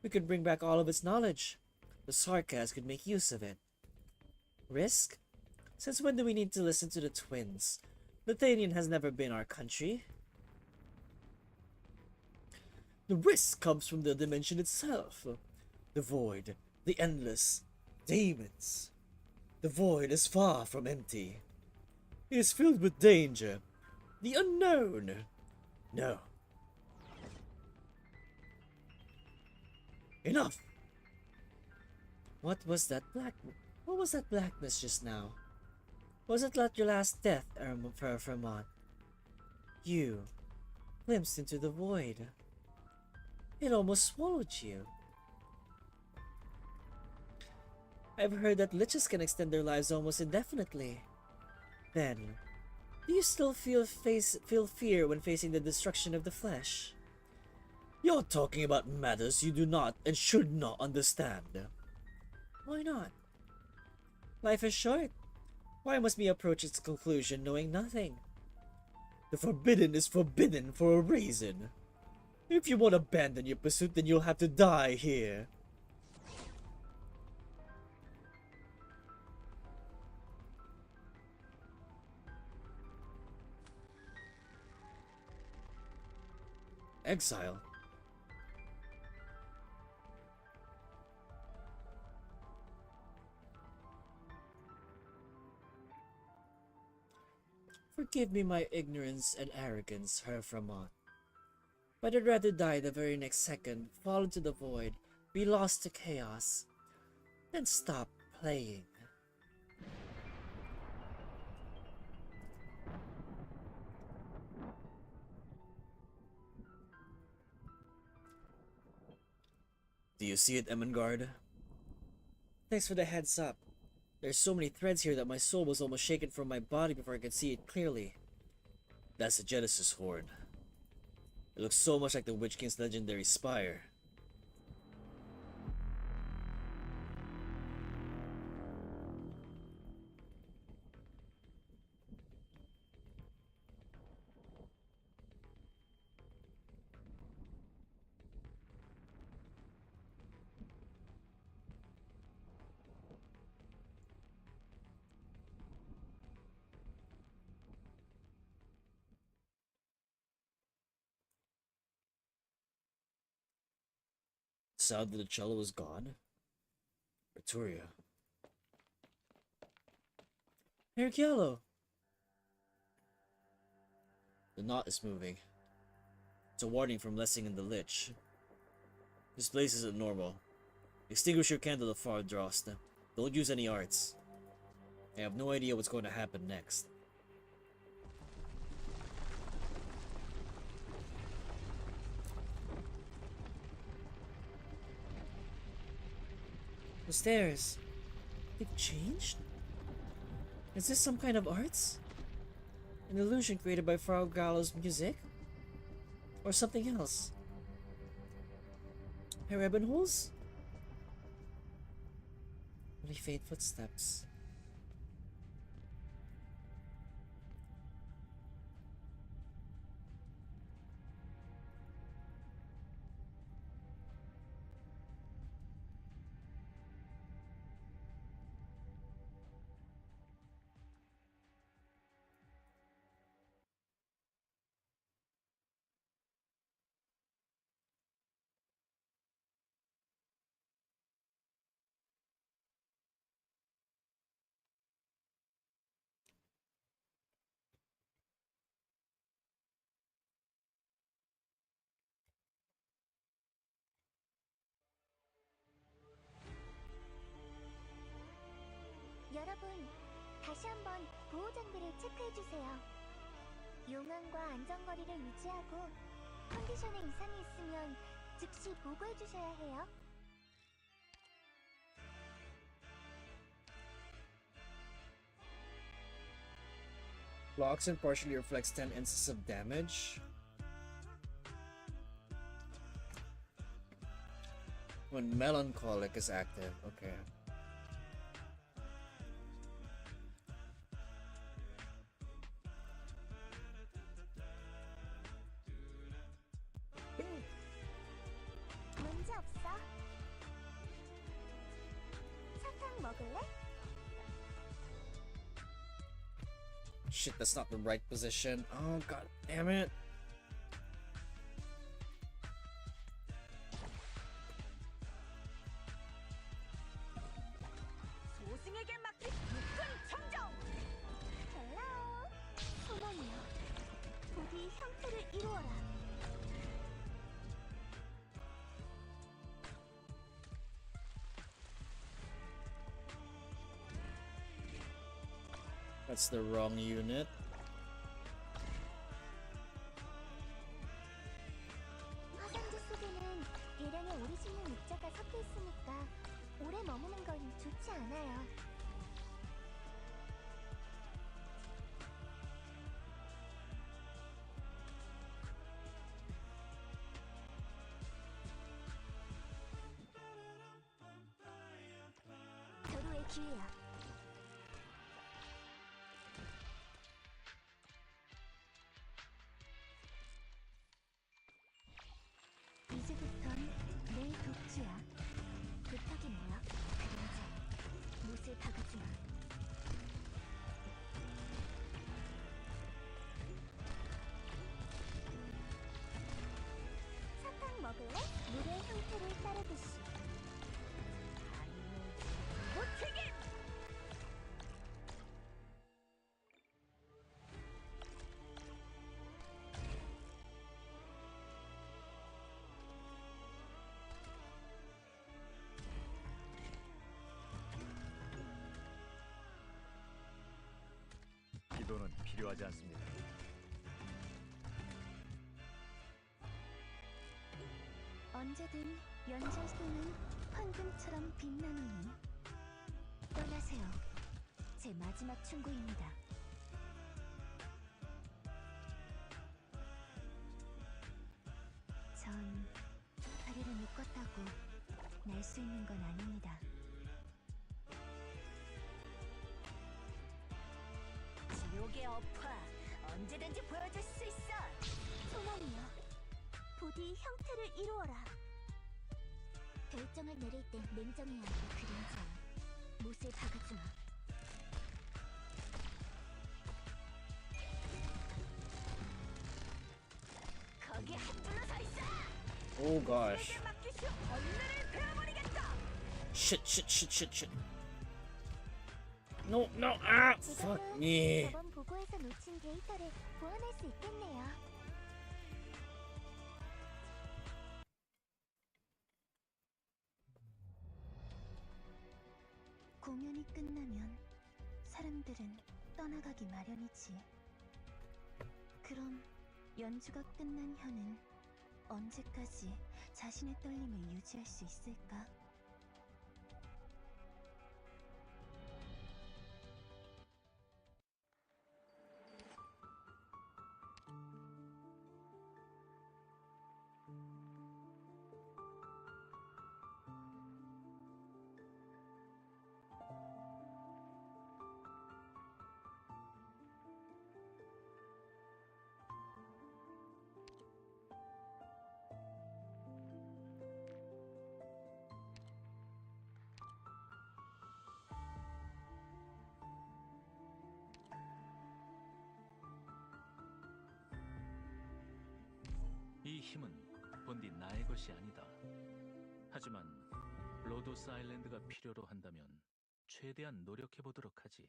We could bring back all of its knowledge. The Sarkaz could make use of it. Risk? Since when do we need to listen to the twins? Lithanian has never been our country. The risk comes from the dimension itself. The void, the endless, demons. The void is far from empty. It is filled with danger. The unknown. No. Enough! What was that blackness just now? Was it not your last death, Vermont? You glimpsed into the void. It almost swallowed you. I've heard that liches can extend their lives almost indefinitely. Then, do you still feel fear when facing the destruction of the flesh? You're talking about matters you do not and should not understand. Why not? Life is short. Why must we approach its conclusion knowing nothing? The forbidden is forbidden for a reason. If you want to abandon your pursuit, then you'll have to die here. Exile? Forgive me my ignorance and arrogance, Herframont. But I'd rather die the very next second, fall into the void, be lost to chaos, than stop playing. Do you see it, Emengard? Thanks for the heads up. There's so many threads here that my soul was almost shaken from my body before I could see it clearly. That's the Genesis horn. It looks so much like the Witch King's legendary spire. Sound of the cello is gone. Arturia. Eric Yellow! The knot is moving. It's a warning from Lessing and the Lich. This place isn't normal. Extinguish your candle of Fardrost. Don't use any arts. I have no idea what's going to happen next. The stairs. They've changed? Is this some kind of arts? An illusion created by Frau Gallo's music? Or something else? Paraben holes? Only faint footsteps. 여러분, 다시 한번 보호 장비를 체크해 주세요. 용암과 안전거리를 유지하고 컨디션에 이상이 있으면 즉시 보고해 주셔야 해요. Blocks and partially reflects 10 instances of damage. When melancholic is active, okay. 문제 없어. 사탕 먹을래? Shit, that's not the right position. Oh, god damn it. 소승에게 맡긴 육군 청정. 헬로. 소망이여. 부디 형태를 이루어라. That's the wrong unit. 화산재 속에는 대량의 오리지널 입자가 섞여 있으니까 오래 머무는 건 좋지 않아요. 절호의 기회야. 이제부턴 내 독주야. 부탁이 뭐야? 그림자. 못을 박아주마. 사탕 먹을래? 물의 형태를 따르듯이. 무책임. 기도는 필요하지 않습니다. 언제든 연장소는 황금처럼 빛나노니 떠나세요. 제 마지막 충고입니다. 전 다리를 묶었다고 날 수 있는 건 아닙니다. 지옥의 어파 언제든지 보여줄 수 있어. 소망이여, 부디 형태를 이루어라. 결정을 내릴 때 냉정해야 할 그림자. 못을 박아주마. 거기 한 줄로 서 있어. Oh gosh. 내게 맡기시오. 언능을 shit. No, fuck 이걸로 me. 저번 보고에서 놓친 데이터를 보완할 수 있겠네요. 공연이 끝나면 사람들은 떠나가기 마련이지. 그럼 연주가 끝난 현은 언제까지 자신의 떨림을 유지할 수 있을까? 이 힘은 본디 나의 것이 아니다. 하지만 로도스 아일랜드가 필요로 한다면 최대한 노력해보도록 하지.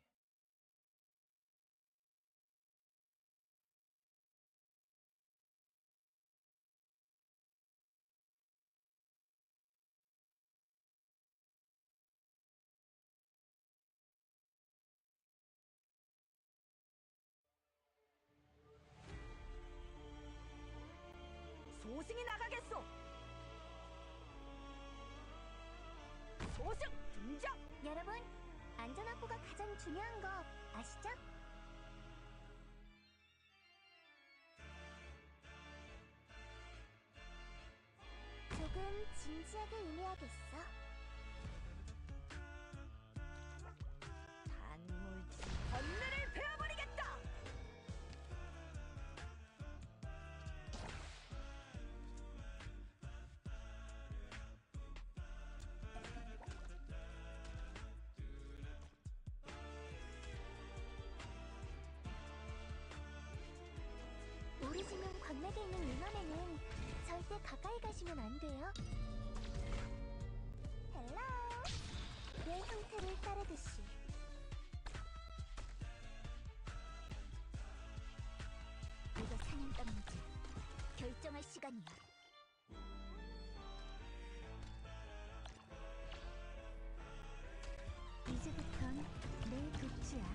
소승이 나가겠소. 소승 등장. 여러분, 안전확보가 가장 중요한 거 아시죠? 조금 진지하게 임해야겠어. 단물지 번뇌를 베어버리겠다. 오리지면 관맥에 있는 민원에는 절대 가까이 가시면 안 돼요. 헬로! 내 형태를 따르듯이. 이거 사냥감이지. 결정할 시간이야. 이제부턴 내 독주야.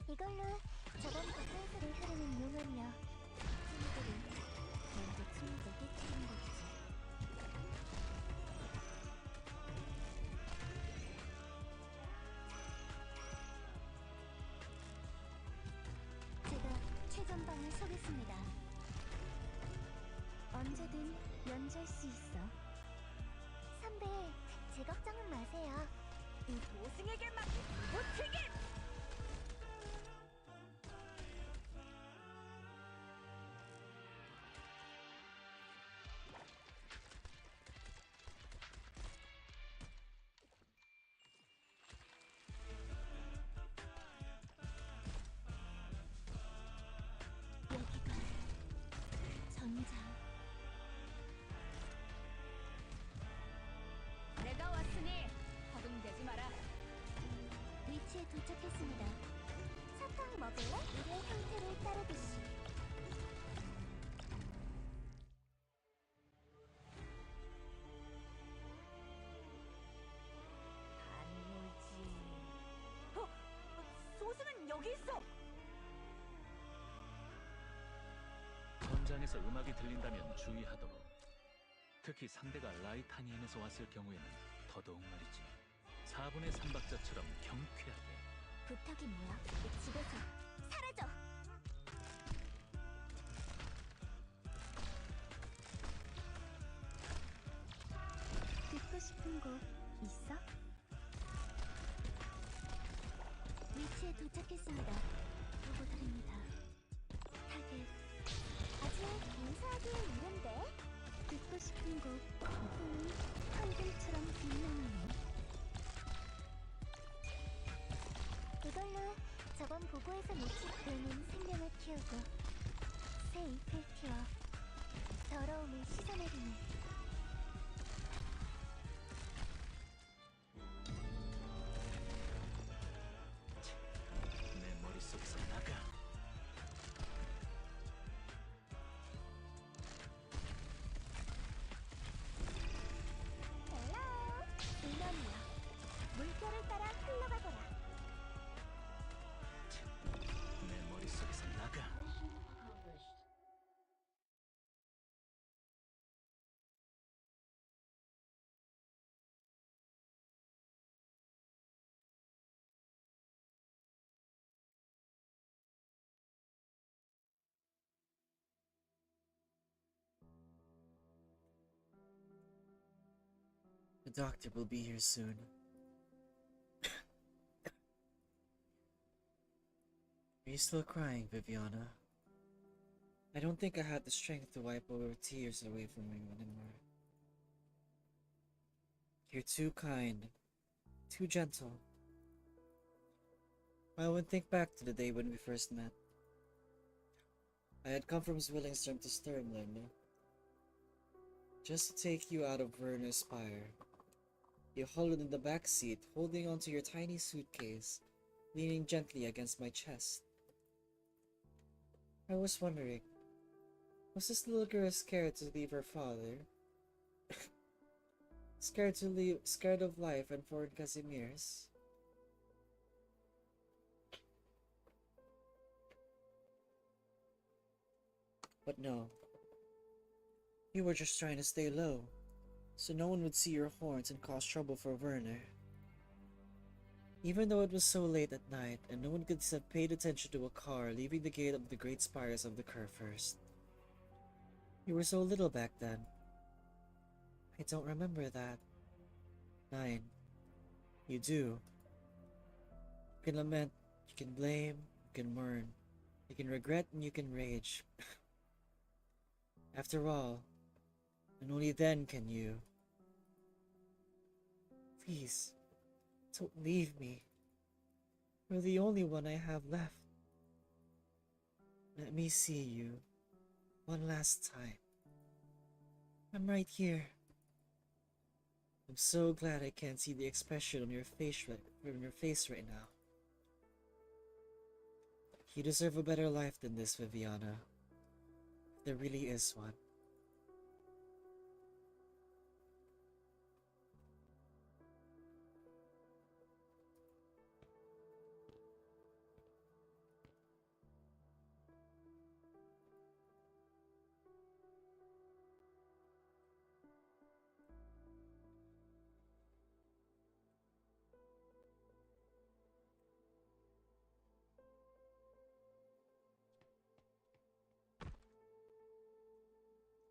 이걸로 저번 바다에서 흐르는 용암이여. 친구들이 먼저 침묵을 깨뜨린 거지. 제가 최전방을 쏘겠습니다. 언제든 연주할 수 있어. 선배, 제 걱정은 마세요. 이 소승에게 맡긴 무튀김. 여기가 전장. 내가 왔으니 허둥대지 마라. 위치에 도착했습니다. 사탕 먹을래? 우리의 형태를 따르듯이. 단물지. 소승은 여기 있어. 전장에서 음악이 들린다면 주의하도록. 특히 상대가 라이타니엔에서 왔을 경우에는 더더욱 말이지. 4분의 3박자처럼 경쾌하게. 부탁이 뭐야? 집에서 사라져! 듣고 싶은 곡 있어? 위치에 도착했습니다. 보고드립니다. 타겟 아직 인사하기 이른데? 듣고 싶은 곡 꿈이 황금처럼 빛나는 이걸로 저번 보고에서 놓친 그는 생명을 키우고 새 잎을 틔워 더러움을 씻어내리니 물결을 따라 흘러가거라. 내 머릿속에서 나가. The doctor will be here soon. Are you still crying, Viviana? I don't think I had the strength to wipe our tears away from you anymore. You're too kind, too gentle. I would think back to the day when we first met. I had come from Zwillingstorm to Sturmland, just to take you out of Werner's Spire. You huddled in the back seat, holding onto your tiny suitcase, leaning gently against my chest. I was wondering, was this little girl scared to leave her father? Scared of life and foreign Casimirs? But no. You were just trying to stay low, so no one would see your horns and cause trouble for Werner. Even though it was so late at night and no one could have paid attention to a car leaving the gate of the great spires of the Curfirst. You were so little back then. I don't remember that. 9. You do. You can lament, you can blame, you can mourn, you can regret, and you can rage. After all, and only then can you. Please, don't leave me. You're the only one I have left. Let me see you one last time. I'm right here. I'm so glad I can't see the expression on your face right now. You deserve a better life than this, Viviana. If there really is one.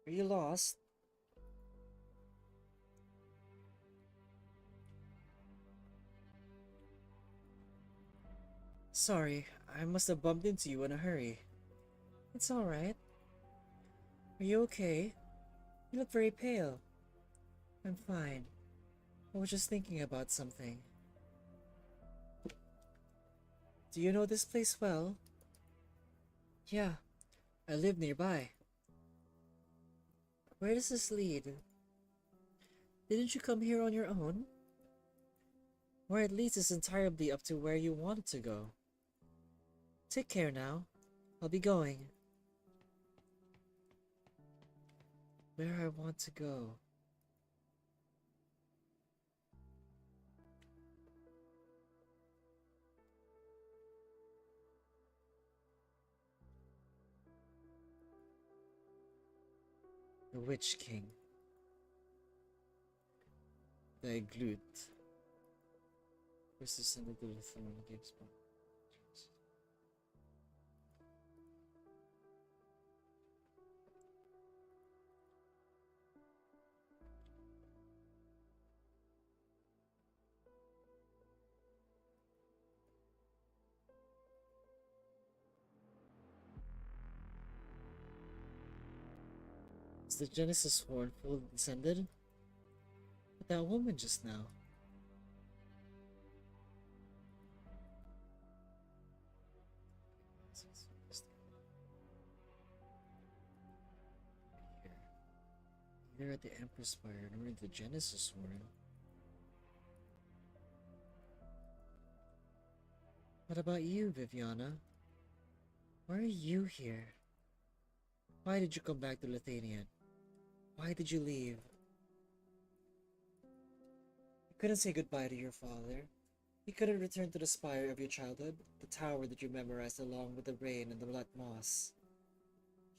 Are you lost? Sorry, I must have bumped into you in a hurry. It's alright. Are you okay? You look very pale. I'm fine. I was just thinking about something. Do you know this place well? Yeah, I live nearby. Where does this lead? Didn't you come here on your own? Where it leads is entirely up to where you wanted to go. Take care now. I'll be going. Where I want to go. The Witch King. The Glute. Persistent to the throne against me. Is the Genesis horn fully descended? But that woman just now. Here. Either at the Emperor's Spire or in the Genesis horn. What about you, Viviana? Why are you here? Why did you come back to Lithanian? Why did you leave? You couldn't say goodbye to your father, You couldn't return to the spire of your childhood, the tower that you memorized along with the rain and the wet moss.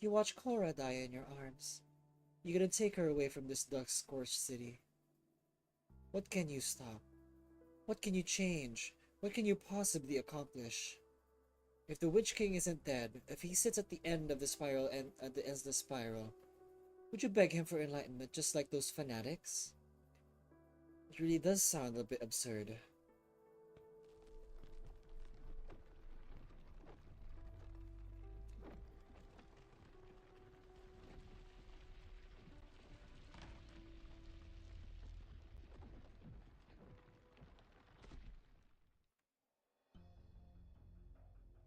You watched Cora die in your arms. You couldn't take her away from this dust-scorched city. What can you stop? What can you change? What can you possibly accomplish? If the Witch King isn't dead, if he sits at the end of the spiral and at the end of the spiral, would you beg him for enlightenment just like those fanatics? It really does sound a bit absurd.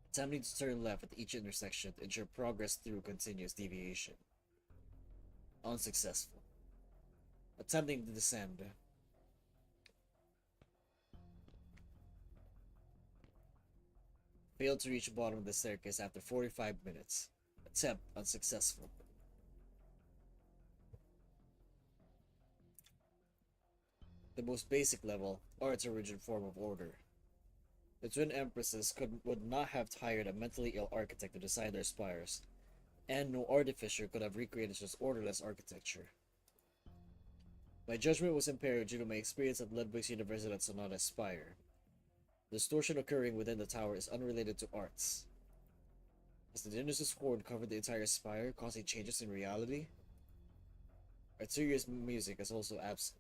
Attempting to turn left at each intersection to ensure progress through continuous deviation. Unsuccessful. Attempting to descend. Failed to reach the bottom of the staircase after 45 minutes. Attempt unsuccessful. The most basic level, or its original form of order. The twin empresses would not have hired a mentally ill architect to design their spires, and no artificer could have recreated such orderless architecture. My judgment was impaired due to my experience at Ludwig's University at Sonata Spire. The distortion occurring within the tower is unrelated to arts. Has the Genesis Horde covered the entire spire, causing changes in reality? Arteria's music is also absent.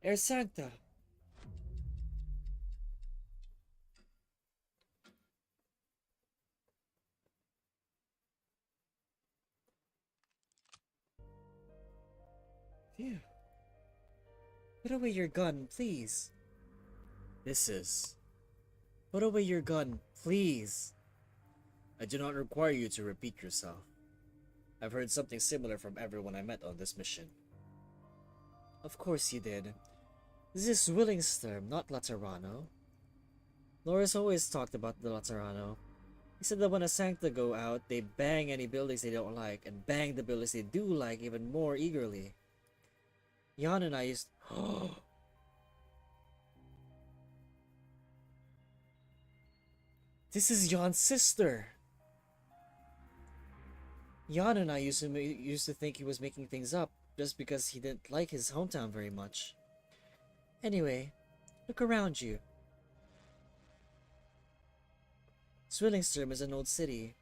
Air Sancta! Phew. Put away your gun, please. This is... Put away your gun, please. I do not require you to repeat yourself. I've heard something similar from everyone I met on this mission. Of course you did. This is Willingstern, not Laterano. Loris always talked about the Laterano. He said that when a Sancta go out, they bang any buildings they don't like, and bang the buildings they do like even more eagerly. Jan and I used... This is Jan's sister! Jan and I used to think he was making things up, just because he didn't like his hometown very much. Anyway, look around you. Swillingstrom is an old city.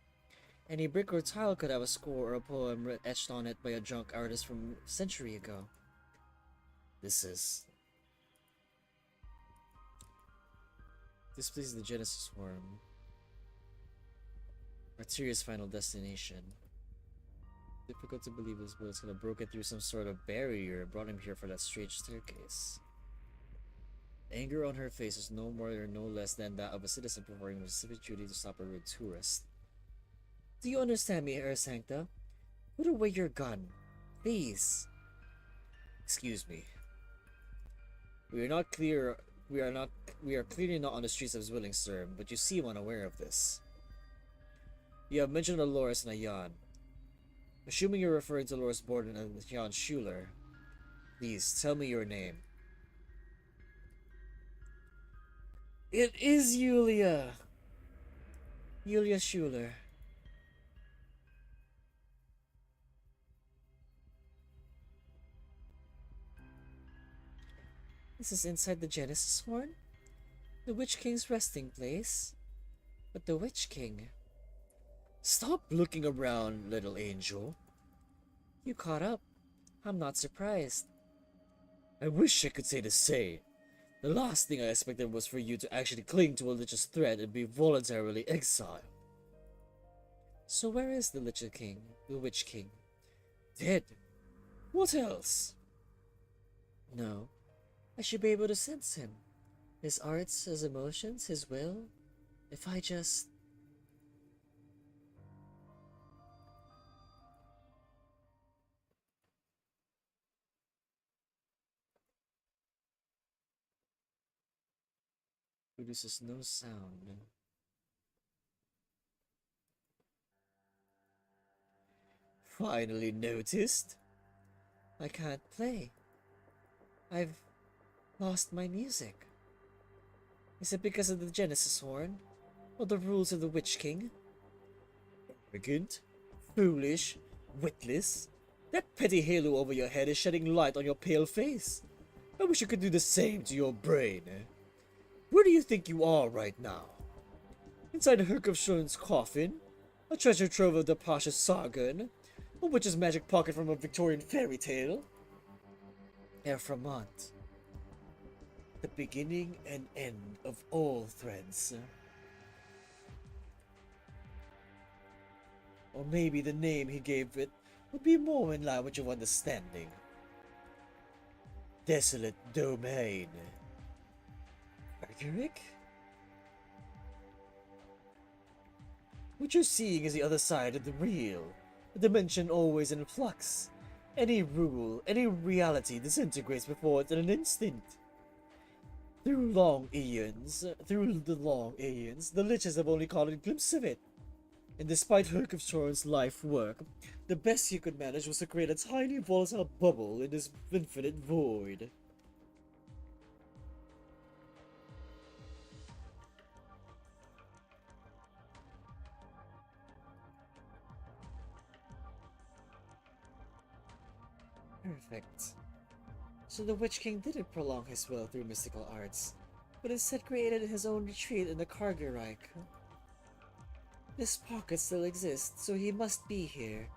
Any brick or tile could have a score or a poem etched on it by a drunk artist from a century ago. This is the Genesis Worm. Arteria's final destination. Difficult to believe this bullets could have broken through some sort of barrier and brought him here for that strange staircase. Anger on her face is no more or no less than that of a citizen performing a specific duty to stop a rude tourist. Do you understand me, Air Sancta? Put away your gun, please. Excuse me. We are clearly not on the streets of Zwillingstern, but you seem unaware of this. You have mentioned a Loris and a Jan. Assuming you're referring to Loris Borden and Jan Schuler, please tell me your name. It is Yulia! Yulia Schuler. This is inside the Genesis Horn? The Witch King's resting place? But the Witch King... Stop looking around, little angel. You caught up. I'm not surprised. I wish I could say the same. The last thing I expected was for you to actually cling to a religious thread and be voluntarily exiled. So where is the Witch King? Dead. What else? No. I should be able to sense him. His arts, his emotions, his will. If I just... Produces no sound. finally noticed? I can't play. I've lost my music. Is it because of the Genesis horn? Or the rules of the Witch King? Arrogant, foolish, witless. That petty halo over your head is shedding light on your pale face. I wish you could do the same to your brain. Where do you think you are right now? Inside Herkufshorn's coffin? A treasure trove of the Pasha's Sargon? A witch's magic pocket from a Victorian fairy tale? Erframont. The beginning and end of all threads. Or maybe the name he gave it would be more in line with your understanding. Desolate Domain. Argyrick? What you're seeing is the other side of the real, a dimension always in flux. Any rule, any reality disintegrates before it in an instant. Through the long eons, the Liches have only caught a glimpse of it. And despite Herkufshorn's life work, the best he could manage was to create a tiny volatile bubble in this infinite void. Perfect. So the Witch King didn't prolong his will through mystical arts, but instead created his own retreat in the Kargerreich. This pocket still exists, so he must be here.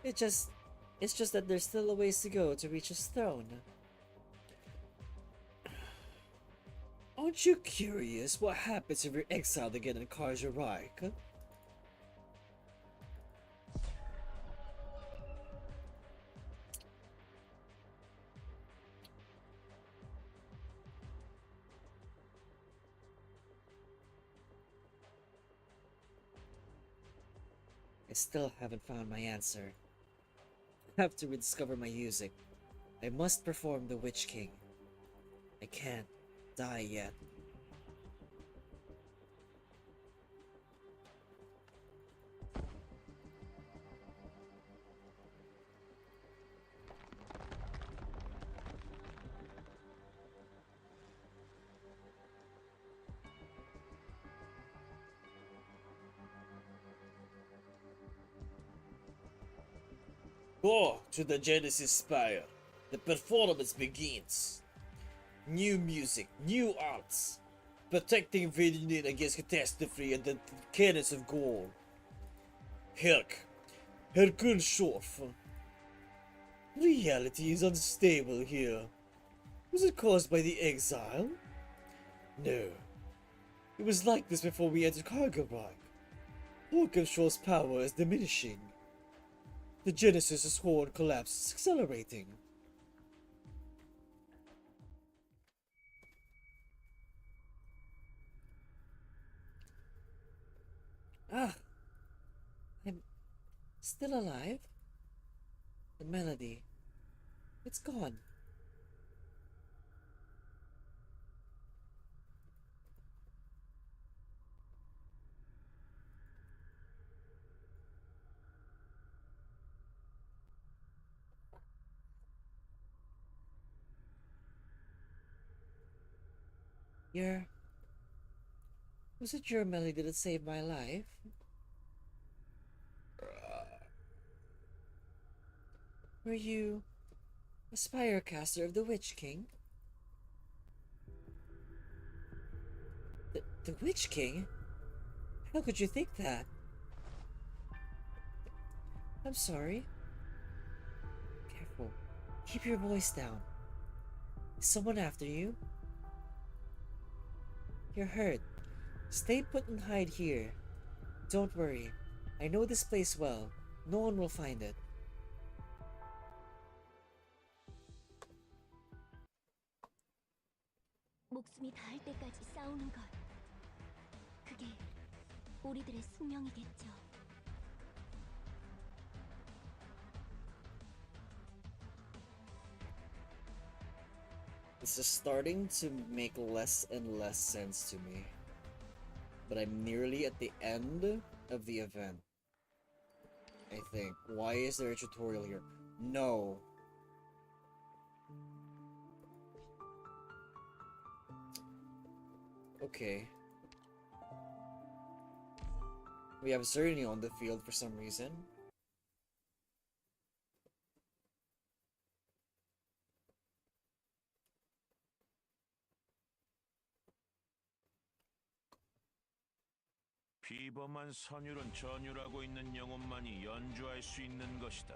It's just that there's still a ways to go to reach his throne. Aren't you curious what happens if you're exiled again in Kargerreich? I still haven't found my answer. I have to rediscover my music. I must perform the Witch King. I can't die yet. Go to the Genesis Spire. The performance begins. New music, new arts. Protecting Viviana against catastrophe and the cannons of Gorn. Herkunschorf. Reality is unstable here. Was it caused by the exile? No. It was like this before we entered Kargerreich. Herkunschorf's power is diminishing. The Genesis' horn collapse is accelerating. Ah! I'm still alive? The melody. It's gone. Was it your melody that saved my life? Were you a spirecaster of the Witch King? The Witch King? How could you think that? I'm sorry. Careful. Keep your voice down. Is someone after you? You're hurt. Stay put and hide here. Don't worry. I know this place well. No one will find it. 목숨이 닿을 때까지 싸우는 것. 그게 우리들의 숙명이겠죠. This is starting to make less and less sense to me. But I'm nearly at the end of the event. I think. Why is there a tutorial here? No. Okay. We have Zerny on the field for some reason. 비범한 선율은 전율하고 있는 영혼만이 연주할 수 있는 것이다.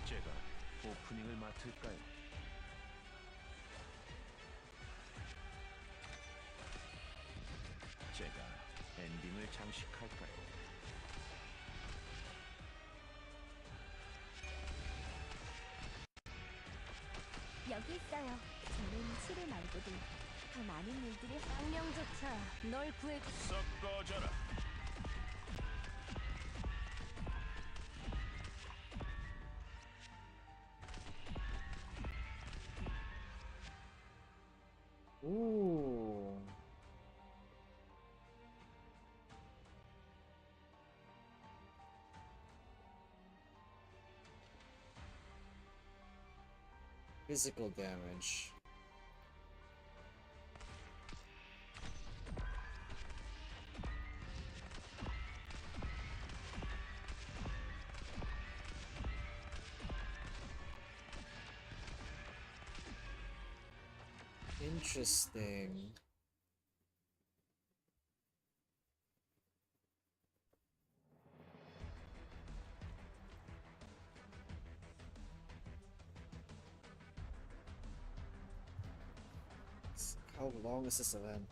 제가 오프닝을 맡을까요? 제가 엔딩을 장식할까요? 여기 있어요. 저는 치료 말고도 더 많은 일들이 악령조차 널 구해. 썩 꺼져라. Ooh. Physical damage. Interesting. How long is this event?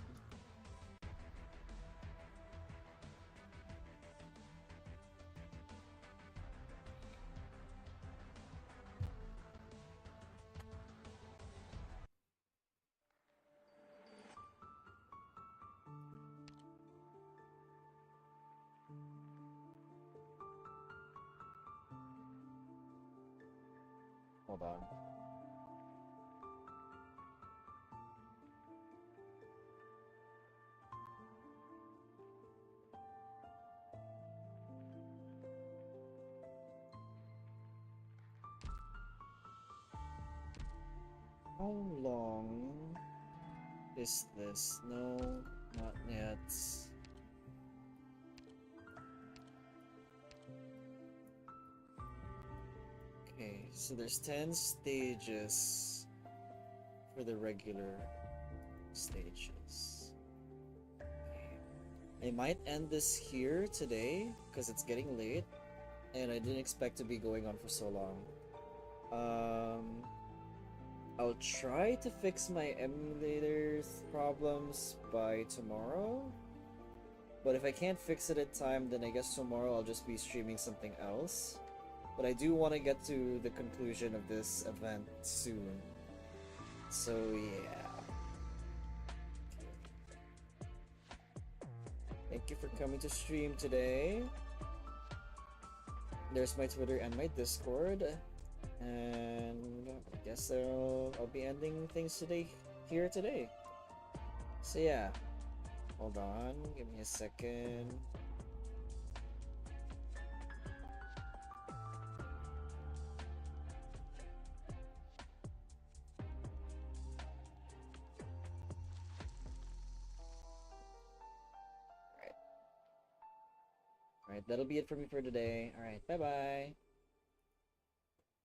Hold on. How long is this? No, not yet. Okay, so there's 10 stages for the regular stages. Okay. I might end this here today because it's getting late and I didn't expect to be going on for so long. I'll try to fix my emulator's problems by tomorrow. But if I can't fix it in time, then I guess tomorrow I'll just be streaming something else. But I do want to get to the conclusion of this event soon. So yeah. Thank you for coming to stream today. There's my Twitter and my Discord. And I guess I'll be ending things here today. So yeah. Hold on, give me a second. Alright, that'll be it for me for today. Alright, bye bye.